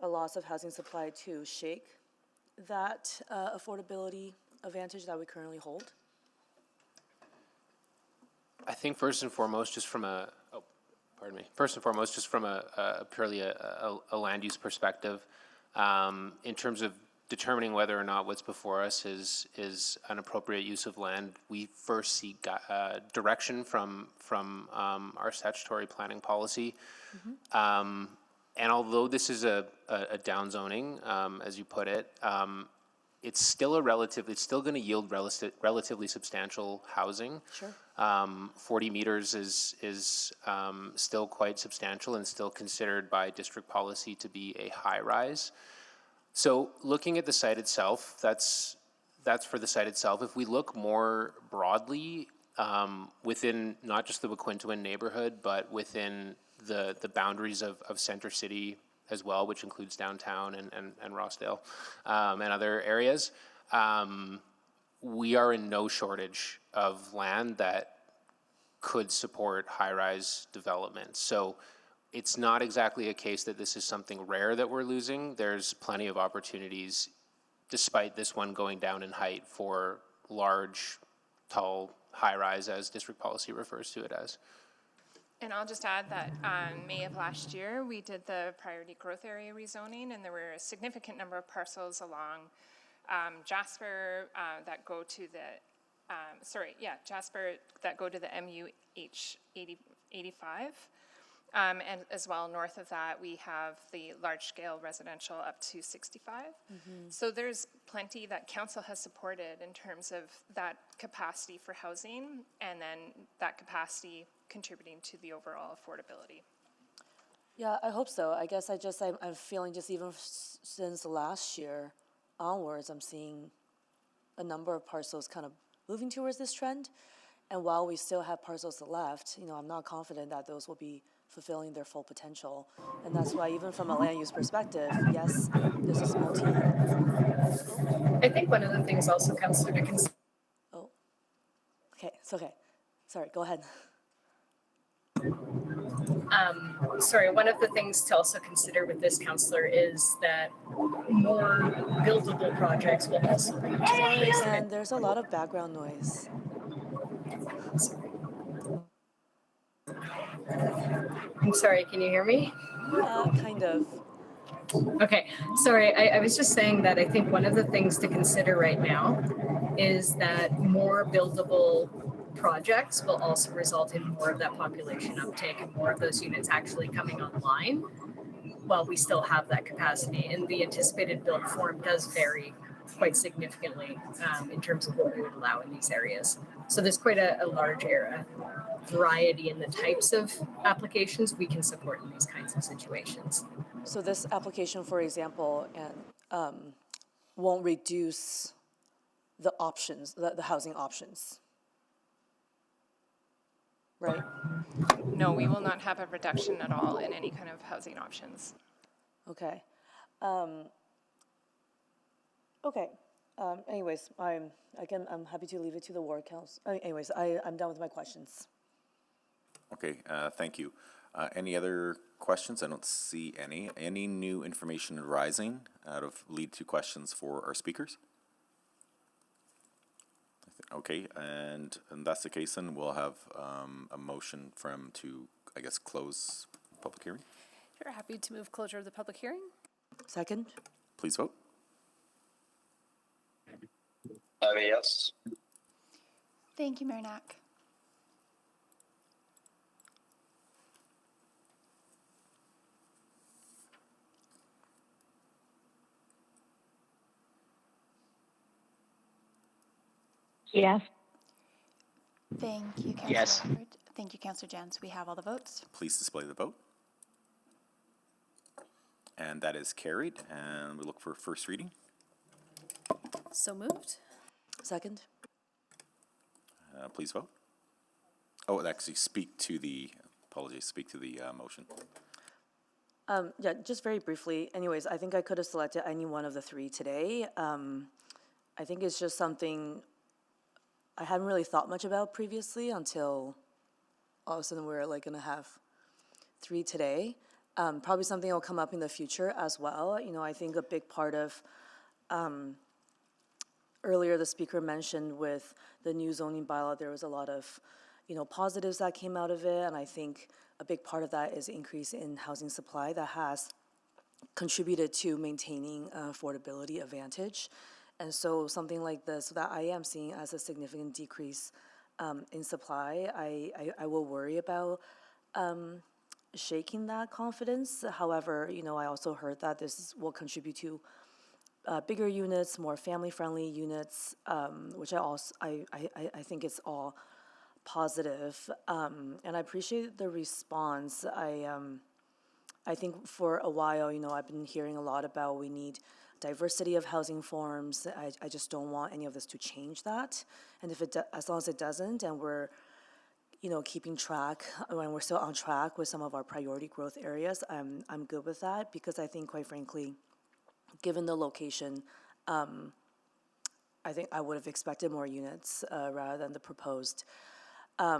a loss of housing supply to shake that affordability advantage that we currently hold? I think first and foremost, just from a purely a land use perspective, in terms of determining whether or not what's before us is an appropriate use of land, we first seek direction from our statutory planning policy. And although this is a downzoning, as you put it, it's still going to yield relatively substantial housing. Sure. 40 meters is still quite substantial and still considered by district policy to be a high rise. So looking at the site itself, that's for the site itself. If we look more broadly within not just the Waquintuin neighborhood, but within the boundaries of Center City as well, which includes downtown and Rossdale and other areas, we are in no shortage of land that could support high-rise development. So it's not exactly a case that this is something rare that we're losing. There's plenty of opportunities, despite this one going down in height, for large, tall, high-rise, as district policy refers to it as. And I'll just add that May of last year, we did the priority growth area rezoning, and there were a significant number of parcels along Jasper that go to the, Jasper that go to the MUH 85. And as well, north of that, we have the large-scale residential up to 65. So there's plenty that council has supported in terms of that capacity for housing, and then that capacity contributing to the overall affordability. Yeah, I hope so. I guess I'm feeling just even since last year onwards, I'm seeing a number of parcels kind of moving towards this trend. And while we still have parcels left, I'm not confident that those will be fulfilling their full potential. And that's why even from a land use perspective, yes, this is I think one of the things also, Councillor, to consider. Oh, okay, it's okay. Sorry, go ahead. One of the things to also consider with this, Councillor, is that more buildable projects will also be And there's a lot of background noise. I'm sorry, can you hear me? Kind of. Okay, sorry, I was just saying that I think one of the things to consider right now is that more buildable projects will also result in more of that population uptake and more of those units actually coming online while we still have that capacity. And the anticipated build form does vary quite significantly in terms of what we would allow in these areas. So there's quite a large variety in the types of applications we can support in these kinds of situations. So this application, for example, and won't reduce the options, the housing options, right? No, we will not have a reduction at all in any kind of housing options. Okay. Okay. Anyways, I'm happy to leave it to the ward council. Anyways, I'm done with my questions. Okay, thank you. Any other questions? I don't see any. Any new information arising out of lead to questions for our speakers? Okay, and that's the case, then we'll have a motion to, I guess, close public hearing. Sure, happy to move closure of the public hearing. Second. Please vote. I'm a yes. Thank you, Mayor Knack. Yes. Thank you, Councillor Yes. Rutherford. Thank you, Councillor Jens. We have all the votes. Please display the vote. And that is carried, and we look for first reading. So moved. Second. Please vote. Oh, actually speak to the motion. Yeah, just very briefly. Anyways, I think I could have selected any one of the three today. I think it's just something I hadn't really thought much about previously until all of a sudden we're like gonna have three today. Probably something will come up in the future as well. You know, I think a big part of, earlier the speaker mentioned with the new zoning bylaw, there was a lot of, positives that came out of it. And I think a big part of that is increase in housing supply that has contributed to maintaining affordability advantage. And so something like this that I am seeing as a significant decrease in supply, I will worry about shaking that confidence. However, I also heard that this will contribute to bigger units, more family-friendly units, which I think it's all positive. And I appreciate the response. I think for a while, I've been hearing a lot about we need diversity of housing forms. I just don't want any of this to change that. And as long as it doesn't, and we're keeping track, when we're still on track with some of our priority growth areas, I'm good with that, because I think, quite frankly, given the location, I think I would have expected more units rather than the proposed. I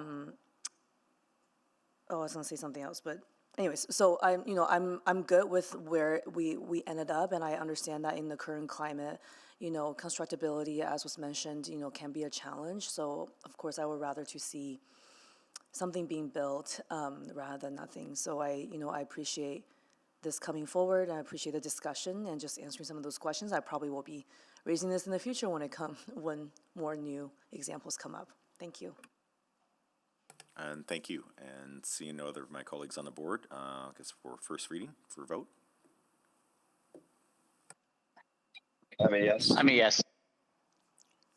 was going to say something else, but anyways, so I'm good with where we ended up, and I understand that in the current climate, constructability, as was mentioned, can be a challenge. So of course, I would rather to see something being built rather than nothing. So I appreciate this coming forward, and I appreciate the discussion and just answering some of those questions. I probably will be raising this in the future when more new examples come up. Thank you. And thank you. And seeing no other of my colleagues on the board, I guess for first reading, for vote. I'm a yes. I'm a yes.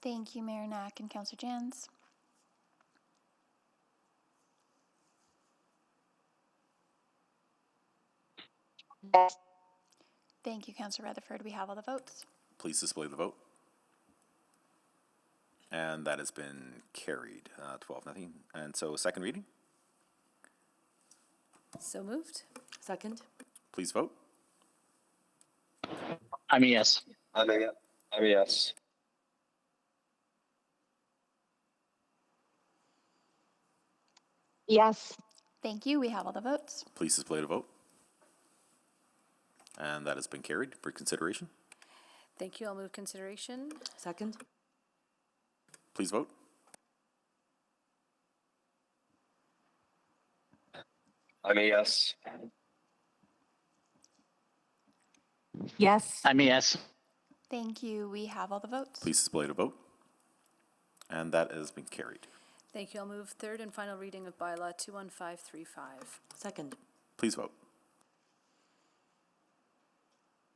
Thank you, Mayor Knack and Councillor Jans. Yes. Thank you, Councillor Rutherford. We have all the votes. Please display the vote. And that has been carried, 12-0. And so second reading, So moved. Second. please vote. I'm a yes. I'm a yes. Yes. Thank you. We have all the votes. Please display the vote. And that has been carried for consideration. Thank you. I'll move consideration. Second. Please vote. I'm a yes. Yes. I'm a yes. Thank you. We have all the votes. Please display the vote. And that has been carried. Thank you. I'll move third and final reading of bylaw 21535. Second. Please vote.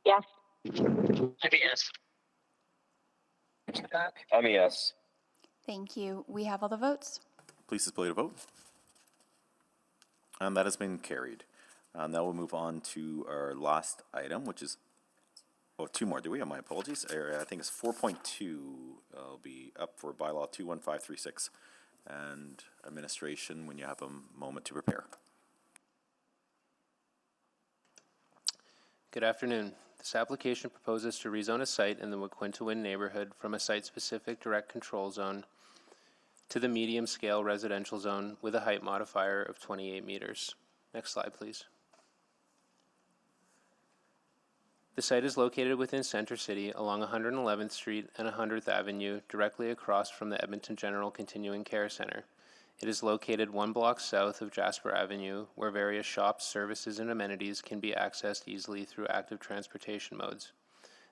Yes. Yes. I'm a yes. Thank you. We have all the votes. Please display to vote. And that has been carried. Now we'll move on to our last item, which is, oh, two more, do we? My apologies. I think it's 4.2 will be up for bylaw 21536. And administration, when you have a moment to prepare. Good afternoon. This application proposes to rezone a site in the Waquintawin neighborhood from a site-specific direct control zone to the medium-scale residential zone with a height modifier of 28 meters. Next slide, please. The site is located within Center City along 111th Street and 100th Avenue, directly across from the Edmonton General Continuing Care Center. It is located 1 block south of Jasper Avenue, where various shops, services, and amenities can be accessed easily through active transportation modes.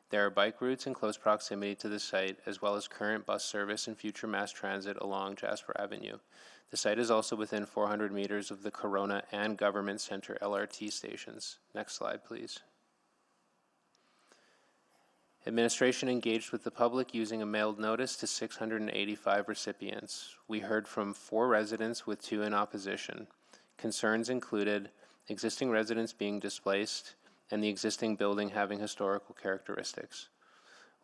There are bike routes in close proximity to the site, as well as current bus service and future mass transit along Jasper Avenue. The site is also within 400 meters of the Corona and Government Center LRT stations. Next slide, please. Administration engaged with the public using a mailed notice to 685 recipients. We heard from 4 residents with 2 in opposition. Concerns included existing residents being displaced and the existing building having historical characteristics.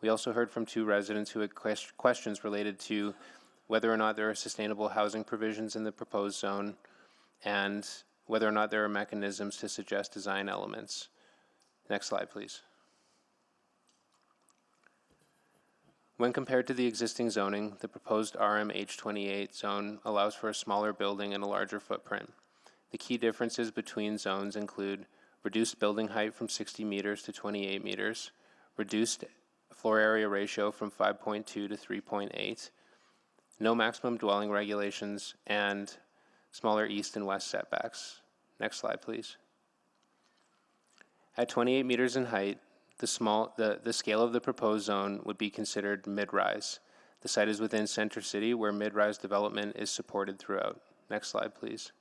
We also heard from 2 residents who had questions related to whether or not there are sustainable housing provisions in the proposed zone and whether or not there are mechanisms to suggest design elements. Next slide, please. When compared to the existing zoning, the proposed RMH28 zone allows for a smaller building and a larger footprint. The key differences between zones include reduced building height from 60 meters to 28 meters, reduced floor area ratio from 5.2 to 3.8, no maximum dwelling regulations, and smaller east and west setbacks. Next slide, please. At 28 meters in height, the scale of the proposed zone would be considered mid-rise. The site is within Center City, where mid-rise development is supported throughout. Next slide, please.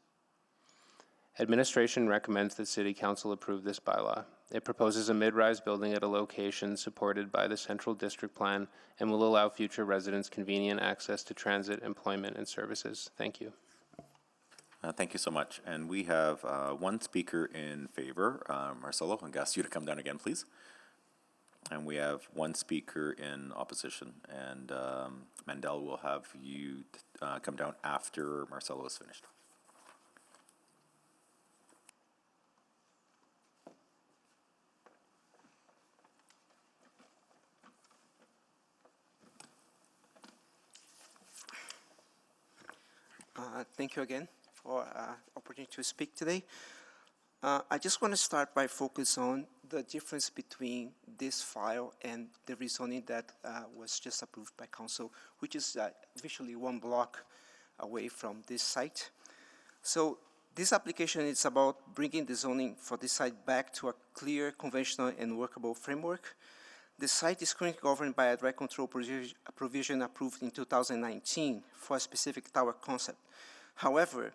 Administration recommends that City Council approve this bylaw. It proposes a mid-rise building at a location supported by the Central District Plan and will allow future residents convenient access to transit, employment, and services. Thank you. Thank you so much. And we have 1 speaker in favor. Marcelo, I'm going to ask you to come down again, please. And we have 1 speaker in opposition. And Mandel will have you come down after Marcelo is finished. Thank you again for opportunity to speak today. I just want to start by focus on the difference between this file and the rezoning that was just approved by council, which is visually 1 block away from this site. So this application is about bringing the zoning for this site back to a clear, conventional, and workable framework. The site is currently governed by a direct control provision approved in 2019 for a specific tower concept. However,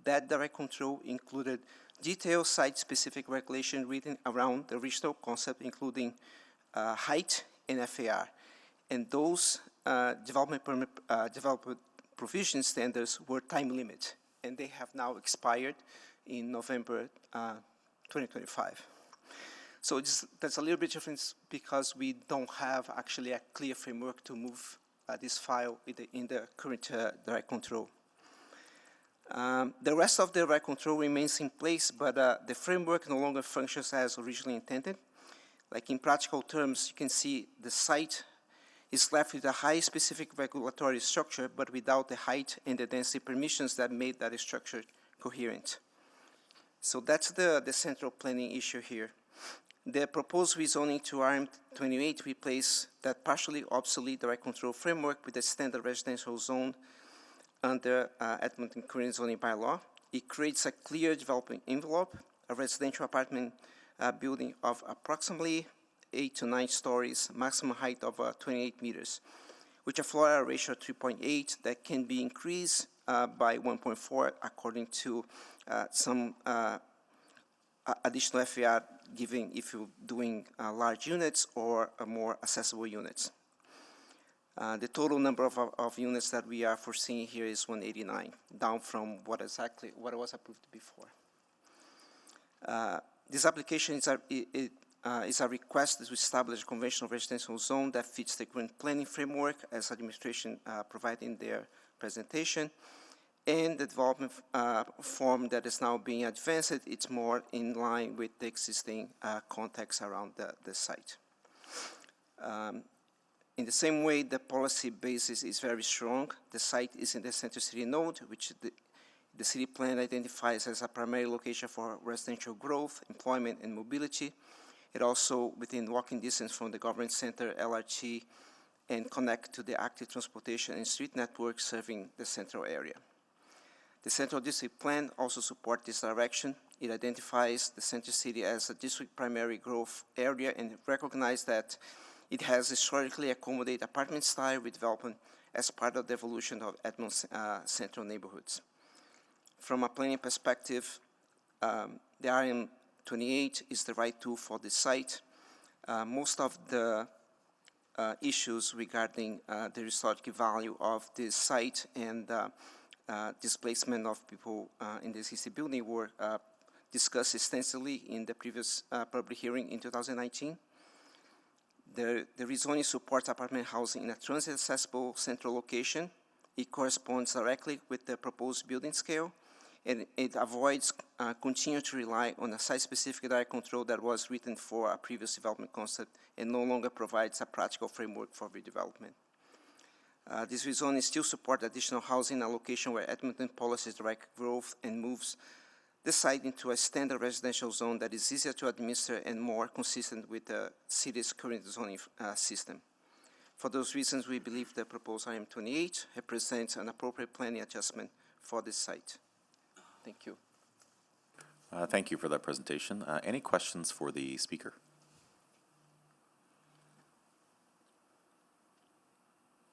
that direct control included detailed site-specific regulation written around the original concept, including height and FAR. And those development provision standards were time limit, and they have now expired in November 2025. So that's a little bit different because we don't have actually a clear framework to move this file in the current direct control. The rest of the direct control remains in place, but the framework no longer functions as originally intended. Like in practical terms, you can see the site is left with a high specific regulatory structure, but without the height and the density permissions that made that structure coherent. So that's the central planning issue here. The proposed rezoning to RM28 replaces that partially obsolete direct control framework with a standard residential zone under Edmonton current zoning bylaw. It creates a clear development envelope, a residential apartment building of approximately 8 to 9 stories, maximum height of 28 meters, with a floor area ratio of 3.8 that can be increased by 1.4 according to some additional FAR given if you're doing large units or more accessible units. The total number of units that we are foreseeing here is 189, down from what was approved before. This application is a request to establish a conventional residential zone that fits the current planning framework as administration provided in their presentation. And the development form that is now being advanced, it's more in line with the existing context around the site. In the same way, the policy basis is very strong. The site is in the center city node, which the city plan identifies as a primary location for residential growth, employment, and mobility. It also within walking distance from the government center, LRT, and connect to the active transportation and street network serving the central area. The Central District Plan also supports this direction. It identifies the Center City as a district primary growth area and recognizes that it has historically accommodated apartment-style redevelopment as part of the evolution of Edmonton's central neighborhoods. From a planning perspective, the RM28 is the right tool for the site. Most of the issues regarding the historic value of this site and displacement of people in the existing building were discussed extensively in the previous public hearing in 2019. The rezoning supports apartment housing in a transit-accessible central location. It corresponds directly with the proposed building scale, and it avoids continuing to rely on a site-specific direct control that was written for a previous development concept and no longer provides a practical framework for redevelopment. This rezoning still supports additional housing in a location where Edmonton policies direct growth and moves the site into a standard residential zone that is easier to administer and more consistent with the city's current zoning system. For those reasons, we believe the proposed RM28 represents an appropriate planning adjustment for this site. Thank you. Thank you for that presentation. Any questions for the speaker?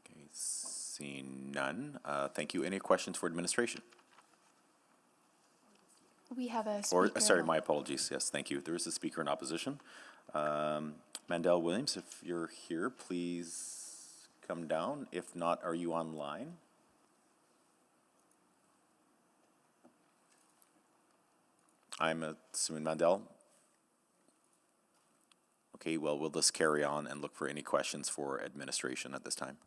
Okay, seeing none. Thank you. Any questions for administration? We have a speaker. Sorry, my apologies. Yes, thank you. There is a speaker in opposition. Mandel Williams, if you're here, please come down. If not, are you online? I'm assuming Mandel. Okay, well, we'll just carry on and look for any questions for administration at this time.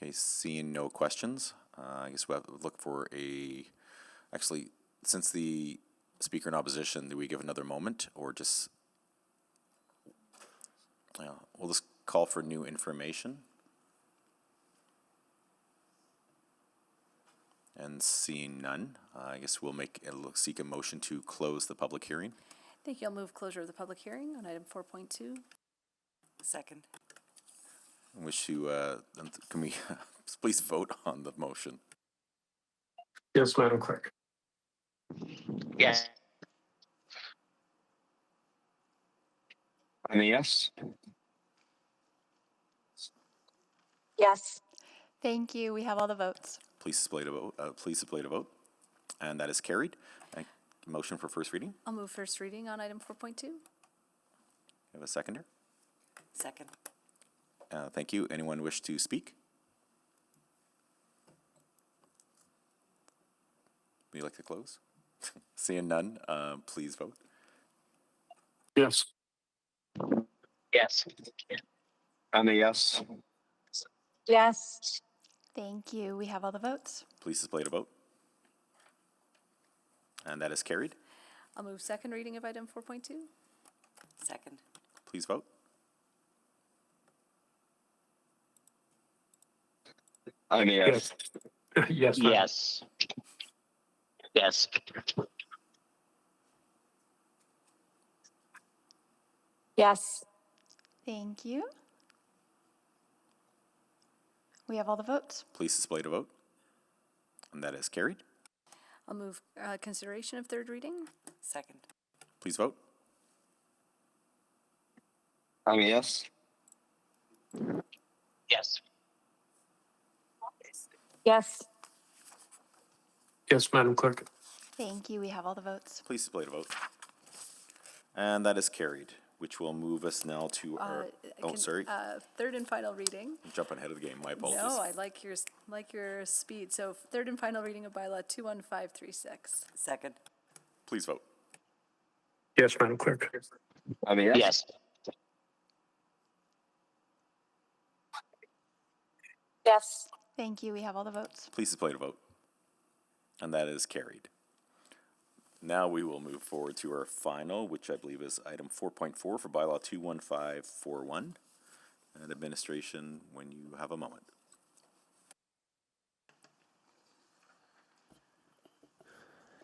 Okay, seeing no questions, I guess we'll have to look for actually, since the speaker in opposition, do we give another moment or just, we'll just call for new information. And seeing none, I guess we'll seek a motion to close the public hearing. Thank you. I'll move closure of the public hearing on item 4.2. Second. Wish to, can we please vote on the motion? Yes, Madam Clerk. Yes. I'm a yes. Yes. Thank you. We have all the votes. Please display the vote. Please display the vote, and that is carried. Motion for first reading. I'll move first reading on item 4.2. Have a seconder. Second. Thank you. Anyone wish to speak? Would you like to close? Seeing none, please vote. Yes. Yes. I'm a yes. Yes. Thank you. We have all the votes. Please display the vote. And that is carried. I'll move second reading of item 4.2. Second. Please vote. I'm a yes. Yes. Madam. Yes. Yes. Yes. Thank you. We have all the votes. Please display the vote. And that is carried. I'll move consideration of third reading. Second. Please vote. I'm a yes. Yes. Yes. Yes, Madam Clerk. Thank you. We have all the votes. Please display the vote. And that is carried, which will move us now to our, sorry, Third and final reading. I'm jumping ahead of the game, my apologies. No, I like your speed. So third and final reading of bylaw 21536. Second. Please vote. Yes, Madam Clerk. I mean, Yes. Yes. Thank you. We have all the votes. Please display the vote. And that is carried. Now we will move forward to our final, which I believe is item 4.4 for bylaw 21541. And administration, when you have a moment.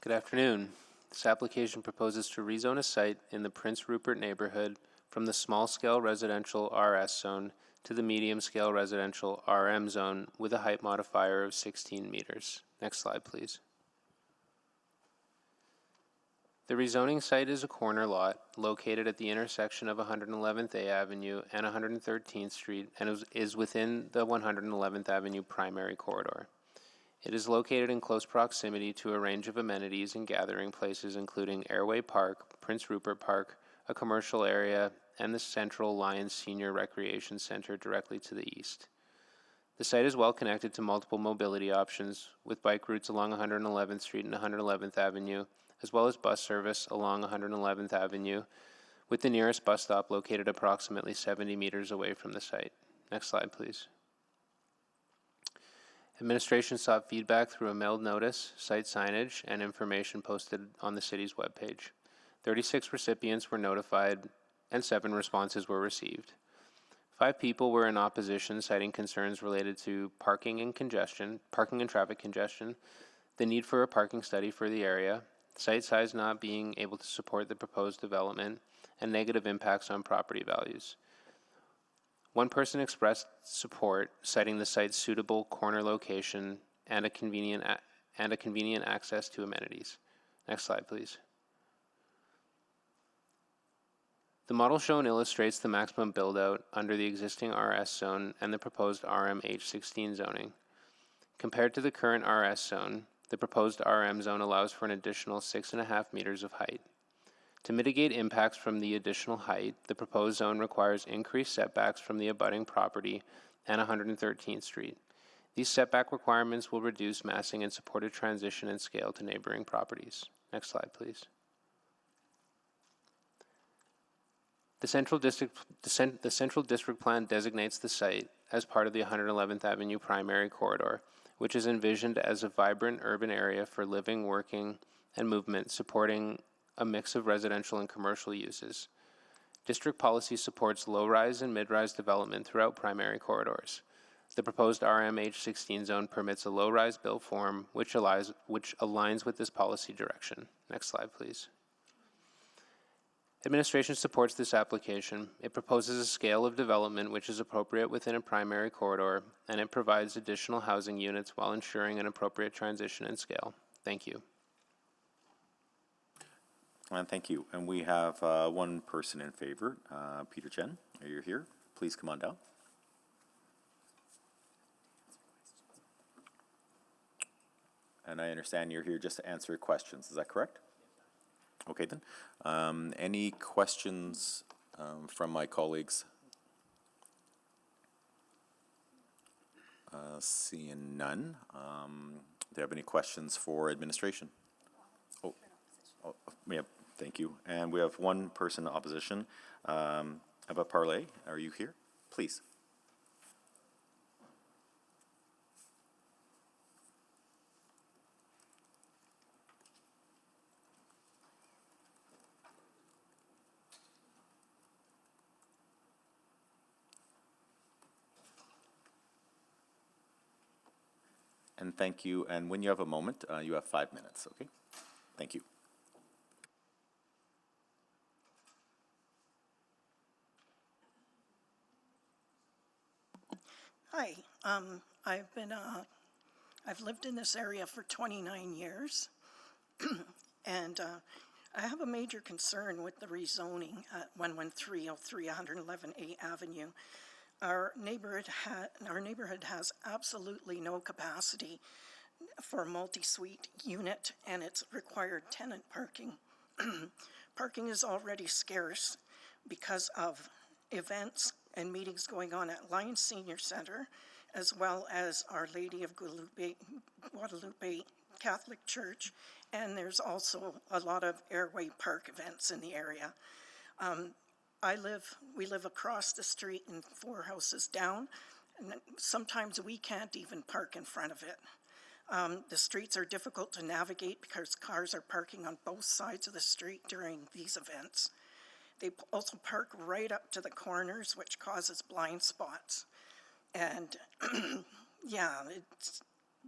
Good afternoon. This application proposes to rezone a site in the Prince Rupert neighborhood from the small-scale residential RS zone to the medium-scale residential RM zone with a height modifier of 16 meters. Next slide, please. The rezoning site is a corner lot located at the intersection of 111th A Avenue and 113th Street and is within the 111th Avenue primary corridor. It is located in close proximity to a range of amenities and gathering places including Airway Park, Prince Rupert Park, a commercial area, and the Central Lions Senior Recreation Center directly to the east. The site is well connected to multiple mobility options with bike routes along 111th Street and 111th Avenue, as well as bus service along 111th Avenue, with the nearest bus stop located approximately 70 meters away from the site. Next slide, please. Administration sought feedback through a mailed notice, site signage, and information posted on the city's webpage. 36 recipients were notified and 7 responses were received. 5 people were in opposition, citing concerns related to parking and traffic congestion, the need for a parking study for the area, site size not being able to support the proposed development, and negative impacts on property values. One person expressed support, citing the site's suitable corner location and a convenient access to amenities. Next slide, please. The model shown illustrates the maximum build-out under the existing RS zone and the proposed RM-H16 zoning. Compared to the current RS zone, the proposed RM zone allows for an additional 6.5 meters of height. To mitigate impacts from the additional height, the proposed zone requires increased setbacks from the abutting property and 113th Street. These setback requirements will reduce massing and support a transition in scale to neighboring properties. Next slide, please. The Central District Plan designates the site as part of the 111th Avenue primary corridor, which is envisioned as a vibrant urban area for living, working, and movement, supporting a mix of residential and commercial uses. District policy supports low-rise and mid-rise development throughout primary corridors. The proposed RM-H16 zone permits a low-rise built form, which aligns with this policy direction. Next slide, please. Administration supports this application. It proposes a scale of development which is appropriate within a primary corridor, and it provides additional housing units while ensuring an appropriate transition in scale. Thank you. And thank you. And we have one person in favor. Peter Chen, are you here? Please come on down. And I understand you're here just to answer questions. Is that correct? Okay then. Any questions from my colleagues? Seeing none. Do you have any questions for administration? Oh, yeah, thank you. And we have one person in opposition. Eva Parley, are you here? Please. And thank you. And when you have a moment, you have 5 minutes, okay? Thank you. Hi, I've lived in this area for 29 years, and I have a major concern with the rezoning at 11303 111A Avenue. Our neighborhood has absolutely no capacity for a multi-suite unit, and it's required tenant parking. Parking is already scarce because of events and meetings going on at Lions Senior Center, as well as Our Lady of Guadalupe Catholic Church, and there's also a lot of Airway Park events in the area. We live across the street and 4 houses down, and sometimes we can't even park in front of it. The streets are difficult to navigate because cars are parking on both sides of the street during these events. They also park right up to the corners, which causes blind spots. And yeah, it's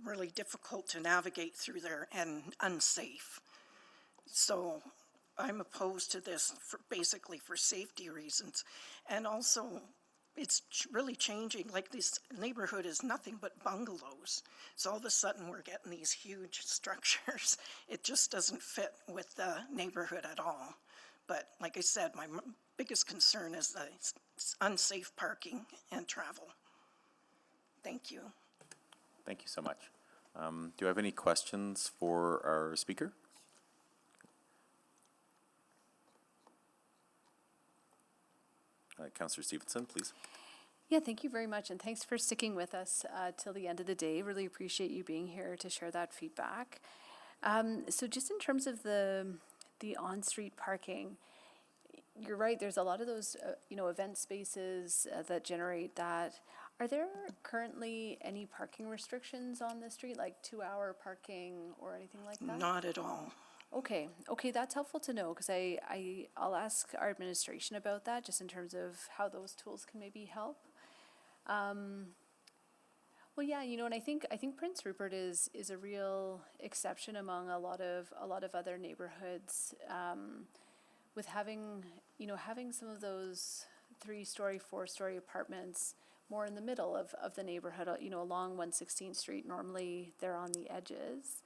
really difficult to navigate through there and unsafe. So I'm opposed to this basically for safety reasons. And also, it's really changing. Like, this neighborhood is nothing but bungalows. So all of a sudden we're getting these huge structures. It just doesn't fit with the neighborhood at all. But like I said, my biggest concern is the unsafe parking and travel. Thank you. Thank you so much. Do you have any questions for our speaker? Councillor Stevenson, please. Yeah, thank you very much, and thanks for sticking with us till the end of the day. Really appreciate you being here to share that feedback. So just in terms of the on-street parking, you're right, there's a lot of those event spaces that generate that. Are there currently any parking restrictions on the street, like 2-hour parking or anything like that? Not at all. Okay, that's helpful to know, because I'll ask our administration about that, just in terms of how those tools can maybe help. Well, yeah, and I think Prince Rupert is a real exception among a lot of other neighborhoods, with having some of those 3-story, 4-story apartments more in the middle of the neighborhood, along 116th Street. Normally they're on the edges.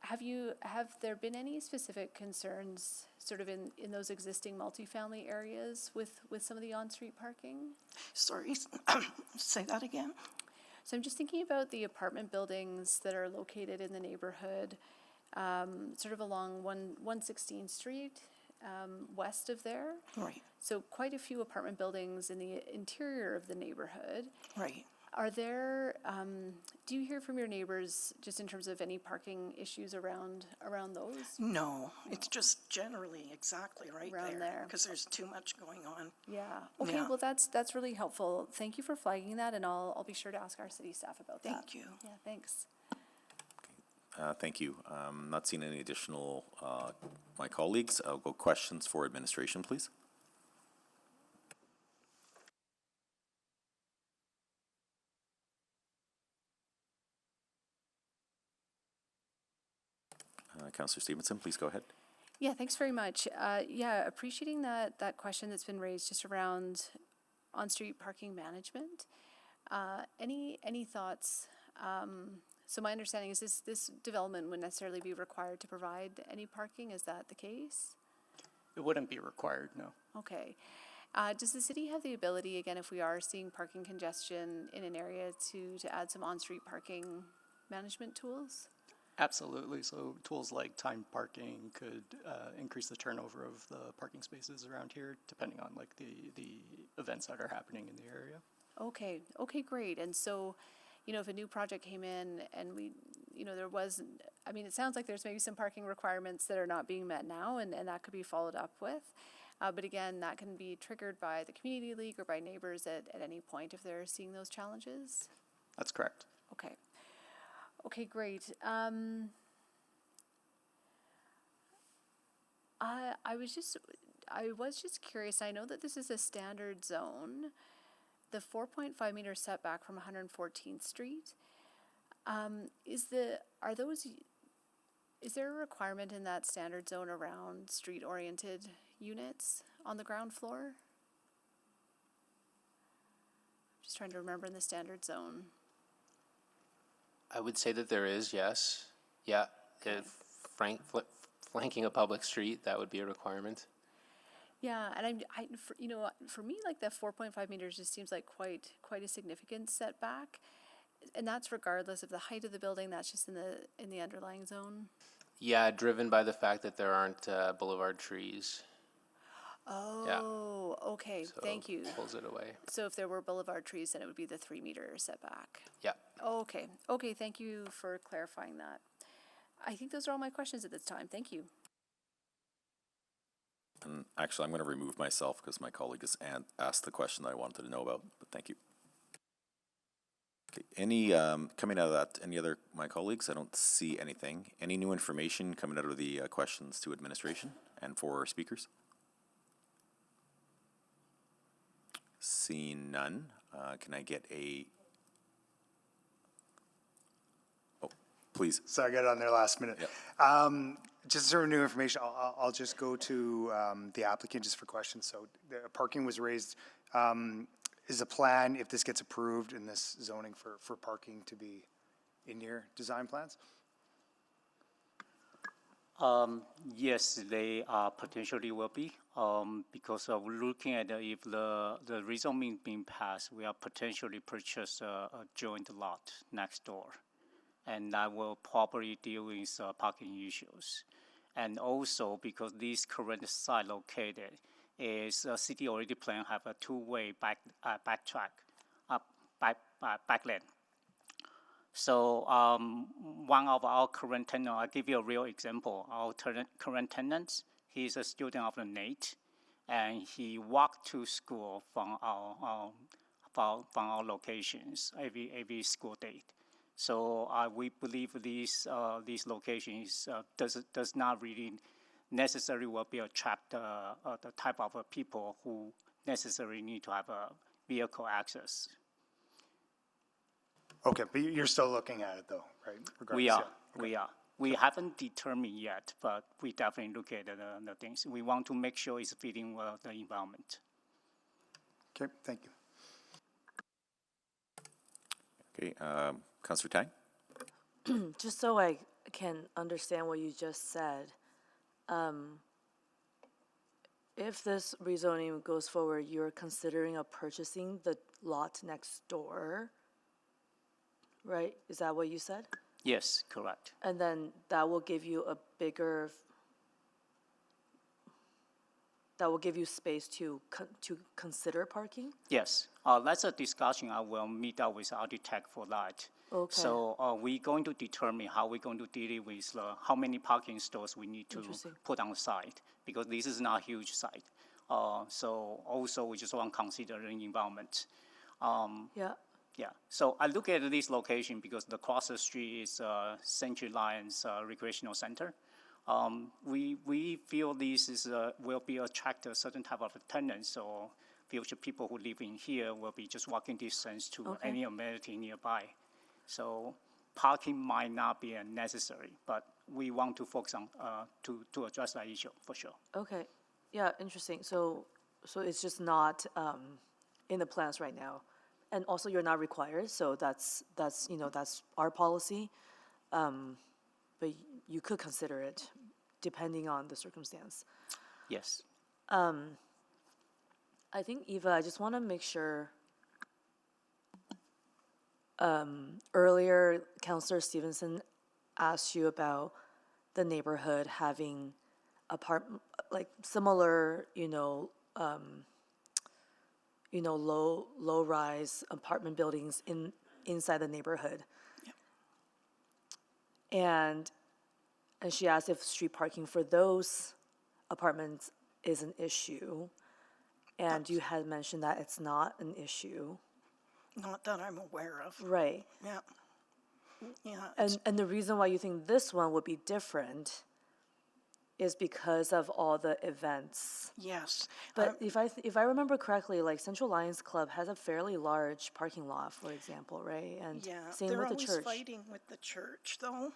Have there been any specific concerns sort of in those existing multifamily areas with some of the on-street parking? Sorry, say that again. So I'm just thinking about the apartment buildings that are located in the neighborhood, sort of along 116th Street, west of there. Right. So quite a few apartment buildings in the interior of the neighborhood. Right. Are there, do you hear from your neighbors just in terms of any parking issues around those? No, it's just generally exactly right Around there. because there's too much going on. Yeah. Okay, Yeah. well, that's really helpful. Thank you for flagging that, and I'll be sure to ask our city staff about that. Thank you. Yeah, thanks. Thank you. Not seeing any additional, my colleagues. I'll go questions for administration, please. Councillor Stevenson, please go ahead. Yeah, thanks very much. Appreciating that question that's been raised just around on-street parking management. Any thoughts? So my understanding is this development wouldn't necessarily be required to provide any parking. Is that the case? It wouldn't be required, no. Okay. Does the city have the ability, again, if we are seeing parking congestion in an area, to add some on-street parking management tools? Absolutely. So tools like timed parking could increase the turnover of the parking spaces around here, depending on like the events that are happening in the area. Okay, great. And so, if a new project came in and we, there was, it sounds like there's maybe some parking requirements that are not being met now, and that could be followed up with. But again, that can be triggered by the community league or by neighbors at any point if they're seeing those challenges? That's correct. Okay, great. I was just curious. I know that this is a standard zone, the 4.5 meter setback from 114th Street. Is there a requirement in that standard zone around street-oriented units on the ground floor? Just trying to remember in the standard zone. I would say that there is, yes. Yeah, if flanking a public street, that would be a requirement. Yeah, and for me, like the 4.5 meters just seems like quite a significant setback, and that's regardless of the height of the building. That's just in the underlying zone. Yeah, driven by the fact that there aren't boulevard trees. Oh, okay. So Thank you. Pulls it away. So if there were boulevard trees, then it would be the 3-meter setback. Yeah. Okay. Okay. Thank you for clarifying that. I think those are all my questions at this time. Thank you. And actually, I'm going to remove myself because my colleague has asked the question that I wanted to know about, but thank you. Okay, any, coming out of that, any other, my colleagues? I don't see anything. Any new information coming out of the questions to administration and for speakers? Seeing none, can I get a, oh, please. So I got it on there last minute. Yep. Just sort of new information, I'll just go to the applicant just for questions. So the parking was raised. Is the plan, if this gets approved in this zoning, for parking to be in your design plans? Yes, they potentially will be, because of looking at if the rezoning being passed, we are potentially purchase a joint lot next door. And that will probably deal with parking issues. And also because this current site located is city already plan have a two-way back lane. So one of our current tenants, I'll give you a real example. Our current tenant, he's a student of the NATE, and he walked to school from our locations every school date. So we believe these locations does not really necessarily will be attract the type of people who necessarily need to have a vehicle access. Okay, but you're still looking at it though, right? We are. We haven't determined yet, but we definitely look at the things. We want to make sure it's fitting the environment. Okay, thank you. Okay, Councillor Tang? Just so I can understand what you just said, if this rezoning goes forward, you're considering purchasing the lot next door, right? Is that what you said? Yes, correct. And then that will give you that will give you space to consider parking? Yes, that's a discussion. I will meet up with architect for that. Okay. So we're going to determine how we're going to deal with how many parking stalls we need to put on site, because this is not a huge site. So also we just want to consider the environment. Yeah. Yeah, so I look at this location because the cross the street is Century Lions Recreational Center. We feel this is will be attract a certain type of tenants, or future people who live in here will be just walking distance to any amenity nearby. So parking might not be necessary, but we want to focus on to address that issue for sure. Okay, yeah, interesting. So it's just not in the plans right now. And also, you're not required, so that's our policy. But you could consider it, depending on the circumstance. Yes. I think, Eva, I just want to make sure. Earlier, Councillor Stevenson asked you about the neighborhood having similar, low-rise apartment buildings inside the neighborhood. Yep. And she asked if street parking for those apartments is an issue. And you had mentioned that it's not an issue. Not that I'm aware of. Right. Yeah. Yeah. And the reason why you think this one would be different is because of all the events. Yes. But if I remember correctly, like Central Lions Club has a fairly large parking lot, for example, right? And yeah, same they're with the always church. fighting with the church, though.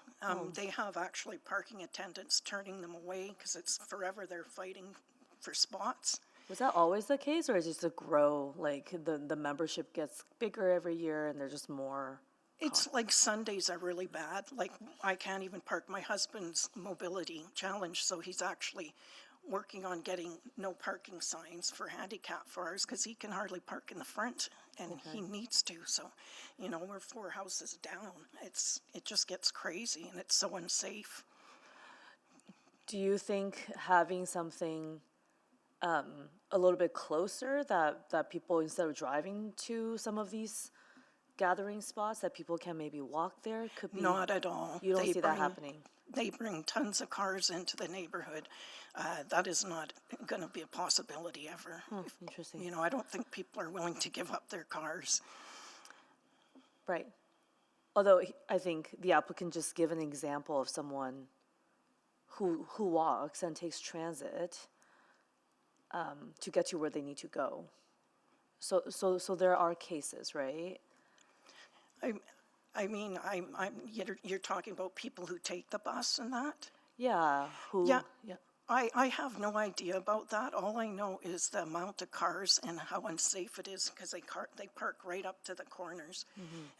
They have actually parking attendants turning them away because it's forever they're fighting for spots. Was that always the case, or is it just a grow? Like the membership gets bigger every year, and there's just more. It's like Sundays are really bad. Like I can't even park. My husband's mobility challenge, so he's actually working on getting no parking signs for handicap for ours, because he can hardly park in the front, and he needs to. So, you know, we're 4 houses down. It just gets crazy, and it's so unsafe. Do you think having something a little bit closer that people, instead of driving to some of these gathering spots, that people can maybe walk there? Could be. Not at all. You don't see that happening. They bring tons of cars into the neighborhood. That is not going to be a possibility ever. Interesting. You know, I don't think people are willing to give up their cars. Right. Although I think the applicant just give an example of someone who walks and takes transit to get to where they need to go. So there are cases, right? I mean, you're talking about people who take the bus and that? Yeah. Yeah. I have no idea about that. All I know is the amount of cars and how unsafe it is, because they park right up to the corners,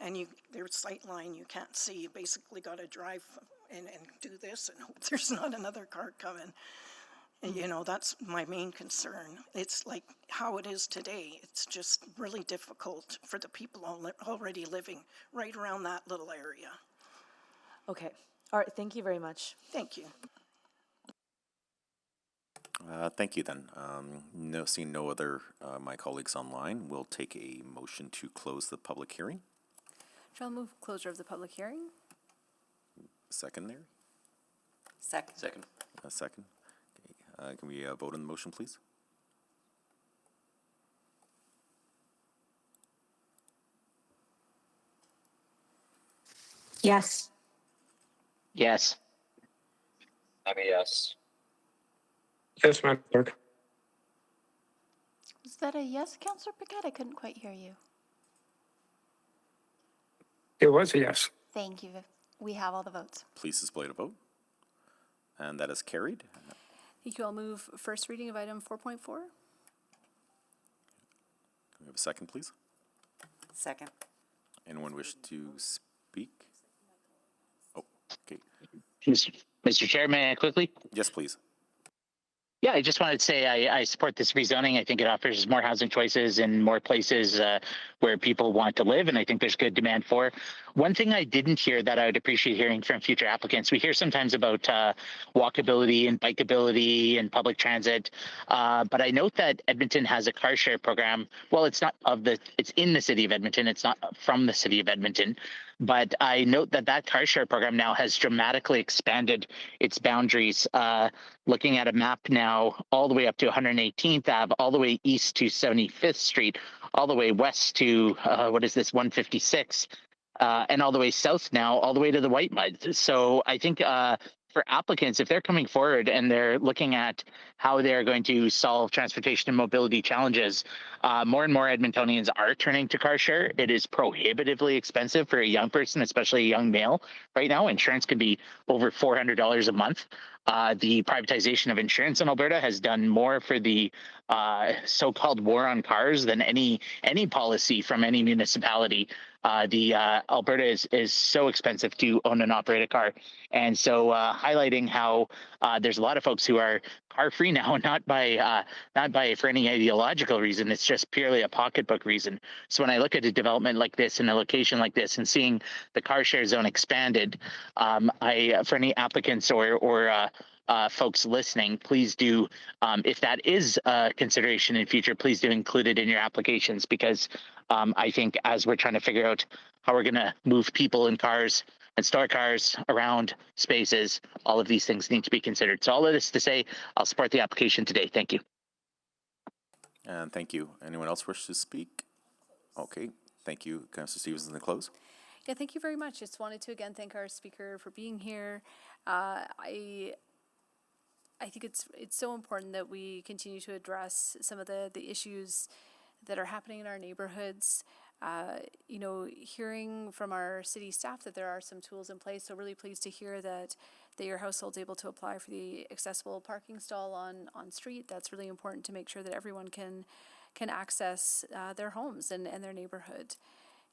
and their sight line you can't see. You basically got to drive and do this and hope there's not another car coming. And, you know, that's my main concern. It's like how it is today. It's just really difficult for the people already living right around that little area. Okay. All right. Thank you very much. Thank you. Thank you then. Seeing no other my colleagues online, we'll take a motion to close the public hearing. Shall I move closure of the public hearing? Second there? Second. Second. A second. Okay. Can we vote on the motion, please? Yes. Yes. I'm a yes. Yes, Madam Clerk. Was that a yes, Councillor Paquette? I couldn't quite hear you. It was a yes. Thank you. We have all the votes. Please display the vote. And that is carried. Thank you. I'll move first reading of item 4.4. Can we have a second, please? Second. Anyone wish to speak? Oh, okay. Mr. Chair, may I quickly? Yes, please. Yeah, I just wanted to say I support this rezoning. I think it offers more housing choices and more places where people want to live, and I think there's good demand for. One thing I didn't hear that I would appreciate hearing from future applicants, we hear sometimes about walkability and bikeability and public transit, but I note that Edmonton has a car share program. Well, it's in the city of Edmonton. It's not from the city of Edmonton. But I note that car share program now has dramatically expanded its boundaries. Looking at a map now, all the way up to 118th Ave, all the way east to 75th Street, all the way west to 156, and all the way south now, all the way to the White Mud. So I think for applicants, if they're coming forward and they're looking at how they're going to solve transportation and mobility challenges, more and more Edmontonians are turning to car share. It is prohibitively expensive for a young person, especially a young male. Right now, insurance could be over $400 a month. The privatization of insurance in Alberta has done more for the so-called war on cars than any policy from any municipality. Alberta is so expensive to own and operate a car, and so highlighting how there's a lot of folks who are car free now, not by for any ideological reason. It's just purely a pocketbook reason. So when I look at a development like this in a location like this and seeing the car share zone expanded, for any applicants or folks listening, please do, if that is a consideration in future, please do include it in your applications, because I think as we're trying to figure out how we're going to move people in cars and store cars around spaces, all of these things need to be considered. So all of this to say, I'll support the application today. Thank you. And thank you. Anyone else wish to speak? Okay. Thank you, Councillor Stevenson, to close. Yeah, thank you very much. Just wanted to again thank our speaker for being here. I think it's so important that we continue to address some of the issues that are happening in our neighborhoods. Hearing from our city staff that there are some tools in place, so really pleased to hear that your household's able to apply for the accessible parking stall on street. That's really important to make sure that everyone can access their homes and their neighborhood.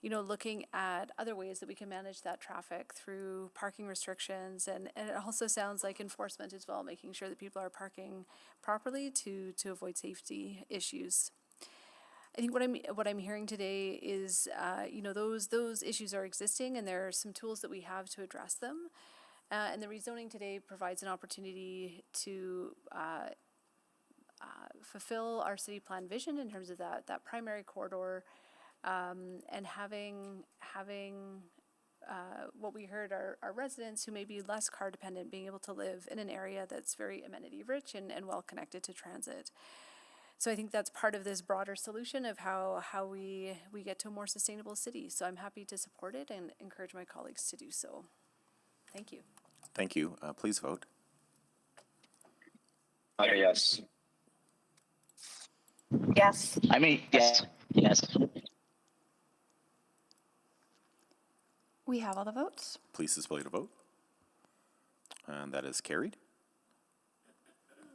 looking at other ways that we can manage that traffic through parking restrictions, and it also sounds like enforcement as well, making sure that people are parking properly to avoid safety issues. I think what I'm hearing today is, those issues are existing, and there are some tools that we have to address them. And the rezoning today provides an opportunity to fulfill our city plan vision in terms of that primary corridor, and having what we heard are residents who may be less car dependent being able to live in an area that's very amenity rich and well connected to transit. So I think that's part of this broader solution of how we get to a more sustainable city. So I'm happy to support it and encourage my colleagues to do so. Thank you. Thank you. Please vote. Yes. Yes. Yes. Yes. We have all the votes. Please display the vote. And that is carried.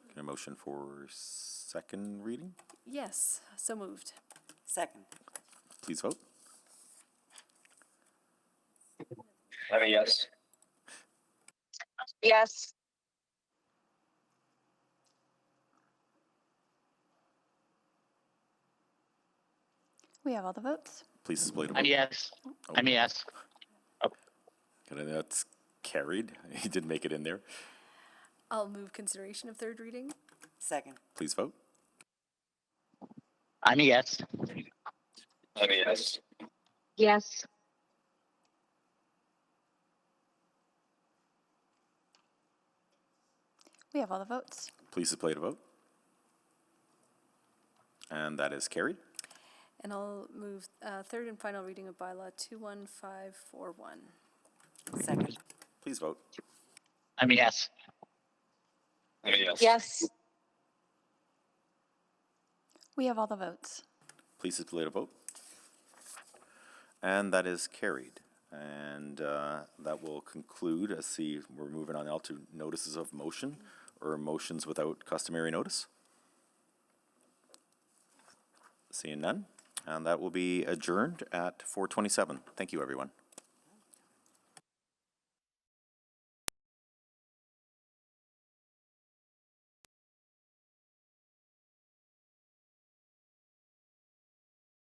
Get a motion for second reading? Yes, so moved. Second. Please vote. Yes. Yes. We have all the votes. Please display the vote. Yes. Yes. Okay, that's carried. He did make it in there. I'll move consideration of third reading. Second. Please vote. Yes. Yes. Yes. We have all the votes. Please display the vote. And that is carried. And I'll move third and final reading of bylaw 21541. Second. Please vote. Yes. Yes. Yes. We have all the votes. Please display the vote. And that is carried. And that will conclude. Let's see, we're moving on now to notices of motion or motions without customary notice. Seeing none. And that will be adjourned at 4:27. Thank you, everyone.